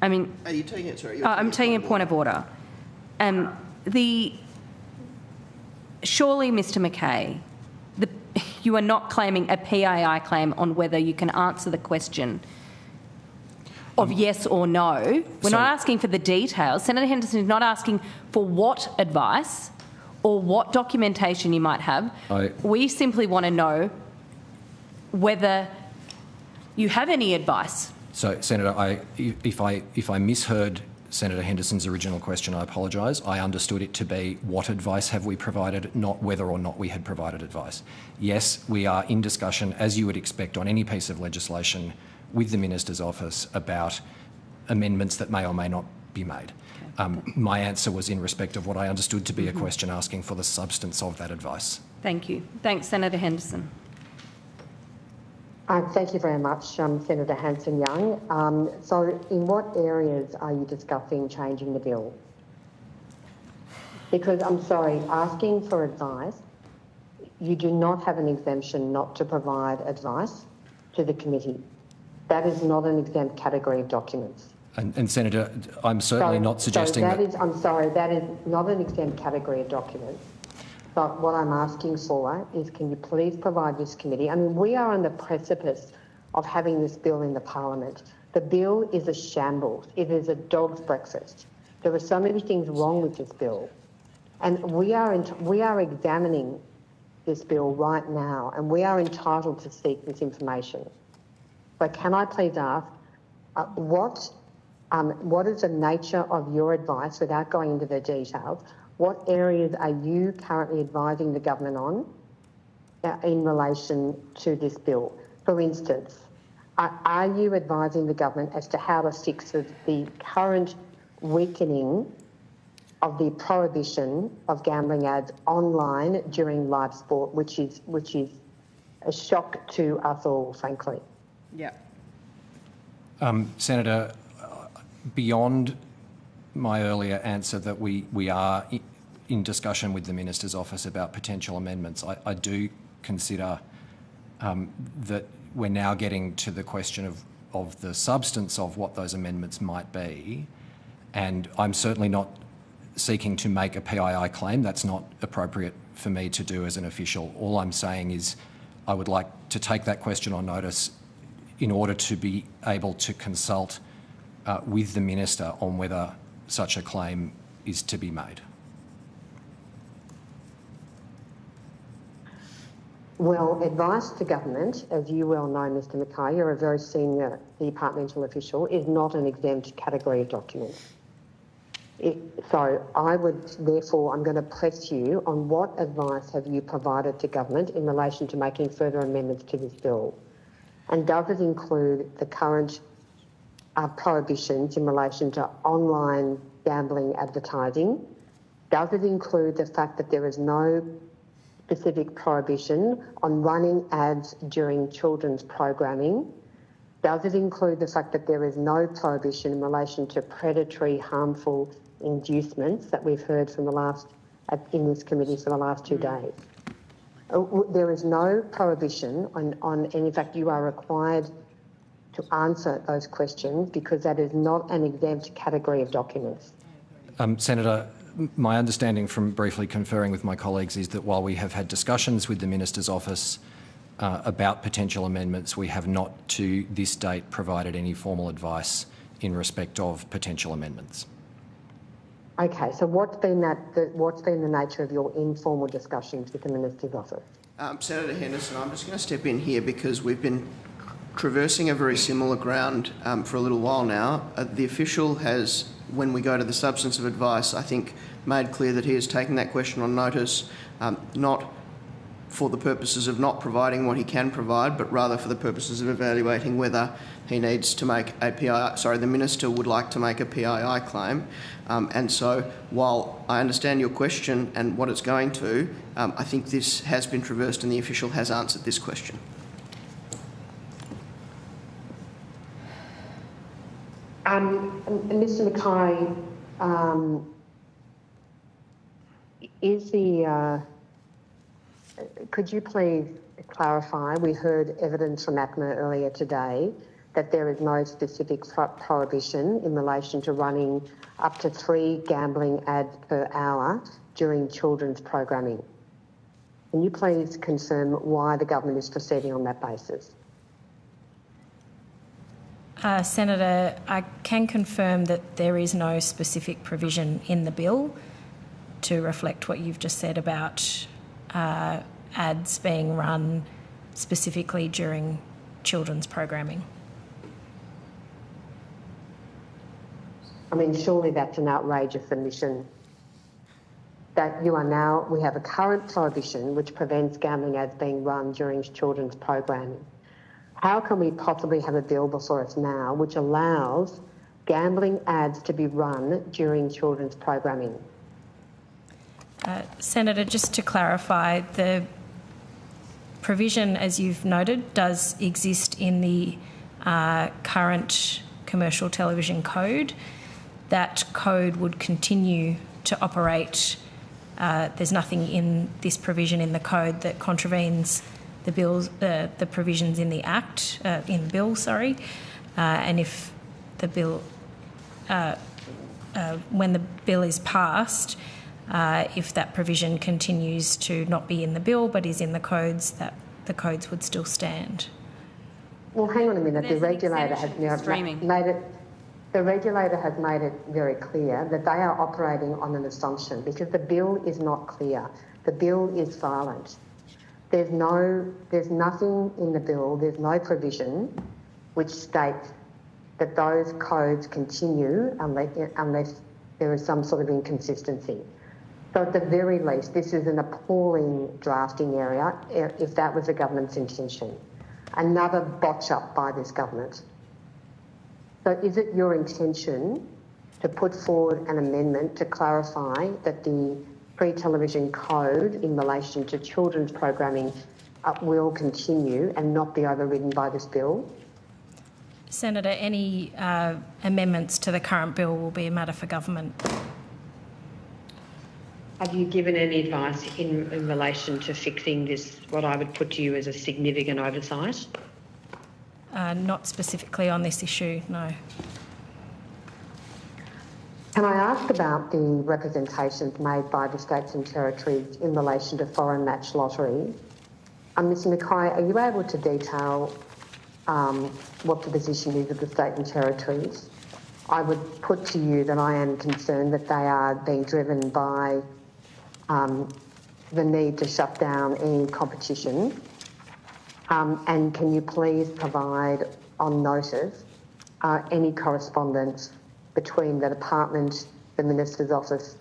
I mean... Are you taking it, sorry? I'm taking a point of order. Surely, Mr McKay, you are not claiming a PII claim on whether you can answer the question of yes or no. We're not asking for the details. Senator Henderson is not asking for what advice or what documentation you might have. We simply want to know whether you have any advice. So, Senator, if I misheard Senator Henderson's original question, I apologise. I understood it to be what advice have we provided, not whether or not we had provided advice. Yes, we are in discussion, as you would expect on any piece of legislation, with the Minister's office about amendments that may or may not be made. My answer was in respect of what I understood to be a question asking for the substance of that advice. Thank you. Thanks, Senator Henderson. Thank you very much, Senator Hanson-Young. So in what areas are you discussing changing the bill? Because, I'm sorry, asking for advice, you do not have an exemption not to provide advice to the committee. That is not an exempt category of documents. And Senator, I'm certainly not suggesting that... I'm sorry, that is not an exempt category of documents. But what I'm asking for is, can you please provide this committee? I mean, we are on the precipice of having this bill in the Parliament. The bill is a shambles. It is a dog's breakfast. There are so many things wrong with this bill. And we are examining this bill right now, and we are entitled to seek this information. So can I please ask, what is the nature of your advice, without going into the details? What areas are you currently advising the government on in relation to this bill? For instance, are you advising the government as to how to fix the current weakening of the prohibition of gambling ads online during live sport, which is a shock to us all, frankly? Yeah. Senator, beyond my earlier answer that we are in discussion with the Minister's office about potential amendments, I do consider that we're now getting to the question of the substance of what those amendments might be, and I'm certainly not seeking to make a PII claim. That's not appropriate for me to do as an official. All I'm saying is I would like to take that question on notice in order to be able to consult with the Minister on whether such a claim is to be made. Well, advice to government, as you well know, Mr Mackay, you're a very senior departmental official, is not an exempt category of document. So I would, therefore, I'm going to press you on what advice have you provided to government in relation to making further amendments to this bill? And does it include the current prohibitions in relation to online gambling advertising? Does it include the fact that there is no specific prohibition on running ads during children's programming? Does it include the fact that there is no prohibition in relation to predatory, harmful inducements that we've heard from in this committee for the last 2 days? There is no prohibition on, and in fact you are required to answer those questions because that is not an exempt category of documents. Senator, my understanding from briefly conferring with my colleagues is that while we have had discussions with the Minister's office about potential amendments, we have not to this date provided any formal advice in respect of potential amendments. Okay, so what's been the nature of your informal discussions with the Minister's office? Senator Henderson, I'm just going to step in here because we've been traversing a very similar ground for a little while now. The official has, when we go to the substance of advice, I think made clear that he has taken that question on notice, not for the purposes of not providing what he can provide, but rather for the purposes of evaluating whether he needs to make a PII, the Minister would like to make a PII claim. And so while I understand your question and what it's going to, I think this has been traversed and the official has answered this question. Mr Mackay, could you please clarify, we heard evidence from ACMA earlier today that there is no specific prohibition in relation to running up to 3 gambling ads per hour during children's programming. Can you please confirm why the government is proceeding on that basis? Senator, I can confirm that there is no specific provision in the bill to reflect what you've just said about ads being run specifically during children's programming. I mean, surely that's an outrageous admission that we have a current prohibition which prevents gambling ads being run during children's programming. How can we possibly have a bill before us now which allows gambling ads to be run during children's programming? Senator, just to clarify, the provision, as you've noted, does exist in the current commercial television code. That code would continue to operate. There's nothing in this provision in the code that contravenes the provisions in the Act, in the bill, sorry. And if the bill, when the bill is passed, if that provision continues to not be in the bill but is in the codes, that the codes would still stand. Well, hang on a minute. The regulator has now made it. The regulator has made it very clear that they are operating on an assumption because the bill is not clear. The bill is silent. There's nothing in the bill, there's no provision which states that those codes continue unless there is some sort of inconsistency. So at the very least, this is an appalling drafting area if that was the government's intention. Another botch up by this government. So is it your intention to put forward an amendment to clarify that the pre-television code in relation to children's programming will continue and not be overridden by this bill? Senator, any amendments to the current bill will be a matter for government. Have you given any advice in relation to fixing this, what I would put to you as a significant oversight? Not specifically on this issue, no. Can I ask about the representations made by the states and territories in relation to foreign match lottery? Mr Mackay, are you able to detail what the position is of the state and territories? I would put to you that I am concerned that they are being driven by the need to shut down any competition. And can you please provide on notice any correspondence between the Department, the Minister's Office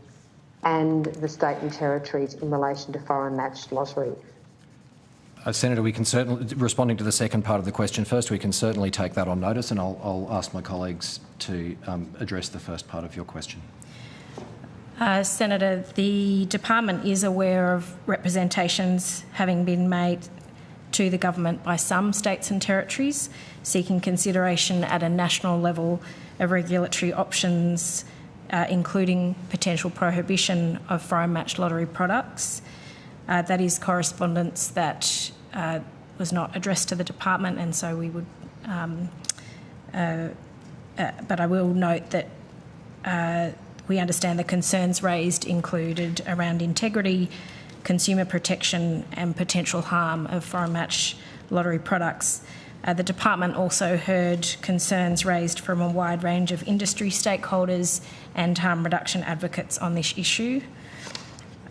and the state and territories in relation to foreign matched lottery? Senator, we can certainly, responding to the second part of the question first, we can certainly take that on notice, and I'll ask my colleagues to address the first part of your question. Senator, the department is aware of representations having been made to the government by some states and territories seeking consideration at a national level of regulatory options, including potential prohibition of foreign matched lottery products. That is correspondence that was not addressed to the department, and so we would. But I will note that we understand the concerns raised included around integrity, consumer protection and potential harm of foreign match lottery products. The department also heard concerns raised from a wide range of industry stakeholders and harm reduction advocates on this issue.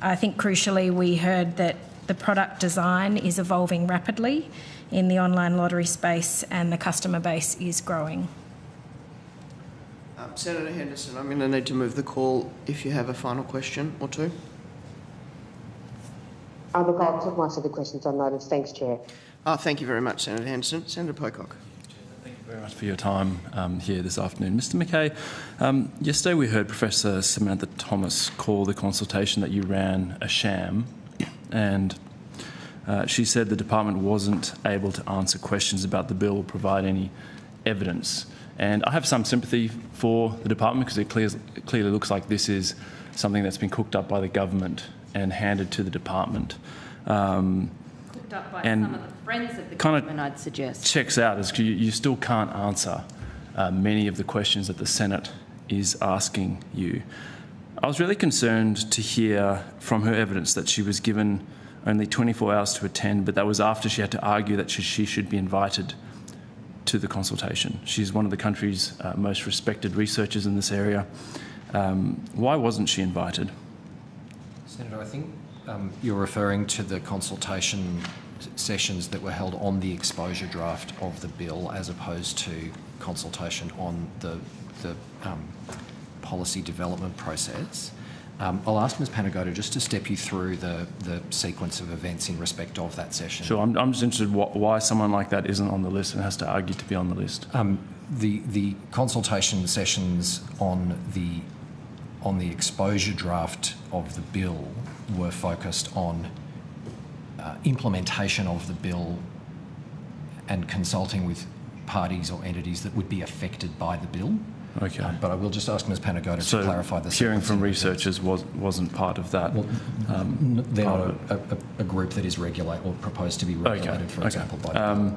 I think crucially we heard that the product design is evolving rapidly in the online lottery space and the customer base is growing. Senator Henderson, I'm going to need to move the call if you have a final question or two. Look, I'll put most of the questions on notice. Thanks, Chair. Thank you very much, Senator Henderson. Senator Pocock. Thank you very much for your time here this afternoon. Mr Mackay, yesterday we heard Professor Samantha Thomas call the consultation that you ran a sham, and she said the department wasn't able to answer questions about the bill or provide any evidence. And I have some sympathy for the department because it clearly looks like this is something that's been cooked up by the government and handed to the department. Cooked up by some of the friends of the government, I'd suggest. Checks out is you still can't answer many of the questions that the Senate is asking you. I was really concerned to hear from her evidence that she was given only 24 hours to attend, but that was after she had to argue that she should be invited to the consultation. She's one of the country's most respected researchers in this area. Why wasn't she invited? Senator, I think you're referring to the consultation sessions that were held on the exposure draft of the bill as opposed to consultation on the policy development process. I'll ask Ms Panagota just to step you through the sequence of events in respect of that session. Sure, I'm just interested why someone like that isn't on the list and has to argue to be on the list. The consultation sessions on the exposure draft of the bill were focused on implementation of the bill and consulting with parties or entities that would be affected by the bill. Okay. But I will just ask Ms Panagota to clarify the hearing from researchers wasn't part of that. Well, they're not a group that is regulated or proposed to be regulated, for example, by the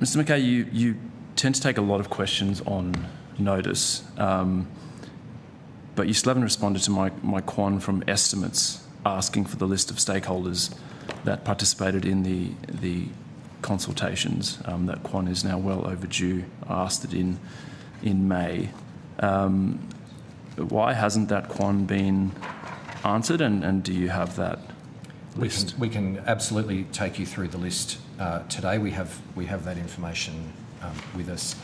Mr Mackay, you tend to take a lot of questions on notice, but you still haven't responded to my quan from estimates asking for the list of stakeholders that participated in the consultations. That Quan is now well overdue. I asked it in May. Why hasn't that Quan been answered, and do you have that list? We can absolutely take you through the list today. We have that information with us.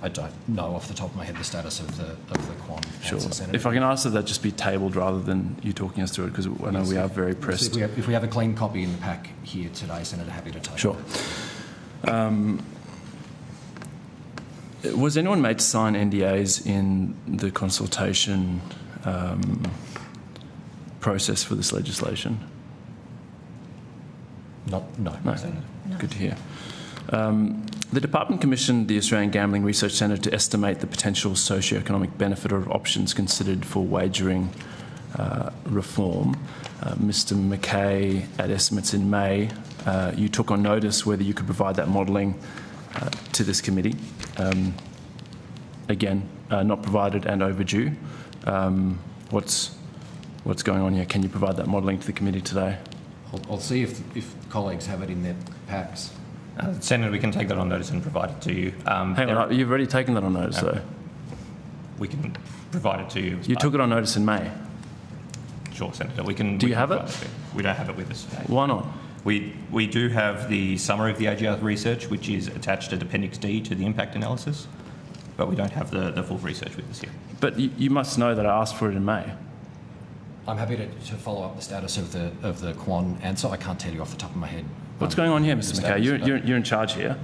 I don't know off the top of my head the status of the Quan. Sure. Answer, Senator. If I can ask that just be tabled rather than you talking us through it, because I know we are very pressed. If we have a clean copy in the pack here today, Senator, happy to take Sure. it. Was anyone made to sign NDAs in the consultation process for this legislation? No. Senator. Good to hear. The Department commissioned the Australian Gambling Research Centre to estimate the potential socioeconomic benefit of options considered for wagering reform. Mr McKay, at estimates in May, you took on notice whether you could provide that modelling to this committee. Again, not provided and overdue. What's going on here? Can you provide that modelling to the committee today? I'll see if colleagues have it in their packs. Senator, we can take that on notice and provide it to you. Hang on, you've already taken that on notice, though. We can provide it to you. You took it on notice in May. Sure, Senator. We can. Do you have it? We don't have it with us today. Why not? We do have the summary of the AGR research, which is attached at Appendix D to the impact analysis, but we don't have the full research with us here. But you must know that I asked for it in May. I'm happy to follow up the status of the Quan answer. I can't tell you off the top of my head. What's going on here, Mr McKay? You're in charge here.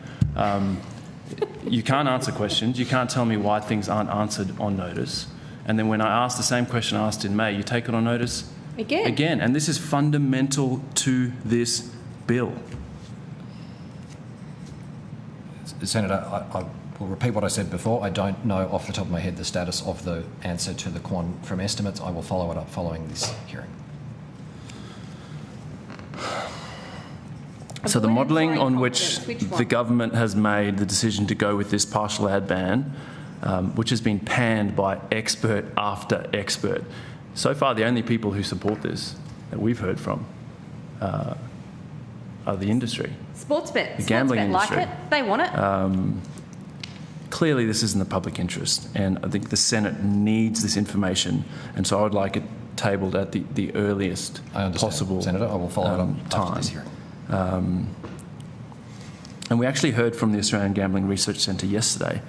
You can't answer questions. You can't tell me why things aren't answered on notice. And then when I ask the same question I asked in May, you take it on notice again. And this is fundamental to this bill. Senator, I will repeat what I said before. I don't know off the top of my head the status of the answer to the Quan from estimates. I will follow it up following this hearing. So the modelling on which the government has made the decision to go with this partial ad ban, which has been panned by expert after expert. So far, the only people who support this that we've heard from are the industry. Sportsbet. The gambling industry. Like it. They want it. Clearly, this is in the public interest, and I think the Senate needs this information, and so I would like it tabled at the earliest possible Senator. I will follow it up time. after this hearing. And we actually heard from the Australian Gambling Research Centre yesterday,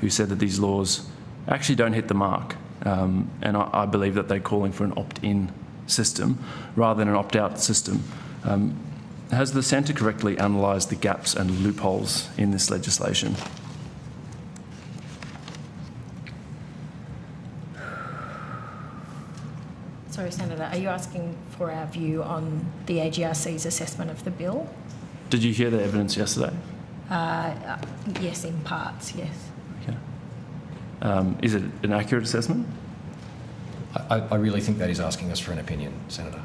who said that these laws actually don't hit the mark. And I believe that they're calling for an opt-in system rather than an opt-out system. Has the Centre correctly analysed the gaps and loopholes in this legislation? Sorry, Senator, are you asking for our view on the AGRC's assessment of the bill? Did you hear the evidence yesterday? Yes, in parts, yes. Okay. Is it an accurate assessment? I really think that is asking us for an opinion, Senator,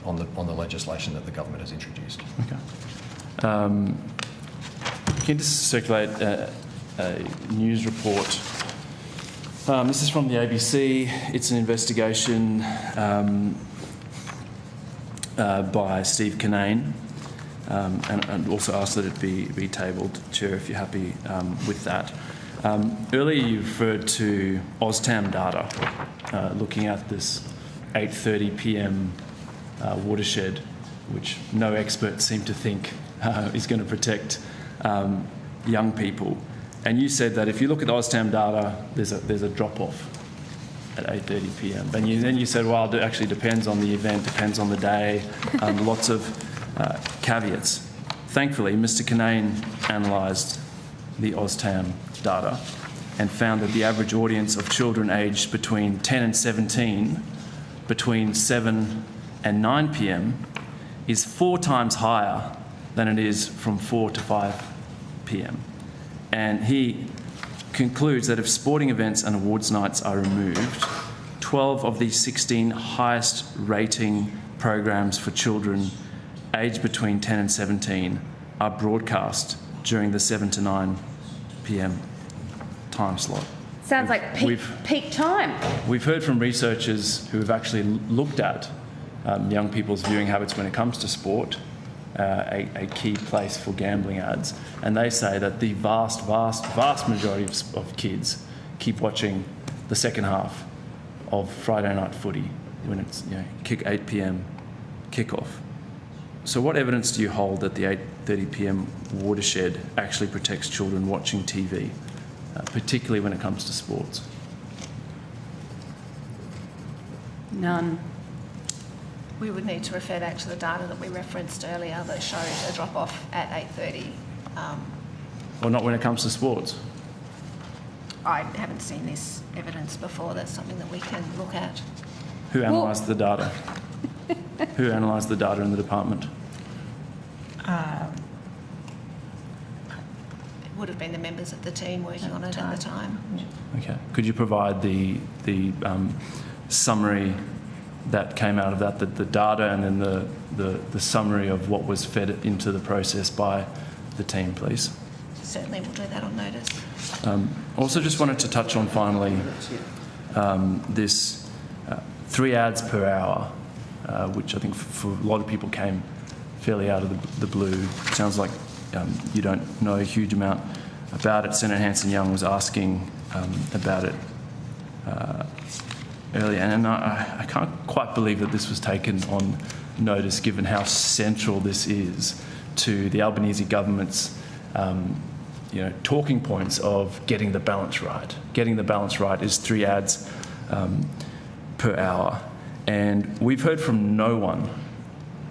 on the legislation that the government has introduced. Okay. Can you just circulate a news report? This is from the ABC. It's an investigation by Steve Kinane, and also ask that it be tabled, Chair, if you're happy with that. Earlier you referred to OzTam data, looking at this 8:30 p.m. watershed, which no experts seem to think is going to protect young people. And you said that if you look at OzTam data, there's a drop-off at 8:30 p.m. And then you said, well, it actually depends on the event, depends on the day, lots of caveats. Thankfully, Mr Kinane analysed the OzTam data and found that the average audience of children aged between 10 and 17, between 7 and 9 p.m, is 4 times higher than it is from 4 to 5 p.m. And he concludes that if sporting events and awards nights are removed, 12 of the 16 highest rating programs for children aged between 10 and 17 are broadcast during the 7 to 9 p.m. time slot. Sounds like peak time. We've heard from researchers who have actually looked at young people's viewing habits when it comes to sport, a key place for gambling ads, and they say that the vast majority of kids keep watching the second half of Friday night footy when it's 8 p.m. kickoff. So what evidence do you hold that the 8:30 p.m. watershed actually protects children watching TV, particularly when it comes to sports? None. We would need to refer back to the data that we referenced earlier that showed a drop-off at 8:30. Or not when it comes to sports? I haven't seen this evidence before. That's something that we can look at. Who analysed the data? Who analysed the data in the department? It would have been the members of the team working on it at the time. Okay. Could you provide the summary that came out of that, the data and then the summary of what was fed into the process by the team, please? Certainly, we'll do that on notice. Also just wanted to touch on finally this 3 ads per hour, which I think for a lot of people came fairly out of the blue. It sounds like you don't know a huge amount about it. Senator Hanson-Young was asking about it earlier, and I can't quite believe that this was taken on notice given how central this is to the Albanese government's talking points of getting the balance right. Getting the balance right is 3 ads per hour. And we've heard from no one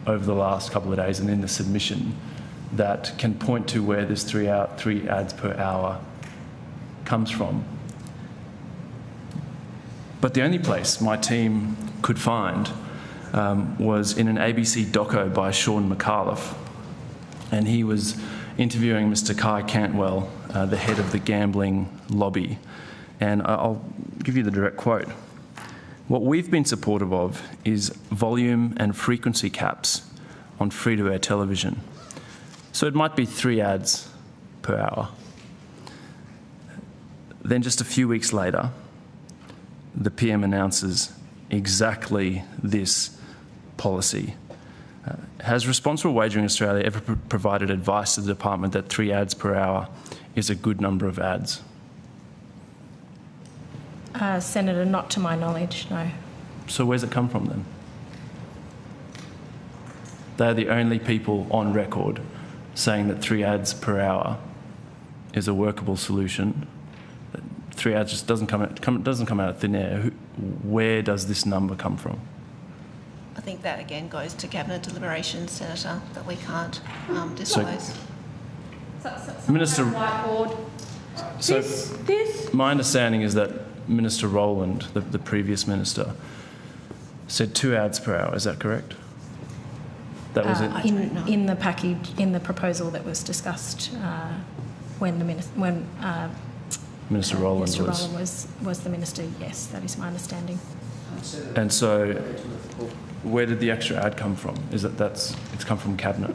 over the last couple of days and in the submission that can point to where this 3 ads per hour comes from. But the only place my team could find was in an ABC doco by Sean McAuliffe, and he was interviewing Mr. Kai Cantwell, the head of the gambling lobby. And I'll give you the direct quote. What we've been supportive of is volume and frequency caps on free-to-air television. So it might be 3 ads per hour. Then just a few weeks later, the PM announces exactly this policy. Has Responsible Wagering Australia ever provided advice to the department that 3 ads per hour is a good number of ads? Senator, not to my knowledge, no. So where's it come from then? They're the only people on record saying that 3 ads per hour is a workable solution. 3 ads just doesn't come out of thin air. Where does this number come from? I think that again goes to cabinet deliberations, Senator, that we can't disclose. Minister, whiteboard. My understanding is that Minister Rowland, the previous minister, said 2 ads per hour. Is that correct? That was it. In the package, in the proposal that was discussed when Minister Rowland was the minister. Yes, that is my understanding. And so, where did the extra ad come from? Is it it's come from cabinet?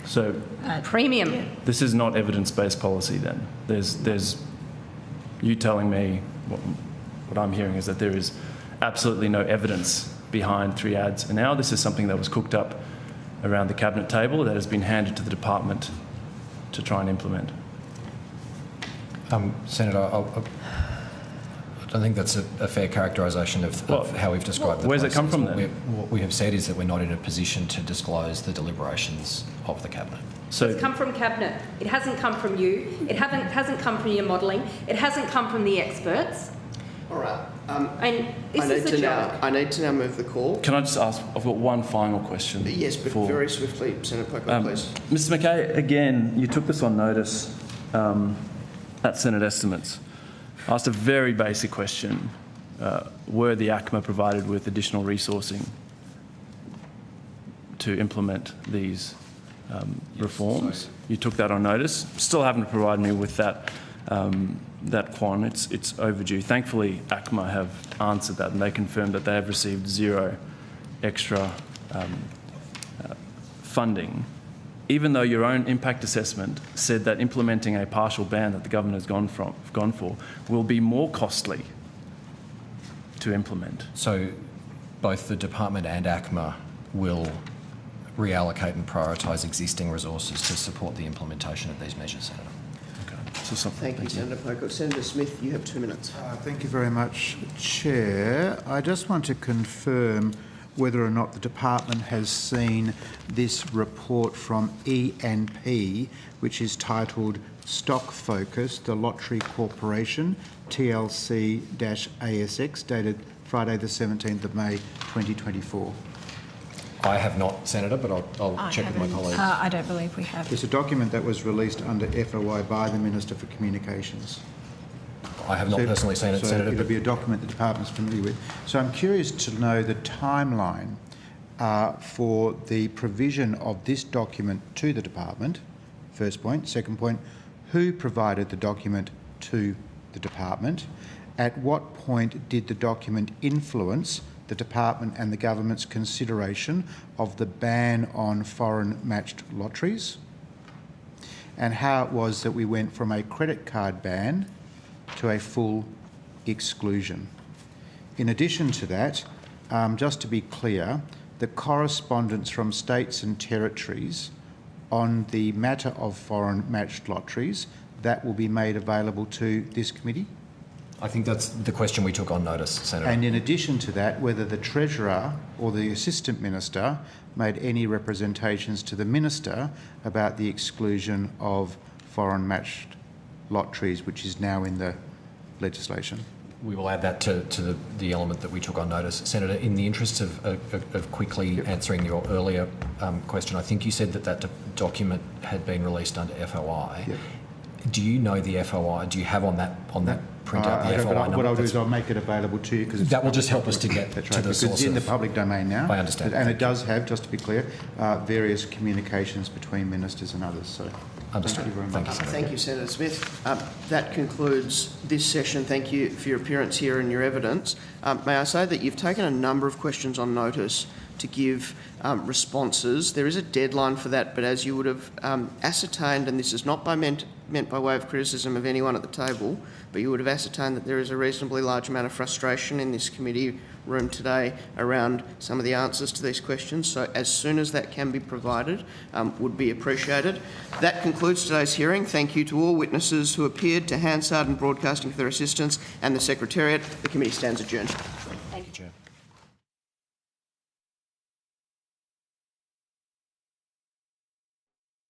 So premium. This is not evidence-based policy. Then there's you telling me what I'm hearing is that there is absolutely no evidence behind 3 ads, and now this is something that was cooked up around the cabinet table that has been handed to the department to try and implement. Senator, I don't think that's a fair characterisation of how we've described the Where's process. it come from then? What we have said is that we're not in a position to disclose the deliberations of the cabinet. So it's come from cabinet. It hasn't come from you. It hasn't come from your modelling. It hasn't come from the experts. All right. And this is a joke. I need to now move the call. Can I just ask? I've got one final question. Yes, but very swiftly, Senator Pocock, please. Mr. McKay, again, you took this on notice at Senate estimates. I asked a very basic question. Were the ACMA provided with additional resourcing to implement these reforms? You took that on notice. Still haven't provided me with that quantum. It's overdue. Thankfully, ACMA have answered that, and they confirmed that they have received 0 extra funding, even though your own impact assessment said that implementing a partial ban that the government has gone for will be more costly to implement. So both the department and ACMA will reallocate and prioritise existing resources to support the implementation of these measures, Senator. Thank you, Senator Pocock. Senator Smith, you have 2 minutes. Thank you very much, Chair. I just want to confirm whether or not the department has seen this report from E&P, which is titled Stock Focus, the Lottery Corporation, TLC-ASX, dated Friday the 17th of May 2024. I have not, Senator, but I'll check with my colleagues. I don't believe we have. It's a document that was released under FOI by the Minister for Communications. I have not personally seen it, Senator. It'll be a document the department's familiar with. So I'm curious to know the timeline for the provision of this document to the department, first point. Second point, who provided the document to the department? At what point did the document influence the department and the government's consideration of the ban on foreign matched lotteries? And how it was that we went from a credit card ban to a full exclusion. In addition to that, just to be clear, the correspondence from states and territories on the matter of foreign matched lotteries, that will be made available to this committee? I think that's the question we took on notice, Senator. And in addition to that, whether the Treasurer or the Assistant Minister made any representations to the Minister about the exclusion of foreign matched lotteries, which is now in the legislation. We will add that to the element that we took on notice. Senator, in the interest of quickly answering your earlier question, I think you said that document had been released under FOI. Yep. Do you know the FOI? Do you have on that printout the FOI number? What I'll do is I'll make it available to you, because that will just help us to get to the source. It's in the public domain now. I understand. And it does have, just to be clear, various communications between ministers and others. So understood. Thank you very much. Thank you, Senator Smith. That concludes this session. Thank you for your appearance here and your evidence. May I say that you've taken a number of questions on notice to give responses. There is a deadline for that, but as you would have ascertained, and this is not meant by way of criticism of anyone at the table, but you would have ascertained that there is a reasonably large amount of frustration in this committee room today around some of the answers to these questions. So as soon as that can be provided, would be appreciated. That concludes today's hearing. Thank you to all witnesses who appeared, to Hansard and Broadcasting for their assistance, and the Secretariat. The committee stands adjourned. Thank you, Chair.